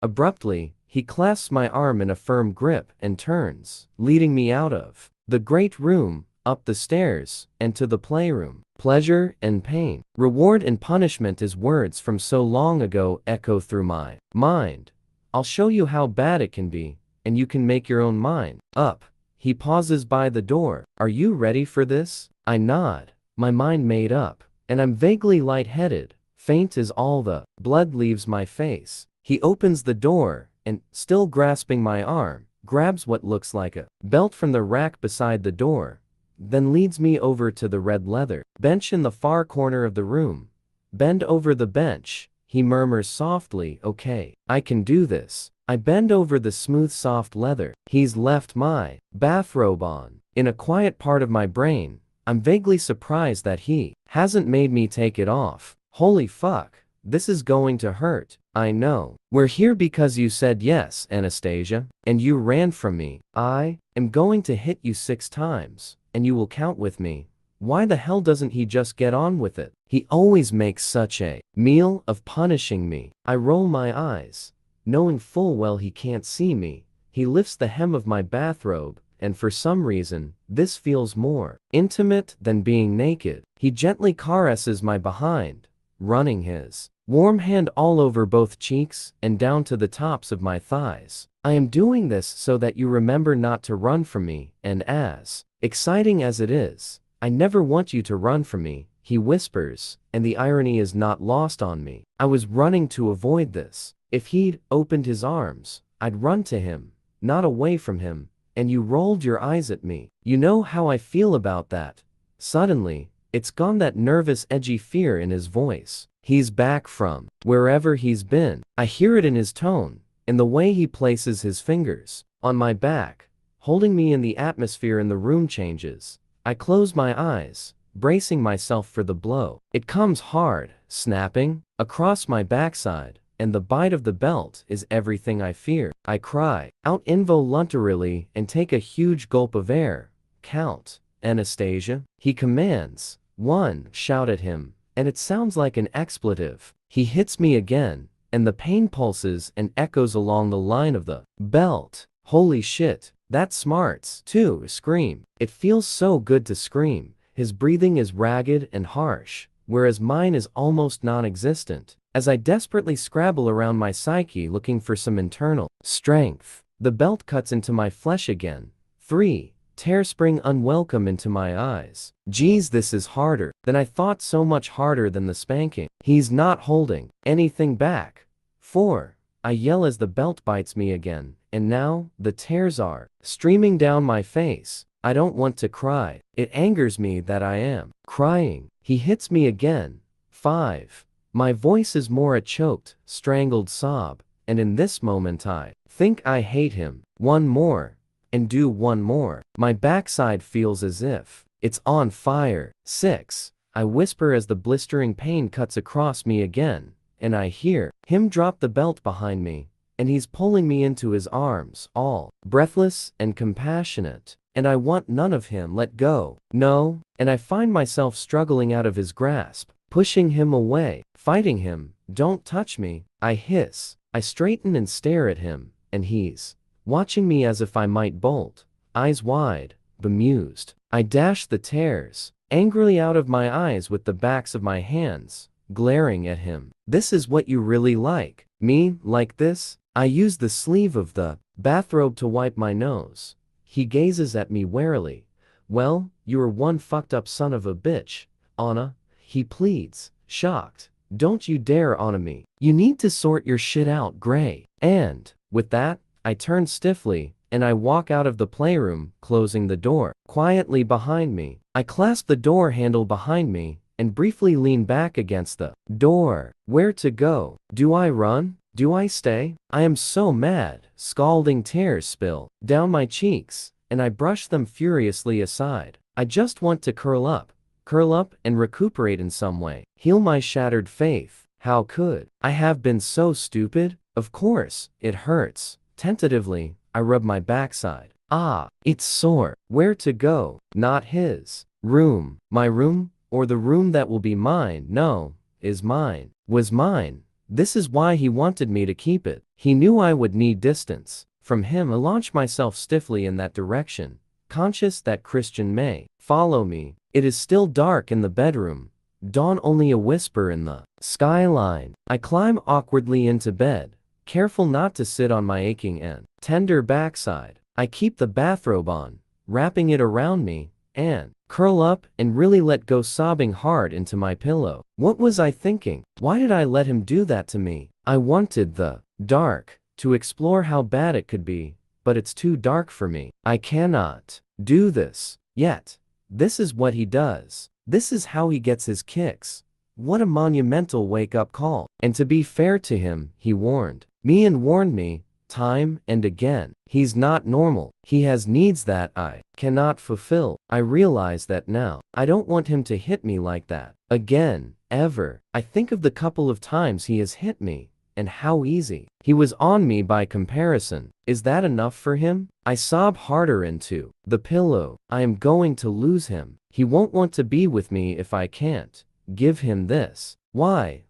Abruptly, he clasps my arm in a firm grip and turns, leading me out of the great room, up the stairs, and to the playroom. Pleasure and pain, reward and punishment, as words from so long ago echo through my mind. "I'll show you how bad it can be, and you can make your own mind up." He pauses by the door. "Are you ready for this?" I nod, my mind made up, and I'm vaguely lightheaded, faint as all the blood leaves my face. He opens the door, and, still grasping my arm, grabs what looks like a belt from the rack beside the door, then leads me over to the red leather bench in the far corner of the room. "Bend over the bench," he murmurs softly. "Okay, I can do this." I bend over the smooth soft leather. He's left my bathrobe on. In a quiet part of my brain, I'm vaguely surprised that he hasn't made me take it off. Holy fuck, this is going to hurt. "I know. We're here because you said yes, Anastasia, and you ran from me. I am going to hit you 6 times, and you will count with me." Why the hell doesn't he just get on with it? He always makes such a meal of punishing me. I roll my eyes, knowing full well he can't see me. He lifts the hem of my bathrobe, and for some reason, this feels more intimate than being naked. He gently caresses my behind, running his warm hand all over both cheeks and down to the tops of my thighs. "I am doing this so that you remember not to run from me, and as exciting as it is, I never want you to run from me," he whispers, and the irony is not lost on me. I was running to avoid this. If he'd opened his arms, I'd run to him, not away from him. "And you rolled your eyes at me. You know how I feel about that." Suddenly, it's gone, that nervous, edgy fear in his voice. He's back from wherever he's been. I hear it in his tone, in the way he places his fingers on my back, holding me, in the atmosphere in the room changes. I close my eyes, bracing myself for the blow. It comes hard, snapping across my backside, and the bite of the belt is everything I fear. I cry out involuntarily and take a huge gulp of air. "Count, Anastasia," he commands. "1, shout at him, and it sounds like an expletive. He hits me again, and the pain pulses and echoes along the line of the belt. Holy shit, that smarts. 2, scream. It feels so good to scream. His breathing is ragged and harsh, whereas mine is almost non-existent. As I desperately scrabble around my psyche looking for some internal strength, the belt cuts into my flesh again. 3. Tear spring unwelcome into my eyes. Geez, this is harder than I thought, so much harder than the spanking. He's not holding anything back. 4. I yell as the belt bites me again, and now the tears are streaming down my face. I don't want to cry. It angers me that I am crying. He hits me again. 5. My voice is more a choked, strangled sob, and in this moment I think I hate him. 1 more, and do 1 more. My backside feels as if it's on fire. 6. I whisper as the blistering pain cuts across me again, and I hear him drop the belt behind me, and he's pulling me into his arms, all breathless and compassionate, and I want none of him. Let go. No, and I find myself struggling out of his grasp, pushing him away, fighting him. Don't touch me, I hiss. I straighten and stare at him, and he's watching me as if I might bolt, eyes wide, bemused. I dash the tears angrily out of my eyes with the backs of my hands, glaring at him. This is what you really like? Me, like this? I use the sleeve of the bathrobe to wipe my nose. He gazes at me warily. Well, you're one fucked up son of a bitch, Anna, he pleads, shocked. Don't you dare Anna me. You need to sort your shit out, Gray. And, with that, I turn stiffly, and I walk out of the playroom, closing the door quietly behind me. I clasp the door handle behind me, and briefly lean back against the door. Where to go? Do I run? Do I stay? I am so mad. Scalding tears spill down my cheeks, and I brush them furiously aside. I just want to curl up and recuperate in some way. Heal my shattered faith. How could I have been so stupid? Of course, it hurts. Tentatively, I rub my backside. Ah, it's sore. Where to go? Not his room. My room? Or the room that will be mine? No, is mine. Was mine. This is why he wanted me to keep it. He knew I would need distance from him. I launch myself stiffly in that direction, conscious that Christian may follow me. It is still dark in the bedroom, dawn only a whisper in the skyline. I climb awkwardly into bed, careful not to sit on my aching and tender backside. I keep the bathrobe on, wrapping it around me, and curl up and really let go, sobbing hard into my pillow. What was I thinking? Why did I let him do that to me? I wanted the dark to explore how bad it could be, but it's too dark for me. I cannot do this yet. This is what he does. This is how he gets his kicks. What a monumental wake-up call. And to be fair to him, he warned me time and again. He's not normal. He has needs that I cannot fulfill. I realize that now. I don't want him to hit me like that again, ever. I think of the couple of times he has hit me, and how easy he was on me by comparison. Is that enough for him? I sob harder into the pillow. I am going to lose him. He won't want to be with me if I can't give him this. Why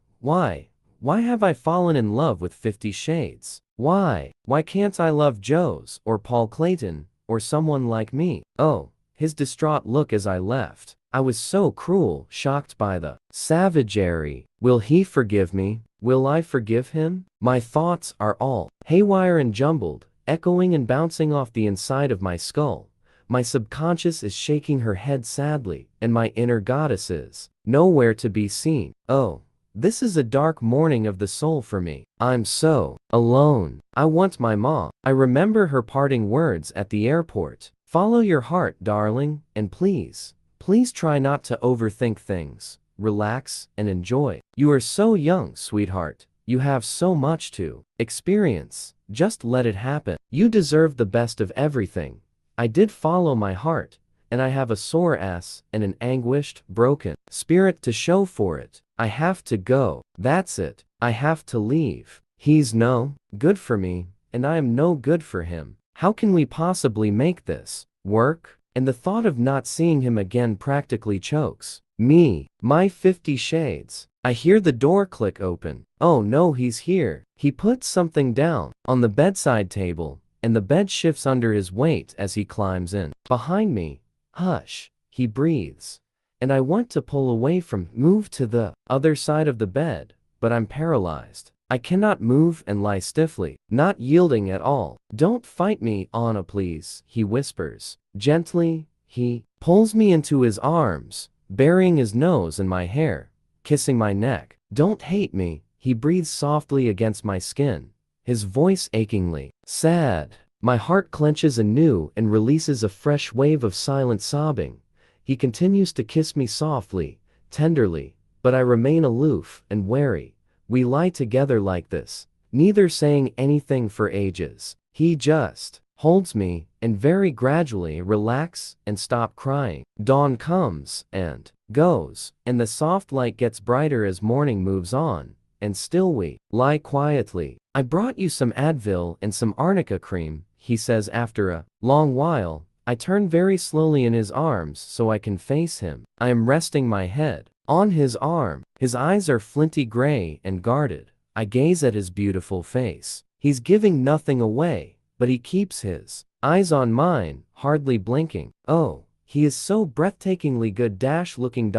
have I fallen in love with 50 Shades? Why can't I love Joe's, or Paul Clayton, or someone like me? Oh, his distraught look as I left. I was so cruel, shocked by the savagery. Will he forgive me? Will I forgive him? My thoughts are all haywire and jumbled, echoing and bouncing off the inside of my skull. My subconscious is shaking her head sadly, and my inner goddess is nowhere to be seen. Oh, this is a dark morning of the soul for me. I'm so alone. I want my mom. I remember her parting words at the airport. Follow your heart, darling, and please try not to overthink things. Relax and enjoy. You are so young, sweetheart. You have so much to experience. Just let it happen. You deserve the best of everything. I did follow my heart, and I have a sore ass and an anguished, broken spirit to show for it. I have to go. That's it. I have to leave. He's no good for me, and I am no good for him. How can we possibly make this work? And the thought of not seeing him again practically chokes me. My 50 Shades. I hear the door click open. Oh no, he's here. He puts something down on the bedside table, and the bed shifts under his weight as he climbs in behind me. Hush, he breathes. and I want to pull away from, move to the other side of the bed, but I'm paralyzed. I cannot move and lie stiffly, not yielding at all. Don't fight me, Anna, please, he whispers. Gently, he pulls me into his arms, burying his nose in my hair, kissing my neck. Don't hate me, he breathes softly against my skin, his voice achingly sad. My heart clenches anew and releases a fresh wave of silent sobbing. He continues to kiss me softly, tenderly, but I remain aloof and wary. We lie together like this, neither saying anything for ages. He just holds me and very gradually relax and stop crying. Dawn comes and goes, and the soft light gets brighter as morning moves on, and still we lie quietly. I brought you some Advil and some arnica cream, he says after a long while. I turn very slowly in his arms so I can face him. I am resting my head on his arm. His eyes are flinty gray and guarded. I gaze at his beautiful face. He's giving nothing away, but he keeps his eyes on mine, hardly blinking. Oh, he is so breathtakingly good looking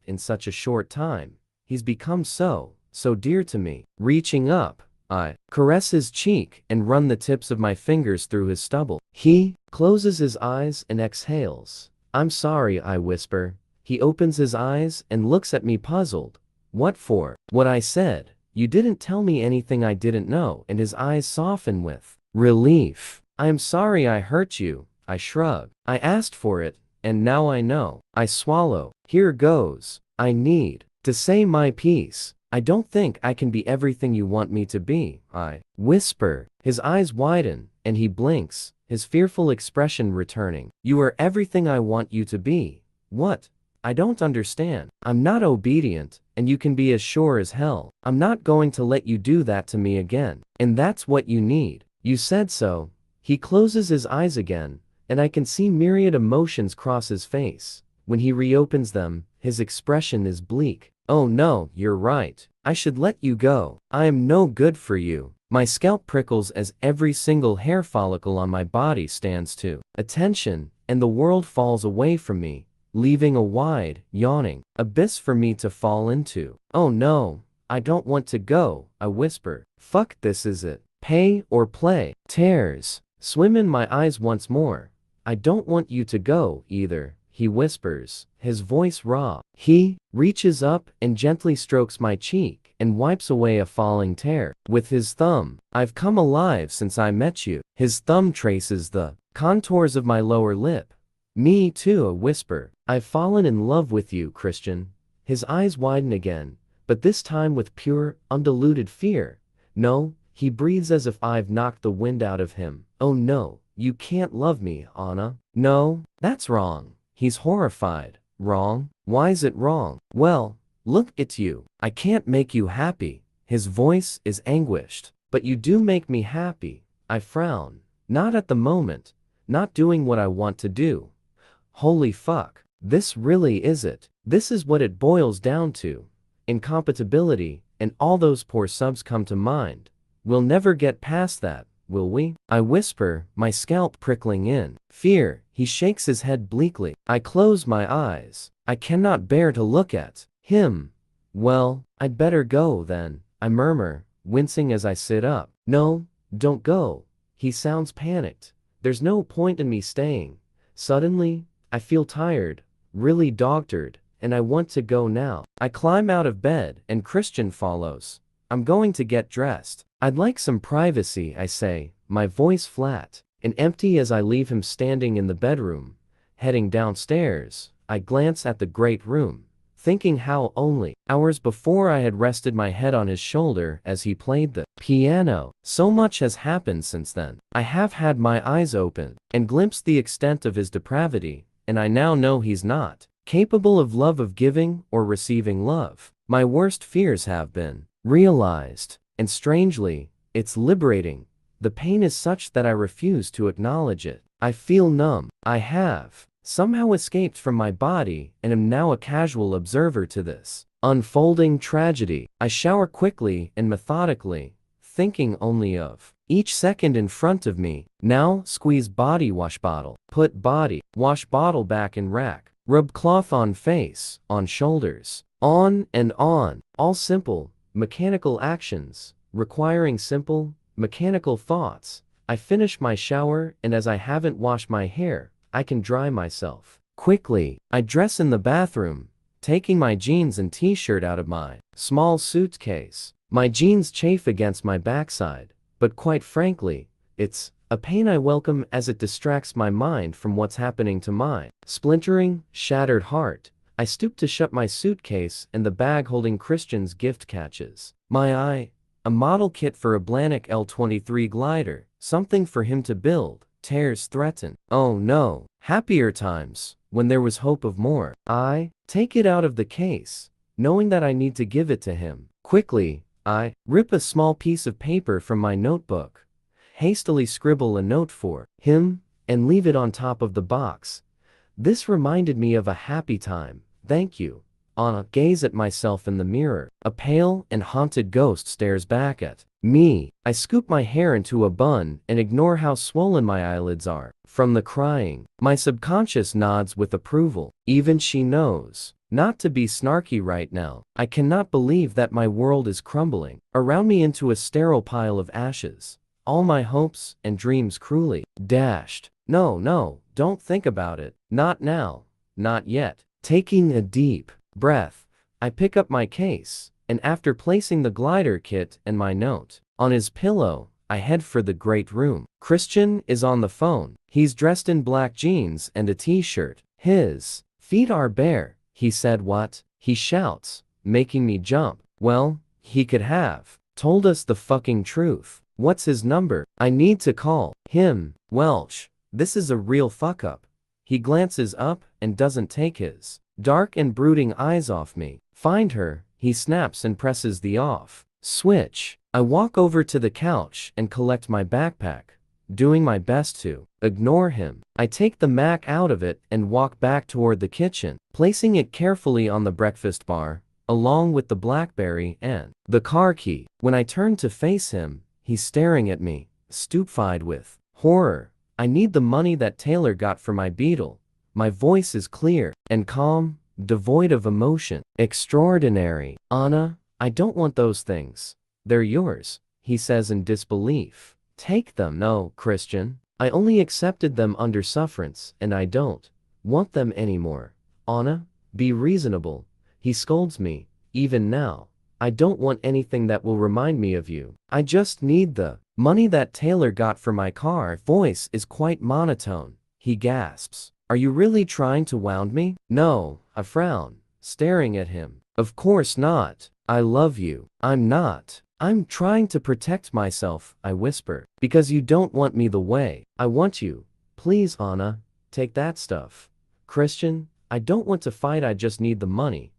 in such a short time. He's become so dear to me. Reaching up, I caress his cheek and run the tips of my fingers through his stubble. He closes his eyes and exhales. I'm sorry, I whisper. He opens his eyes and looks at me puzzled. What for? What I said. You didn't tell me anything I didn't know, and his eyes soften with relief. I am sorry I hurt you, I shrug. I asked for it, and now I know. I swallow. Here goes. I need to say my piece. I don't think I can be everything you want me to be, I whisper. His eyes widen, and he blinks, his fearful expression returning. You are everything I want you to be. What? I don't understand. I'm not obedient, and you can be as sure as hell. I'm not going to let you do that to me again. And that's what you need. You said so. He closes his eyes again, and I can see myriad emotions cross his face. When he reopens them, his expression is bleak. Oh no, you're right. I should let you go. I am no good for you. My scalp prickles as every single hair follicle on my body stands to attention, and the world falls away from me, leaving a wide, yawning abyss for me to fall into. Oh no, I don't want to go, I whisper. Fuck this, is it? Pay or play? Tears swim in my eyes once more. I don't want you to go either, he whispers, his voice raw. He reaches up and gently strokes my cheek and wipes away a falling tear with his thumb. I've come alive since I met you. His thumb traces the contours of my lower lip. Me too, a whisper. I've fallen in love with you, Christian. His eyes widen again, but this time with pure, undiluted fear. No, he breathes as if I've knocked the wind out of him. Oh no, you can't love me, Anna. No, that's wrong. He's horrified. Wrong? Why's it wrong? Well, look, it's you. I can't make you happy. His voice is anguished. But you do make me happy. I frown. Not at the moment. Not doing what I want to do. Holy fuck. This really is it. This is what it boils down to. Incompatibility, and all those poor subs come to mind. We'll never get past that, will we? I whisper, my scalp prickling in fear. He shakes his head bleakly. I close my eyes. I cannot bear to look at him. Well, I'd better go then, I murmur, wincing as I sit up. No, don't go. He sounds panicked. There's no point in me staying. Suddenly, I feel tired, really dog-tired, and I want to go now. I climb out of bed, and Christian follows. I'm going to get dressed. I'd like some privacy, I say, my voice flat and empty as I leave him standing in the bedroom. Heading downstairs, I glance at the great room, thinking how only hours before I had rested my head on his shoulder as he played the piano. So much has happened since then. I have had my eyes open and glimpsed the extent of his depravity, and I now know he's not capable of love, of giving or receiving love. My worst fears have been realized, and strangely, it's liberating. The pain is such that I refuse to acknowledge it. I feel numb. I have somehow escaped from my body and am now a casual observer to this unfolding tragedy. I shower quickly and methodically, thinking only of each second in front of me. Now, squeeze body wash bottle. Put body wash bottle back in rack. Rub cloth on face, on shoulders. On and on. All simple, mechanical actions, requiring simple, mechanical thoughts. I finish my shower, and as I haven't washed my hair, I can dry myself. Quickly, I dress in the bathroom, taking my jeans and t-shirt out of my small suitcase. My jeans chafe against my backside, but quite frankly, it's a pain I welcome as it distracts my mind from what's happening to my splintering, shattered heart. I stoop to shut my suitcase and the bag holding Christian's gift catches my eye. A model kit for a Blanik L23 glider, something for him to build. Tears threaten. Oh no, happier times, when there was hope of more. I take it out of the case, knowing that I need to give it to him. Quickly, I rip a small piece of paper from my notebook, hastily scribble a note for him, and leave it on top of the box. This reminded me of a happy time. Thank you. Anna, gaze at myself in the mirror. A pale and haunted ghost stares back at me. I scoop my hair into a bun and ignore how swollen my eyelids are from the crying. My subconscious nods with approval. Even she knows not to be snarky right now. I cannot believe that my world is crumbling around me into a sterile pile of ashes. All my hopes and dreams cruelly dashed. No, don't think about it. Not now. Not yet. Taking a deep breath, I pick up my case, and after placing the glider kit and my note on his pillow, I head for the great room. Christian is on the phone. He's dressed in black jeans and a t-shirt. His feet are bare. He said what? He shouts, making me jump. Well, he could have told us the fucking truth. What's his number? I need to call him. Welsh, this is a real fuck up. He glances up and doesn't take his dark and brooding eyes off me. Find her, he snaps and presses the off switch. I walk over to the couch and collect my backpack, doing my best to ignore him. I take the Mac out of it and walk back toward the kitchen, placing it carefully on the breakfast bar, along with the BlackBerry and the car key. When I turn to face him, he's staring at me, stupefied with horror. I need the money that Taylor got for my Beetle. My voice is clear and calm, devoid of emotion. Extraordinary. Anna, I don't want those things. They're yours, he says in disbelief. Take them. No, Christian. I only accepted them under sufferance, and I don't want them anymore. Anna, be reasonable. He scolds me. Even now, I don't want anything that will remind me of you. I just need the money that Taylor got for my car. Voice is quite monotone. He gasps. Are you really trying to wound me? No, I frown, staring at him. Of course not. I love you. I'm not. I'm trying to protect myself, I whisper. Because you don't want me the way I want you. Please, Anna, take that stuff. Christian, I don't want to fight, I just need the money.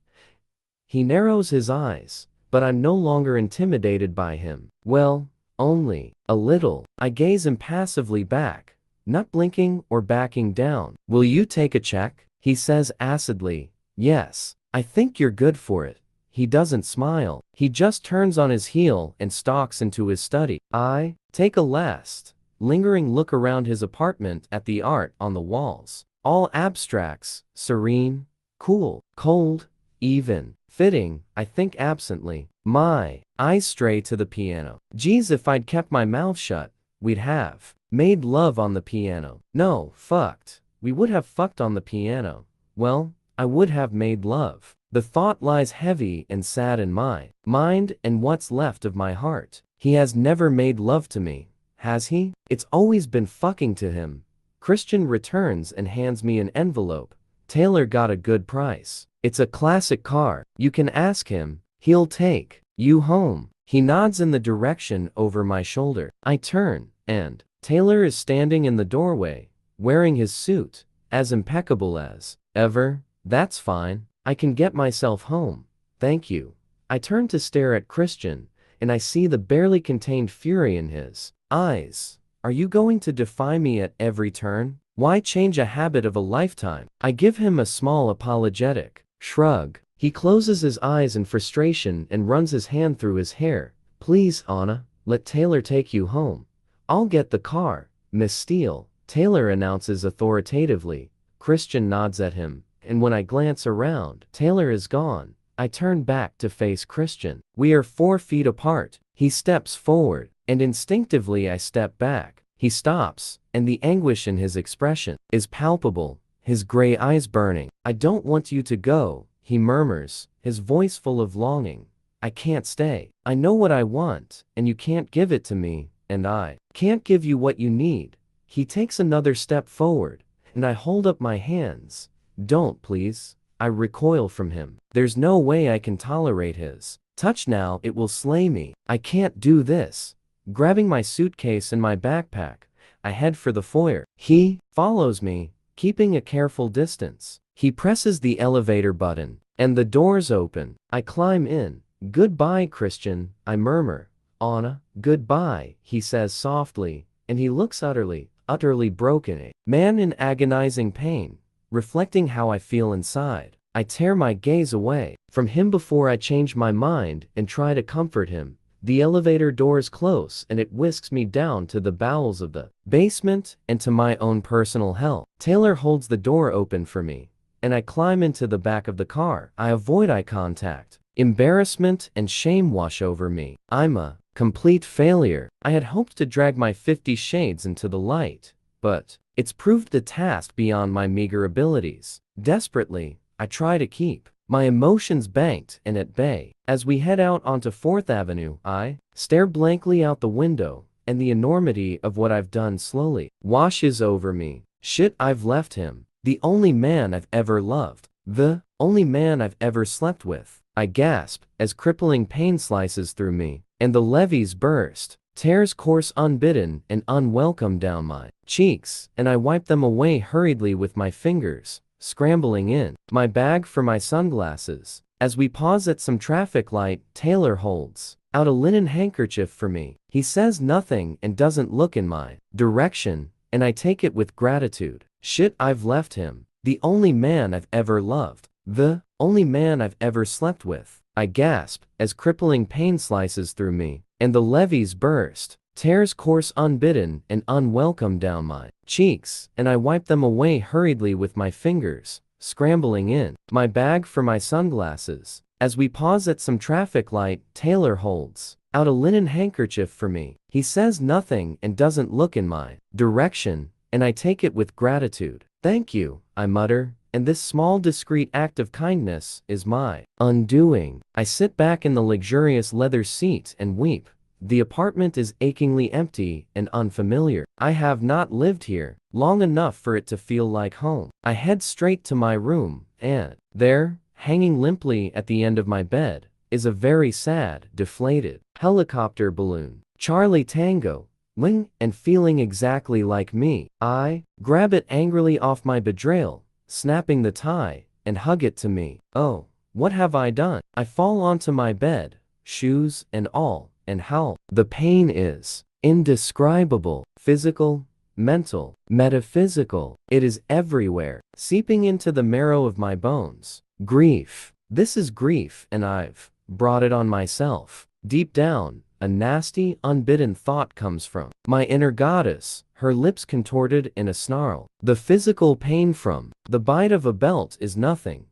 He narrows his eyes, but I'm no longer intimidated by him. Well, only a little. I gaze impassively back, not blinking or backing down. Will you take a check? He says acidly. Yes, I think you're good for it. He doesn't smile. He just turns on his heel and stalks into his study. I take a last, lingering look around his apartment at the art on the walls. All abstracts, serene, cool, cold, even, fitting. I think absently. My eyes stray to the piano. Geez, if I'd kept my mouth shut, we'd have made love on the piano. No, fucked. We would have fucked on the piano. Well, I would have made love. The thought lies heavy and sad in my mind and what's left of my heart. He has never made love to me, has he? It's always been fucking to him. Christian returns and hands me an envelope. Taylor got a good price. It's a classic car. You can ask him. He'll take you home. He nods in the direction over my shoulder. I turn, and Taylor is standing in the doorway, wearing his suit, as impeccable as ever. That's fine. I can get myself home. Thank you. I turn to stare at Christian, and I see the barely contained fury in his eyes. Are you going to defy me at every turn? Why change a habit of a lifetime? I give him a small apologetic shrug. He closes his eyes in frustration and runs his hand through his hair. Please, Anna, let Taylor take you home. I'll get the car, Miss Steele, Taylor announces authoritatively. Christian nods at him, and when I glance around, Taylor is gone. I turn back to face Christian. We are 4 feet apart. He steps forward, and instinctively I step back. He stops, and the anguish in his expression is palpable, his gray eyes burning. "I don't want you to go," he murmurs, his voice full of longing. "I can't stay. I know what I want, and you can't give it to me, and I can't give you what you need." He takes another step forward, and I hold up my hands. "Don't, please." I recoil from him. There's no way I can tolerate his touch now, it will slay me. I can't do this. Grabbing my suitcase and my backpack, I head for the foyer. He follows me, keeping a careful distance. He presses the elevator button, and the doors open. I climb in. "Goodbye, Christian," I murmur. "Anna, goodbye," he says softly, and he looks utterly broken. A man in agonizing pain, reflecting how I feel inside. I tear my gaze away from him before I change my mind and try to comfort him. The elevator doors close and it whisks me down to the bowels of the basement and to my own personal hell. Taylor holds the door open for me, and I climb into the back of the car. I avoid eye contact. Embarrassment and shame wash over me. I'm a complete failure. I had hoped to drag my 50 Shades into the light, but it's proved a task beyond my meager abilities. Desperately, I try to keep my emotions banked and at bay. As we head out onto 4th Avenue, I stare blankly out the window, and the enormity of what I've done slowly washes over me. Shit, I've left him. The only man I've ever loved. The only man I've ever slept with. I gasp as crippling pain slices through me, and the levees burst. Tears course unbidden and unwelcome down my cheeks, and I wipe them away hurriedly with my fingers, scrambling in my bag for my sunglasses. As we pause at some traffic light, Taylor holds out a linen handkerchief for me. He says nothing and doesn't look in my direction, and I take it with gratitude. Shit, I've left him. The only man I've ever loved. The only man I've ever slept with. I gasp as crippling pain slices through me, and the levees burst. Tears course unbidden and unwelcome down my cheeks, and I wipe them away hurriedly with my fingers, scrambling in my bag for my sunglasses. As we pause at some traffic light, Taylor holds out a linen handkerchief for me. He says nothing and doesn't look in my direction, and I take it with gratitude. "Thank you," I mutter, and this small discreet act of kindness is my undoing. I sit back in the luxurious leather seat and weep. The apartment is achingly empty and unfamiliar. I have not lived here long enough for it to feel like home. I head straight to my room, and there, hanging limply at the end of my bed, is a very sad, deflated helicopter balloon. Charlie Tango, wing, and feeling exactly like me. I grab it angrily off my bedrail, snapping the tie, and hug it to me. Oh, what have I done? I fall onto my bed, shoes and all, and howl. The pain is indescribable. Physical, mental, metaphysical. It is everywhere, seeping into the marrow of my bones. Grief. This is grief, and I've brought it on myself. Deep down, a nasty, unbidden thought comes from my inner goddess, her lips contorted in a snarl. The physical pain from the bite of a belt is nothing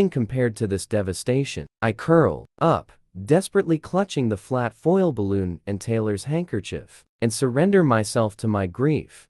compared to this devastation. I curl up, desperately clutching the flat foil balloon and Taylor's handkerchief, and surrender myself to my grief.